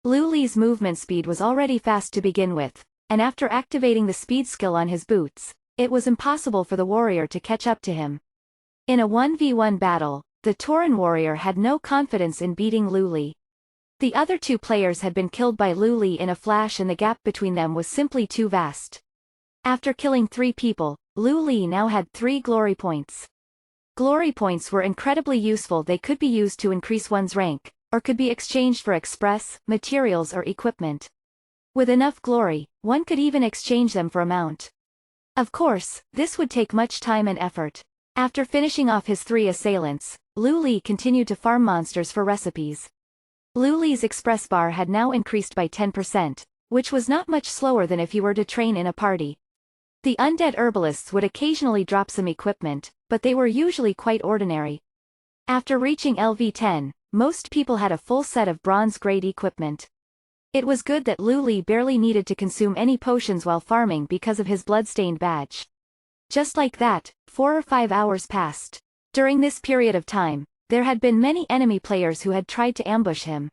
Lu Li's movement speed was already fast to begin with, and after activating the speed skill on his boots, it was impossible for the warrior to catch up to him. In a 1v1 battle, the Tauren warrior had no confidence in beating Lu Li. The other two players had been killed by Lu Li in a flash and the gap between them was simply too vast. After killing 3 people, Lu Li now had 3 glory points. Glory points were incredibly useful. They could be used to increase one's rank, or could be exchanged for express, materials or equipment. With enough glory, one could even exchange them for a mount. Of course, this would take much time and effort. After finishing off his 3 assailants, Lu Li continued to farm monsters for recipes. Lu Li's express bar had now increased by 10%, which was not much slower than if he were to train in a party. The undead herbalists would occasionally drop some equipment, but they were usually quite ordinary. After reaching LV10, most people had a full set of bronze-grade equipment. It was good that Lu Li barely needed to consume any potions while farming because of his bloodstained badge. Just like that, 4 or 5 hours passed. During this period of time, there had been many enemy players who had tried to ambush him.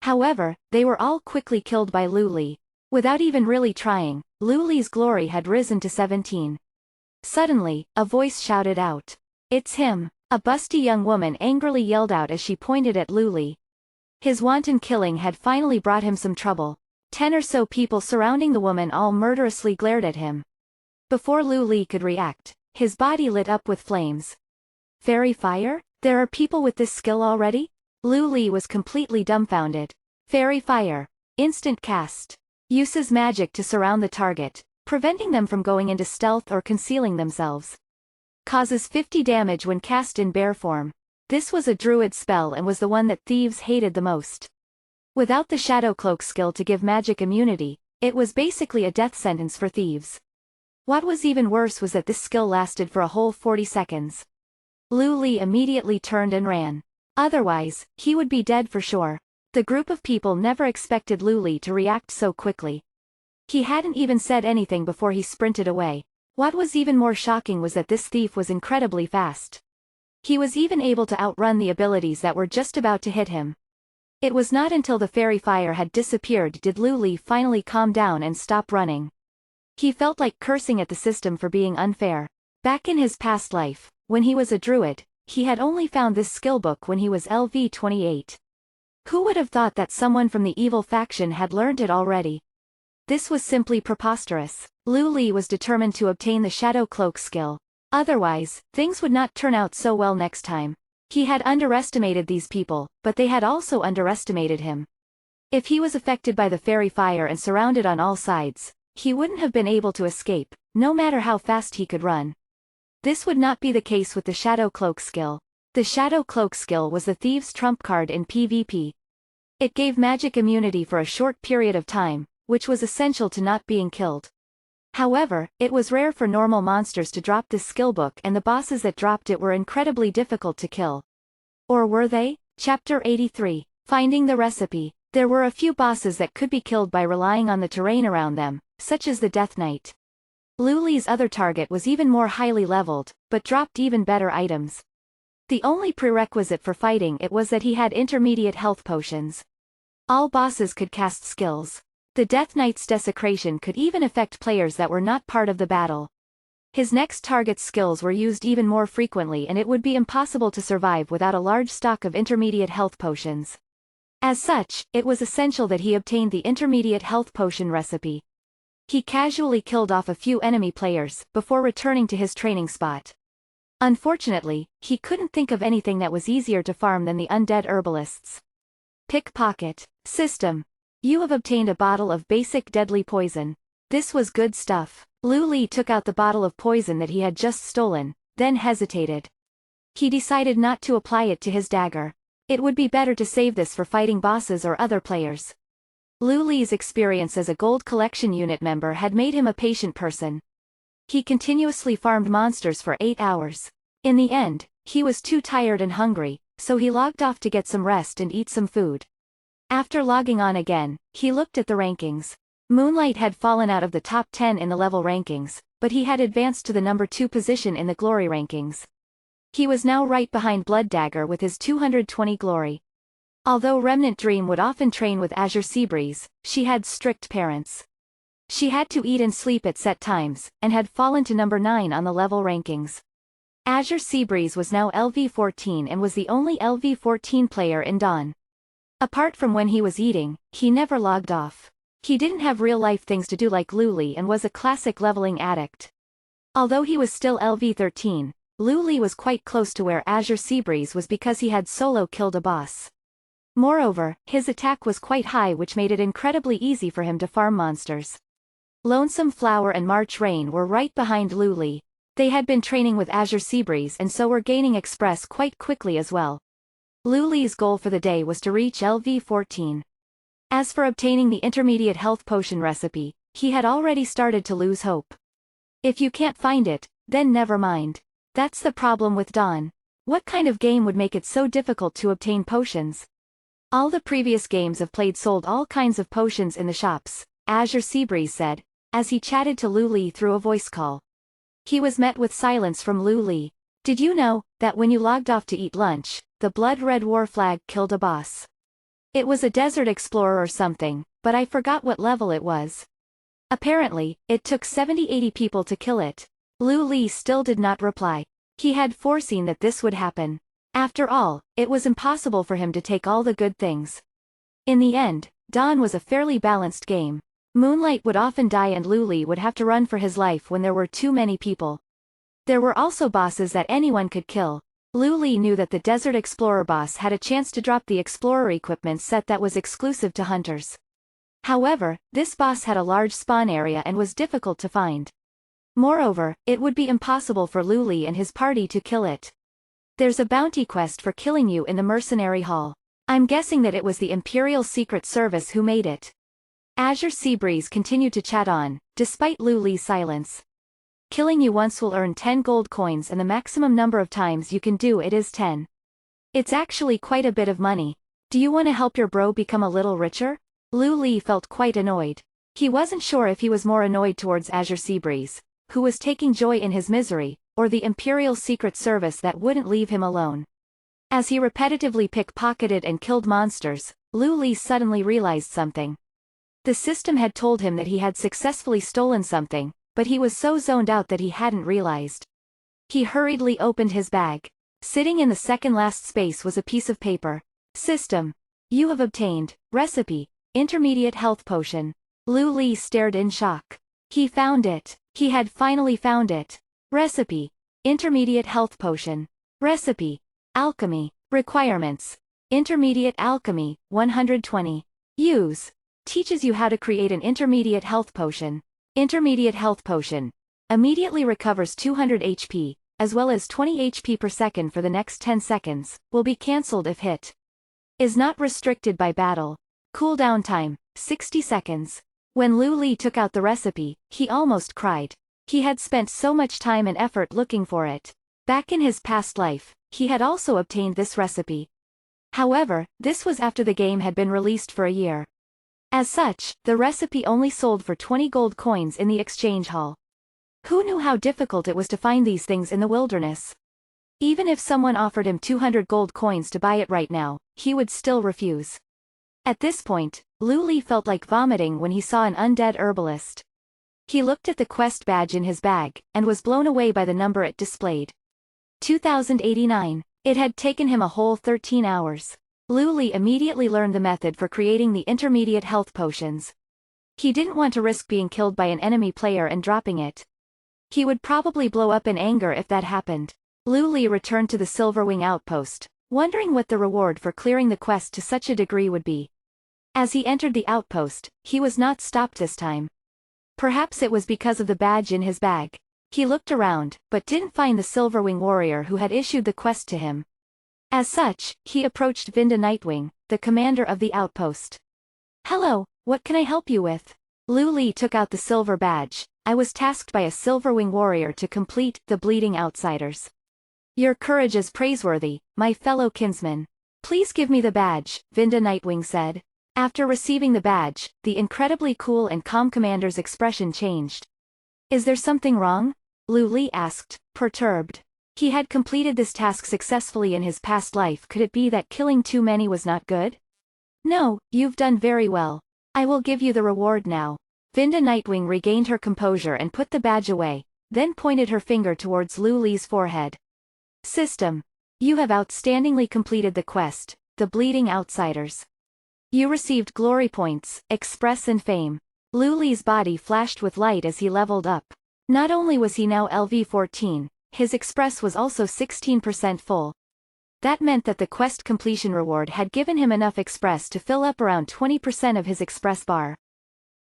However, they were all quickly killed by Lu Li. Without even really trying, Lu Li's glory had risen to 17. Suddenly, a voice shouted out. "It's him!" A busty young woman angrily yelled out as she pointed at Lu Li. His wanton killing had finally brought him some trouble. 10 or so people surrounding the woman all murderously glared at him. Before Lu Li could react, his body lit up with flames. Fairy fire? There are people with this skill already? Lu Li was completely dumbfounded. Fairy fire. Instant cast. Uses magic to surround the target, preventing them from going into stealth or concealing themselves. Causes 50 damage when cast in bear form. This was a druid spell and was the one that thieves hated the most. Without the shadow cloak skill to give magic immunity, it was basically a death sentence for thieves. What was even worse was that this skill lasted for a whole 40 seconds. Lu Li immediately turned and ran. Otherwise, he would be dead for sure. The group of people never expected Lu Li to react so quickly. He hadn't even said anything before he sprinted away. What was even more shocking was that this thief was incredibly fast. He was even able to outrun the abilities that were just about to hit him. It was not until the fairy fire had disappeared did Lu Li finally calm down and stop running. He felt like cursing at the system for being unfair. Back in his past life, when he was a druid, he had only found this skill book when he was LV28. Who would have thought that someone from the evil faction had learned it already? This was simply preposterous. Lu Li was determined to obtain the shadow cloak skill. Otherwise, things would not turn out so well next time. He had underestimated these people, but they had also underestimated him. If he was affected by the fairy fire and surrounded on all sides, he wouldn't have been able to escape, no matter how fast he could run. This would not be the case with the shadow cloak skill. The shadow cloak skill was the thieves' trump card in PvP. It gave magic immunity for a short period of time, which was essential to not being killed. However, it was rare for normal monsters to drop this skill book and the bosses that dropped it were incredibly difficult to kill. Or were they? Chapter 83. Finding the recipe. There were a few bosses that could be killed by relying on the terrain around them, such as the Death Knight. Lu Li's other target was even more highly leveled, but dropped even better items. The only prerequisite for fighting it was that he had intermediate health potions. All bosses could cast skills. The Death Knight's desecration could even affect players that were not part of the battle. His next target's skills were used even more frequently and it would be impossible to survive without a large stock of intermediate health potions. As such, it was essential that he obtained the intermediate health potion recipe. He casually killed off a few enemy players before returning to his training spot. Unfortunately, he couldn't think of anything that was easier to farm than the undead herbalists. Pickpocket. System. You have obtained a bottle of basic deadly poison. This was good stuff. Lu Li took out the bottle of poison that he had just stolen, then hesitated. He decided not to apply it to his dagger. It would be better to save this for fighting bosses or other players. Lu Li's experience as a gold collection unit member had made him a patient person. He continuously farmed monsters for 8 hours. In the end, he was too tired and hungry, so he logged off to get some rest and eat some food. After logging on again, he looked at the rankings. Moonlight had fallen out of the top 10 in the level rankings, but he had advanced to the number 2 position in the glory rankings. He was now right behind Blood Dagger with his 220 glory. Although Remnant Dream would often train with Azure Seabreeze, she had strict parents. She had to eat and sleep at set times, and had fallen to number 9 on the level rankings. Azure Seabreeze was now LV14 and was the only LV14 player in Dawn. Apart from when he was eating, he never logged off. He didn't have real-life things to do like Lu Li and was a classic leveling addict. Although he was still LV13, Lu Li was quite close to where Azure Seabreeze was because he had solo killed a boss. Moreover, his attack was quite high, which made it incredibly easy for him to farm monsters. Lonesome Flower and March Rain were right behind Lu Li. They had been training with Azure Seabreeze and so were gaining Express quite quickly as well. Lu Li's goal for the day was to reach LV14. As for obtaining the intermediate health potion recipe, he had already started to lose hope. If you can't find it, then never mind. That's the problem with Dawn. What kind of game would make it so difficult to obtain potions? All the previous games I've played sold all kinds of potions in the shops, Azure Seabreeze said, as he chatted to Lu Li through a voice call. He was met with silence from Lu Li. Did you know that when you logged off to eat lunch, the blood red war flag killed a boss? It was a desert explorer or something, but I forgot what level it was. Apparently, it took 70-80 people to kill it. Lu Li still did not reply. He had foreseen that this would happen. After all, it was impossible for him to take all the good things. In the end, Dawn was a fairly balanced game. Moonlight would often die and Lu Li would have to run for his life when there were too many people. There were also bosses that anyone could kill. Lu Li knew that the Desert Explorer boss had a chance to drop the Explorer equipment set that was exclusive to hunters. However, this boss had a large spawn area and was difficult to find. Moreover, it would be impossible for Lu Li and his party to kill it. There's a bounty quest for killing you in the Mercenary Hall. I'm guessing that it was the Imperial Secret Service who made it. Azure Seabreeze continued to chat on, despite Lu Li's silence. Killing you once will earn 10 gold coins and the maximum number of times you can do it is 10. It's actually quite a bit of money. Do you want to help your bro become a little richer? Lu Li felt quite annoyed. He wasn't sure if he was more annoyed towards Azure Seabreeze, who was taking joy in his misery, or the Imperial Secret Service that wouldn't leave him alone. As he repetitively pickpocketed and killed monsters, Lu Li suddenly realized something. The system had told him that he had successfully stolen something, but he was so zoned out that he hadn't realized. He hurriedly opened his bag. Sitting in the second last space was a piece of paper. System. You have obtained, recipe, intermediate health potion. Lu Li stared in shock. He found it. He had finally found it. Recipe. Intermediate health potion. Recipe. Alchemy. Requirements. Intermediate alchemy, 120. Use. Teaches you how to create an intermediate health potion. Intermediate health potion. Immediately recovers 200 HP, as well as 20 HP per second for the next 10 seconds, will be cancelled if hit. Is not restricted by battle. Cooldown time, 60 seconds. When Lu Li took out the recipe, he almost cried. He had spent so much time and effort looking for it. Back in his past life, he had also obtained this recipe. However, this was after the game had been released for a year. As such, the recipe only sold for 20 gold coins in the exchange hall. Who knew how difficult it was to find these things in the wilderness? Even if someone offered him 200 gold coins to buy it right now, he would still refuse. At this point, Lu Li felt like vomiting when he saw an undead herbalist. He looked at the quest badge in his bag, and was blown away by the number it displayed. 2089. It had taken him a whole 13 hours. Lu Li immediately learned the method for creating the intermediate health potions. He didn't want to risk being killed by an enemy player and dropping it. He would probably blow up in anger if that happened. Lu Li returned to the Silverwing outpost, wondering what the reward for clearing the quest to such a degree would be. As he entered the outpost, he was not stopped this time. Perhaps it was because of the badge in his bag. He looked around, but didn't find the Silverwing warrior who had issued the quest to him. As such, he approached Vinda Nightwing, the commander of the outpost. Hello, What can I help you with? Lu Li took out the silver badge. I was tasked by a Silverwing warrior to complete the Bleeding Outsiders. Your courage is praiseworthy, my fellow kinsman. Please give me the badge, Vinda Nightwing said. After receiving the badge, the incredibly cool and calm commander's expression changed. Is there something wrong? Lu Li asked, perturbed. He had completed this task successfully in his past life. Could it be that killing too many was not good? No, you've done very well. I will give you the reward now. Vinda Nightwing regained her composure and put the badge away, then pointed her finger towards Lu Li's forehead. System. You have outstandingly completed the quest, the Bleeding Outsiders. You received glory points, express and fame. Lu Li's body flashed with light as he leveled up. Not only was he now LV14, his express was also 16% full. That meant that the quest completion reward had given him enough express to fill up around 20% of his express bar.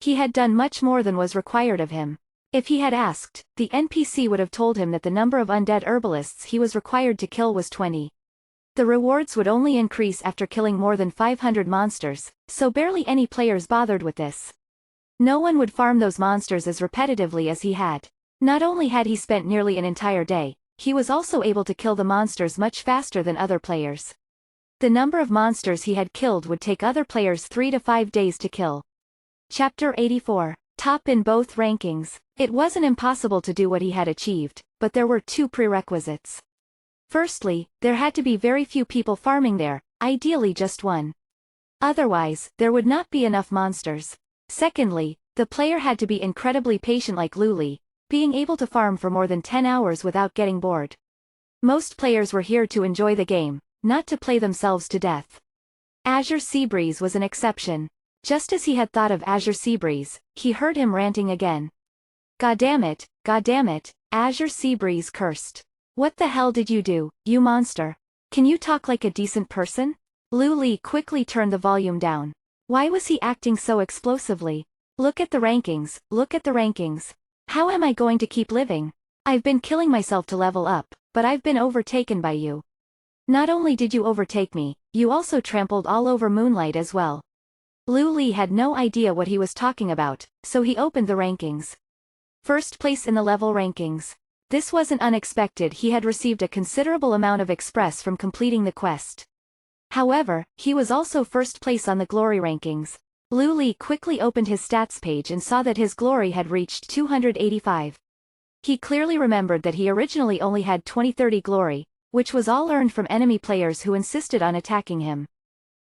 He had done much more than was required of him. If he had asked, the NPC would have told him that the number of undead herbalists he was required to kill was 20. The rewards would only increase after killing more than 500 monsters, so barely any players bothered with this. No one would farm those monsters as repetitively as he had. Not only had he spent nearly an entire day, he was also able to kill the monsters much faster than other players. The number of monsters he had killed would take other players 3 to 5 days to kill. Chapter 84. Top in both rankings. It wasn't impossible to do what he had achieved, but there were two prerequisites. Firstly, there had to be very few people farming there, ideally just one. Otherwise, there would not be enough monsters. Secondly, the player had to be incredibly patient like Lu Li, being able to farm for more than 10 hours without getting bored. Most players were here to enjoy the game, not to play themselves to death. Azure Seabreeze was an exception. Just as he had thought of Azure Seabreeze, he heard him ranting again. Goddamn it, Azure Seabreeze cursed. What the hell did you do, you monster? Can you talk like a decent person? Lu Li quickly turned the volume down. Why was he acting so explosively? Look at the rankings, look at the rankings. How am I going to keep living? I've been killing myself to level up, but I've been overtaken by you. Not only did you overtake me, you also trampled all over Moonlight as well. Lu Li had no idea what he was talking about, so he opened the rankings. First place in the level rankings. This wasn't unexpected. He had received a considerable amount of express from completing the quest. However, he was also first place on the glory rankings. Lu Li quickly opened his stats page and saw that his glory had reached 285. He clearly remembered that he originally only had 20-30 glory, which was all earned from enemy players who insisted on attacking him.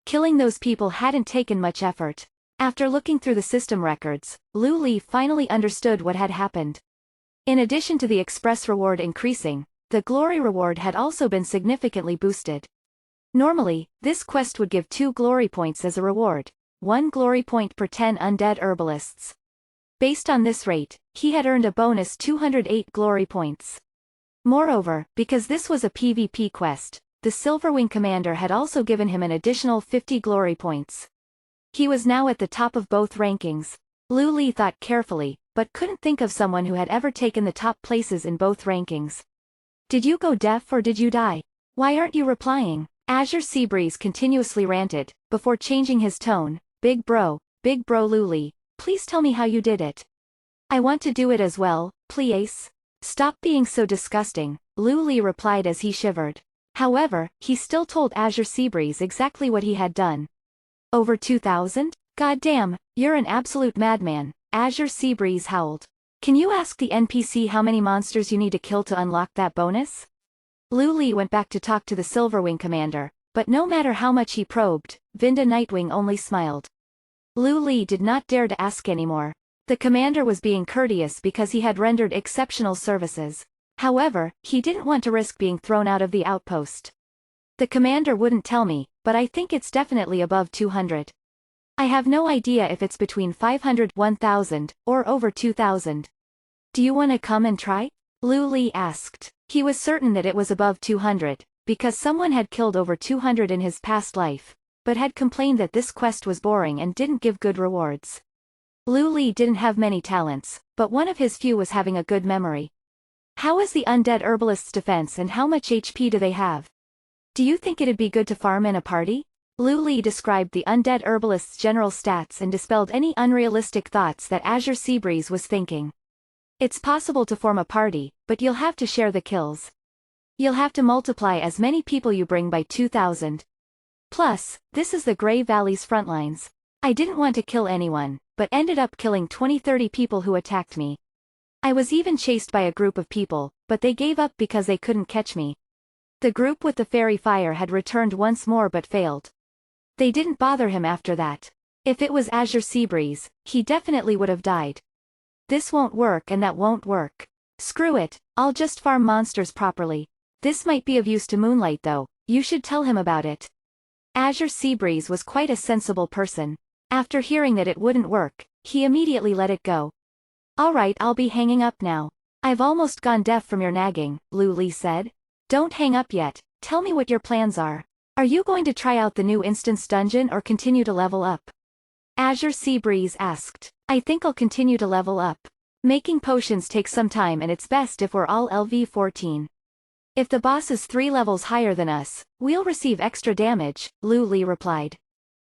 Killing those people hadn't taken much effort. After looking through the system records, Lu Li finally understood what had happened. In addition to the express reward increasing, the glory reward had also been significantly boosted. Normally, this quest would give 2 glory points as a reward, 1 glory point per 10 undead herbalists. Based on this rate, he had earned a bonus 208 glory points. Moreover, because this was a PvP quest, the Silverwing commander had also given him an additional 50 glory points. He was now at the top of both rankings. Lu Li thought carefully, but couldn't think of someone who had ever taken the top places in both rankings. Did you go deaf or did you die? Why aren't you replying? Azure Seabreeze continuously ranted, before changing his tone. Big bro Lu Li, please tell me how you did it. I want to do it as well, please. Stop being so disgusting, Lu Li replied as he shivered. However, he still told Azure Seabreeze exactly what he had done. Over 2,000? Goddamn, you're an absolute madman, Azure Seabreeze howled. Can you ask the NPC how many monsters you need to kill to unlock that bonus? Lu Li went back to talk to the Silverwing commander, but no matter how much he probed, Vinda Nightwing only smiled. Lu Li did not dare to ask anymore. The commander was being courteous because he had rendered exceptional services. However, he didn't want to risk being thrown out of the outpost. The commander wouldn't tell me, but I think it's definitely above 200. I have no idea if it's between 500, 1,000, or over 2,000. Do you want to come and try? Lu Li asked. He was certain that it was above 200, because someone had killed over 200 in his past life, but had complained that this quest was boring and didn't give good rewards. Lu Li didn't have many talents, but one of his few was having a good memory. How is the undead herbalist's defense and how much HP do they have? Do you think it'd be good to farm in a party? Lu Li described the undead herbalist's general stats and dispelled any unrealistic thoughts that Azure Seabreeze was thinking. It's possible to form a party, but you'll have to share the kills. You'll have to multiply as many people you bring by 2,000. Plus, this is the Grey Valley's frontlines. I didn't want to kill anyone, but ended up killing 20-30 people who attacked me. I was even chased by a group of people, but they gave up because they couldn't catch me. The group with the fairy fire had returned once more but failed. They didn't bother him after that. If it was Azure Seabreeze, he definitely would have died. This won't work and that won't work. Screw it, I'll just farm monsters properly. This might be of use to Moonlight though, you should tell him about it. Azure Seabreeze was quite a sensible person. After hearing that it wouldn't work, he immediately let it go. Alright, I'll be hanging up now. I've almost gone deaf from your nagging, Lu Li said. Don't hang up yet, tell me what your plans are. Are you going to try out the new instance dungeon or continue to level up? Azure Seabreeze asked. I think I'll continue to level up. Making potions takes some time and it's best if we're all LV14. If the boss is 3 levels higher than us, we'll receive extra damage, Lu Li replied.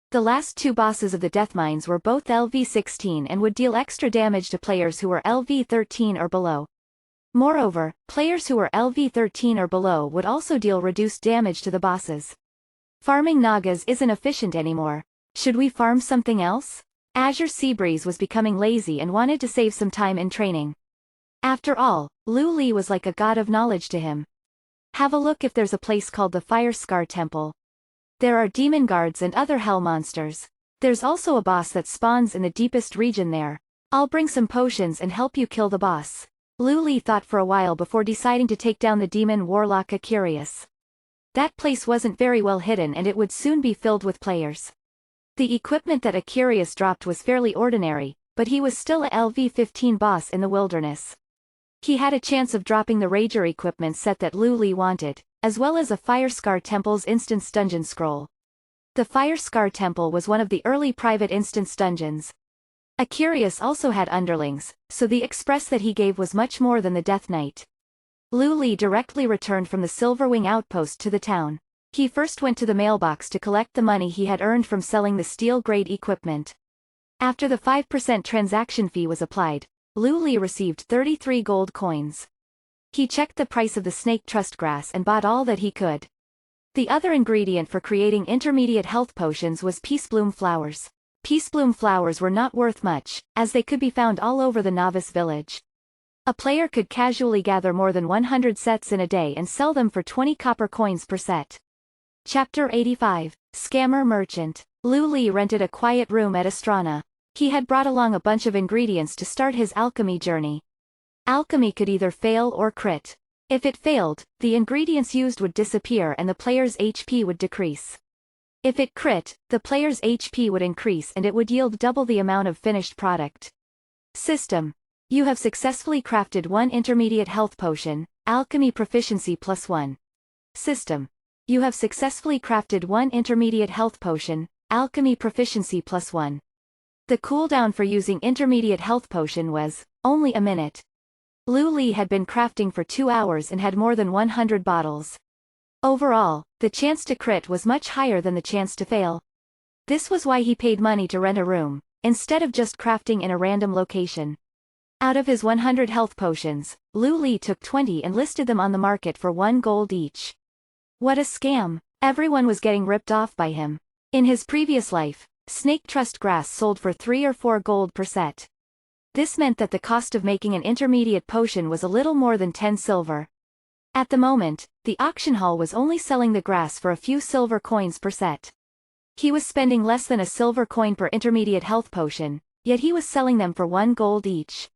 The last 2 bosses of the Deathmines were both LV16 and would deal extra damage to players who were LV13 or below. Moreover, players who were LV13 or below would also deal reduced damage to the bosses. Farming Nagas isn't efficient anymore. Should we farm something else? Azure Seabreeze was becoming lazy and wanted to save some time in training. After all, Lu Li was like a god of knowledge to him. Have a look if there's a place called the Fire Scar Temple. There are demon guards and other hell monsters. There's also a boss that spawns in the deepest region there. I'll bring some potions and help you kill the boss. Lu Li thought for a while before deciding to take down the demon warlock Acurius. That place wasn't very well hidden and it would soon be filled with players. The equipment that Acurius dropped was fairly ordinary, but he was still a LV15 boss in the wilderness. He had a chance of dropping the Rager equipment set that Lu Li wanted, as well as a Firescar Temple's instance dungeon scroll. The Firescar Temple was one of the early private instance dungeons. Acurius also had underlings, so the express that he gave was much more than the Death Knight. Lu Li directly returned from the Silverwing outpost to the town. He first went to the mailbox to collect the money he had earned from selling the steel-grade equipment. After the 5% transaction fee was applied, Lu Li received 33 gold coins. He checked the price of the snake trust grass and bought all that he could. The other ingredient for creating intermediate health potions was peacebloom flowers. Peacebloom flowers were not worth much, as they could be found all over the novice village. A player could casually gather more than 100 sets in a day and sell them for 20 copper coins per set. Chapter 85, Scammer Merchant. Lu Li rented a quiet room at Astrana. He had brought along a bunch of ingredients to start his alchemy journey. Alchemy could either fail or crit. If it failed, the ingredients used would disappear and the player's HP would decrease. If it crit, the player's HP would increase and it would yield double the amount of finished product. System. You have successfully crafted 1 intermediate health potion, alchemy proficiency +1. System. You have successfully crafted 1 intermediate health potion, alchemy proficiency +1. The cooldown for using intermediate health potion was only a minute. Lu Li had been crafting for 2 hours and had more than 100 bottles. Overall, the chance to crit was much higher than the chance to fail. This was why he paid money to rent a room, instead of just crafting in a random location. Out of his 100 health potions, Lu Li took 20 and listed them on the market for 1 gold each. What a scam! Everyone was getting ripped off by him. In his previous life, snake trust grass sold for 3 or 4 gold per set. This meant that the cost of making an intermediate potion was a little more than 10 silver. At the moment, the auction hall was only selling the grass for a few silver coins per set. He was spending less than a silver coin per intermediate health potion, yet he was selling them for 1 gold each.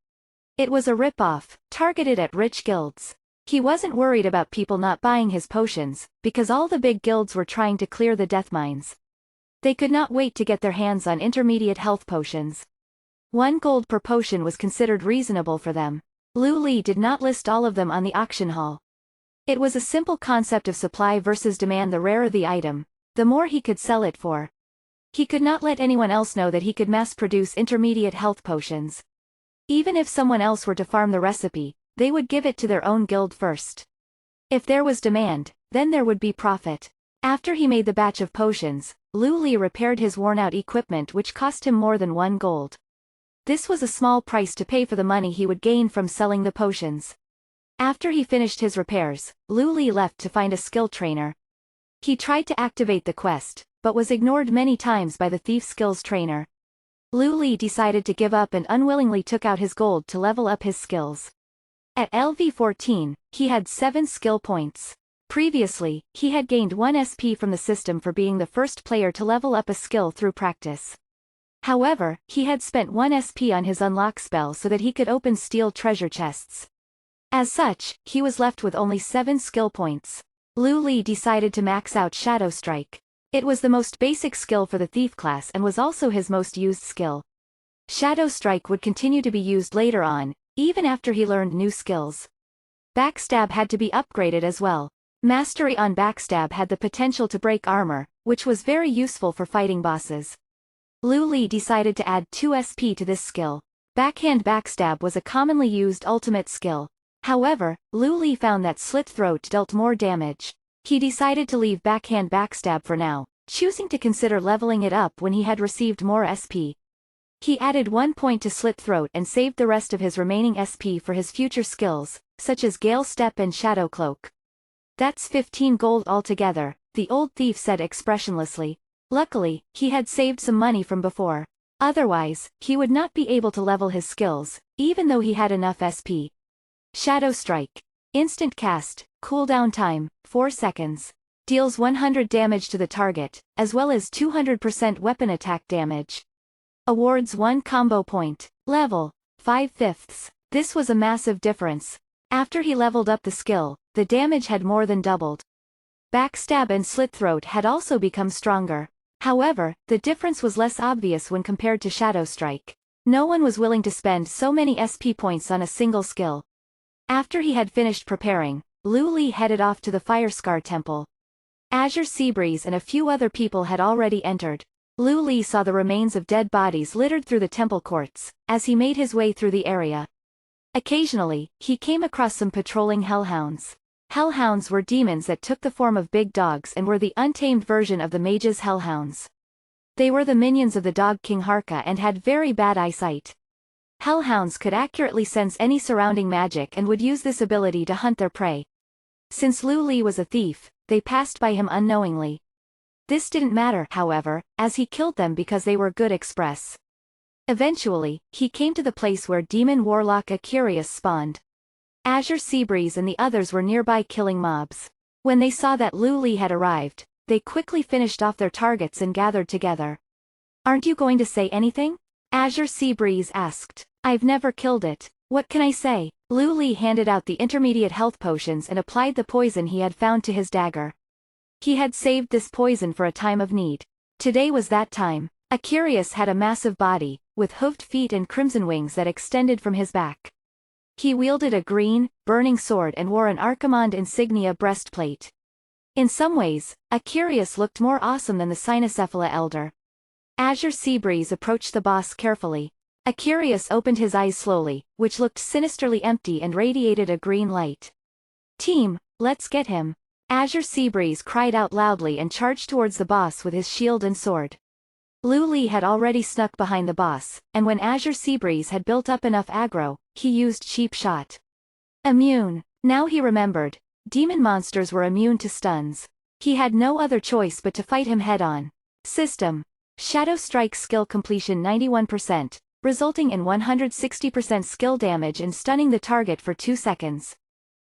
It was a rip-off, targeted at rich guilds. He wasn't worried about people not buying his potions, because all the big guilds were trying to clear the death mines. They could not wait to get their hands on intermediate health potions. 1 gold per potion was considered reasonable for them. Lu Li did not list all of them on the auction hall. It was a simple concept of supply versus demand. The rarer the item, the more he could sell it for. He could not let anyone else know that he could mass-produce intermediate health potions. Even if someone else were to farm the recipe, they would give it to their own guild first. If there was demand, then there would be profit. After he made the batch of potions, Lu Li repaired his worn-out equipment, which cost him more than 1 gold. This was a small price to pay for the money he would gain from selling the potions. After he finished his repairs, Lu Li left to find a skill trainer. He tried to activate the quest, but was ignored many times by the thief skills trainer. Lu Li decided to give up and unwillingly took out his gold to level up his skills. At LV14, he had 7 skill points. Previously, he had gained 1 SP from the system for being the first player to level up a skill through practice. However, he had spent 1 SP on his unlock spell so that he could open steel treasure chests. As such, he was left with only 7 skill points. Lu Li decided to max out Shadow Strike. It was the most basic skill for the thief class and was also his most used skill. Shadow Strike would continue to be used later on, even after he learned new skills. Backstab had to be upgraded as well. Mastery on Backstab had the potential to break armor, which was very useful for fighting bosses. Lu Li decided to add 2 SP to this skill. Backhand Backstab was a commonly used ultimate skill. However, Lu Li found that Slit Throat dealt more damage. He decided to leave Backhand Backstab for now, choosing to consider leveling it up when he had received more SP. He added 1 point to Slit Throat and saved the rest of his remaining SP for his future skills, such as Gale Step and Shadow Cloak. "That's 15 gold altogether," the old thief said expressionlessly. Luckily, he had saved some money from before. Otherwise, he would not be able to level his skills, even though he had enough SP. Shadow Strike. Instant cast, cooldown time, 4 seconds. Deals 100 damage to the target, as well as 200% weapon attack damage. Awards 1 combo point. Level, 5/5. This was a massive difference. After he leveled up the skill, the damage had more than doubled. Backstab and Slit Throat had also become stronger. However, the difference was less obvious when compared to Shadow Strike. No one was willing to spend so many SP points on a single skill. After he had finished preparing, Lu Li headed off to the Firescar Temple. Azure Seabreeze and a few other people had already entered. Lu Li saw the remains of dead bodies littered through the temple courts, as he made his way through the area. Occasionally, he came across some patrolling hellhounds. Hellhounds were demons that took the form of big dogs and were the untamed version of the mage's hellhounds. They were the minions of the dog King Harka and had very bad eyesight. Hellhounds could accurately sense any surrounding magic and would use this ability to hunt their prey. Since Lu Li was a thief, they passed by him unknowingly. This didn't matter, however, as he killed them because they were good express. Eventually, he came to the place where demon warlock Acurius spawned. Azure Seabreeze and the others were nearby killing mobs. When they saw that Lu Li had arrived, they quickly finished off their targets and gathered together. "Aren't you going to say anything?" Azure Seabreeze asked. "I've never killed it. What can I say?" Lu Li handed out the intermediate health potions and applied the poison he had found to his dagger. He had saved this poison for a time of need. Today was that time. Acurius had a massive body, with hoofed feet and crimson wings that extended from his back. He wielded a green, burning sword and wore an Archimonde insignia breastplate. In some ways, Acurius looked more awesome than the Cynocephala Elder. Azure Seabreeze approached the boss carefully. Acurius opened his eyes slowly, which looked sinisterly empty and radiated a green light. "Team, let's get him." Azure Seabreeze cried out loudly and charged towards the boss with his shield and sword. Lu Li had already snuck behind the boss, and when Azure Seabreeze had built up enough aggro, he used Cheap Shot. Immune. Now he remembered. Demon monsters were immune to stuns. He had no other choice but to fight him head-on. System. Shadow Strike skill completion 91%, resulting in 160% skill damage and stunning the target for 2 seconds.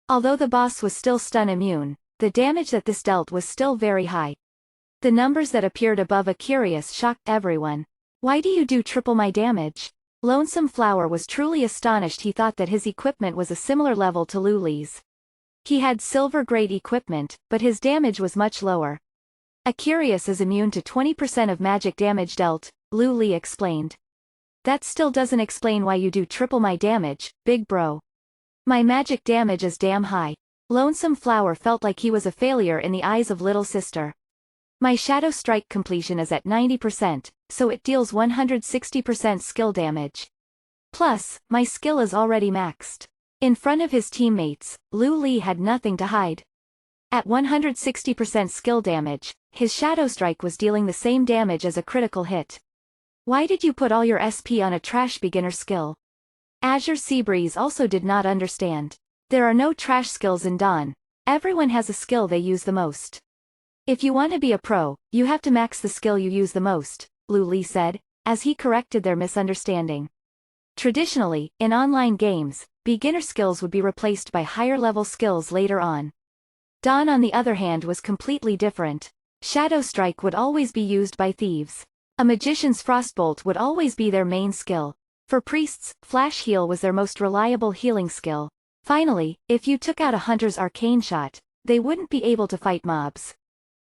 Although the boss was still stun immune, the damage that this dealt was still very high. The numbers that appeared above Acurius shocked everyone. "Why do you do triple my damage?" Lonesome Flower was truly astonished. He thought that his equipment was a similar level to Lu Li's. He had silver grade equipment, but his damage was much lower. "Acurius is immune to 20% of magic damage dealt," Lu Li explained. "That still doesn't explain why you do triple my damage, big bro. My magic damage is damn high." Lonesome Flower felt like he was a failure in the eyes of little sister. "My Shadow Strike completion is at 90%, so it deals 160% skill damage. Plus, my skill is already maxed." In front of his teammates, Lu Li had nothing to hide. At 160% skill damage, his Shadow Strike was dealing the same damage as a critical hit. Why did you put all your SP on a trash beginner skill? Azure Seabreeze also did not understand. There are no trash skills in Dawn. Everyone has a skill they use the most. If you want to be a pro, you have to max the skill you use the most, Lu Li said, as he corrected their misunderstanding. Traditionally, in online games, beginner skills would be replaced by higher-level skills later on. Dawn on the other hand was completely different. Shadow Strike would always be used by thieves. A magician's Frostbolt would always be their main skill. For priests, Flash Heal was their most reliable healing skill. Finally, if you took out a hunter's arcane shot, they wouldn't be able to fight mobs.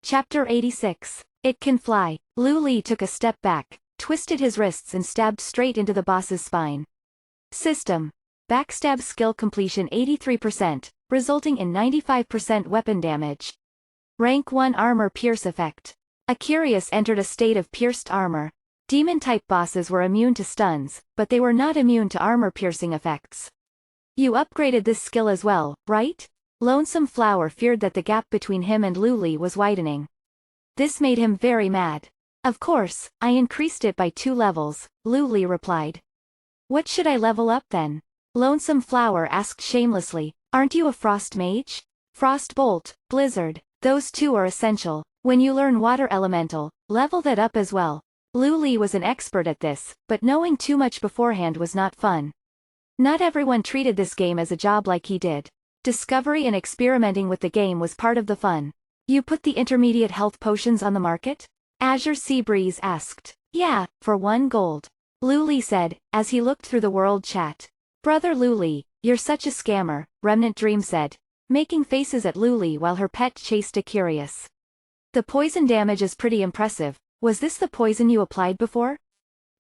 Chapter 86. It Can Fly. Lu Li took a step back, twisted his wrists and stabbed straight into the boss's spine. System. Backstab skill completion 83%, resulting in 95% weapon damage. Rank 1 Armor Pierce effect. Acurious entered a state of pierced armor. Demon-type bosses were immune to stuns, but they were not immune to armor-piercing effects. You upgraded this skill as well, right? Lonesome Flower feared that the gap between him and Lu Li was widening. This made him very mad. Of course, I increased it by 2 levels, Lu Li replied. What should I level up then? Lonesome Flower asked shamelessly, aren't you a Frost Mage? Frost Bolt, Blizzard, those two are essential. When you learn Water Elemental, level that up as well. Lu Li was an expert at this, but knowing too much beforehand was not fun. Not everyone treated this game as a job like he did. Discovery and experimenting with the game was part of the fun. You put the intermediate health potions on the market? Azure Seabreeze asked. Yeah, for 1 gold. Lu Li said, as he looked through the world chat. Brother Lu Li, you're such a scammer, Remnant Dream said, making faces at Lu Li while her pet chased Acurious. The poison damage is pretty impressive. Was this the poison you applied before?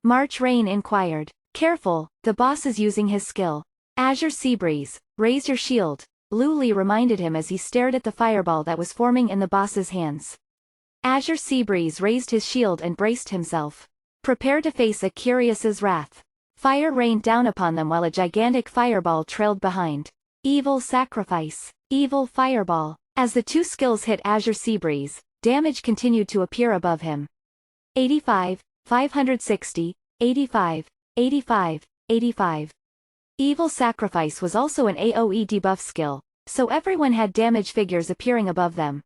March Rain inquired. Careful, the boss is using his skill. Azure Seabreeze, raise your shield, Lu Li reminded him as he stared at the fireball that was forming in the boss's hands. Azure Seabreeze raised his shield and braced himself. Prepare to face Acurious's wrath. Fire rained down upon them while a gigantic fireball trailed behind. Evil Sacrifice. Evil Fireball. As the 2 skills hit Azure Seabreeze, damage continued to appear above him. 85, 560, 85, 85, 85. Evil Sacrifice was also an AoE debuff skill, so everyone had damage figures appearing above them.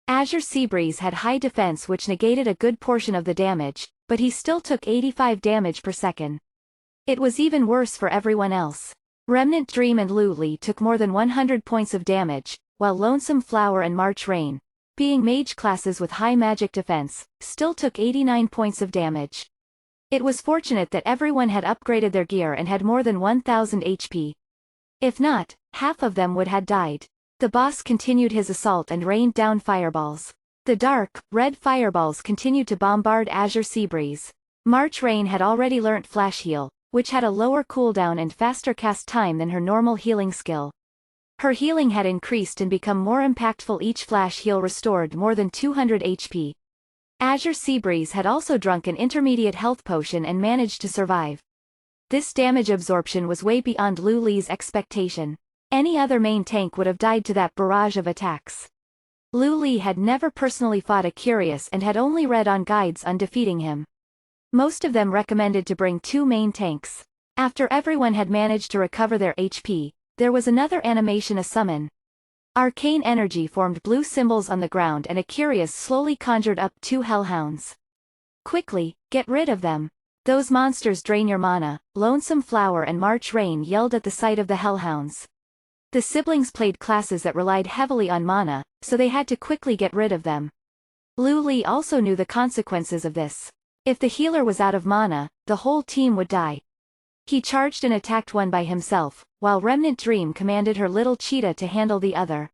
Azure Seabreeze had high defense which negated a good portion of the damage, but he still took 85 damage per second. It was even worse for everyone else. Remnant Dream and Lu Li took more than 100 points of damage, while Lonesome Flower and March Rain, being mage classes with high magic defense, still took 89 points of damage. It was fortunate that everyone had upgraded their gear and had more than 1000 HP. If not, half of them would have died. The boss continued his assault and rained down fireballs. The dark, red fireballs continued to bombard Azure Seabreeze. March Rain had already learnt Flash Heal, which had a lower cooldown and faster cast time than her normal healing skill. Her healing had increased and become more impactful. Each Flash Heal restored more than 200 HP. Azure Seabreeze had also drunk an intermediate health potion and managed to survive. This damage absorption was way beyond Lu Li's expectation. Any other main tank would have died to that barrage of attacks. Lu Li had never personally fought Acurious and had only read on guides on defeating him. Most of them recommended to bring 2 main tanks. After everyone had managed to recover their HP, there was another animation, a summon. Arcane energy formed blue symbols on the ground and Acurious slowly conjured up 2 hellhounds. Quickly, get rid of them. Those monsters drain your mana, Lonesome Flower and March Rain yelled at the sight of the hellhounds. The siblings played classes that relied heavily on mana, so they had to quickly get rid of them. Lu Li also knew the consequences of this. If the healer was out of mana, the whole team would die. He charged and attacked one by himself, while Remnant Dream commanded her little cheetah to handle the other.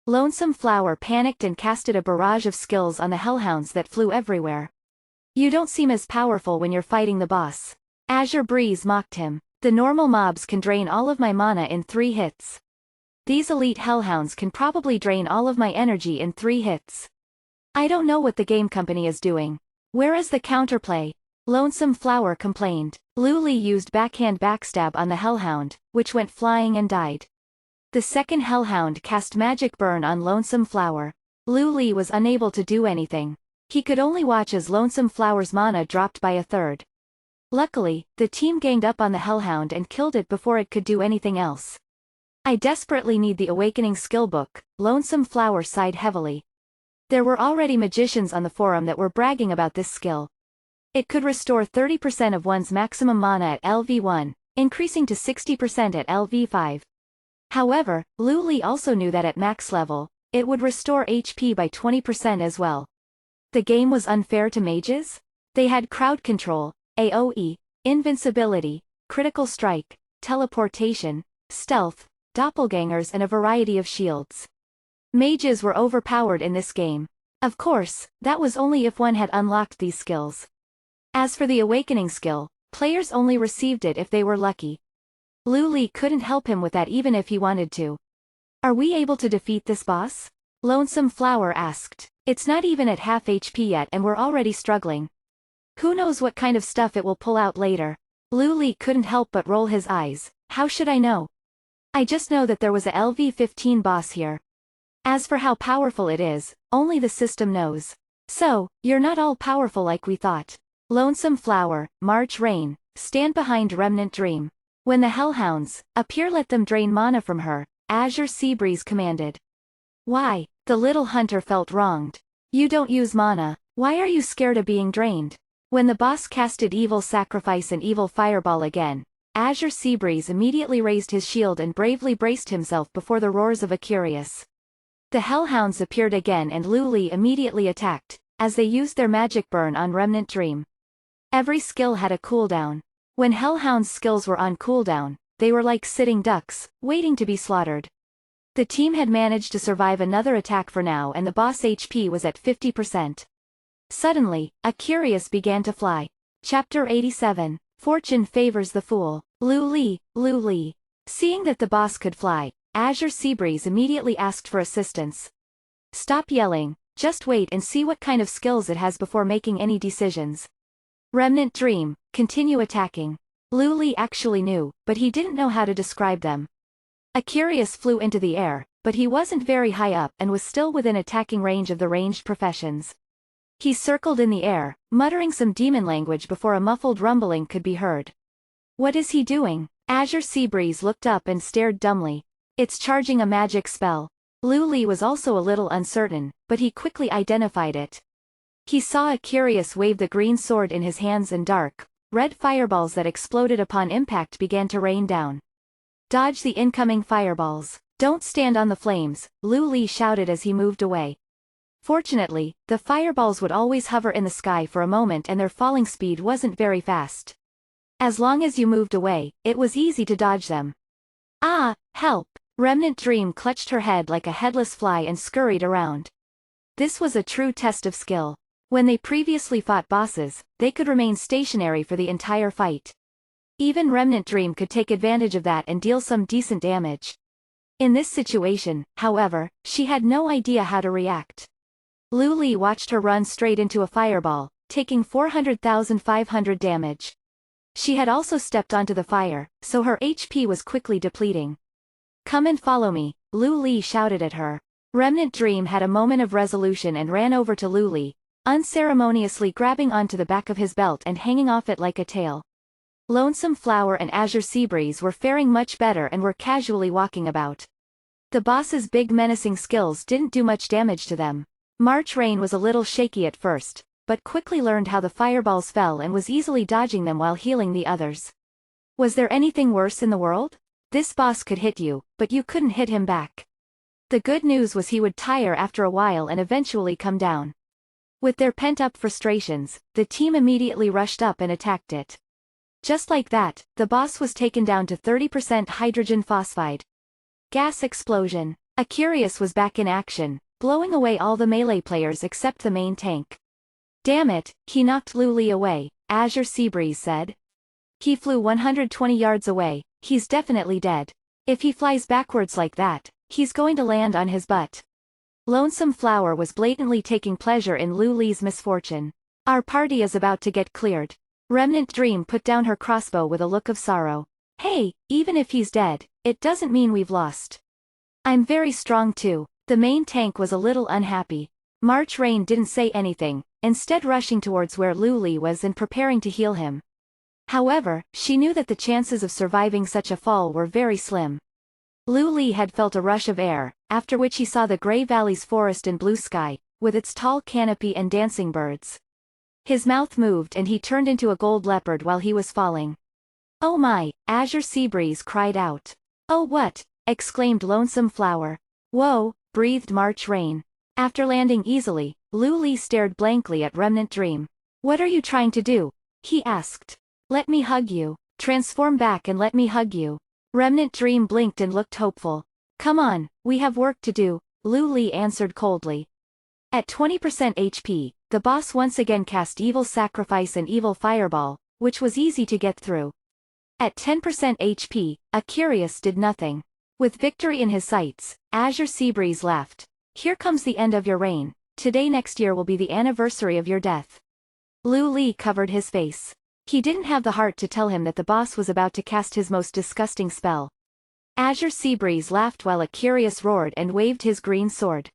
Lonesome Flower panicked and casted a barrage of skills on the hellhounds that flew everywhere. You don't seem as powerful when you're fighting the boss. Azure Breeze mocked him. The normal mobs can drain all of my mana in 3 hits. These elite hellhounds can probably drain all of my energy in 3 hits. I don't know what the game company is doing. Where is the counterplay? Lonesome Flower complained. Lu Li used backhand backstab on the hellhound, which went flying and died. The second Hellhound cast Magic Burn on Lonesome Flower. Lu Li was unable to do anything. He could only watch as Lonesome Flower's mana dropped by a third. Luckily, the team ganged up on the Hellhound and killed it before it could do anything else. I desperately need the Awakening skill book, Lonesome Flower sighed heavily. There were already magicians on the forum that were bragging about this skill. It could restore 30% of one's maximum mana at LV1, increasing to 60% at LV5. However, Lu Li also knew that at max level, it would restore HP by 20% as well. The game was unfair to mages? They had crowd control, AoE, invincibility, critical strike, teleportation, stealth, doppelgangers and a variety of shields. Mages were overpowered in this game. Of course, that was only if one had unlocked these skills. As for the Awakening skill, players only received it if they were lucky. Lu Li couldn't help him with that even if he wanted to. Are we able to defeat this boss? Lonesome Flower asked. It's not even at half HP yet and we're already struggling. Who knows what kind of stuff it will pull out later. Lu Li couldn't help but roll his eyes. How should I know? I just know that there was a LV15 boss here. As for how powerful it is, only the system knows. So, you're not all powerful like we thought. Lonesome Flower, March Rain, stand behind Remnant Dream. When the Hellhounds appear, let them drain mana from her, Azure Seabreeze commanded. Why? The little hunter felt wronged. You don't use mana, why are you scared of being drained? When the boss casted Evil Sacrifice and Evil Fireball again, Azure Seabreeze immediately raised his shield and bravely braced himself before the roars of Acurious. The Hellhounds appeared again and Lu Li immediately attacked, as they used their Magic Burn on Remnant Dream. Every skill had a cooldown. When Hellhound's skills were on cooldown, they were like sitting ducks, waiting to be slaughtered. The team had managed to survive another attack for now and the boss HP was at 50%. Suddenly, Acurious began to fly. Chapter 87, Fortune Favors the Fool. Lu Li. Seeing that the boss could fly, Azure Seabreeze immediately asked for assistance. Stop yelling, just wait and see what kind of skills it has before making any decisions. Remnant Dream, continue attacking. Lu Li actually knew, but he didn't know how to describe them. Acurious flew into the air, but he wasn't very high up and was still within attacking range of the ranged professions. He circled in the air, muttering some demon language before a muffled rumbling could be heard. What is he doing? Azure Seabreeze looked up and stared dumbly. It's charging a magic spell. Lu Li was also a little uncertain, but he quickly identified it. He saw Acurious wave the green sword in his hands and dark, red fireballs that exploded upon impact began to rain down. Dodge the incoming fireballs. Don't stand on the flames, Lu Li shouted as he moved away. Fortunately, the fireballs would always hover in the sky for a moment and their falling speed wasn't very fast. As long as you moved away, it was easy to dodge them. Ah, help! Remnant Dream clutched her head like a headless fly and scurried around. This was a true test of skill. When they previously fought bosses, they could remain stationary for the entire fight. Even Remnant Dream could take advantage of that and deal some decent damage. In this situation, however, she had no idea how to react. Lu Li watched her run straight into a fireball, taking 400,500 damage. She had also stepped onto the fire, so her HP was quickly depleting. Come and follow me, Lu Li shouted at her. Remnant Dream had a moment of resolution and ran over to Lu Li, unceremoniously grabbing onto the back of his belt and hanging off it like a tail. Lonesome Flower and Azure Seabreeze were faring much better and were casually walking about. The boss's big menacing skills didn't do much damage to them. March Rain was a little shaky at first, but quickly learned how the fireballs fell and was easily dodging them while healing the others. Was there anything worse in the world? This boss could hit you, but you couldn't hit him back. The good news was he would tire after a while and eventually come down. With their pent-up frustrations, the team immediately rushed up and attacked it. Just like that, the boss was taken down to 30% hydrogen phosphide. Gas explosion. Acurious was back in action, blowing away all the melee players except the main tank. Damn it, he knocked Lu Li away, Azure Seabreeze said. He flew 120 yards away, he's definitely dead. If he flies backwards like that, he's going to land on his butt. Lonesome Flower was blatantly taking pleasure in Lu Li's misfortune. Our party is about to get cleared. Remnant Dream put down her crossbow with a look of sorrow. Hey, even if he's dead, it doesn't mean we've lost. I'm very strong too. The main tank was a little unhappy. March Rain didn't say anything, instead rushing towards where Lu Li was and preparing to heal him. However, she knew that the chances of surviving such a fall were very slim. Lu Li had felt a rush of air, after which he saw the Grey Valley's forest and blue sky, with its tall canopy and dancing birds. His mouth moved and he turned into a gold leopard while he was falling. "Oh my!" Azure Seabreeze cried out. "Oh what?" exclaimed Lonesome Flower. "Whoa!" breathed March Rain. After landing easily, Lu Li stared blankly at Remnant Dream. "What are you trying to do?" he asked. "Let me hug you. Transform back and let me hug you." Remnant Dream blinked and looked hopeful. "Come on, we have work to do," Lu Li answered coldly. At 20% HP, the boss once again cast Evil Sacrifice and Evil Fireball, which was easy to get through. At 10% HP, Aquarius did nothing. With victory in his sights, Azure Seabreeze laughed. "Here comes the end of your reign. Today next year will be the anniversary of your death." Lu Li covered his face. He didn't have the heart to tell him that the boss was about to cast his most disgusting spell. Azure Seabreeze laughed while Aquarius roared and waved his green sword.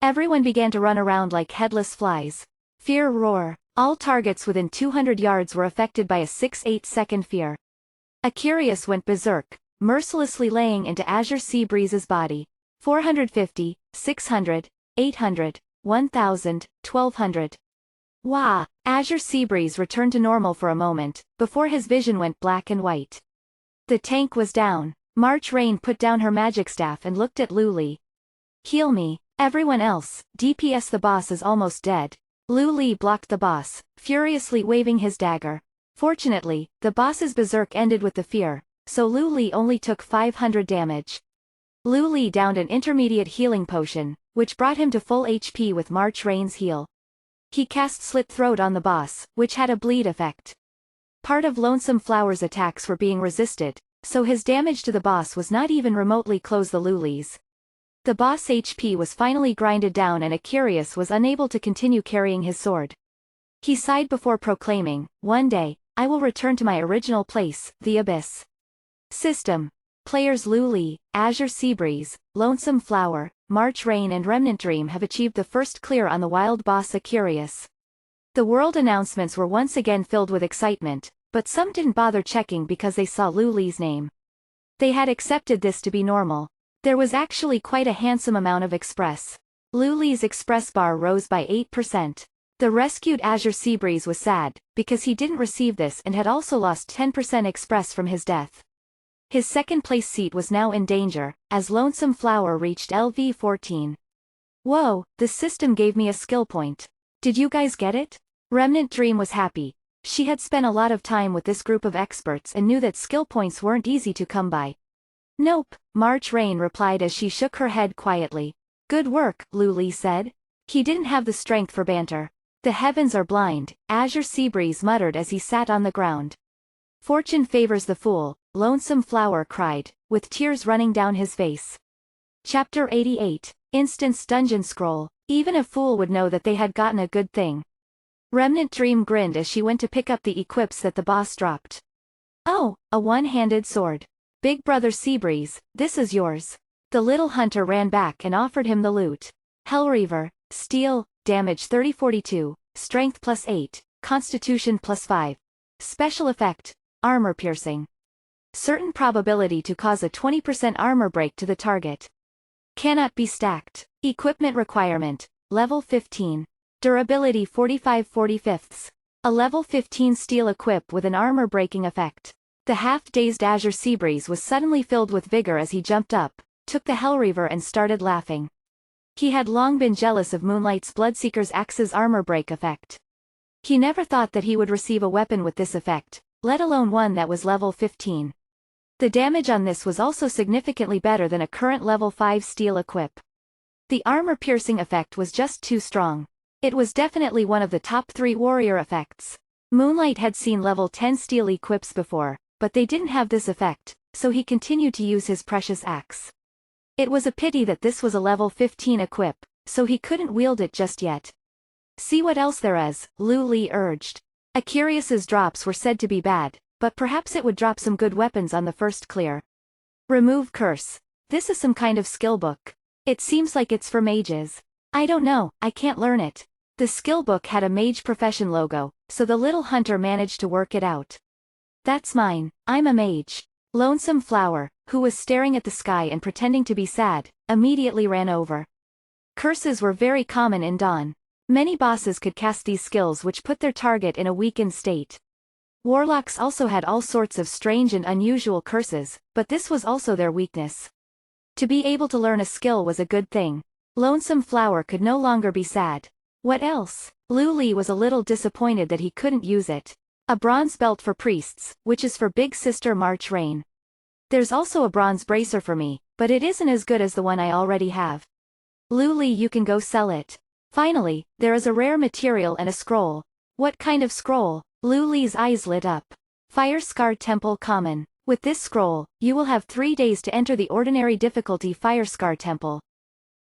Everyone began to run around like headless flies. Fear roar. All targets within 200 yards were affected by a 6-8 second fear. Aquarius went berserk, mercilessly laying into Azure Seabreeze's body. 450, 600, 800, 1000, 1200. Wah! Azure Seabreeze returned to normal for a moment, before his vision went black and white. The tank was down. March Rain put down her magic staff and looked at Lu Li. "Heal me. Everyone else, DPS the boss is almost dead." Lu Li blocked the boss, furiously waving his dagger. Fortunately, the boss's berserk ended with the fear, so Lu Li only took 500 damage. Lu Li downed an intermediate healing potion, which brought him to full HP with March Rain's heal. He cast Slit Throat on the boss, which had a bleed effect. Part of Lonesome Flower's attacks were being resisted, so his damage to the boss was not even remotely close to Lu Li's. The boss' HP was finally grinded down and Aquarius was unable to continue carrying his sword. He sighed before proclaiming, "One day, I will return to my original place, the Abyss." System. Players Lu Li, Azure Seabreeze, Lonesome Flower, March Rain and Remnant Dream have achieved the first clear on the wild boss Aquarius. The world announcements were once again filled with excitement, but some didn't bother checking because they saw Lu Li's name. They had accepted this to be normal. There was actually quite a handsome amount of Express. Lu Li's Express bar rose by 8%. The rescued Azure Seabreeze was sad, because he didn't receive this and had also lost 10% Express from his death. His second-place seat was now in danger, as Lonesome Flower reached LV14. "Whoa, the system gave me a skill point. Did you guys get it?" Remnant Dream was happy. She had spent a lot of time with this group of experts and knew that skill points weren't easy to come by. "Nope," March Rain replied as she shook her head quietly. "Good work," Lu Li said. He didn't have the strength for banter. "The heavens are blind," Azure Seabreeze muttered as he sat on the ground. "Fortune favors the fool," Lonesome Flower cried, with tears running down his face. Chapter 88, Instance Dungeon Scroll. Even a fool would know that they had gotten a good thing. Remnant Dream grinned as she went to pick up the equips that the boss dropped. "Oh, a one-handed sword. Big Brother Seabreeze, this is yours." The little hunter ran back and offered him the loot. Hellreaver, Steel, Damage 3042, Strength +8, Constitution +5. Special Effect, Armor Piercing. Certain probability to cause a 20% armor break to the target. Cannot be stacked. Equipment requirement, Level 15. Durability 45/45. A Level 15 steel equip with an armor breaking effect. The half-dazed Azure Seabreeze was suddenly filled with vigor as he jumped up, took the Hellreaver and started laughing. He had long been jealous of Moonlight's Bloodseeker's Axe's armor break effect. He never thought that he would receive a weapon with this effect, let alone one that was level 15. The damage on this was also significantly better than a current level 5 steel equip. The armor-piercing effect was just too strong. It was definitely one of the top 3 warrior effects. Moonlight had seen level 10 steel equips before, but they didn't have this effect, so he continued to use his precious axe. It was a pity that this was a level 15 equip, so he couldn't wield it just yet. "See what else there is," Lu Li urged. Aquarius's drops were said to be bad, but perhaps it would drop some good weapons on the first clear. Remove Curse. This is some kind of skill book. It seems like it's for mages. I don't know, I can't learn it. The skill book had a mage profession logo, so the little hunter managed to work it out. That's mine, I'm a mage. Lonesome Flower, who was staring at the sky and pretending to be sad, immediately ran over. Curses were very common in Dawn. Many bosses could cast these skills which put their target in a weakened state. Warlocks also had all sorts of strange and unusual curses, but this was also their weakness. To be able to learn a skill was a good thing. Lonesome Flower could no longer be sad. What else? Lu Li was a little disappointed that he couldn't use it. A bronze belt for priests, which is for Big Sister March Rain. There's also a bronze bracer for me, but it isn't as good as the one I already have. Lu Li, you can go sell it. Finally, there is a rare material and a scroll. What kind of scroll? Lu Li's eyes lit up. Fire Scar Temple Common. With this scroll, you will have 3 days to enter the ordinary difficulty Fire Scar Temple.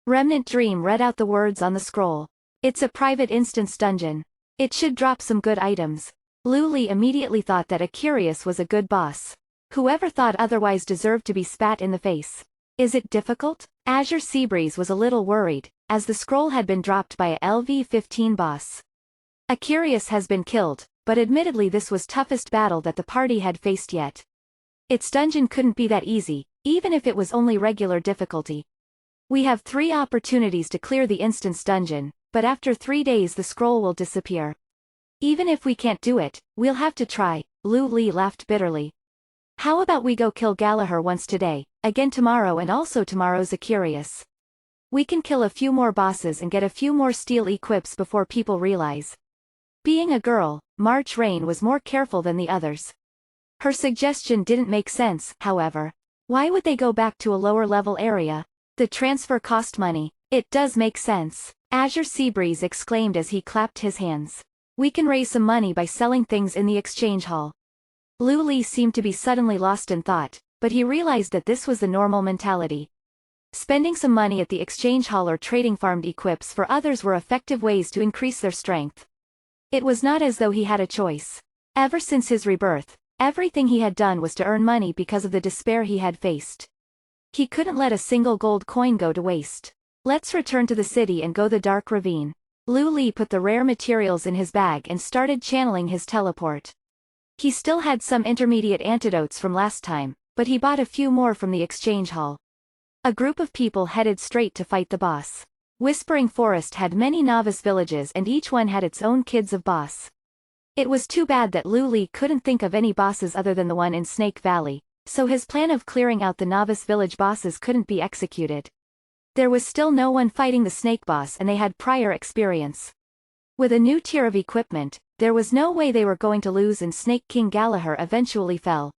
Remnant Dream read out the words on the scroll. It's a private instance dungeon. It should drop some good items. Lu Li immediately thought that Acurious was a good boss. Whoever thought otherwise deserved to be spat in the face. Is it difficult? Azure Seabreeze was a little worried, as the scroll had been dropped by a LV-15 boss. Acurious has been killed, but admittedly this was toughest battle that the party had faced yet. Its dungeon couldn't be that easy, even if it was only regular difficulty. We have 3 opportunities to clear the instance dungeon, but after 3 days the scroll will disappear. Even if we can't do it, we'll have to try, Lu Li laughed bitterly. How about we go kill Gallagher once today, again tomorrow and also tomorrow's Acurious. We can kill a few more bosses and get a few more steel equips before people realize. Being a girl, March Rain was more careful than the others. Her suggestion didn't make sense, however. Why would they go back to a lower level area? The transfer cost money. It does make sense. Azure Seabreeze exclaimed as he clapped his hands. We can raise some money by selling things in the exchange hall. Lu Li seemed to be suddenly lost in thought, but he realized that this was the normal mentality. Spending some money at the exchange hall or trading farmed equips for others were effective ways to increase their strength. It was not as though he had a choice. Ever since his rebirth, everything he had done was to earn money because of the despair he had faced. He couldn't let a single gold coin go to waste. Let's return to the city and go the Dark Ravine. Lu Li put the rare materials in his bag and started channeling his teleport. He still had some intermediate antidotes from last time, but he bought a few more from the exchange hall. A group of people headed straight to fight the boss. Whispering Forest had many novice villages and each one had its own kids of boss. It was too bad that Lu Li couldn't think of any bosses other than the one in Snake Valley, so his plan of clearing out the novice village bosses couldn't be executed. There was still no one fighting the snake boss and they had prior experience. With a new tier of equipment, there was no way they were going to lose and Snake King Gallagher eventually fell.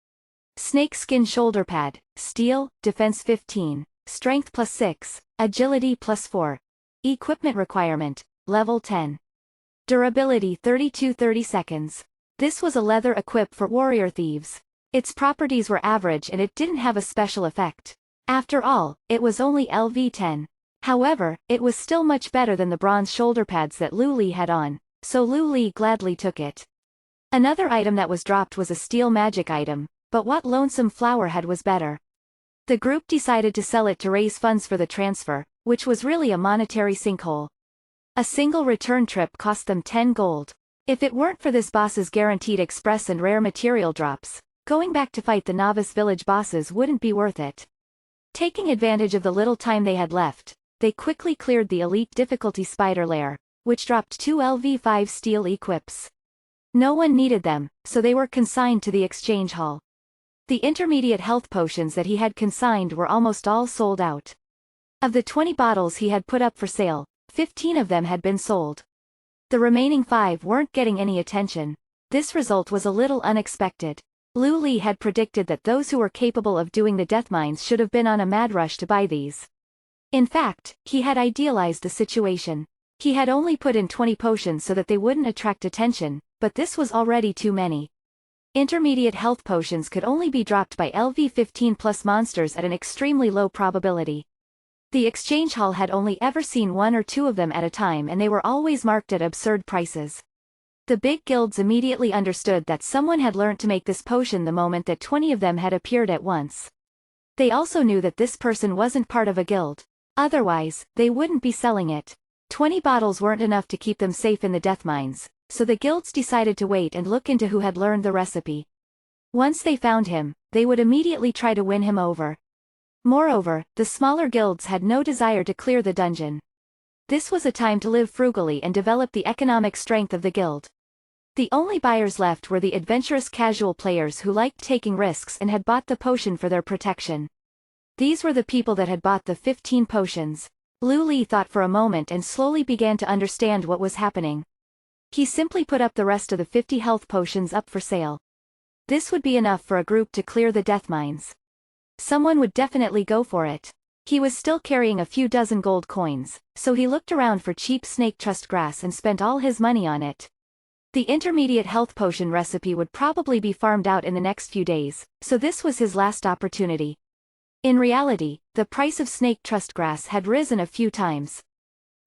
Snake Skin Shoulder Pad, Steel, Defense 15, Strength +6, Agility +4. Equipment requirement, Level 10. Durability 30 seconds. This was a leather equip for warrior thieves. Its properties were average and it didn't have a special effect. After all, it was only LV10. However, it was still much better than the bronze shoulder pads that Lu Li had on, so Lu Li gladly took it. Another item that was dropped was a steel magic item, but what Lonesome Flower had was better. The group decided to sell it to raise funds for the transfer, which was really a monetary sinkhole. A single return trip cost them 10 gold. If it weren't for this boss's guaranteed express and rare material drops, going back to fight the novice village bosses wouldn't be worth it. Taking advantage of the little time they had left, they quickly cleared the elite difficulty spider lair, which dropped 2 LV5 steel equips. No one needed them, so they were consigned to the exchange hall. The intermediate health potions that he had consigned were almost all sold out. Of the 20 bottles he had put up for sale, 15 of them had been sold. The remaining 5 weren't getting any attention. This result was a little unexpected. Lu Li had predicted that those who were capable of doing the death mines should have been on a mad rush to buy these. In fact, he had idealized the situation. He had only put in 20 potions so that they wouldn't attract attention, but this was already too many. Intermediate health potions could only be dropped by LV15 plus monsters at an extremely low probability. The exchange hall had only ever seen 1 or 2 of them at a time and they were always marked at absurd prices. The big guilds immediately understood that someone had learnt to make this potion the moment that 20 of them had appeared at once. They also knew that this person wasn't part of a guild. Otherwise, they wouldn't be selling it. 20 bottles weren't enough to keep them safe in the death mines, so the guilds decided to wait and look into who had learned the recipe. Once they found him, they would immediately try to win him over. Moreover, the smaller guilds had no desire to clear the dungeon. This was a time to live frugally and develop the economic strength of the guild. The only buyers left were the adventurous casual players who liked taking risks and had bought the potion for their protection. These were the people that had bought the 15 potions. Lu Li thought for a moment and slowly began to understand what was happening. He simply put up the rest of the 50 health potions up for sale. This would be enough for a group to clear the death mines. Someone would definitely go for it. He was still carrying a few dozen gold coins, so he looked around for cheap snake trust grass and spent all his money on it. The intermediate health potion recipe would probably be farmed out in the next few days, so this was his last opportunity. In reality, the price of snake trust grass had risen a few times.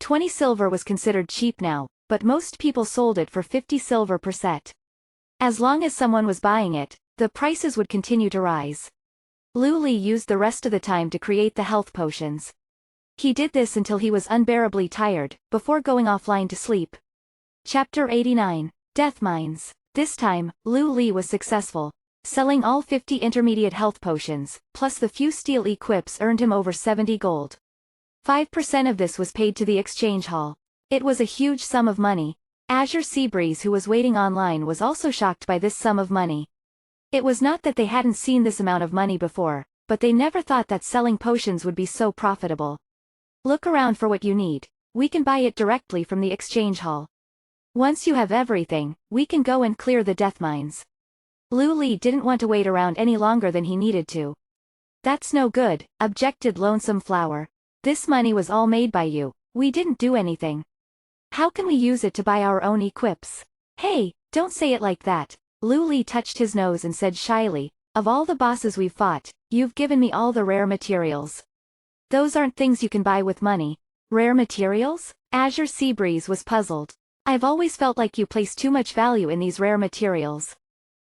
20 silver was considered cheap now, but most people sold it for 50 silver per set. As long as someone was buying it, the prices would continue to rise. Lu Li used the rest of the time to create the health potions. He did this until he was unbearably tired, before going offline to sleep. Chapter 89. Death Mines. This time, Lu Li was successful. Selling all 50 intermediate health potions, plus the few steel equips earned him over 70 gold. 5% of this was paid to the exchange hall. It was a huge sum of money. Azure Seabreeze, who was waiting online, was also shocked by this sum of money. It was not that they hadn't seen this amount of money before, but they never thought that selling potions would be so profitable. Look around for what you need. We can buy it directly from the exchange hall. Once you have everything, we can go and clear the death mines. Lu Li didn't want to wait around any longer than he needed to. That's no good, objected Lonesome Flower. This money was all made by you. We didn't do anything. How can we use it to buy our own equips? Hey, don't say it like that. Lu Li touched his nose and said shyly, of all the bosses we've fought, you've given me all the rare materials. Those aren't things you can buy with money. Rare materials? Azure Seabreeze was puzzled. I've always felt like you place too much value in these rare materials.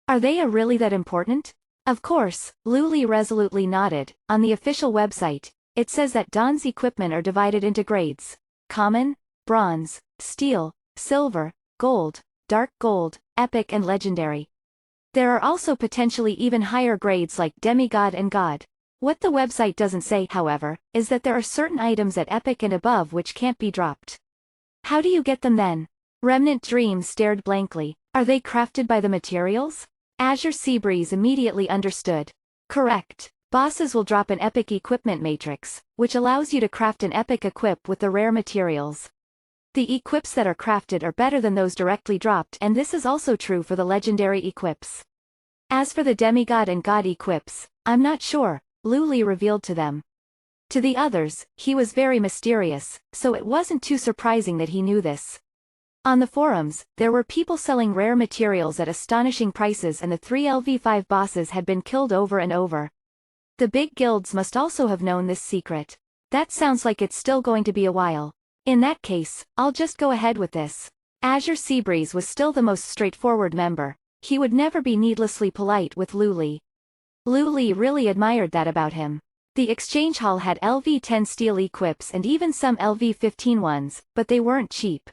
Are they really that important? Of course, Lu Li resolutely nodded. On the official website, it says that Dawn's equipment are divided into grades: common, bronze, steel, silver, gold, dark gold, epic and legendary. There are also potentially even higher grades like demigod and god. What the website doesn't say, however, is that there are certain items at epic and above which can't be dropped. How do you get them then? Remnant Dream stared blankly. Are they crafted by the materials? Azure Seabreeze immediately understood. Correct. Bosses will drop an epic equipment matrix, which allows you to craft an epic equip with the rare materials. The equips that are crafted are better than those directly dropped, and this is also true for the legendary equips. As for the demigod and god equips, I'm not sure, Lu Li revealed to them. To the others, he was very mysterious, so it wasn't too surprising that he knew this. On the forums, there were people selling rare materials at astonishing prices, and the 3 LV5 bosses had been killed over and over. The big guilds must also have known this secret. That sounds like it's still going to be a while. In that case, I'll just go ahead with this. Azure Seabreeze was still the most straightforward member. He would never be needlessly polite with Lu Li. Lu Li really admired that about him. The exchange hall had LV10 steel equips and even some LV15 ones, but they weren't cheap.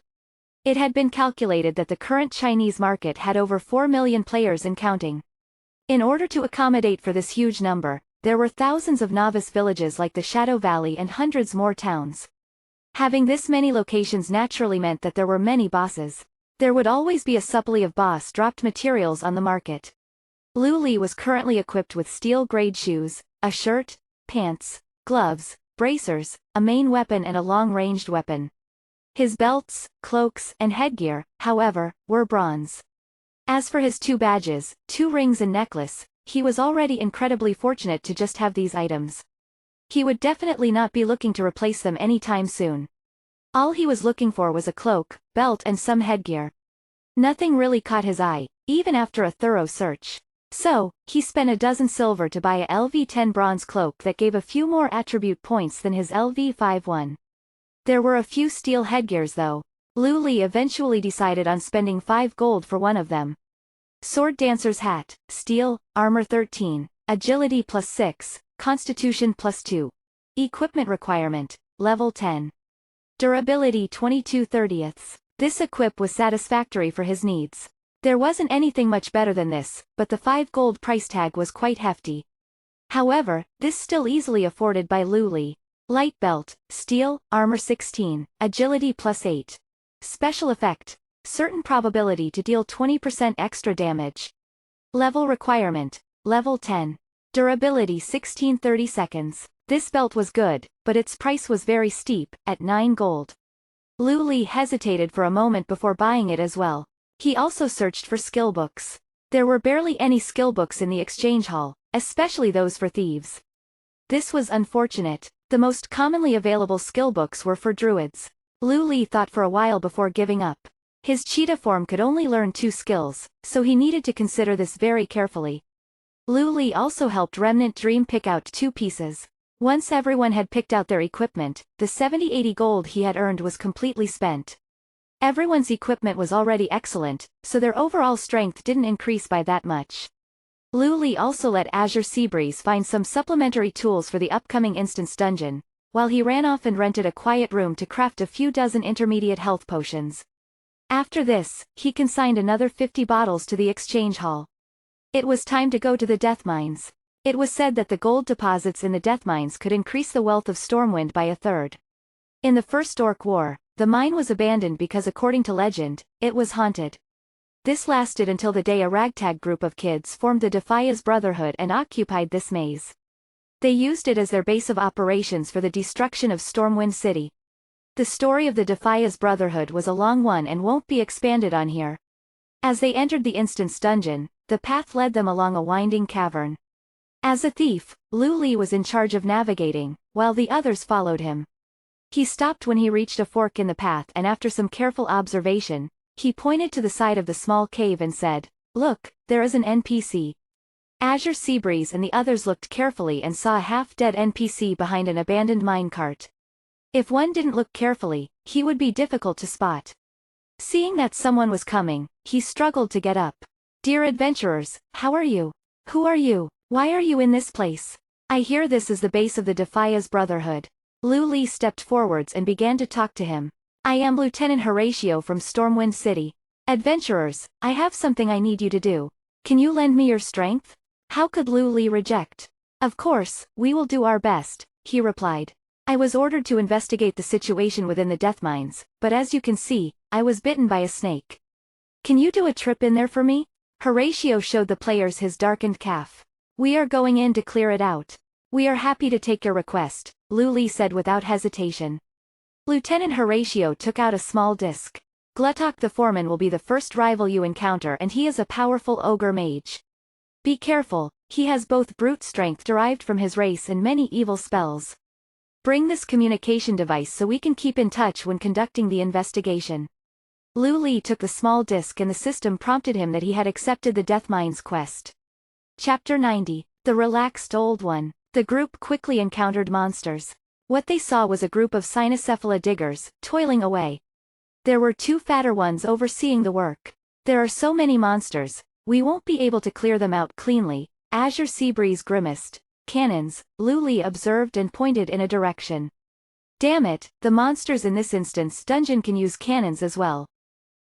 It had been calculated that the current Chinese market had over 4 million players and counting. In order to accommodate for this huge number, there were thousands of novice villages like the Shadow Valley and hundreds more towns. Having this many locations naturally meant that there were many bosses. There would always be a supply of boss-dropped materials on the market. Lu Li was currently equipped with steel-grade shoes, a shirt, pants, gloves, bracers, a main weapon and a long-ranged weapon. His belts, cloaks, and headgear, however, were bronze. As for his 2 badges, 2 rings and necklace, he was already incredibly fortunate to just have these items. He would definitely not be looking to replace them anytime soon. All he was looking for was a cloak, belt and some headgear. Nothing really caught his eye, even after a thorough search. So, he spent a dozen silver to buy a LV10 bronze cloak that gave a few more attribute points than his LV5 one. There were a few steel headgears though. Lu Li eventually decided on spending 5 gold for one of them. Sword Dancer's hat, steel, armor 13, agility +6, Constitution +2. Equipment requirement, level 10. Durability 22/30. This equip was satisfactory for his needs. There wasn't anything much better than this, but the 5 gold price tag was quite hefty. However, this still easily afforded by Lu Li. Light belt, steel, armor 16, agility +8. Special effect. Certain probability to deal 20% extra damage. Level requirement, level 10. Durability 16/30 seconds. This belt was good, but its price was very steep, at 9 gold. Lu Li hesitated for a moment before buying it as well. He also searched for skill books. There were barely any skill books in the exchange hall, especially those for thieves. This was unfortunate. The most commonly available skill books were for druids. Lu Li thought for a while before giving up. His cheetah form could only learn 2 skills, so he needed to consider this very carefully. Lu Li also helped Remnant Dream pick out 2 pieces. Once everyone had picked out their equipment, the 70-80 gold he had earned was completely spent. Everyone's equipment was already excellent, so their overall strength didn't increase by that much. Lu Li also let Azure Seabreeze find some supplementary tools for the upcoming instance dungeon, while he ran off and rented a quiet room to craft a few dozen intermediate health potions. After this, he consigned another 50 bottles to the exchange hall. It was time to go to the death mines. It was said that the gold deposits in the death mines could increase the wealth of Stormwind by 1/3. In the First Orc War, the mine was abandoned because according to legend, it was haunted. This lasted until the day a ragtag group of kids formed the Defias Brotherhood and occupied this maze. They used it as their base of operations for the destruction of Stormwind City. The story of the Defias Brotherhood was a long one and won't be expanded on here. As they entered the instance dungeon, the path led them along a winding cavern. As a thief, Lu Li was in charge of navigating, while the others followed him. He stopped when he reached a fork in the path and after some careful observation, he pointed to the side of the small cave and said, "Look, there is an NPC." Azure Seabreeze and the others looked carefully and saw a half-dead NPC behind an abandoned minecart. If one didn't look carefully, he would be difficult to spot. Seeing that someone was coming, he struggled to get up. "Dear adventurers, how are you? Who are you? Why are you in this place? I hear this is the base of the Defias Brotherhood." Lu Li stepped forwards and began to talk to him. "I am Lieutenant Horatio from Stormwind City. Adventurers, I have something I need you to do. Can you lend me your strength?" How could Lu Li reject? "Of course, we will do our best," he replied. "I was ordered to investigate the situation within the death mines, but as you can see, I was bitten by a snake. Can you do a trip in there for me?" Horatio showed the players his darkened calf. "We are going in to clear it out." "We are happy to take your request," Lu Li said without hesitation. Lieutenant Horatio took out a small disc. "Gluttok the Foreman will be the first rival you encounter and he is a powerful ogre mage. Be careful, he has both brute strength derived from his race and many evil spells. Bring this communication device so we can keep in touch when conducting the investigation." Lu Li took the small disc and the system prompted him that he had accepted the Death Mines quest. Chapter 90. The Relaxed Old One. The group quickly encountered monsters. What they saw was a group of Cynocephala diggers, toiling away. There were 2 fatter ones overseeing the work. "There are so many monsters, we won't be able to clear them out cleanly," Azure Seabreeze grimaced. "Cannons," Lu Li observed and pointed in a direction. "Damn it, the monsters in this instance dungeon can use cannons as well."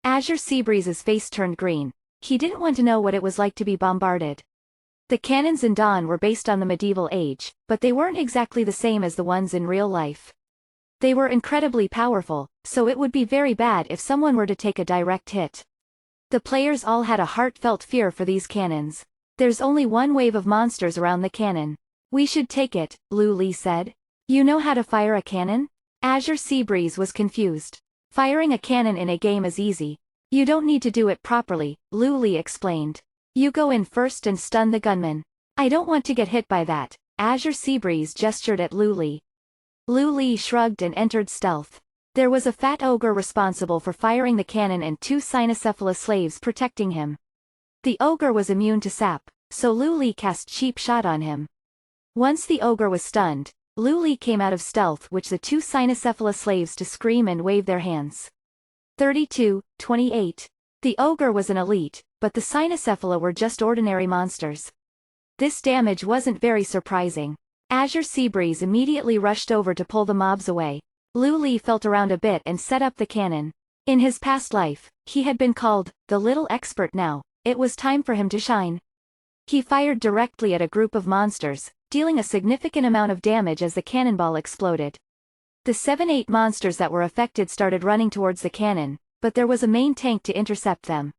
Azure Seabreeze's face turned green. He didn't want to know what it was like to be bombarded. The cannons in Dawn were based on the medieval age, but they weren't exactly the same as the ones in real life. They were incredibly powerful, so it would be very bad if someone were to take a direct hit. The players all had a heartfelt fear for these cannons. "There's only one wave of monsters around the cannon. We should take it," Lu Li said. "You know how to fire a cannon?" Azure Seabreeze was confused. "Firing a cannon in a game is easy. You don't need to do it properly," Lu Li explained. "You go in first and stun the gunman." "I don't want to get hit by that," Azure Seabreeze gestured at Lu Li. Lu Li shrugged and entered stealth. There was a fat ogre responsible for firing the cannon and 2 Cynocephala slaves protecting him. The ogre was immune to sap, so Lu Li cast Cheap Shot on him. Once the ogre was stunned, Lu Li came out of stealth which the 2 Cynocephala slaves to scream and wave their hands. 32:28. The ogre was an elite, but the Cynocephala were just ordinary monsters. This damage wasn't very surprising. Azure Seabreeze immediately rushed over to pull the mobs away. Lu Li felt around a bit and set up the cannon. In his past life, he had been called the little expert. Now, it was time for him to shine. He fired directly at a group of monsters, dealing a significant amount of damage as the cannonball exploded. The 7-8 monsters that were affected started running towards the cannon, but there was a main tank to intercept them.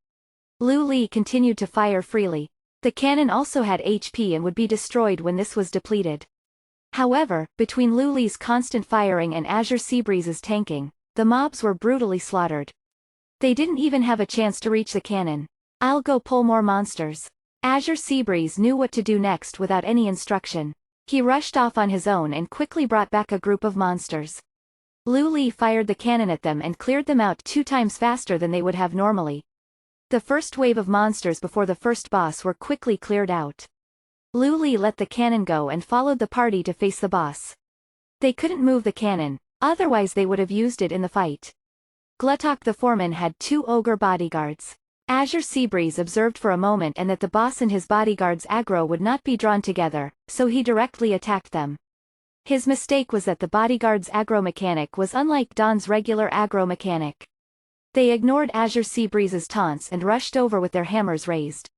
Lu Li continued to fire freely. The cannon also had HP and would be destroyed when this was depleted. However, between Lu Li's constant firing and Azure Seabreeze's tanking, the mobs were brutally slaughtered. They didn't even have a chance to reach the cannon. "I'll go pull more monsters." Azure Seabreeze knew what to do next without any instruction. He rushed off on his own and quickly brought back a group of monsters. Lu Li fired the cannon at them and cleared them out 2 times faster than they would have normally. The first wave of monsters before the first boss were quickly cleared out. Lu Li let the cannon go and followed the party to face the boss. They couldn't move the cannon, otherwise they would have used it in the fight. Gluttok the foreman had 2 ogre bodyguards. Azure Seabreeze observed for a moment and that the boss and his bodyguards' aggro would not be drawn together, so he directly attacked them. His mistake was that the bodyguards' aggro mechanic was unlike Dawn's regular aggro mechanic. They ignored Azure Seabreeze's taunts and rushed over with their hammers raised.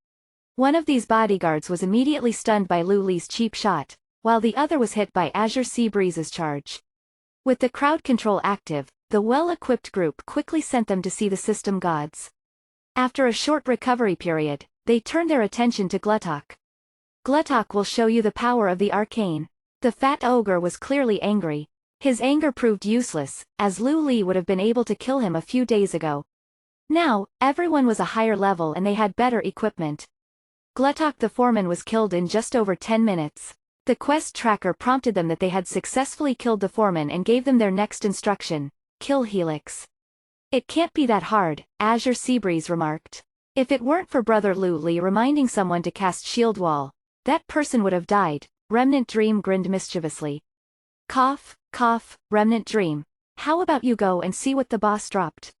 One of these bodyguards was immediately stunned by Lu Li's cheap shot, while the other was hit by Azure Seabreeze's charge. With the crowd control active, the well-equipped group quickly sent them to see the system gods. After a short recovery period, they turned their attention to Gluttok. "Gluttok will show you the power of the arcane." The fat ogre was clearly angry. His anger proved useless, as Lu Li would have been able to kill him a few days ago. Now, everyone was a higher level and they had better equipment. Gluttok the foreman was killed in just over 10 minutes. The quest tracker prompted them that they had successfully killed the foreman and gave them their next instruction: kill Helix. "It can't be that hard," Azure Seabreeze remarked. "If it weren't for Brother Lu Li reminding someone to cast Shield Wall, that person would have died." Remnant Dream grinned mischievously. "Cough, cough, Remnant Dream. How about you go and see what the boss dropped?"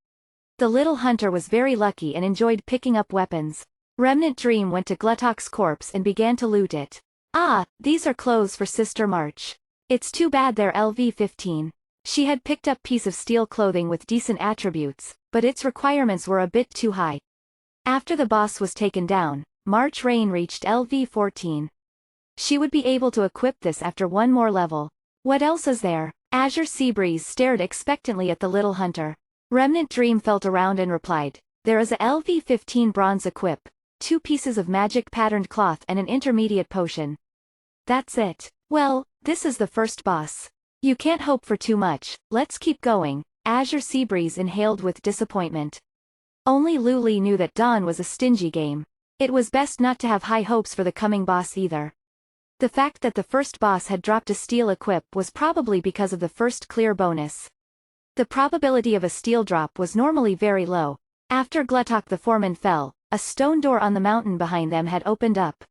The little hunter was very lucky and enjoyed picking up weapons. Remnant Dream went to Gluttok's corpse and began to loot it. "Ah, these are clothes for Sister March. It's too bad they're LV-15. She had picked up piece of steel clothing with decent attributes, but its requirements were a bit too high. After the boss was taken down, March Rain reached LV-14. She would be able to equip this after one more level. "What else is there?" Azure Seabreeze stared expectantly at the little hunter. Remnant Dream felt around and replied, "There is a LV-15 bronze equip, 2 pieces of magic patterned cloth and an intermediate potion. That's it. Well, this is the first boss. You can't hope for too much, let's keep going." Azure Seabreeze inhaled with disappointment. Only Lu Li knew that Dawn was a stingy game. It was best not to have high hopes for the coming boss either. The fact that the first boss had dropped a steel equip was probably because of the first clear bonus. The probability of a steel drop was normally very low. After Gluttok the foreman fell, a stone door on the mountain behind them had opened up.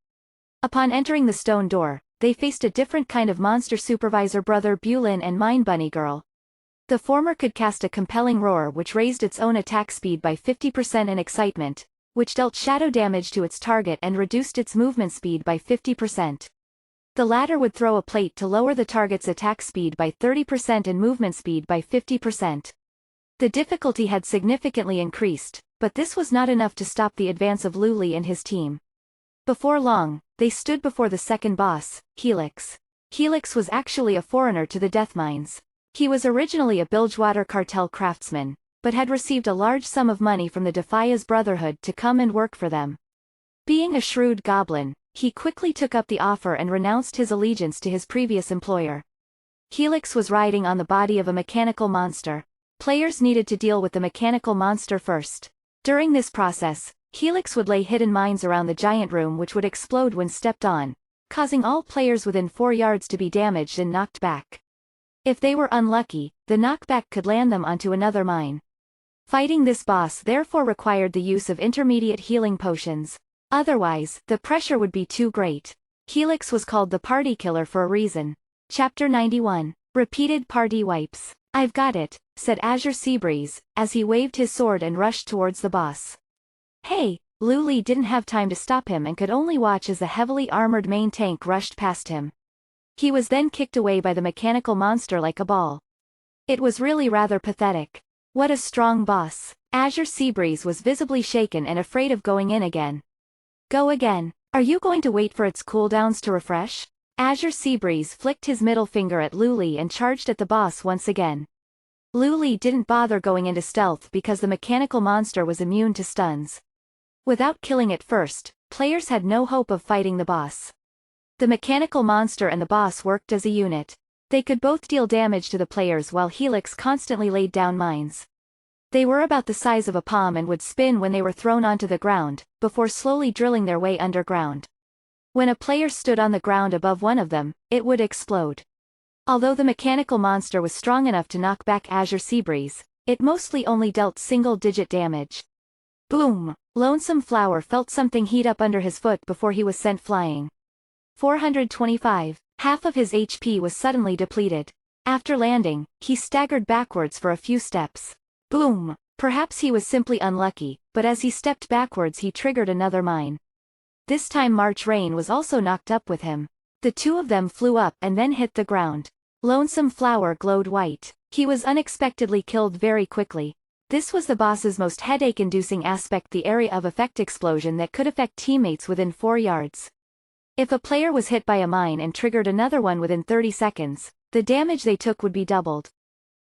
Upon entering the stone door, they faced a different kind of monster: supervisor Brother Bulin and Mine Bunny Girl. The former could cast a compelling roar which raised its own attack speed by 50% and excitement, which dealt shadow damage to its target and reduced its movement speed by 50%. The latter would throw a plate to lower the target's attack speed by 30% and movement speed by 50%. The difficulty had significantly increased, but this was not enough to stop the advance of Lu Li and his team. Before long, they stood before the second boss, Helix. Helix was actually a foreigner to the Death Mines. He was originally a Bilgewater cartel craftsman, but had received a large sum of money from the Defias Brotherhood to come and work for them. Being a shrewd goblin, he quickly took up the offer and renounced his allegiance to his previous employer. Helix was riding on the body of a mechanical monster. Players needed to deal with the mechanical monster first. During this process, Helix would lay hidden mines around the giant room which would explode when stepped on, causing all players within 4 yards to be damaged and knocked back. If they were unlucky, the knockback could land them onto another mine. Fighting this boss therefore required the use of intermediate healing potions. Otherwise, the pressure would be too great. Helix was called the Party Killer for a reason. Chapter 91. Repeated Party Wipes. "I've got it," said Azure Seabreeze, as he waved his sword and rushed towards the boss. "Hey!" Lu Li didn't have time to stop him and could only watch as the heavily armored main tank rushed past him. He was then kicked away by the mechanical monster like a ball. It was really rather pathetic. What a strong boss. Azure Seabreeze was visibly shaken and afraid of going in again. Go again. Are you going to wait for its cooldowns to refresh? Azure Seabreeze flicked his middle finger at Lu Li and charged at the boss once again. Lu Li didn't bother going into stealth because the mechanical monster was immune to stuns. Without killing it first, players had no hope of fighting the boss. The mechanical monster and the boss worked as a unit. They could both deal damage to the players while Helix constantly laid down mines. They were about the size of a palm and would spin when they were thrown onto the ground, before slowly drilling their way underground. When a player stood on the ground above one of them, it would explode. Although the mechanical monster was strong enough to knock back Azure Seabreeze, it mostly only dealt single-digit damage. Boom! Lonesome Flower felt something heat up under his foot before he was sent flying. 425. Half of his HP was suddenly depleted. After landing, he staggered backwards for a few steps. Boom! Perhaps he was simply unlucky, but as he stepped backwards he triggered another mine. This time March Rain was also knocked up with him. The two of them flew up and then hit the ground. Lonesome Flower glowed white. He was unexpectedly killed very quickly. This was the boss's most headache-inducing aspect, the area of effect explosion that could affect teammates within 4 yards. If a player was hit by a mine and triggered another one within 30 seconds, the damage they took would be doubled.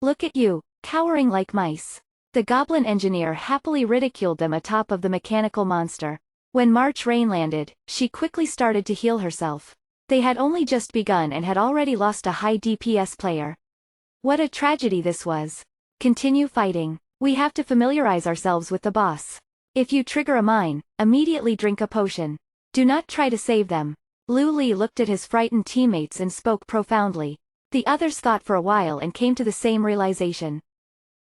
Look at you, cowering like mice. The Goblin Engineer happily ridiculed them atop of the mechanical monster. When March Rain landed, she quickly started to heal herself. They had only just begun and had already lost a high DPS player. What a tragedy this was. Continue fighting. We have to familiarize ourselves with the boss. If you trigger a mine, immediately drink a potion. Do not try to save them. Lu Li looked at his frightened teammates and spoke profoundly. The others thought for a while and came to the same realization.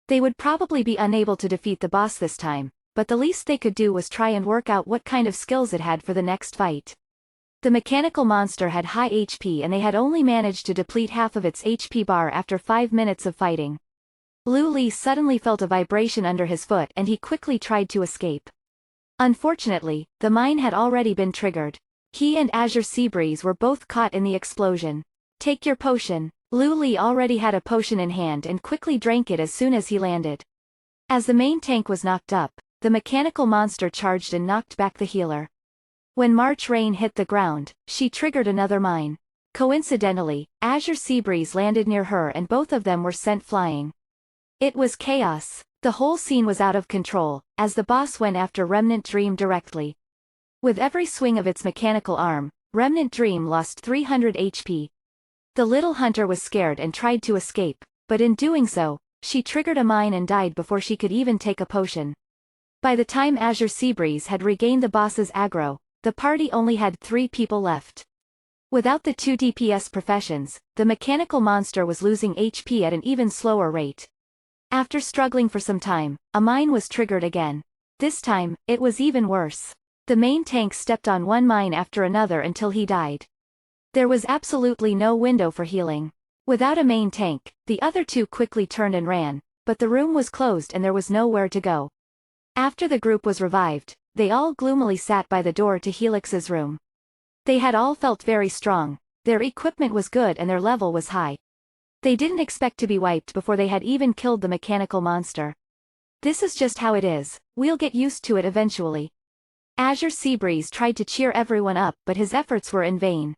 They would probably be unable to defeat the boss this time, but the least they could do was try and work out what kind of skills it had for the next fight. The mechanical monster had high HP and they had only managed to deplete half of its HP bar after 5 minutes of fighting. Lu Li suddenly felt a vibration under his foot and he quickly tried to escape. Unfortunately, the mine had already been triggered. He and Azure Seabreeze were both caught in the explosion. Take your potion. Lu Li already had a potion in hand and quickly drank it as soon as he landed. As the main tank was knocked up, the mechanical monster charged and knocked back the healer. When March Rain hit the ground, she triggered another mine. Coincidentally, Azure Seabreeze landed near her and both of them were sent flying. It was chaos. The whole scene was out of control, as the boss went after Remnant Dream directly. With every swing of its mechanical arm, Remnant Dream lost 300 HP. The little hunter was scared and tried to escape, but in doing so, she triggered a mine and died before she could even take a potion. By the time Azure Seabreeze had regained the boss's aggro, the party only had 3 people left. Without the 2 DPS professions, the mechanical monster was losing HP at an even slower rate. After struggling for some time, a mine was triggered again. This time, it was even worse. The main tank stepped on one mine after another until he died. There was absolutely no window for healing. Without a main tank, the other 2 quickly turned and ran, but the room was closed and there was nowhere to go. After the group was revived, they all gloomily sat by the door to Helix's room. They had all felt very strong, their equipment was good and their level was high. They didn't expect to be wiped before they had even killed the mechanical monster. This is just how it is, we'll get used to it eventually. Azure Seabreeze tried to cheer everyone up but his efforts were in vain.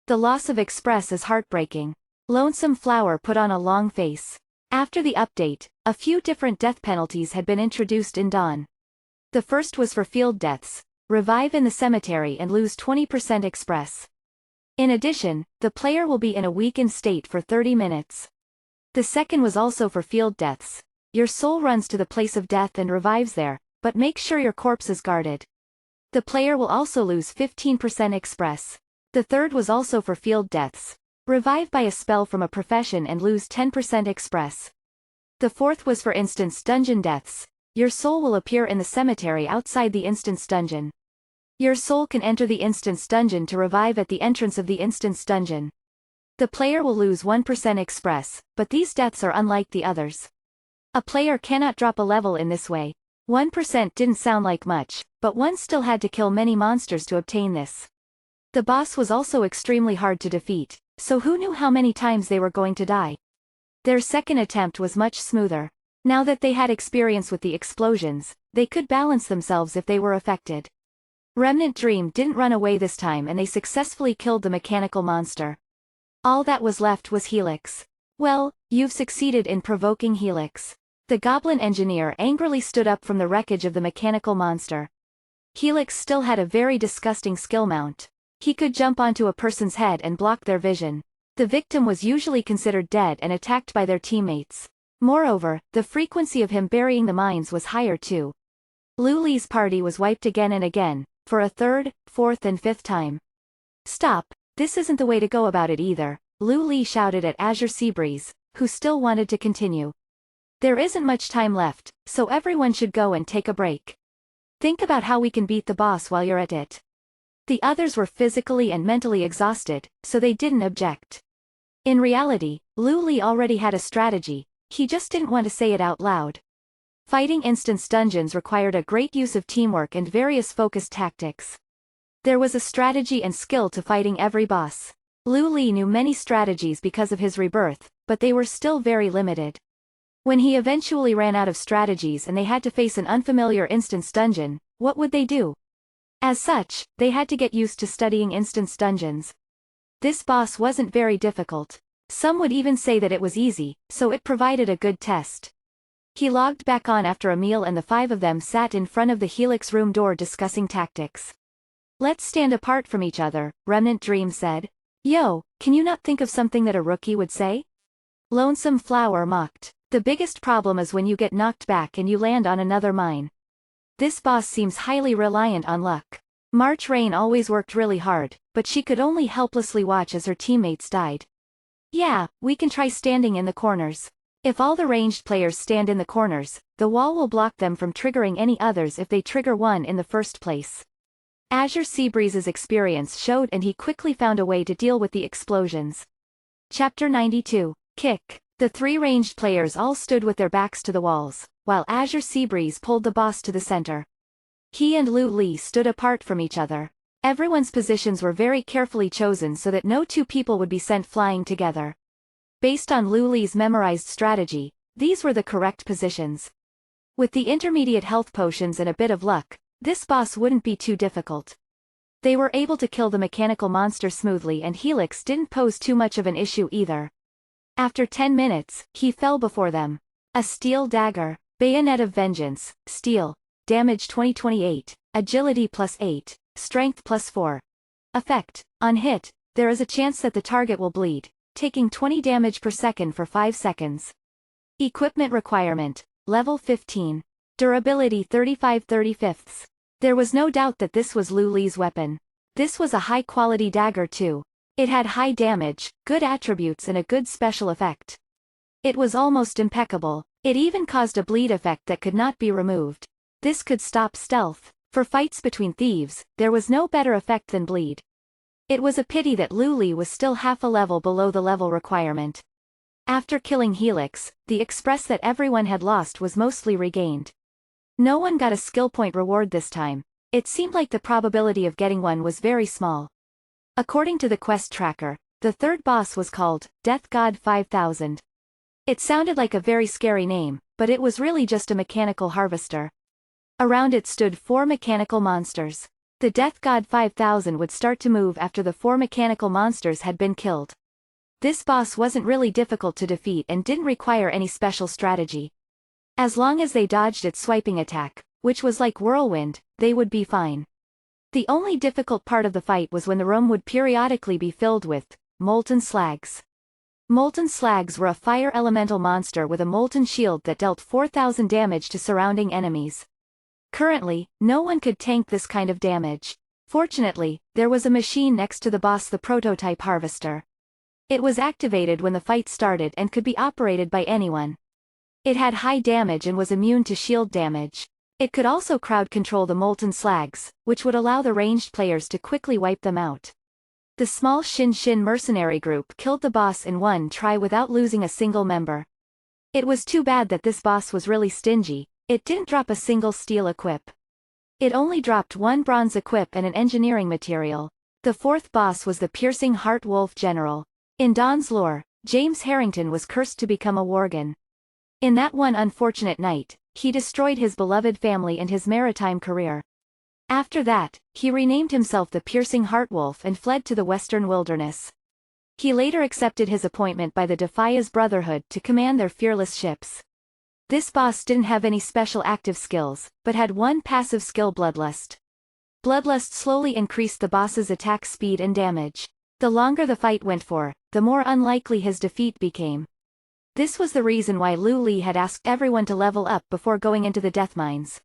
The loss of Express is heartbreaking. Lonesome Flower put on a long face. After the update, a few different death penalties had been introduced in Dawn. The first was for field deaths: revive in the cemetery and lose 20% Express. In addition, the player will be in a weakened state for 30 minutes. The second was also for field deaths. Your soul runs to the place of death and revives there, but make sure your corpse is guarded. The player will also lose 15% Express. The third was also for field deaths. Revive by a spell from a profession and lose 10% Express. The fourth was for instance dungeon deaths. Your soul will appear in the cemetery outside the instance dungeon. Your soul can enter the instance dungeon to revive at the entrance of the instance dungeon. The player will lose 1% Express, but these deaths are unlike the others. A player cannot drop a level in this way. 1% didn't sound like much, but one still had to kill many monsters to obtain this. The boss was also extremely hard to defeat. so who knew how many times they were going to die? Their second attempt was much smoother. Now that they had experience with the explosions, they could balance themselves if they were affected. Remnant Dream didn't run away this time and they successfully killed the mechanical monster. All that was left was Helix. Well, you've succeeded in provoking Helix. The goblin engineer angrily stood up from the wreckage of the mechanical monster. Helix still had a very disgusting skill mount. He could jump onto a person's head and block their vision. The victim was usually considered dead and attacked by their teammates. Moreover, the frequency of him burying the mines was higher too. Lu Li's party was wiped again and again, for a third, fourth and fifth time. Stop, this isn't the way to go about it either, Lu Li shouted at Azure Seabreeze, who still wanted to continue. There isn't much time left, so everyone should go and take a break. Think about how we can beat the boss while you're at it. The others were physically and mentally exhausted, so they didn't object. In reality, Lu Li already had a strategy, he just didn't want to say it out loud. Fighting instance dungeons required a great use of teamwork and various focused tactics. There was a strategy and skill to fighting every boss. Lu Li knew many strategies because of his rebirth, but they were still very limited. When he eventually ran out of strategies and they had to face an unfamiliar instance dungeon, what would they do? As such, they had to get used to studying instance dungeons. This boss wasn't very difficult. Some would even say that it was easy, so it provided a good test. He logged back on after a meal and the five of them sat in front of the Helix room door discussing tactics. Let's stand apart from each other, Remnant Dream said. Yo, can you not think of something that a rookie would say? Lonesome Flower mocked. The biggest problem is when you get knocked back and you land on another mine. This boss seems highly reliant on luck. March Rain always worked really hard, but she could only helplessly watch as her teammates died. Yeah, we can try standing in the corners. If all the ranged players stand in the corners, the wall will block them from triggering any others if they trigger one in the first place. Azure Seabreeze's experience showed and he quickly found a way to deal with the explosions. Chapter 92, Kick. The three ranged players all stood with their backs to the walls, while Azure Seabreeze pulled the boss to the center. He and Lu Li stood apart from each other. Everyone's positions were very carefully chosen so that no two people would be sent flying together. Based on Lu Li's memorized strategy, these were the correct positions. With the intermediate health potions and a bit of luck, this boss wouldn't be too difficult. They were able to kill the mechanical monster smoothly and Helix didn't pose too much of an issue either. After 10 minutes, he fell before them. A steel dagger, Bayonet of Vengeance, steel, damage 2028, agility +8, strength +4. Effect, on hit, there is a chance that the target will bleed, taking 20 damage per second for 5 seconds. Equipment requirement, level 15. Durability 35/35. There was no doubt that this was Lu Li's weapon. This was a high-quality dagger too. It had high damage, good attributes and a good special effect. It was almost impeccable. It even caused a bleed effect that could not be removed. This could stop stealth. For fights between thieves, there was no better effect than bleed. It was a pity that Lu Li was still half a level below the level requirement. After killing Helix, the express that everyone had lost was mostly regained. No one got a skill point reward this time. It seemed like the probability of getting one was very small. According to the quest tracker, the third boss was called Death God 5000. It sounded like a very scary name, but it was really just a mechanical harvester. Around it stood 4 mechanical monsters. The Death God 5000 would start to move after the 4 mechanical monsters had been killed. This boss wasn't really difficult to defeat and didn't require any special strategy. As long as they dodged its swiping attack, which was like whirlwind, they would be fine. The only difficult part of the fight was when the room would periodically be filled with molten slags. Molten slags were a fire elemental monster with a molten shield that dealt 4,000 damage to surrounding enemies. Currently, no one could tank this kind of damage. Fortunately, there was a machine next to the boss, the prototype harvester. It was activated when the fight started and could be operated by anyone. It had high damage and was immune to shield damage. It could also crowd control the molten slags, which would allow the ranged players to quickly wipe them out. The small Shin Shin mercenary group killed the boss in one try without losing a single member. It was too bad that this boss was really stingy. It didn't drop a single steel equip. It only dropped 1 bronze equip and an engineering material. The fourth boss was the Piercing Heart Wolf General. In Don's lore, James Harrington was cursed to become a Worgen. In that one unfortunate night, he destroyed his beloved family and his maritime career. After that, he renamed himself the Piercing Heartwolf and fled to the western wilderness. He later accepted his appointment by the Defias Brotherhood to command their fearless ships. This boss didn't have any special active skills, but had one passive skill: Bloodlust. Bloodlust slowly increased the boss's attack speed and damage. The longer the fight went for, the more unlikely his defeat became. This was the reason why Lu Li had asked everyone to level up before going into the death mines.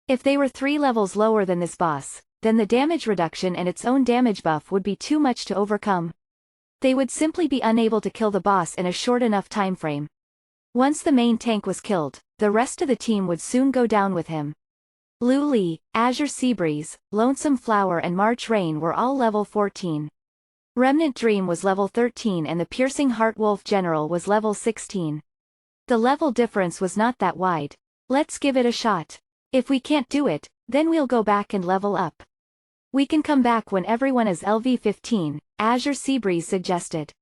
If they were 3 levels lower than this boss, then the damage reduction and its own damage buff would be too much to overcome. They would simply be unable to kill the boss in a short enough time frame. Once the main tank was killed, the rest of the team would soon go down with him. Lu Li, Azure Seabreeze, Lonesome Flower and March Rain were all level 14. Remnant Dream was level 13 and the Piercing Heartwolf General was level 16. The level difference was not that wide. Let's give it a shot. If we can't do it, then we'll go back and level up. We can come back when everyone is LV15, Azure Seabreeze suggested.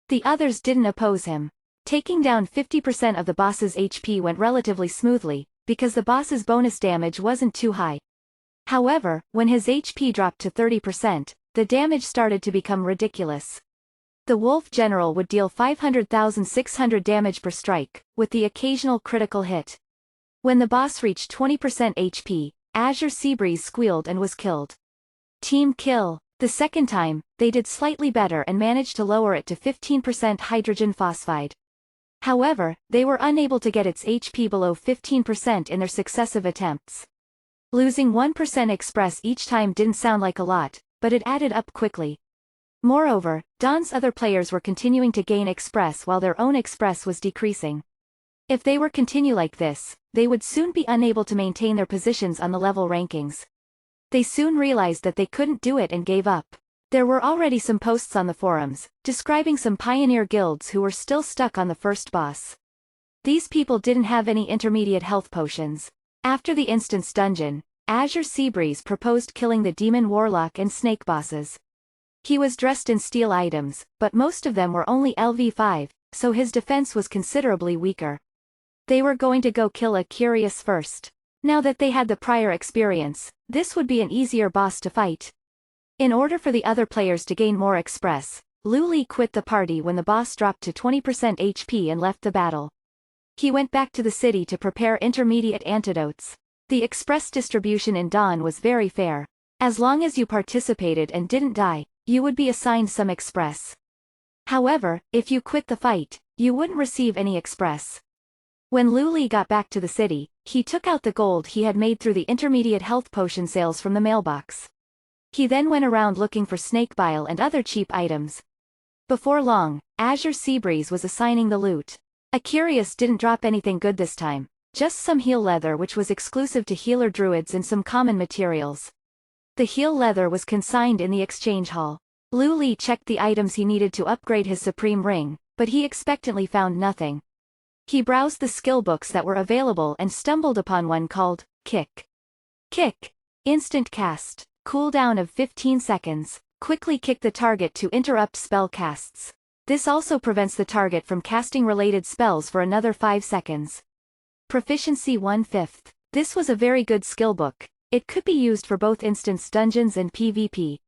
The others didn't oppose him. Taking down 50% of the boss's HP went relatively smoothly, because the boss's bonus damage wasn't too high. However, when his HP dropped to 30%, the damage started to become ridiculous. The Wolf General would deal 500,600 damage per strike, with the occasional critical hit. When the boss reached 20% HP, Azure Seabreeze squealed and was killed. Team kill. The second time, they did slightly better and managed to lower it to 15% hydrogen phosphide. However, they were unable to get its HP below 15% in their successive attempts. Losing 1% express each time didn't sound like a lot, but it added up quickly. Moreover, Don's other players were continuing to gain express while their own express was decreasing. If they were continue like this, they would soon be unable to maintain their positions on the level rankings. They soon realized that they couldn't do it and gave up. There were already some posts on the forums, describing some pioneer guilds who were still stuck on the first boss. These people didn't have any intermediate health potions. After the instance dungeon, Azure Seabreeze proposed killing the Demon Warlock and Snake bosses. He was dressed in steel items, but most of them were only LV5, so his defense was considerably weaker. They were going to go kill a Curious first. Now that they had the prior experience, this would be an easier boss to fight. In order for the other players to gain more express, Lu Li quit the party when the boss dropped to 20% HP and left the battle. He went back to the city to prepare intermediate antidotes. The express distribution in Dawn was very fair. As long as you participated and didn't die, you would be assigned some express. However, if you quit the fight, you wouldn't receive any express. When Lu Li got back to the city, he took out the gold he had made through the intermediate health potion sales from the mailbox. He then went around looking for snake bile and other cheap items. Before long, Azure Seabreeze was assigning the loot. A Curious didn't drop anything good this time, just some heal leather which was exclusive to healer druids and some common materials. The heal leather was consigned in the exchange hall. Lu Li checked the items he needed to upgrade his supreme ring, but he expectantly found nothing. He browsed the skill books that were available and stumbled upon one called Kick. Kick. Instant cast. Cooldown of 15 seconds. Quickly kick the target to interrupt spell casts. This also prevents the target from casting related spells for another 5 seconds. Proficiency 1/5. This was a very good skill book. It could be used for both instance dungeons and PvP.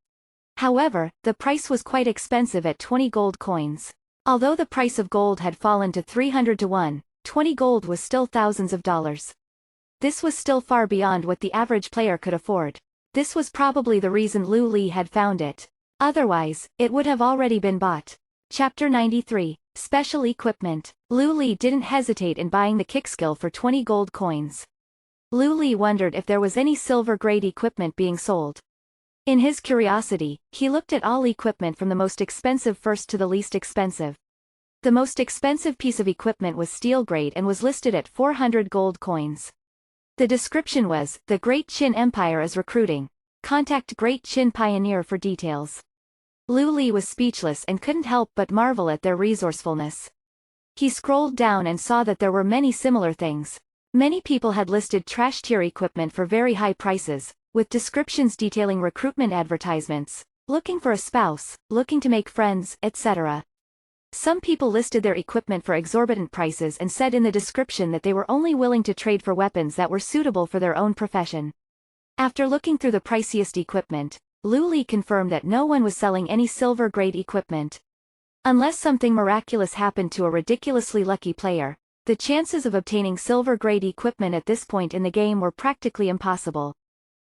However, the price was quite expensive at 20 gold coins. Although the price of gold had fallen to 300 to 1, 20 gold was still thousands of dollars. This was still far beyond what the average player could afford. This was probably the reason Lu Li had found it. Otherwise, it would have already been bought. Chapter 93. Special Equipment. Lu Li didn't hesitate in buying the kick skill for 20 gold coins. Lu Li wondered if there was any silver-grade equipment being sold. In his curiosity, he looked at all equipment from the most expensive first to the least expensive. The most expensive piece of equipment was steel grade and was listed at 400 gold coins. The description was, "The Great Qin Empire is recruiting. Contact Great Qin Pioneer for details." Lu Li was speechless and couldn't help but marvel at their resourcefulness. He scrolled down and saw that there were many similar things. Many people had listed trash tier equipment for very high prices, with descriptions detailing recruitment advertisements, looking for a spouse, looking to make friends, etc. Some people listed their equipment for exorbitant prices and said in the description that they were only willing to trade for weapons that were suitable for their own profession. After looking through the priciest equipment, Lu Li confirmed that no one was selling any silver-grade equipment. Unless something miraculous happened to a ridiculously lucky player, the chances of obtaining silver-grade equipment at this point in the game were practically impossible.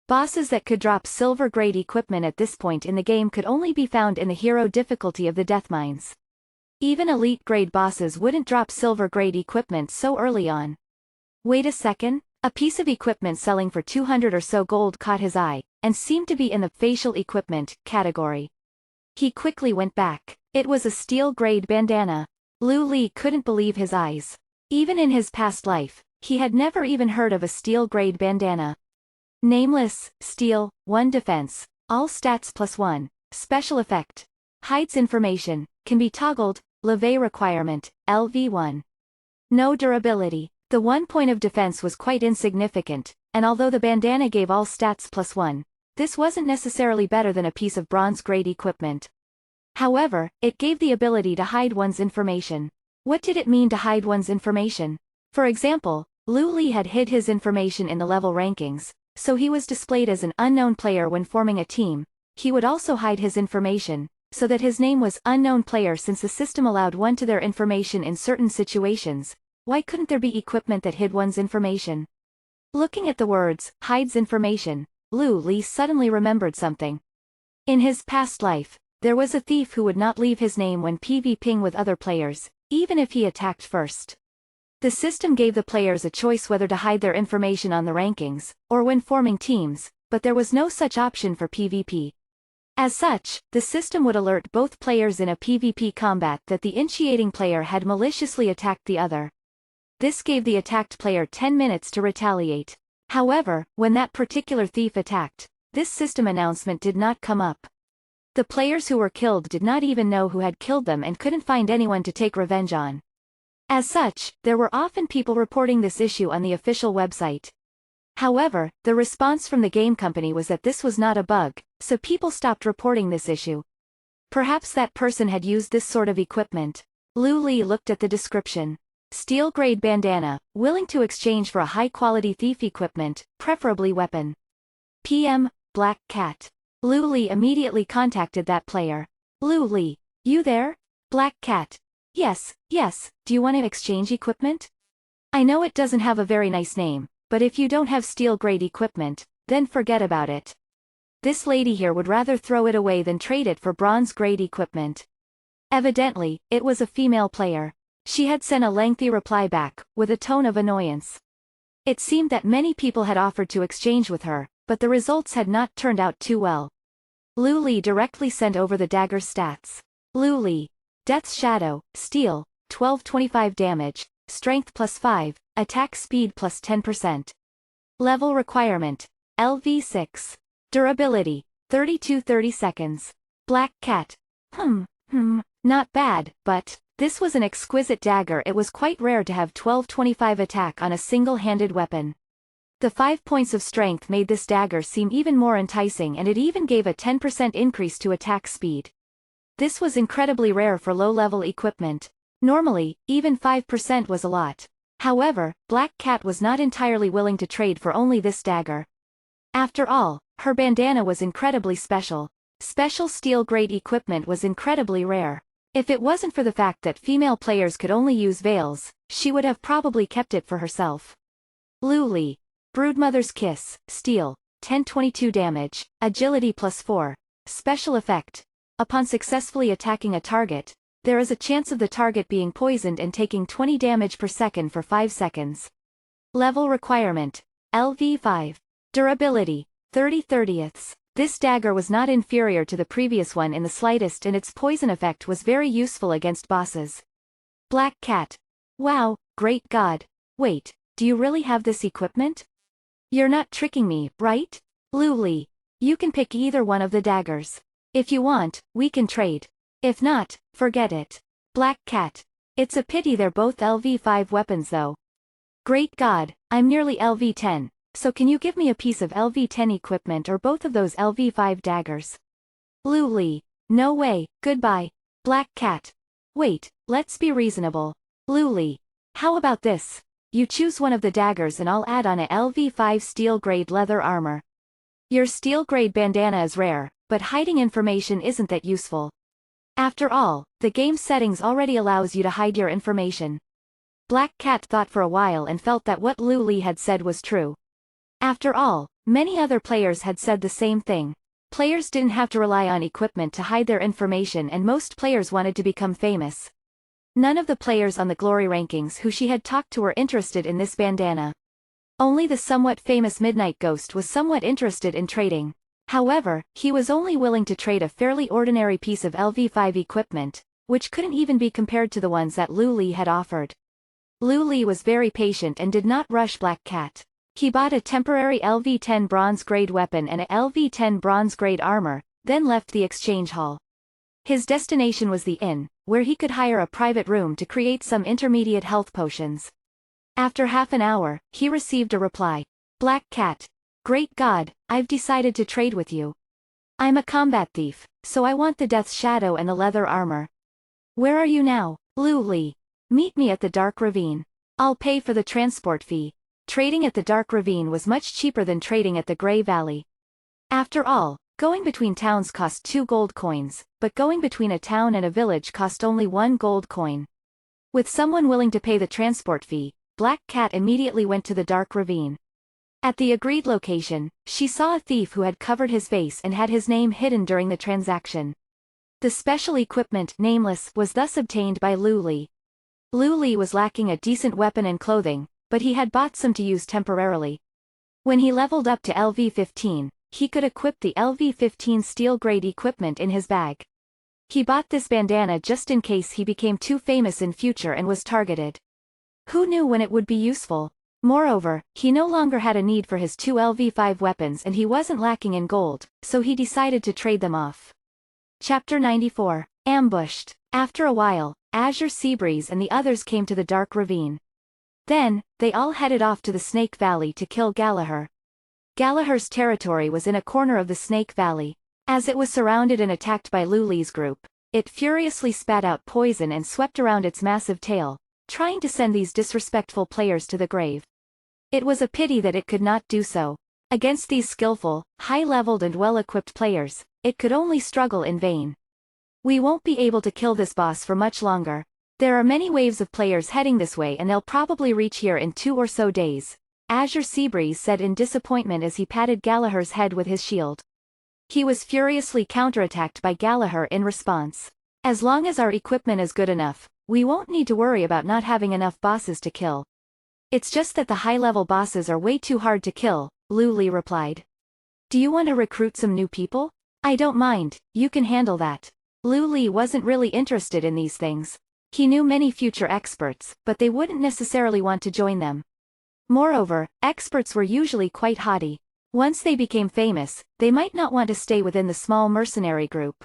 Bosses that could drop silver-grade equipment at this point in the game could only be found in the hero difficulty of the death mines. Even elite-grade bosses wouldn't drop silver-grade equipment so early on. Wait a second, a piece of equipment selling for 200 or so gold caught his eye, and seemed to be in the facial equipment category. He quickly went back. It was a steel-grade bandana. Lu Li couldn't believe his eyes. Even in his past life, he had never even heard of a steel-grade bandana. Nameless, steel, 1 defense, all stats +1, special effect. Hides information, can be toggled, levee requirement, LV1. No durability. The 1 point of defense was quite insignificant, and although the bandana gave all stats +1, this wasn't necessarily better than a piece of bronze-grade equipment. However, it gave the ability to hide one's information. What did it mean to hide one's information? For example, Lu Li had hid his information in the level rankings, so he was displayed as an unknown player when forming a team. He would also hide his information, so that his name was unknown player since the system allowed one to their information in certain situations. Why couldn't there be equipment that hid one's information? Looking at the words, hides information, Lu Li suddenly remembered something. In his past life, there was a thief who would not leave his name when PvPing with other players, even if he attacked first. The system gave the players a choice whether to hide their information on the rankings, or when forming teams, but there was no such option for PvP. As such, the system would alert both players in a PvP combat that the initiating player had maliciously attacked the other. This gave the attacked player 10 minutes to retaliate. However, when that particular thief attacked, this system announcement did not come up. The players who were killed did not even know who had killed them and couldn't find anyone to take revenge on. As such, there were often people reporting this issue on the official website. However, the response from the game company was that this was not a bug, so people stopped reporting this issue. Perhaps that person had used this sort of equipment. Lu Li looked at the description. Steel-grade bandana, willing to exchange for a high-quality thief equipment, preferably weapon. PM, Black Cat. Lu Li immediately contacted that player. Lu Li, you there? Black Cat. Yes, do you want to exchange equipment? I know it doesn't have a very nice name, but if you don't have steel-grade equipment, then forget about it. This lady here would rather throw it away than trade it for bronze-grade equipment. Evidently, it was a female player. She had sent a lengthy reply back, with a tone of annoyance. It seemed that many people had offered to exchange with her, but the results had not turned out too well. Lu Li directly sent over the dagger stats. Lu Li. Death's Shadow, Steel, 1225 damage, Strength +5, Attack Speed +10%. Level Requirement, LV6. Durability, 30 seconds. Black Cat. Not bad, but this was an exquisite dagger. It was quite rare to have 1225 attack on a single-handed weapon. The 5 points of strength made this dagger seem even more enticing, and it even gave a 10% increase to attack speed. This was incredibly rare for low-level equipment. Normally, even 5% was a lot. However, Black Cat was not entirely willing to trade for only this dagger. After all, her bandana was incredibly special. Special steel-grade equipment was incredibly rare. If it wasn't for the fact that female players could only use veils, she would have probably kept it for herself. Lu Li. Broodmother's Kiss, Steel, 1022 damage, Agility +4. Special effect. Upon successfully attacking a target, there is a chance of the target being poisoned and taking 20 damage per second for 5 seconds. Level Requirement, LV5. Durability, 30/30. This dagger was not inferior to the previous one in the slightest, and its poison effect was very useful against bosses. Black Cat. Wow, great god. Wait, do you really have this equipment? You're not tricking me, right? Lu Li. You can pick either one of the daggers. If you want, we can trade. If not, forget it. Black Cat. It's a pity they're both LV5 weapons though. Great god, I'm nearly LV10, so can you give me a piece of LV10 equipment or both of those LV5 daggers? Lu Li. No way, goodbye. Black Cat. Wait, let's be reasonable. Lu Li. How about this? You choose one of the daggers and I'll add on a LV5 steel-grade leather armor. Your steel-grade bandana is rare, but hiding information isn't that useful. After all, the game settings already allows you to hide your information. Black Cat thought for a while and felt that what Lu Li had said was true. After all, many other players had said the same thing. Players didn't have to rely on equipment to hide their information and most players wanted to become famous. None of the players on the glory rankings who she had talked to were interested in this bandana. Only the somewhat famous Midnight Ghost was somewhat interested in trading. However, he was only willing to trade a fairly ordinary piece of LV5 equipment, which couldn't even be compared to the ones that Lu Li had offered. Lu Li was very patient and did not rush Black Cat. He bought a temporary LV10 bronze-grade weapon and a LV10 bronze-grade armor, then left the exchange hall. His destination was the inn, where he could hire a private room to create some intermediate health potions. After half an hour, he received a reply. Black Cat. Great God, I've decided to trade with you. I'm a combat thief, so I want the Death's Shadow and the leather armor. Where are you now, Lu Li? Meet me at the Dark Ravine. I'll pay for the transport fee. Trading at the Dark Ravine was much cheaper than trading at the Grey Valley. After all, going between towns cost 2 gold coins, but going between a town and a village cost only 1 gold coin. With someone willing to pay the transport fee, Black Cat immediately went to the Dark Ravine. At the agreed location, she saw a thief who had covered his face and had his name hidden during the transaction. The special equipment, Nameless, was thus obtained by Lu Li. Lu Li was lacking a decent weapon and clothing, but he had bought some to use temporarily. When he leveled up to LV15, he could equip the LV15 steel-grade equipment in his bag. He bought this bandana just in case he became too famous in future and was targeted. Who knew when it would be useful? Moreover, he no longer had a need for his 2 LV5 weapons and he wasn't lacking in gold, so he decided to trade them off. Chapter 94. Ambushed. After a while, Azure Seabreeze and the others came to the Dark Ravine. Then, they all headed off to the Snake Valley to kill Gallagher. Gallagher's territory was in a corner of the Snake Valley. As it was surrounded and attacked by Lu Li's group, it furiously spat out poison and swept around its massive tail, trying to send these disrespectful players to the grave. It was a pity that it could not do so. Against these skillful, high-leveled and well-equipped players, it could only struggle in vain. We won't be able to kill this boss for much longer. There are many waves of players heading this way and they'll probably reach here in 2 or so days, Azure Seabreeze said in disappointment as he patted Gallagher's head with his shield. He was furiously counterattacked by Gallagher in response. As long as our equipment is good enough, we won't need to worry about not having enough bosses to kill. It's just that the high-level bosses are way too hard to kill, Lu Li replied. Do you want to recruit some new people? I don't mind, you can handle that. Lu Li wasn't really interested in these things. He knew many future experts, but they wouldn't necessarily want to join them. Moreover, experts were usually quite haughty. Once they became famous, they might not want to stay within the small mercenary group.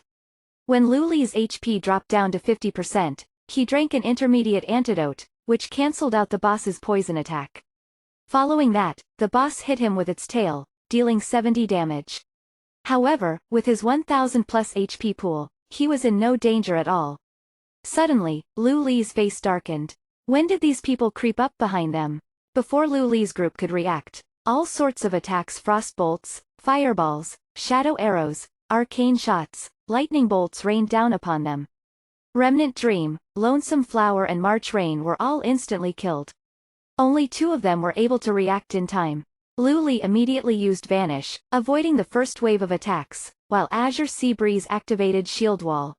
When Lu Li's HP dropped down to 50%, he drank an intermediate antidote, which cancelled out the boss's poison attack. Following that, the boss hit him with its tail, dealing 70 damage. However, with his 1000 plus HP pool, he was in no danger at all. Suddenly, Lu Li's face darkened. When did these people creep up behind them? Before Lu Li's group could react, all sorts of attacks, frost bolts, fireballs, shadow arrows, arcane shots, lightning bolts rained down upon them. Remnant Dream, Lonesome Flower and March Rain were all instantly killed. Only 2 of them were able to react in time. Lu Li immediately used Vanish, avoiding the first wave of attacks, while Azure Seabreeze activated Shield Wall.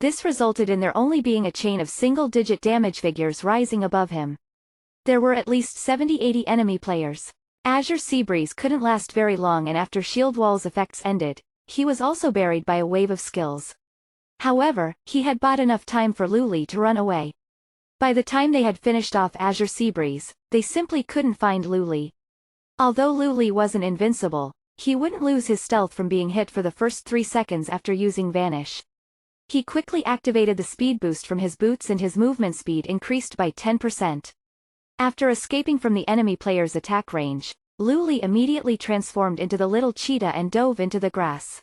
This resulted in there only being a chain of single-digit damage figures rising above him. There were at least 70-80 enemy players. Azure Seabreeze couldn't last very long and after Shield Wall's effects ended, he was also buried by a wave of skills. However, he had bought enough time for Lu Li to run away. By the time they had finished off Azure Seabreeze, they simply couldn't find Lu Li. Although Lu Li wasn't invincible, he wouldn't lose his stealth from being hit for the first 3 seconds after using Vanish. He quickly activated the speed boost from his boots and his movement speed increased by 10%. After escaping from the enemy player's attack range, Lu Li immediately transformed into the little cheetah and dove into the grass.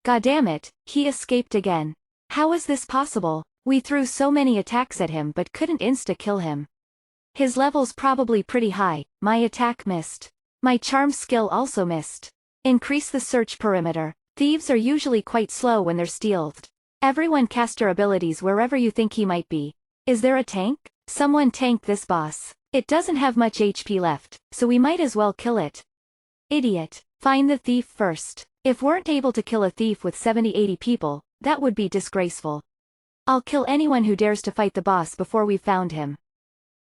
Goddammit, he escaped again. How is this possible? We threw so many attacks at him but couldn't insta-kill him. His level's probably pretty high, my attack missed. My charm skill also missed. Increase the search perimeter. Thieves are usually quite slow when they're stealthed. Everyone cast your abilities wherever you think he might be. Is there a tank? Someone tank this boss. It doesn't have much HP left, so we might as well kill it. Idiot. Find the thief first. If weren't able to kill a thief with 70-80 people, that would be disgraceful. I'll kill anyone who dares to fight the boss before we've found him.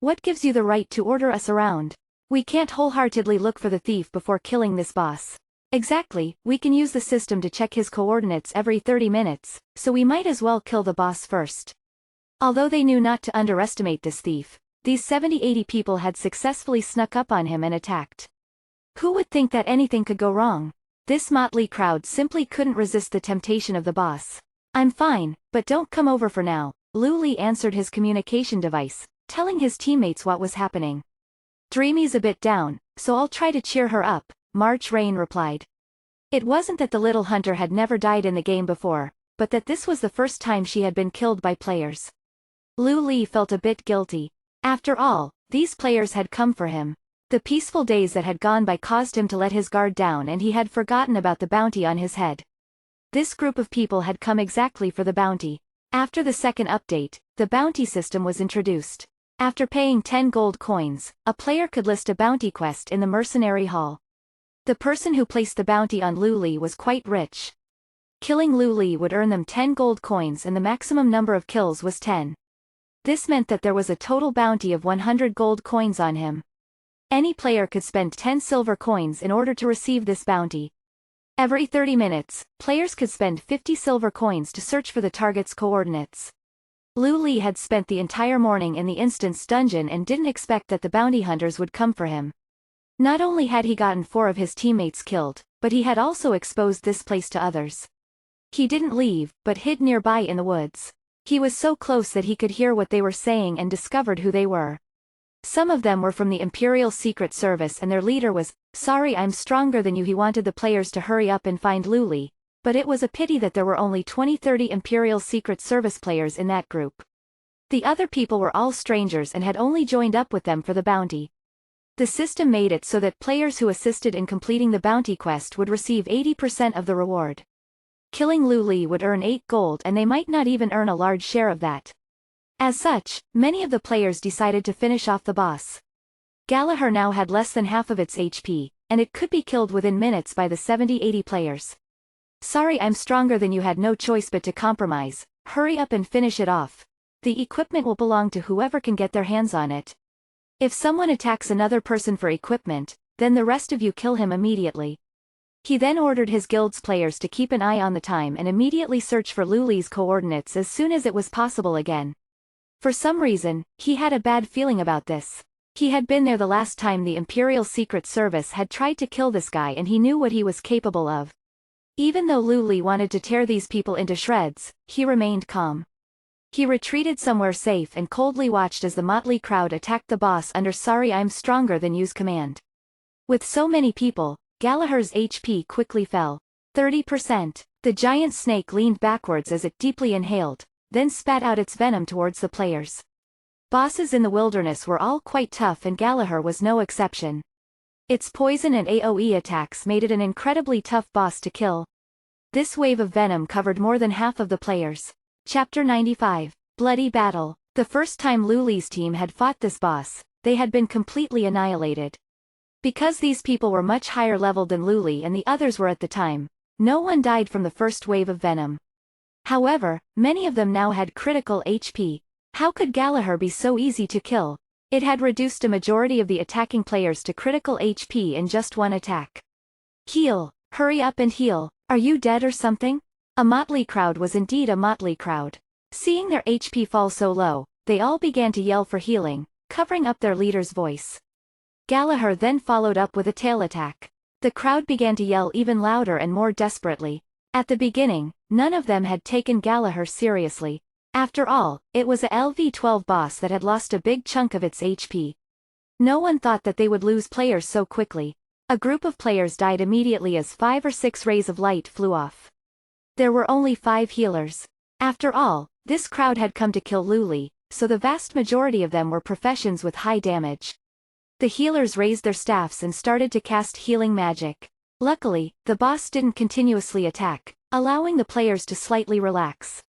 What gives you the right to order us around? We can't wholeheartedly look for the thief before killing this boss. Exactly, we can use the system to check his coordinates every 30 minutes, so we might as well kill the boss first. Although they knew not to underestimate this thief, these 70-80 people had successfully snuck up on him and attacked. Who would think that anything could go wrong? This motley crowd simply couldn't resist the temptation of the boss. I'm fine, but don't come over for now. Lu Li answered his communication device, telling his teammates what was happening. Dreamy's a bit down, so I'll try to cheer her up, March Rain replied. It wasn't that the little hunter had never died in the game before, but that this was the first time she had been killed by players. Lu Li felt a bit guilty. After all, these players had come for him. The peaceful days that had gone by caused him to let his guard down and he had forgotten about the bounty on his head. This group of people had come exactly for the bounty. After the second update, the bounty system was introduced. After paying 10 gold coins, a player could list a bounty quest in the mercenary hall. The person who placed the bounty on Lu Li was quite rich. Killing Lu Li would earn them 10 gold coins and the maximum number of kills was 10. This meant that there was a total bounty of 100 gold coins on him. Any player could spend 10 silver coins in order to receive this bounty. Every 30 minutes, players could spend 50 silver coins to search for the target's coordinates. Lu Li had spent the entire morning in the instance dungeon and didn't expect that the bounty hunters would come for him. Not only had he gotten 4 of his teammates killed, but he had also exposed this place to others. He didn't leave, but hid nearby in the woods. He was so close that he could hear what they were saying and discovered who they were. Some of them were from the Imperial Secret Service and their leader was, "Sorry, I'm stronger than you." He wanted the players to hurry up and find Lu Li, but it was a pity that there were only 20-30 Imperial Secret Service players in that group. The other people were all strangers and had only joined up with them for the bounty. The system made it so that players who assisted in completing the bounty quest would receive 80% of the reward. Killing Lu Li would earn 8 gold and they might not even earn a large share of that. As such, many of the players decided to finish off the boss. Gallagher now had less than half of its HP, and it could be killed within minutes by the 70-80 players. "Sorry, I'm stronger than you." Had no choice but to compromise. Hurry up and finish it off. The equipment will belong to whoever can get their hands on it. If someone attacks another person for equipment, then the rest of you kill him immediately. He then ordered his guild's players to keep an eye on the time and immediately search for Lu Li's coordinates as soon as it was possible again. For some reason, he had a bad feeling about this. He had been there the last time the Imperial Secret Service had tried to kill this guy and he knew what he was capable of. Even though Lu Li wanted to tear these people into shreds, he remained calm. He retreated somewhere safe and coldly watched as the motley crowd attacked the boss under "Sorry, I'm stronger than you's" command. With so many people, Gallagher's HP quickly fell. 30%. The giant snake leaned backwards as it deeply inhaled, then spat out its venom towards the players. Bosses in the wilderness were all quite tough and Gallagher was no exception. Its poison and AoE attacks made it an incredibly tough boss to kill. This wave of venom covered more than half of the players. Chapter 95. Bloody Battle. The first time Lu Li's team had fought this boss, they had been completely annihilated. Because these people were much higher leveled than Lu Li and the others were at the time, no one died from the first wave of venom. However, many of them now had critical HP. How could Gallagher be so easy to kill? It had reduced a majority of the attacking players to critical HP in just one attack. Heal. Hurry up and heal. Are you dead or something? A motley crowd was indeed a motley crowd. Seeing their HP fall so low, they all began to yell for healing, covering up their leader's voice. Gallagher then followed up with a tail attack. The crowd began to yell even louder and more desperately. At the beginning, none of them had taken Gallagher seriously. After all, it was a LV12 boss that had lost a big chunk of its HP. No one thought that they would lose players so quickly. A group of players died immediately as 5 or 6 rays of light flew off. There were only 5 healers. After all, this crowd had come to kill Lu Li, so the vast majority of them were professions with high damage. The healers raised their staffs and started to cast healing magic. Luckily, the boss didn't continuously attack, allowing the players to slightly relax.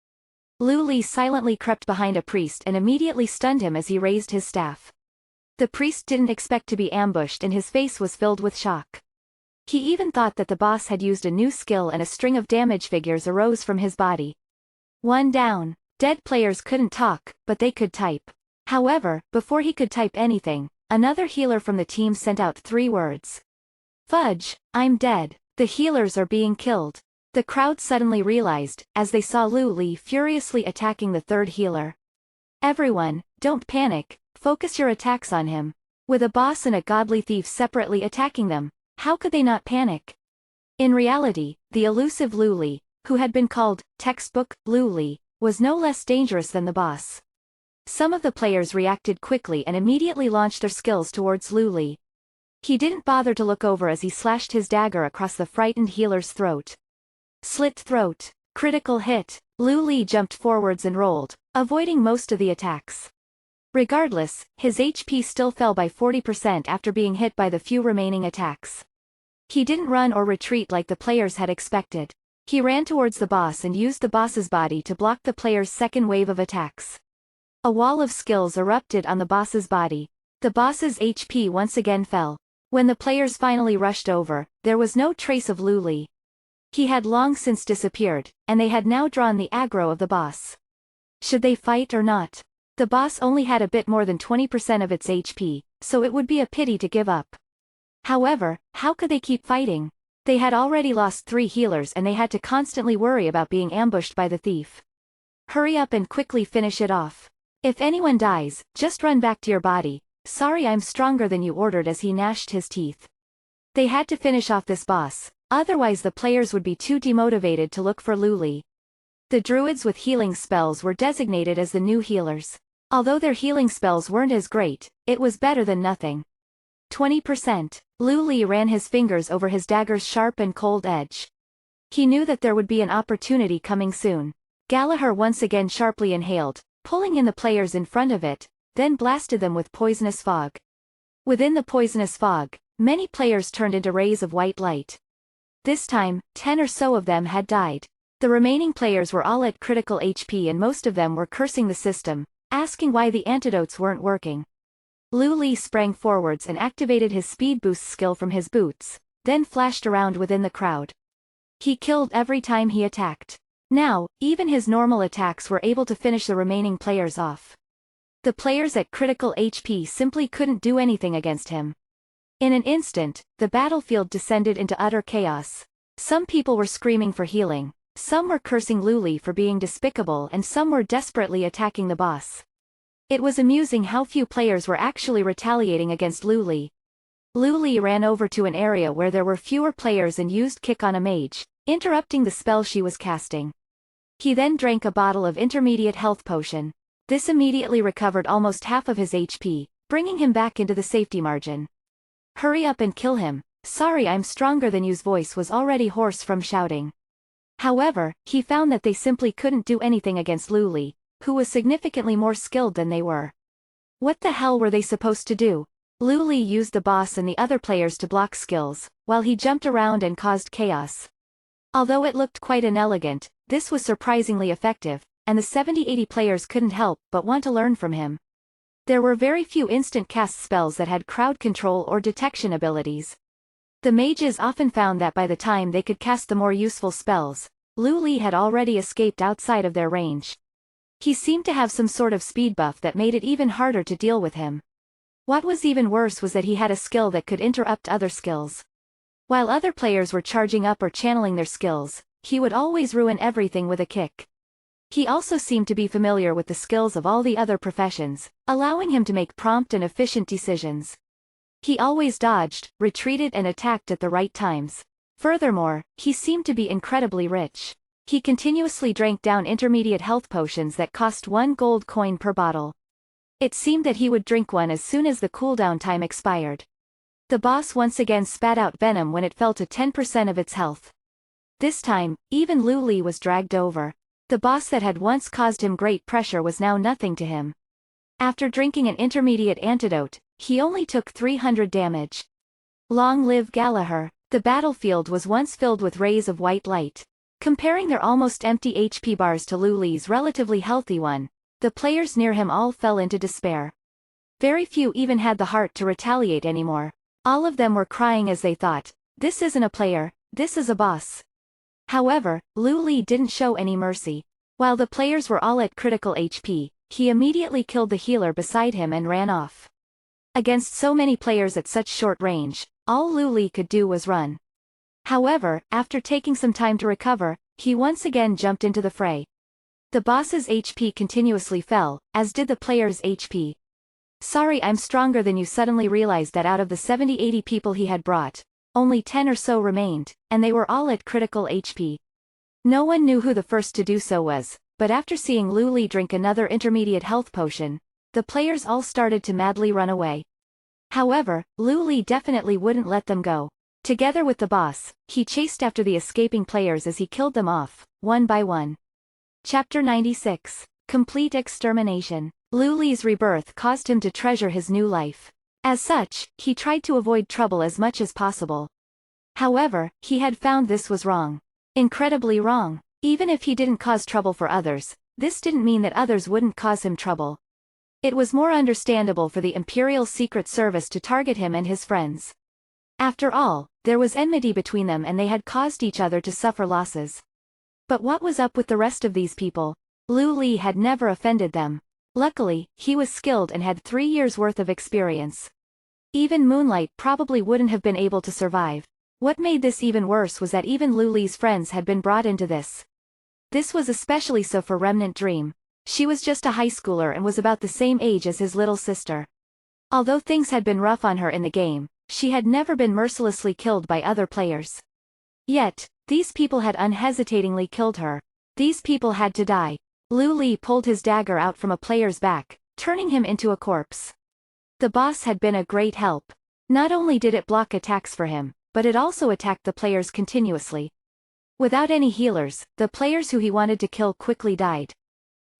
Lu Li silently crept behind a priest and immediately stunned him as he raised his staff. The priest didn't expect to be ambushed and his face was filled with shock. He even thought that the boss had used a new skill and a string of damage figures arose from his body. One down. Dead players couldn't talk, but they could type. However, before he could type anything, another healer from the team sent out 3 words. Fudge, I'm dead. The healers are being killed. The crowd suddenly realized, as they saw Lu Li furiously attacking the 3rd healer. Everyone, don't panic, focus your attacks on him. With a boss and a godly thief separately attacking them, how could they not panic? In reality, the elusive Lu Li, who had been called textbook Lu Li, was no less dangerous than the boss. Some of the players reacted quickly and immediately launched their skills towards Lu Li. He didn't bother to look over as he slashed his dagger across the frightened healer's throat. Slit throat. Critical hit. Lu Li jumped forwards and rolled, avoiding most of the attacks. Regardless, his HP still fell by 40% after being hit by the few remaining attacks. He didn't run or retreat like the players had expected. He ran towards the boss and used the boss's body to block the player's second wave of attacks. A wall of skills erupted on the boss's body. The boss's HP once again fell. When the players finally rushed over, there was no trace of Lu Li. He had long since disappeared, and they had now drawn the aggro of the boss. Should they fight or not? The boss only had a bit more than 20% of its HP, so it would be a pity to give up. However, how could they keep fighting? They had already lost 3 healers and they had to constantly worry about being ambushed by the thief. Hurry up and quickly finish it off. If anyone dies, just run back to your body. Sorry, I'm stronger than you, ordered as he gnashed his teeth. They had to finish off this boss, otherwise the players would be too demotivated to look for Lu Li. The druids with healing spells were designated as the new healers. Although their healing spells weren't as great, it was better than nothing. 20%. Lu Li ran his fingers over his dagger's sharp and cold edge. He knew that there would be an opportunity coming soon. Gallagher once again sharply inhaled, pulling in the players in front of it, then blasted them with poisonous fog. Within the poisonous fog, many players turned into rays of white light. This time, 10 or so of them had died. The remaining players were all at critical HP and most of them were cursing the system, asking why the antidotes weren't working. Lu Li sprang forwards and activated his speed boost skill from his boots, then flashed around within the crowd. He killed every time he attacked. Now, even his normal attacks were able to finish the remaining players off. The players at critical HP simply couldn't do anything against him. In an instant, the battlefield descended into utter chaos. Some people were screaming for healing, some were cursing Lu Li for being despicable and some were desperately attacking the boss. It was amusing how few players were actually retaliating against Lu Li. Lu Li ran over to an area where there were fewer players and used Kick on a mage, interrupting the spell she was casting. He then drank a bottle of intermediate health potion. This immediately recovered almost half of his HP, bringing him back into the safety margin. Hurry up and kill him. Sorry, I'm stronger than you's voice was already hoarse from shouting. However, he found that they simply couldn't do anything against Lu Li, who was significantly more skilled than they were. What the hell were they supposed to do? Lu Li used the boss and the other players to block skills, while he jumped around and caused chaos. Although it looked quite inelegant, this was surprisingly effective, and the 70-80 players couldn't help but want to learn from him. There were very few instant cast spells that had crowd control or detection abilities. The mages often found that by the time they could cast the more useful spells, Lu Li had already escaped outside of their range. He seemed to have some sort of speed buff that made it even harder to deal with him. What was even worse was that he had a skill that could interrupt other skills. While other players were charging up or channeling their skills, he would always ruin everything with a kick. He also seemed to be familiar with the skills of all the other professions, allowing him to make prompt and efficient decisions. He always dodged, retreated and attacked at the right times. Furthermore, he seemed to be incredibly rich. He continuously drank down intermediate health potions that cost 1 gold coin per bottle. It seemed that he would drink one as soon as the cooldown time expired. The boss once again spat out venom when it fell to 10% of its health. This time, even Lu Li was dragged over. The boss that had once caused him great pressure was now nothing to him. After drinking an intermediate antidote, he only took 300 damage. Long live Gallagher. The battlefield was once filled with rays of white light. Comparing their almost empty HP bars to Lu Li's relatively healthy one, the players near him all fell into despair. Very few even had the heart to retaliate anymore. All of them were crying as they thought, "This isn't a player, this is a boss." However, Lu Li didn't show any mercy. While the players were all at critical HP, he immediately killed the healer beside him and ran off. Against so many players at such short range, all Lu Li could do was run. However, after taking some time to recover, he once again jumped into the fray. The boss's HP continuously fell, as did the player's HP. Sorry I'm Stronger Than You suddenly realized that out of the 70-80 people he had brought, only 10 or so remained, and they were all at critical HP. No one knew who the first to do so was, but after seeing Lu Li drink another intermediate health potion, the players all started to madly run away. However, Lu Li definitely wouldn't let them go. Together with the boss, he chased after the escaping players as he killed them off, one by one. Chapter 96. Complete Extermination. Lu Li's rebirth caused him to treasure his new life. As such, he tried to avoid trouble as much as possible. However, he had found this was wrong. Incredibly wrong. Even if he didn't cause trouble for others, this didn't mean that others wouldn't cause him trouble. It was more understandable for the Imperial Secret Service to target him and his friends. After all, there was enmity between them and they had caused each other to suffer losses. But what was up with the rest of these people? Lu Li had never offended them. Luckily, he was skilled and had 3 years' worth of experience. Even Moonlight probably wouldn't have been able to survive. What made this even worse was that even Lu Li's friends had been brought into this. This was especially so for Remnant Dream. She was just a high schooler and was about the same age as his little sister. Although things had been rough on her in the game, she had never been mercilessly killed by other players. Yet, these people had unhesitatingly killed her. These people had to die. Lu Li pulled his dagger out from a player's back, turning him into a corpse. The boss had been a great help. Not only did it block attacks for him, but it also attacked the players continuously. Without any healers, the players who he wanted to kill quickly died.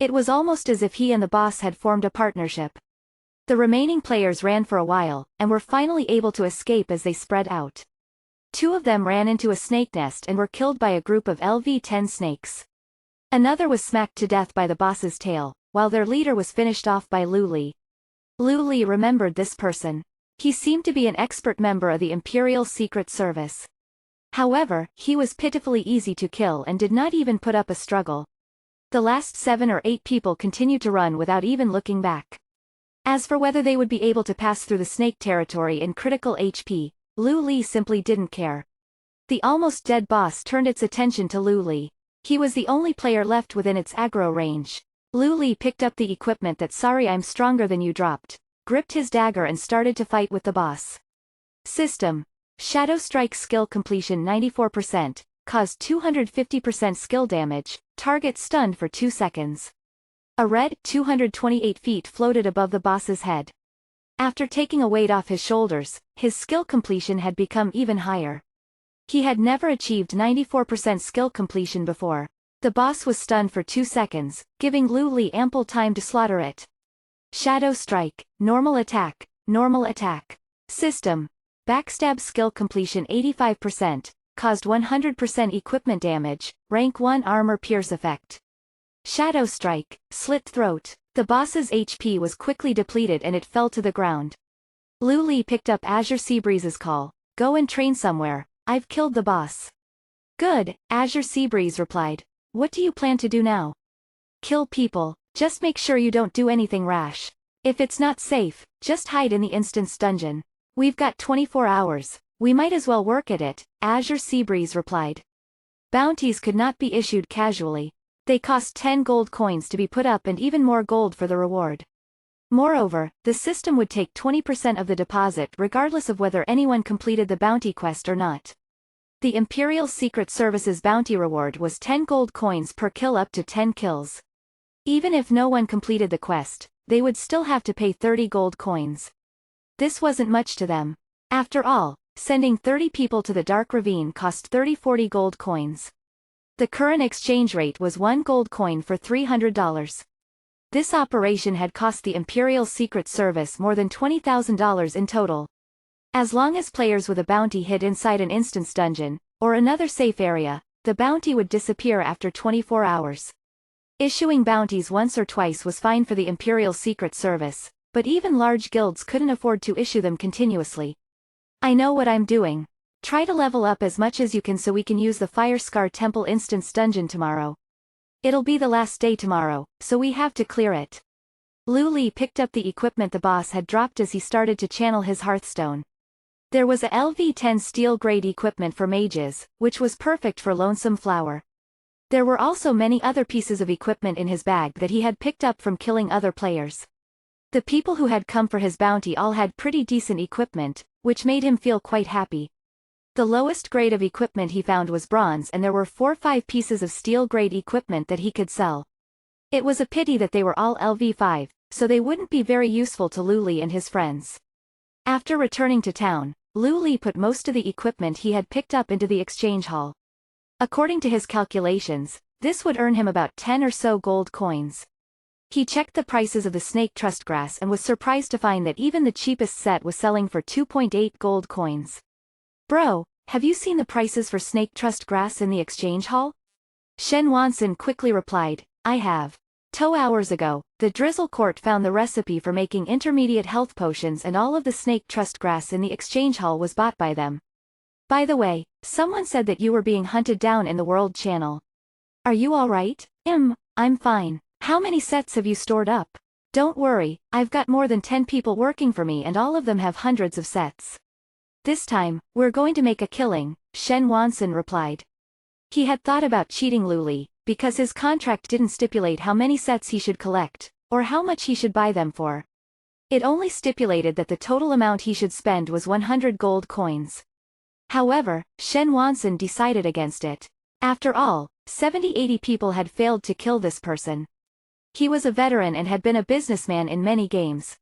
It was almost as if he and the boss had formed a partnership. The remaining players ran for a while, and were finally able to escape as they spread out. 2 of them ran into a snake nest and were killed by a group of LV-10 snakes. Another was smacked to death by the boss's tail, while their leader was finished off by Lu Li. Lu Li remembered this person. He seemed to be an expert member of the Imperial Secret Service. However, he was pitifully easy to kill and did not even put up a struggle. The last 7 or 8 people continued to run without even looking back. As for whether they would be able to pass through the snake territory in critical HP, Lu Li simply didn't care. The almost dead boss turned its attention to Lu Li. He was the only player left within its aggro range. Lu Li picked up the equipment that Sorry I'm Stronger Than You dropped, gripped his dagger and started to fight with the boss. System. Shadow Strike skill completion 94%, caused 250% skill damage, target stunned for 2 seconds. A red 228 feet floated above the boss's head. After taking a weight off his shoulders, his skill completion had become even higher. He had never achieved 94% skill completion before. The boss was stunned for 2 seconds, giving Lu Li ample time to slaughter it. Shadow Strike, normal attack, normal attack. System. Backstab skill completion 85%, caused 100% equipment damage, rank 1 armor pierce effect. Shadow Strike, slit throat. The boss's HP was quickly depleted and it fell to the ground. Lu Li picked up Azure Seabreeze's call. Go and train somewhere, I've killed the boss. Good, Azure Seabreeze replied. What do you plan to do now? Kill people, just make sure you don't do anything rash. If it's not safe, just hide in the instance dungeon. We've got 24 hours, we might as well work at it, Azure Seabreeze replied. Bounties could not be issued casually. They cost 10 gold coins to be put up and even more gold for the reward. Moreover, the system would take 20% of the deposit regardless of whether anyone completed the bounty quest or not. The Imperial Secret Service's bounty reward was 10 gold coins per kill up to 10 kills. Even if no one completed the quest, they would still have to pay 30 gold coins. This wasn't much to them. After all, sending 30 people to the Dark Ravine cost 30-40 gold coins. The current exchange rate was 1 gold coin for $300. This operation had cost the Imperial Secret Service more than $20,000 in total. As long as players with a bounty hid inside an instance dungeon, or another safe area, the bounty would disappear after 24 hours. Issuing bounties once or twice was fine for the Imperial Secret Service, but even large guilds couldn't afford to issue them continuously. I know what I'm doing. Try to level up as much as you can so we can use the Firescar Temple instance dungeon tomorrow. It'll be the last day tomorrow, so we have to clear it. Lu Li picked up the equipment the boss had dropped as he started to channel his Hearthstone. There was a LV-10 steel-grade equipment for mages, which was perfect for Lonesome Flower. There were also many other pieces of equipment in his bag that he had picked up from killing other players. The people who had come for his bounty all had pretty decent equipment, which made him feel quite happy. The lowest grade of equipment he found was bronze, and there were 4-5 pieces of steel-grade equipment that he could sell. It was a pity that they were all LV5, so they wouldn't be very useful to Lu Li and his friends. After returning to town, Lu Li put most of the equipment he had picked up into the exchange hall. According to his calculations, this would earn him about 10 or so gold coins. He checked the prices of the Snake Trustgrass and was surprised to find that even the cheapest set was selling for 2.8 gold coins. Bro, have you seen the prices for Snake Trustgrass in the exchange hall? Shen Wanson quickly replied, I have. 2 hours ago, the Drizzle Court found the recipe for making intermediate health potions, and all of the Snake Trustgrass in the exchange hall was bought by them. By the way, someone said that you were being hunted down in the World Channel. Are you alright? I'm fine. How many sets have you stored up? Don't worry, I've got more than 10 people working for me and all of them have hundreds of sets. This time, we're going to make a killing, Shen Wanson replied. He had thought about cheating Lu Li, because his contract didn't stipulate how many sets he should collect, or how much he should buy them for. It only stipulated that the total amount he should spend was 100 gold coins. However, Shen Wanson decided against it. After all, 70-80 people had failed to kill this person. He was a veteran and had been a businessman in many games.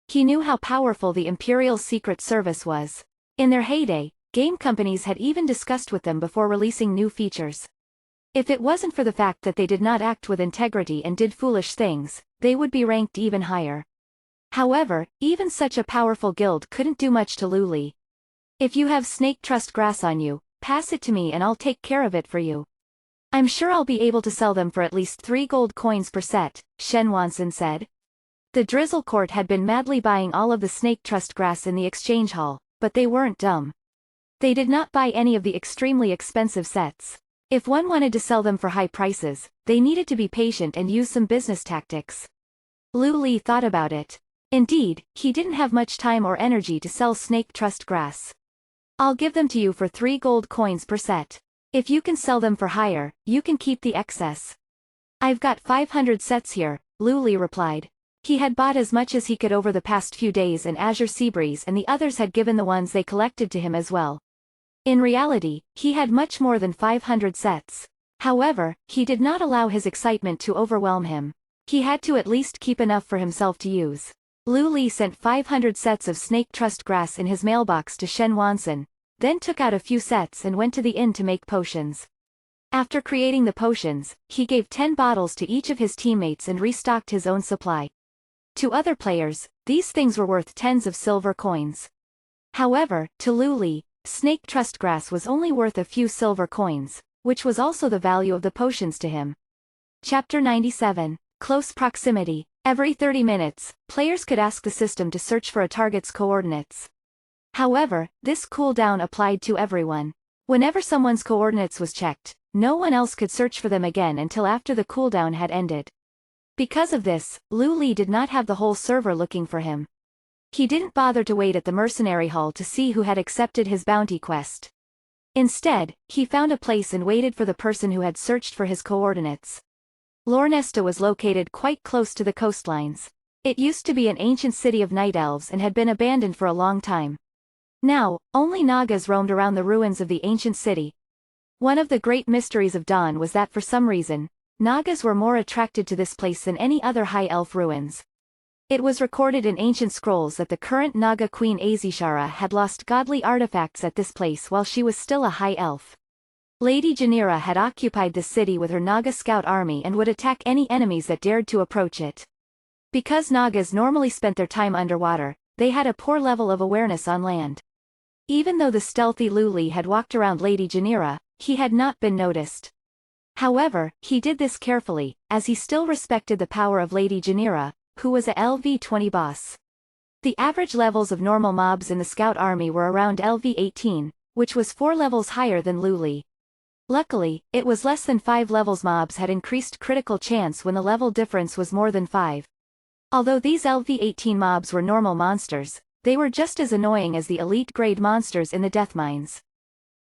He knew how powerful the Imperial Secret Service was. In their heyday, game companies had even discussed with them before releasing new features. If it wasn't for the fact that they did not act with integrity and did foolish things, they would be ranked even higher. However, even such a powerful guild couldn't do much to Lu Li. If you have Snake Trustgrass on you, pass it to me and I'll take care of it for you. I'm sure I'll be able to sell them for at least 3 gold coins per set, Shen Wanson said. The Drizzle Court had been madly buying all of the Snake Trustgrass in the exchange hall, but they weren't dumb. They did not buy any of the extremely expensive sets. If one wanted to sell them for high prices, they needed to be patient and use some business tactics. Lu Li thought about it. Indeed, he didn't have much time or energy to sell Snake Trustgrass. I'll give them to you for 3 gold coins per set. If you can sell them for higher, you can keep the excess. I've got 500 sets here, Lu Li replied. He had bought as much as he could over the past few days, and Azure Seabreeze and the others had given the ones they collected to him as well. In reality, he had much more than 500 sets. However, he did not allow his excitement to overwhelm him. He had to at least keep enough for himself to use. Lu Li sent 500 sets of Snake Trustgrass in his mailbox to Shen Wanson, then took out a few sets and went to the inn to make potions. After creating the potions, he gave 10 bottles to each of his teammates and restocked his own supply. To other players, these things were worth tens of silver coins. However, to Lu Li, Snake Trustgrass was only worth a few silver coins, which was also the value of the potions to him. Chapter 97. Close Proximity. Every 30 minutes, players could ask the system to search for a target's coordinates. However, this cooldown applied to everyone. Whenever someone's coordinates was checked, no one else could search for them again until after the cooldown had ended. Because of this, Lu Li did not have the whole server looking for him. He didn't bother to wait at the mercenary hall to see who had accepted his bounty quest. Instead, he found a place and waited for the person who had searched for his coordinates. Lornesta was located quite close to the coastlines. It used to be an ancient city of night elves and had been abandoned for a long time. Now, only Nagas roamed around the ruins of the ancient city. One of the great mysteries of Dawn was that for some reason, Nagas were more attracted to this place than any other high elf ruins. It was recorded in ancient scrolls that the current Naga queen Azishara had lost godly artifacts at this place while she was still a high elf. Lady Janira had occupied the city with her Naga scout army and would attack any enemies that dared to approach it. Because Nagas normally spent their time underwater, they had a poor level of awareness on land. Even though the stealthy Luli had walked around Lady Janira, he had not been noticed. However, he did this carefully, as he still respected the power of Lady Janira, who was a LV-20 boss. The average levels of normal mobs in the scout army were around LV-18, which was 4 levels higher than Luli. Luckily, it was less than 5 levels. Mobs had increased critical chance when the level difference was more than 5. Although these LV-18 mobs were normal monsters, they were just as annoying as the elite-grade monsters in the death mines.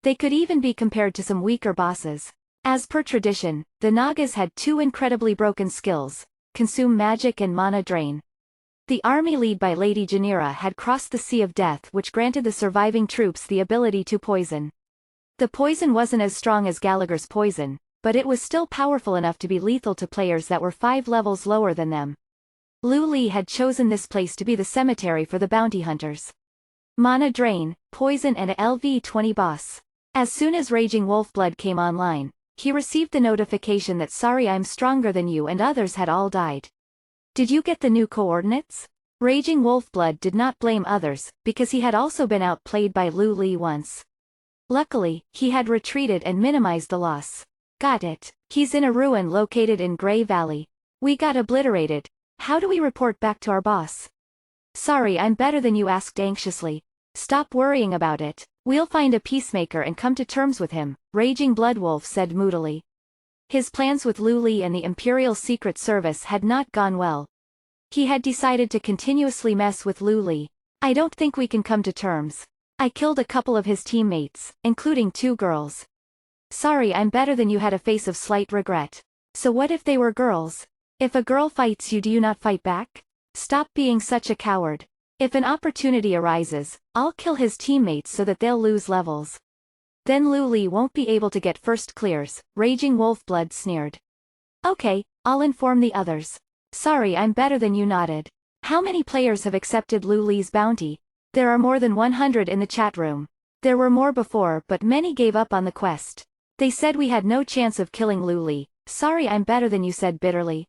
They could even be compared to some weaker bosses. As per tradition, the Nagas had 2 incredibly broken skills: Consume Magic and Mana Drain. The army led by Lady Janira had crossed the Sea of Death, which granted the surviving troops the ability to poison. The poison wasn't as strong as Gallagher's poison, but it was still powerful enough to be lethal to players that were 5 levels lower than them. Luli had chosen this place to be the cemetery for the bounty hunters. Mana Drain, Poison and a LV-20 boss. As soon as Raging Wolfblood came online, he received the notification that sorry I'm stronger than you and others had all died. Did you get the new coordinates? Raging Wolfblood did not blame others, because he had also been outplayed by Luli once. Luckily, he had retreated and minimized the loss. Got it. He's in a ruin located in Grey Valley. We got obliterated. How do we report back to our boss? Sorry I'm better than you, asked anxiously. Stop worrying about it. We'll find a peacemaker and come to terms with him, Raging Bloodwolf said moodily. His plans with Luli and the Imperial Secret Service had not gone well. He had decided to continuously mess with Luli. I don't think we can come to terms. I killed a couple of his teammates, including 2 girls. Sorry I'm better than you, had a face of slight regret. So what if they were girls? If a girl fights you, do you not fight back? Stop being such a coward. If an opportunity arises, I'll kill his teammates so that they'll lose levels. Then Luli won't be able to get first clears, Raging Wolfblood sneered. Okay, I'll inform the others. Sorry I'm better than you, nodded. How many players have accepted Luli's bounty? There are more than 100 in the chat room. There were more before, but many gave up on the quest. They said we had no chance of killing Luli. Sorry I'm better than you, said bitterly.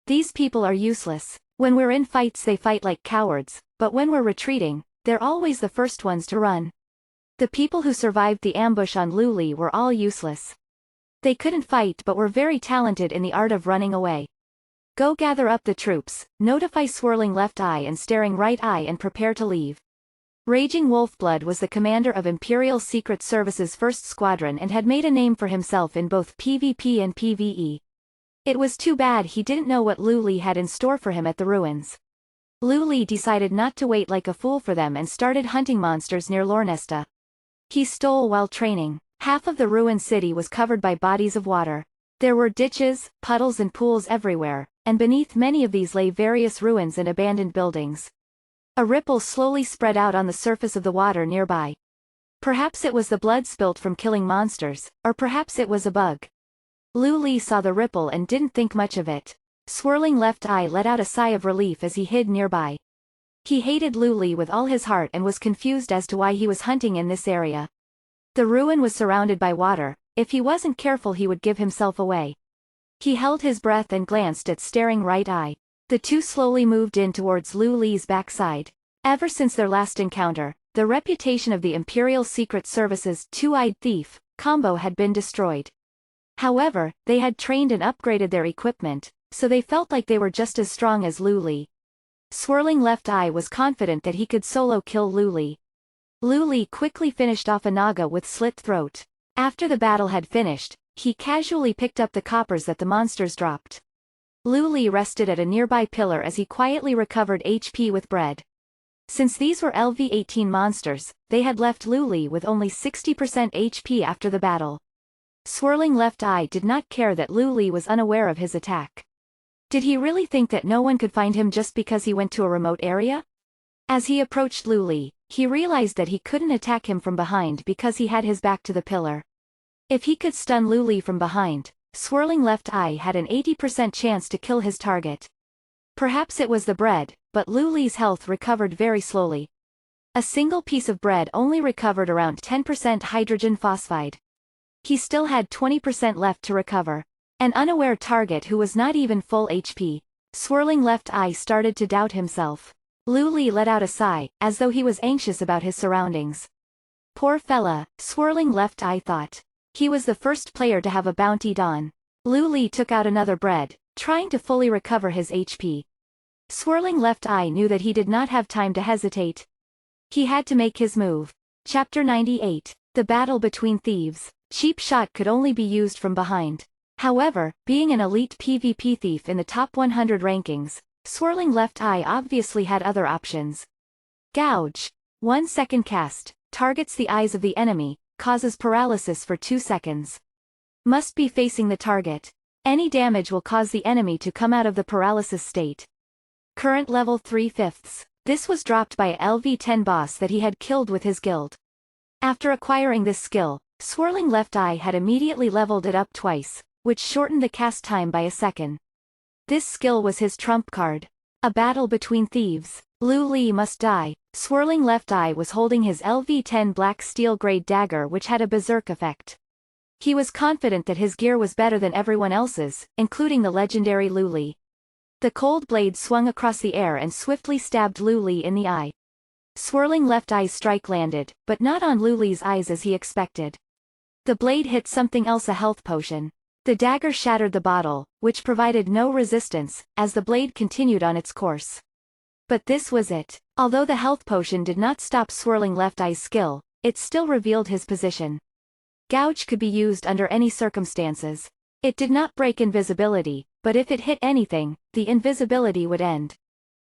These people are useless. When we're in fights they fight like cowards, but when we're retreating, they're always the first ones to run. The people who survived the ambush on Luli were all useless. They couldn't fight but were very talented in the art of running away. Go gather up the troops, notify Swirling Left Eye and Staring Right Eye and prepare to leave. Raging Wolfblood was the commander of Imperial Secret Service's 1st Squadron and had made a name for himself in both PvP and PvE. It was too bad he didn't know what Luli had in store for him at the ruins. Luli decided not to wait like a fool for them and started hunting monsters near Lornesta. He stole while training. Half of the ruined city was covered by bodies of water. There were ditches, puddles and pools everywhere, and beneath many of these lay various ruins and abandoned buildings. A ripple slowly spread out on the surface of the water nearby. Perhaps it was the blood spilt from killing monsters, or perhaps it was a bug. Luli saw the ripple and didn't think much of it. Swirling Left Eye let out a sigh of relief as he hid nearby. He hated Luli with all his heart and was confused as to why he was hunting in this area. The ruin was surrounded by water. If he wasn't careful he would give himself away. He held his breath and glanced at Staring Right Eye. The two slowly moved in towards Luli's backside. Ever since their last encounter, the reputation of the Imperial Secret Service's two-eyed thief combo had been destroyed. However, they had trained and upgraded their equipment, so they felt like they were just as strong as Luli. Swirling Left Eye was confident that he could solo kill Luli. Luli quickly finished off a Naga with slit throat. After the battle had finished, he casually picked up the coppers that the monsters dropped. Luli rested at a nearby pillar as he quietly recovered HP with bread. Since these were LV-18 monsters, they had left Luli with only 60% HP after the battle. Swirling Left Eye did not care that Luli was unaware of his attack. Did he really think that no one could find him just because he went to a remote area? As he approached Luli, he realized that he couldn't attack him from behind because he had his back to the pillar. If he could stun Luli from behind, Swirling Left Eye had an 80% chance to kill his target. Perhaps it was the bread, but Luli's health recovered very slowly. A single piece of bread only recovered around 10% hydrogen phosphide. He still had 20% left to recover. An unaware target who was not even full HP. Swirling Left Eye started to doubt himself. Lu Li let out a sigh, as though he was anxious about his surroundings. Poor fella, Swirling Left Eye thought. He was the first player to have a bounty done. Lu Li took out another bread, trying to fully recover his HP. Swirling Left Eye knew that he did not have time to hesitate. He had to make his move. Chapter 98. The Battle Between Thieves. Cheap Shot could only be used from behind. However, being an elite PvP thief in the top 100 rankings, Swirling Left Eye obviously had other options. Gouge. 1 second cast, targets the eyes of the enemy, causes paralysis for 2 seconds. Must be facing the target. Any damage will cause the enemy to come out of the paralysis state. Current level 3/5. This was dropped by a LV10 boss that he had killed with his guild. After acquiring this skill, Swirling Left Eye had immediately leveled it up twice, which shortened the cast time by a second. This skill was his trump card. A battle between thieves. Lu Li must die. Swirling Left Eye was holding his LV10 Black Steel Grade dagger which had a berserk effect. He was confident that his gear was better than everyone else's, including the legendary Lu Li. The cold blade swung across the air and swiftly stabbed Lu Li in the eye. Swirling Left Eye's strike landed, but not on Lu Li's eyes as he expected. The blade hit something else, a health potion. The dagger shattered the bottle, which provided no resistance, as the blade continued on its course. But this was it. Although the health potion did not stop Swirling Left Eye's skill, it still revealed his position. Gouge could be used under any circumstances. It did not break invisibility, but if it hit anything, the invisibility would end.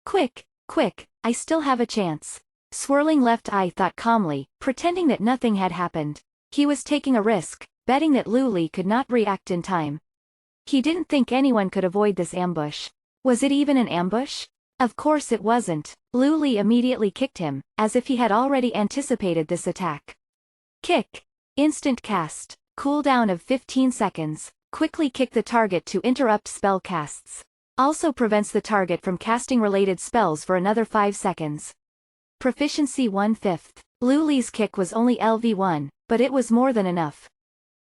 Quick, quick, I still have a chance. Swirling Left Eye thought calmly, pretending that nothing had happened. He was taking a risk, betting that Lu Li could not react in time. He didn't think anyone could avoid this ambush. Was it even an ambush? Of course it wasn't. Lu Li immediately kicked him, as if he had already anticipated this attack. Kick. Instant cast. Cooldown of 15 seconds. Quickly kick the target to interrupt spell casts. Also prevents the target from casting related spells for another 5 seconds. Proficiency 1/5. Lu Li's kick was only LV1, but it was more than enough.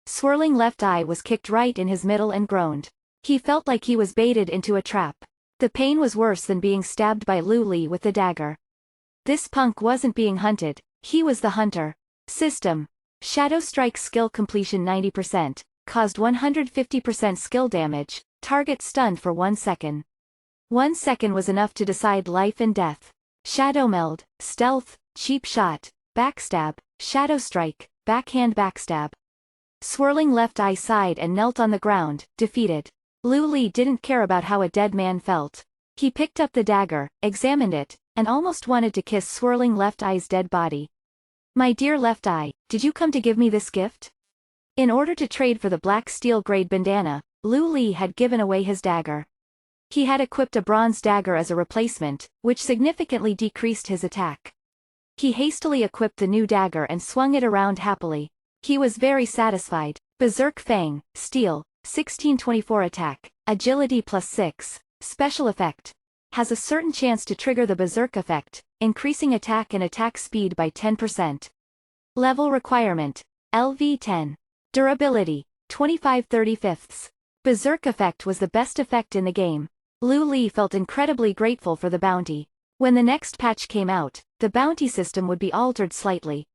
Swirling Left Eye was kicked right in his middle and groaned. He felt like he was baited into a trap. The pain was worse than being stabbed by Lu Li with the dagger. This punk wasn't being hunted, he was the hunter. System. Shadow Strike skill completion 90%, caused 150% skill damage, target stunned for 1 second. 1 second was enough to decide life and death. Shadow Meld, Stealth, Cheap Shot, Backstab, Shadow Strike, Backhand Backstab. Swirling Left Eye sighed and knelt on the ground, defeated. Lu Li didn't care about how a dead man felt. He picked up the dagger, examined it, and almost wanted to kiss Swirling Left Eye's dead body. My dear Left Eye, did you come to give me this gift? In order to trade for the Black Steel Grade bandana, Lu Li had given away his dagger. He had equipped a bronze dagger as a replacement, which significantly decreased his attack. He hastily equipped the new dagger and swung it around happily. He was very satisfied. Berserk Fang, Steel, 1624 attack, agility +6, special effect. Has a certain chance to trigger the Berserk effect, increasing attack and attack speed by 10%. Level requirement, LV10. Durability, 25/35. Berserk effect was the best effect in the game. Lu Li felt incredibly grateful for the bounty. When the next patch came out, the bounty system would be altered slightly.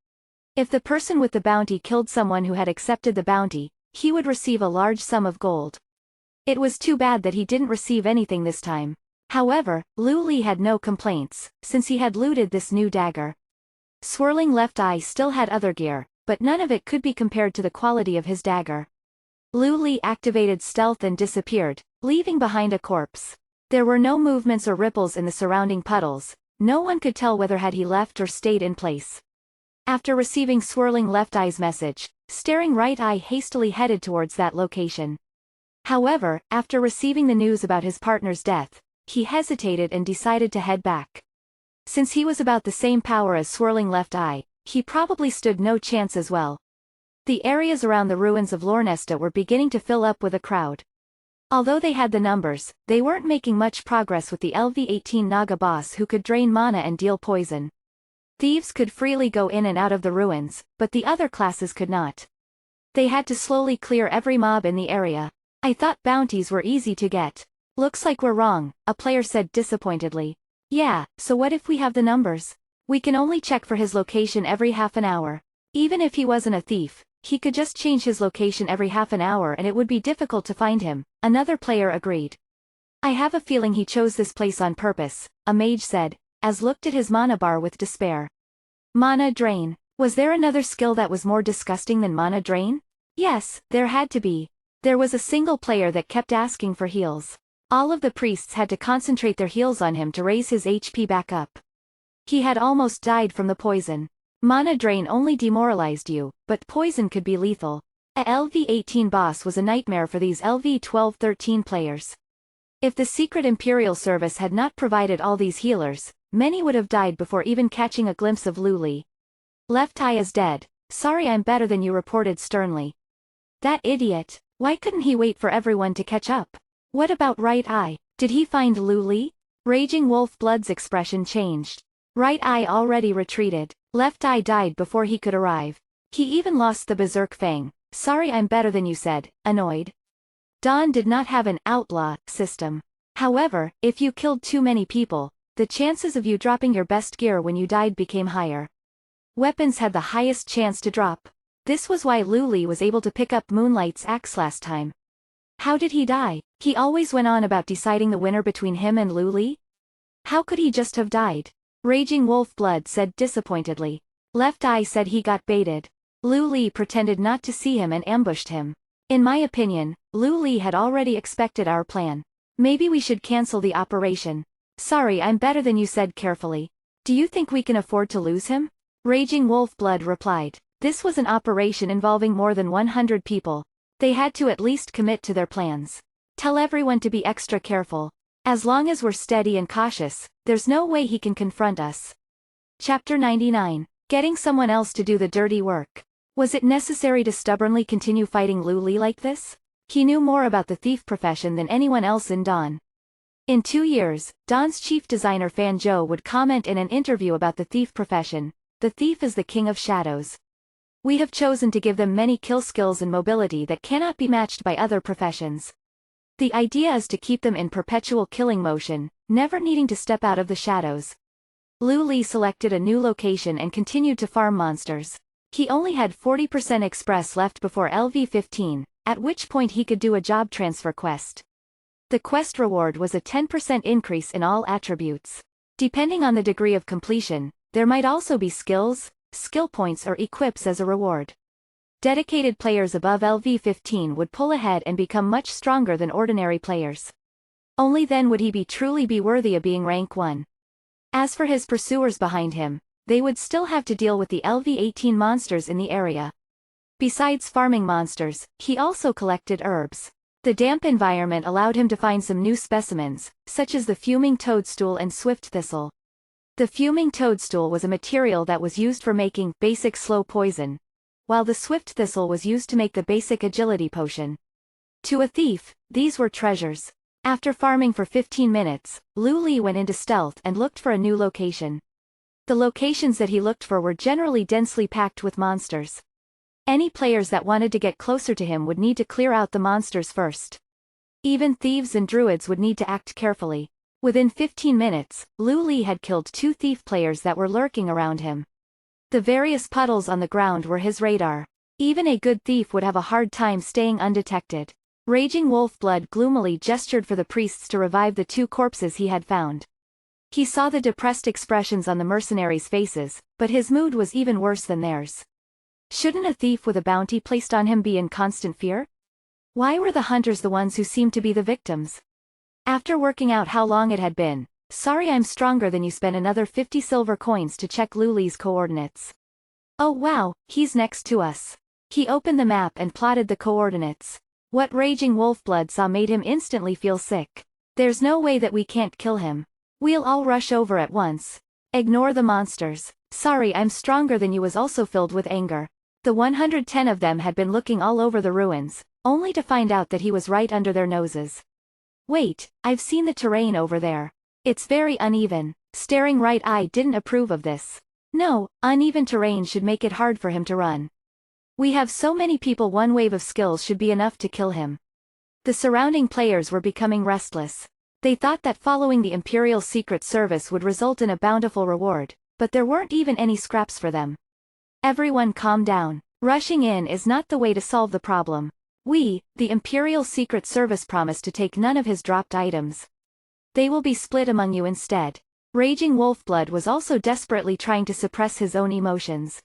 If the person with the bounty killed someone who had accepted the bounty, he would receive a large sum of gold. It was too bad that he didn't receive anything this time. However, Lu Li had no complaints, since he had looted this new dagger. Swirling Left Eye still had other gear, but none of it could be compared to the quality of his dagger. Lu Li activated stealth and disappeared, leaving behind a corpse. There were no movements or ripples in the surrounding puddles. No one could tell whether had he left or stayed in place. After receiving Swirling Left Eye's message, Staring Right Eye hastily headed towards that location. However, after receiving the news about his partner's death, he hesitated and decided to head back. Since he was about the same power as Swirling Left Eye, he probably stood no chance as well. The areas around the ruins of Lornesta were beginning to fill up with a crowd. Although they had the numbers, they weren't making much progress with the LV18 Naga boss who could drain mana and deal poison. Thieves could freely go in and out of the ruins, but the other classes could not. They had to slowly clear every mob in the area. I thought bounties were easy to get. Looks like we're wrong, a player said disappointedly. Yeah, so what if we have the numbers? We can only check for his location every half an hour. Even if he wasn't a thief, he could just change his location every half an hour and it would be difficult to find him, another player agreed. I have a feeling he chose this place on purpose, a mage said, as looked at his mana bar with despair. Mana drain. Was there another skill that was more disgusting than mana drain? Yes, there had to be. There was a single player that kept asking for heals. All of the priests had to concentrate their heals on him to raise his HP back up. He had almost died from the poison. Mana drain only demoralized you, but poison could be lethal. A LV-18 boss was a nightmare for these LV-12-13 players. If the secret Imperial service had not provided all these healers, many would have died before even catching a glimpse of Lu Li. Left eye is dead. Sorry, I'm better than you, reported sternly. That idiot. Why couldn't he wait for everyone to catch up? What about right eye? Did he find Lu Li? Raging Wolf Blood's expression changed. Right eye already retreated. Left eye died before he could arrive. He even lost the Berserk Fang. Sorry, I'm better than you, said, annoyed. Dawn did not have an outlaw system. However, if you killed too many people, the chances of you dropping your best gear when you died became higher. Weapons had the highest chance to drop. This was why Lu Li was able to pick up Moonlight's axe last time. How did he die? He always went on about deciding the winner between him and Lu Li. How could he just have died? Raging Wolf Blood said disappointedly. Left eye said he got baited. Lu Li pretended not to see him and ambushed him. In my opinion, Lu Li had already expected our plan. Maybe we should cancel the operation. Sorry, I'm better than you, said carefully. Do you think we can afford to lose him? Raging Wolf Blood replied. This was an operation involving more than 100 people. They had to at least commit to their plans. Tell everyone to be extra careful. As long as we're steady and cautious, there's no way he can confront us. Chapter 99. Getting someone else to do the dirty work. Was it necessary to stubbornly continue fighting Lu Li like this? He knew more about the thief profession than anyone else in Dawn. In 2 years, Dawn's chief designer Fan Zhou would comment in an interview about the thief profession. The thief is the king of shadows. We have chosen to give them many kill skills and mobility that cannot be matched by other professions. The idea is to keep them in perpetual killing motion, never needing to step out of the shadows. Lu Li selected a new location and continued to farm monsters. He only had 40% express left before LV-15, at which point he could do a job transfer quest. The quest reward was a 10% increase in all attributes. Depending on the degree of completion, there might also be skills, skill points or equips as a reward. Dedicated players above LV-15 would pull ahead and become much stronger than ordinary players. Only then would he truly be worthy of being rank 1. As for his pursuers behind him, they would still have to deal with the LV-18 monsters in the area. Besides farming monsters, he also collected herbs. The damp environment allowed him to find some new specimens, such as the fuming toadstool and swift thistle. The fuming toadstool was a material that was used for making basic slow poison, while the swift thistle was used to make the basic agility potion. To a thief, these were treasures. After farming for 15 minutes, Lu Li went into stealth and looked for a new location. The locations that he looked for were generally densely packed with monsters. Any players that wanted to get closer to him would need to clear out the monsters first. Even thieves and druids would need to act carefully. Within 15 minutes, Lu Li had killed 2 thief players that were lurking around him. The various puddles on the ground were his radar. Even a good thief would have a hard time staying undetected. Raging Wolf Blood gloomily gestured for the priests to revive the 2 corpses he had found. He saw the depressed expressions on the mercenaries' faces, but his mood was even worse than theirs. Shouldn't a thief with a bounty placed on him be in constant fear? Why were the hunters the ones who seemed to be the victims? After working out how long it had been, sorry, I'm stronger than you, spent another 50 silver coins to check Lu Li's coordinates. Oh wow, he's next to us. He opened the map and plotted the coordinates. What Raging Wolf Blood saw made him instantly feel sick. There's no way that we can't kill him. We'll all rush over at once. Ignore the monsters. Sorry, I'm stronger than you was also filled with anger. The 110 of them had been looking all over the ruins, only to find out that he was right under their noses. Wait, I've seen the terrain over there. It's very uneven. Staring Right Eye didn't approve of this. No, uneven terrain should make it hard for him to run. We have so many people, one wave of skills should be enough to kill him. The surrounding players were becoming restless. They thought that following the Imperial Secret Service would result in a bountiful reward, but there weren't even any scraps for them. Everyone calm down. Rushing in is not the way to solve the problem. We, the Imperial Secret Service, promise to take none of his dropped items. They will be split among you instead. Raging Wolfblood was also desperately trying to suppress his own emotions.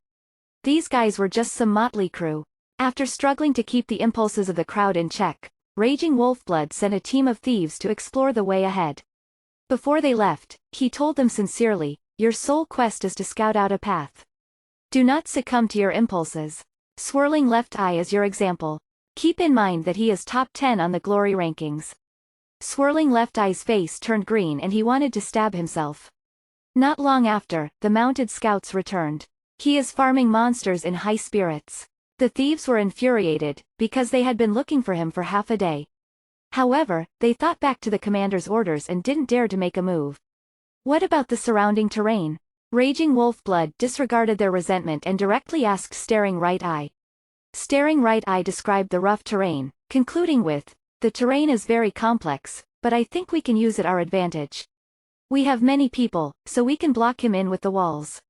These guys were just some motley crew. After struggling to keep the impulses of the crowd in check, Raging Wolfblood sent a team of thieves to explore the way ahead. Before they left, he told them sincerely, "Your sole quest is to scout out a path. Do not succumb to your impulses. Swirling Left Eye is your example. Keep in mind that he is top 10 on the glory rankings." Swirling Left Eye's face turned green and he wanted to stab himself. Not long after, the mounted scouts returned. He is farming monsters in high spirits. The thieves were infuriated, because they had been looking for him for half a day. However, they thought back to the commander's orders and didn't dare to make a move. What about the surrounding terrain? Raging Wolfblood disregarded their resentment and directly asked Staring Right Eye. Staring Right Eye described the rough terrain, concluding with, "The terrain is very complex, but I think we can use it our advantage. We have many people, so we can block him in with the walls.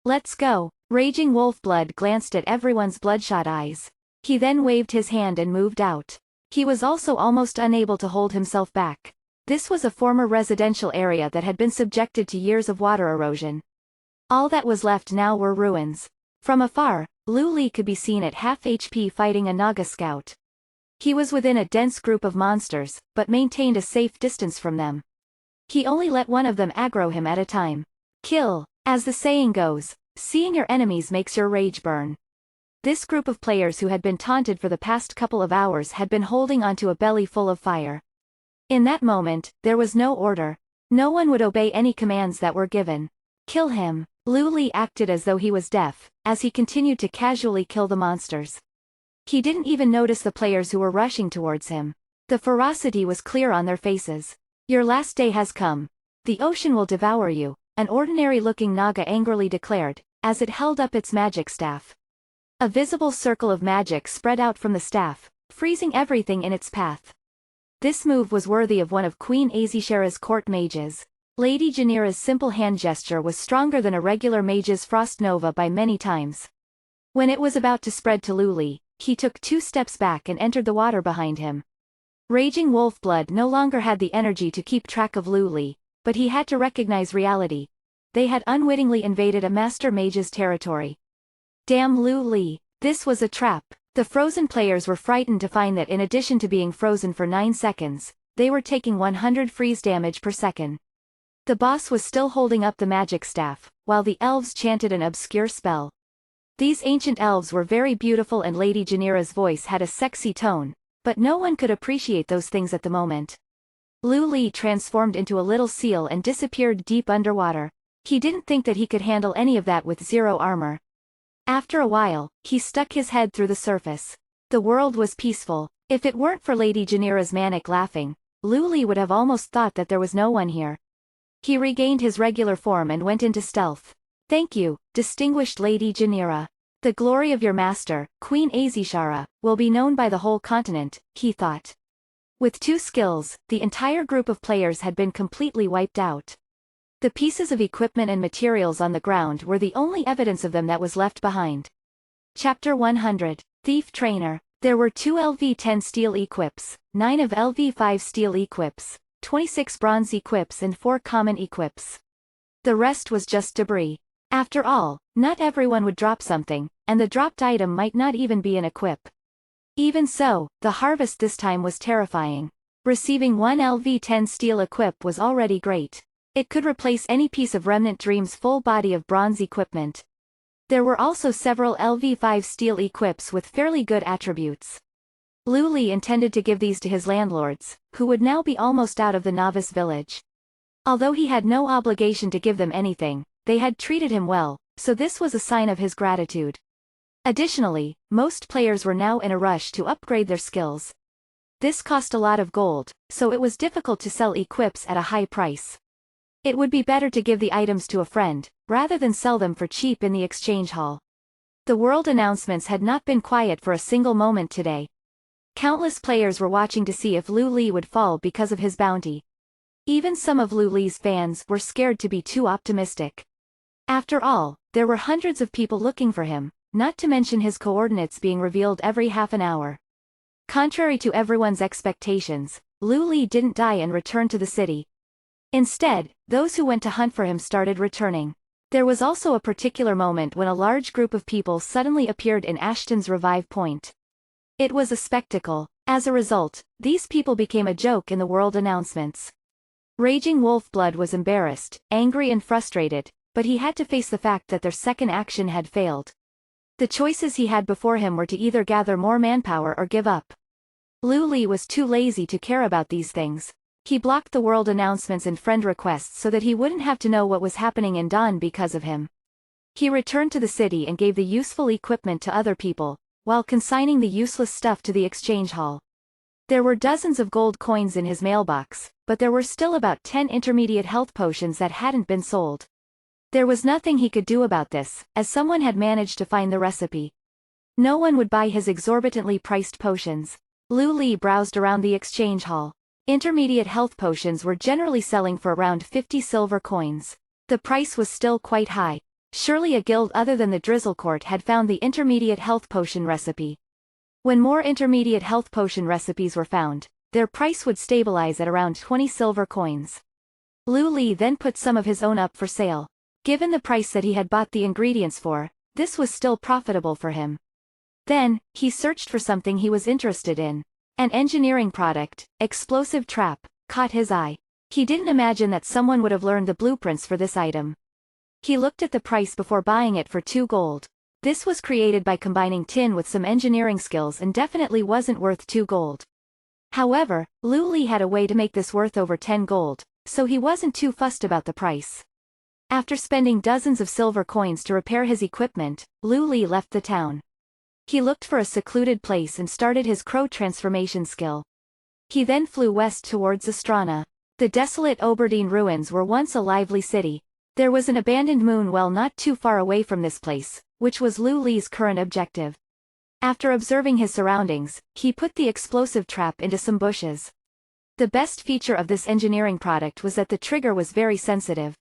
Let's go." Raging Wolfblood glanced at everyone's bloodshot eyes. He then waved his hand and moved out. He was also almost unable to hold himself back. This was a former residential area that had been subjected to years of water erosion. All that was left now were ruins. From afar, Lu Li could be seen at half HP fighting a Naga scout. He was within a dense group of monsters, but maintained a safe distance from them. He only let one of them aggro him at a time. Kill, as the saying goes, seeing your enemies makes your rage burn. This group of players who had been taunted for the past couple of hours had been holding onto a belly full of fire. In that moment, there was no order. No one would obey any commands that were given. Kill him. Lu Li acted as though he was deaf, as he continued to casually kill the monsters. He didn't even notice the players who were rushing towards him. The ferocity was clear on their faces. "Your last day has come. The ocean will devour you," an ordinary-looking Naga angrily declared, as it held up its magic staff. A visible circle of magic spread out from the staff, freezing everything in its path. This move was worthy of one of Queen Azishara's court mages. Lady Janira's simple hand gesture was stronger than a regular mage's Frost Nova by many times. When it was about to spread to Lu Li, he took 2 steps back and entered the water behind him. Raging Wolfblood no longer had the energy to keep track of Lu Li, but he had to recognize reality. They had unwittingly invaded a master mage's territory. Damn Lu Li, this was a trap. The frozen players were frightened to find that in addition to being frozen for 9 seconds, they were taking 100 freeze damage per second. The boss was still holding up the magic staff, while the elves chanted an obscure spell. These ancient elves were very beautiful and Lady Janira's voice had a sexy tone, but no one could appreciate those things at the moment. Lu Li transformed into a little seal and disappeared deep underwater. He didn't think that he could handle any of that with 0 armor. After a while, he stuck his head through the surface. The world was peaceful. If it weren't for Lady Janira's manic laughing, Lu Li would have almost thought that there was no one here. He regained his regular form and went into stealth. "Thank you, distinguished Lady Janira. The glory of your master, Queen Azishara, will be known by the whole continent," he thought. With 2 skills, the entire group of players had been completely wiped out. The pieces of equipment and materials on the ground were the only evidence of them that was left behind. Chapter 100. Thief Trainer. There were 2 LV-10 steel equips, 9 of LV-5 steel equips, 26 bronze equips and 4 common equips. The rest was just debris. After all, not everyone would drop something, and the dropped item might not even be an equip. Even so, the harvest this time was terrifying. Receiving 1 LV-10 steel equip was already great. It could replace any piece of Remnant Dream's full body of bronze equipment. There were also several LV-5 steel equips with fairly good attributes. Lu Li intended to give these to his landlords, who would now be almost out of the novice village. Although he had no obligation to give them anything, they had treated him well, so this was a sign of his gratitude. Additionally, most players were now in a rush to upgrade their skills. This cost a lot of gold, so it was difficult to sell equips at a high price. It would be better to give the items to a friend, rather than sell them for cheap in the exchange hall. The world announcements had not been quiet for a single moment today. Countless players were watching to see if Lu Li would fall because of his bounty. Even some of Lu Li's fans were scared to be too optimistic. After all, there were hundreds of people looking for him, not to mention his coordinates being revealed every half an hour. Contrary to everyone's expectations, Lu Li didn't die and return to the city. Instead, those who went to hunt for him started returning. There was also a particular moment when a large group of people suddenly appeared in Ashton's revive point. It was a spectacle. As a result, these people became a joke in the world announcements. Raging Wolfblood was embarrassed, angry and frustrated, but he had to face the fact that their second action had failed. The choices he had before him were to either gather more manpower or give up. Lu Li was too lazy to care about these things. He blocked the world announcements and friend requests so that he wouldn't have to know what was happening in Dawn because of him. He returned to the city and gave the useful equipment to other people, while consigning the useless stuff to the exchange hall. There were dozens of gold coins in his mailbox, but there were still about 10 intermediate health potions that hadn't been sold. There was nothing he could do about this, as someone had managed to find the recipe. No one would buy his exorbitantly priced potions. Lu Li browsed around the exchange hall. Intermediate health potions were generally selling for around 50 silver coins. The price was still quite high. Surely a guild other than the Drizzle Court had found the intermediate health potion recipe. When more intermediate health potion recipes were found, their price would stabilize at around 20 silver coins. Lu Li then put some of his own up for sale. Given the price that he had bought the ingredients for, this was still profitable for him. Then, he searched for something he was interested in. An engineering product, Explosive Trap, caught his eye. He didn't imagine that someone would have learned the blueprints for this item. He looked at the price before buying it for 2 gold. This was created by combining tin with some engineering skills and definitely wasn't worth 2 gold. However, Lu Li had a way to make this worth over 10 gold, so he wasn't too fussed about the price. After spending dozens of silver coins to repair his equipment, Lu Li left the town. He looked for a secluded place and started his crow transformation skill. He then flew west towards Astrana. The desolate Oberdeen ruins were once a lively city. There was an abandoned moon well not too far away from this place, which was Lu Li's current objective. After observing his surroundings, he put the explosive trap into some bushes. The best feature of this engineering product was that the trigger was very sensitive.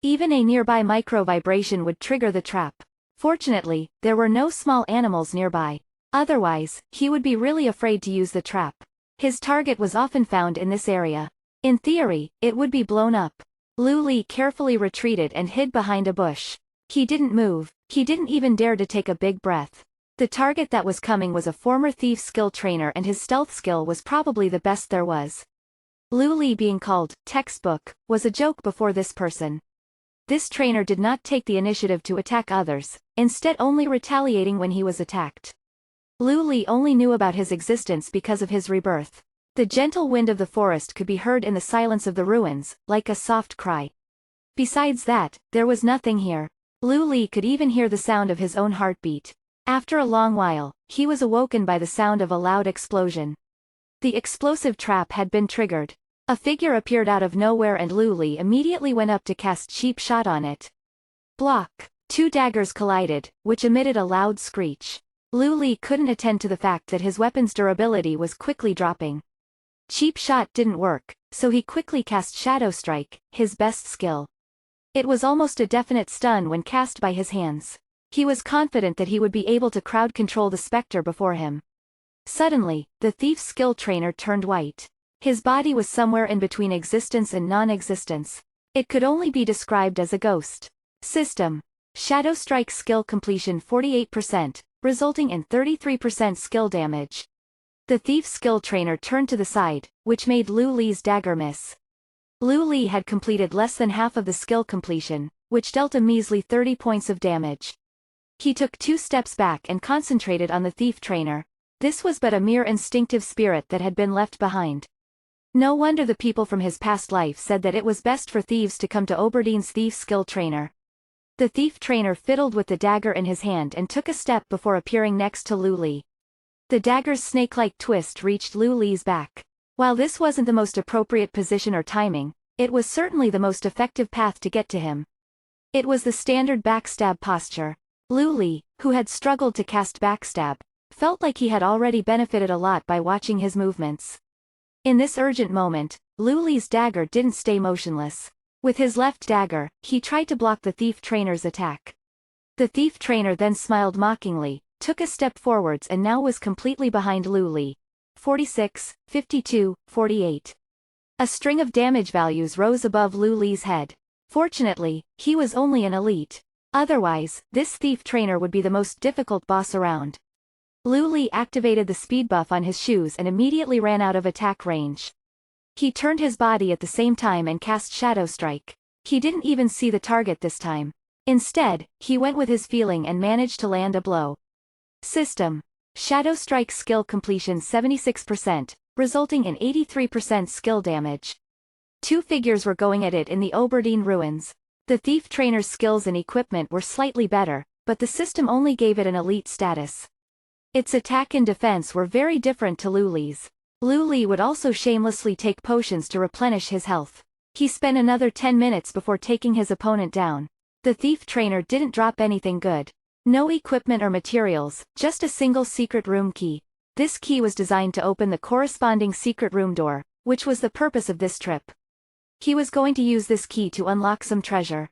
Even a nearby micro-vibration would trigger the trap. Fortunately, there were no small animals nearby. Otherwise, he would be really afraid to use the trap. His target was often found in this area. In theory, it would be blown up. Lu Li carefully retreated and hid behind a bush. He didn't move. He didn't even dare to take a big breath. The target that was coming was a former thief skill trainer and his stealth skill was probably the best there was. Lu Li being called textbook was a joke before this person. This trainer did not take the initiative to attack others, instead only retaliating when he was attacked. Lu Li only knew about his existence because of his rebirth. The gentle wind of the forest could be heard in the silence of the ruins, like a soft cry. Besides that, there was nothing here. Lu Li could even hear the sound of his own heartbeat. After a long while, he was awoken by the sound of a loud explosion. The explosive trap had been triggered. A figure appeared out of nowhere and Lu Li immediately went up to cast Cheap Shot on it. Block. 2 daggers collided, which emitted a loud screech. Lu Li couldn't attend to the fact that his weapon's durability was quickly dropping. Cheap Shot didn't work, so he quickly cast Shadow Strike, his best skill. It was almost a definite stun when cast by his hands. He was confident that he would be able to crowd control the specter before him. Suddenly, the thief's skill trainer turned white. His body was somewhere in between existence and non-existence. It could only be described as a ghost. System. Shadow Strike skill completion 48%, resulting in 33% skill damage. The thief's skill trainer turned to the side, which made Lu Li's dagger miss. Lu Li had completed less than half of the skill completion, which dealt a measly 30 points of damage. He took 2 steps back and concentrated on the thief trainer. This was but a mere instinctive spirit that had been left behind. No wonder the people from his past life said that it was best for thieves to come to Oberdeen's thief skill trainer. The thief trainer fiddled with the dagger in his hand and took a step before appearing next to Lu Li. The dagger's snake-like twist reached Lu Li's back. While this wasn't the most appropriate position or timing, it was certainly the most effective path to get to him. It was the standard backstab posture. Lu Li, who had struggled to cast Backstab, felt like he had already benefited a lot by watching his movements. In this urgent moment, Lu Li's dagger didn't stay motionless. With his left dagger, he tried to block the thief trainer's attack. The thief trainer then smiled mockingly, took a step forwards and now was completely behind Lu Li. 46, 52, 48. A string of damage values rose above Lu Li's head. Fortunately, he was only an elite. Otherwise, this thief trainer would be the most difficult boss around. Lu Li activated the speed buff on his shoes and immediately ran out of attack range. He turned his body at the same time and cast Shadow Strike. He didn't even see the target this time. Instead, he went with his feeling and managed to land a blow. System. Shadow Strike skill completion 76%, resulting in 83% skill damage. Two figures were going at it in the Oberdeen ruins. The thief trainer's skills and equipment were slightly better, but the system only gave it an elite status. Its attack and defense were very different to Lu Li's. Lu Li would also shamelessly take potions to replenish his health. He spent another 10 minutes before taking his opponent down. The thief trainer didn't drop anything good. No equipment or materials, just a single secret room key. This key was designed to open the corresponding secret room door, which was the purpose of this trip. He was going to use this key to unlock some treasure.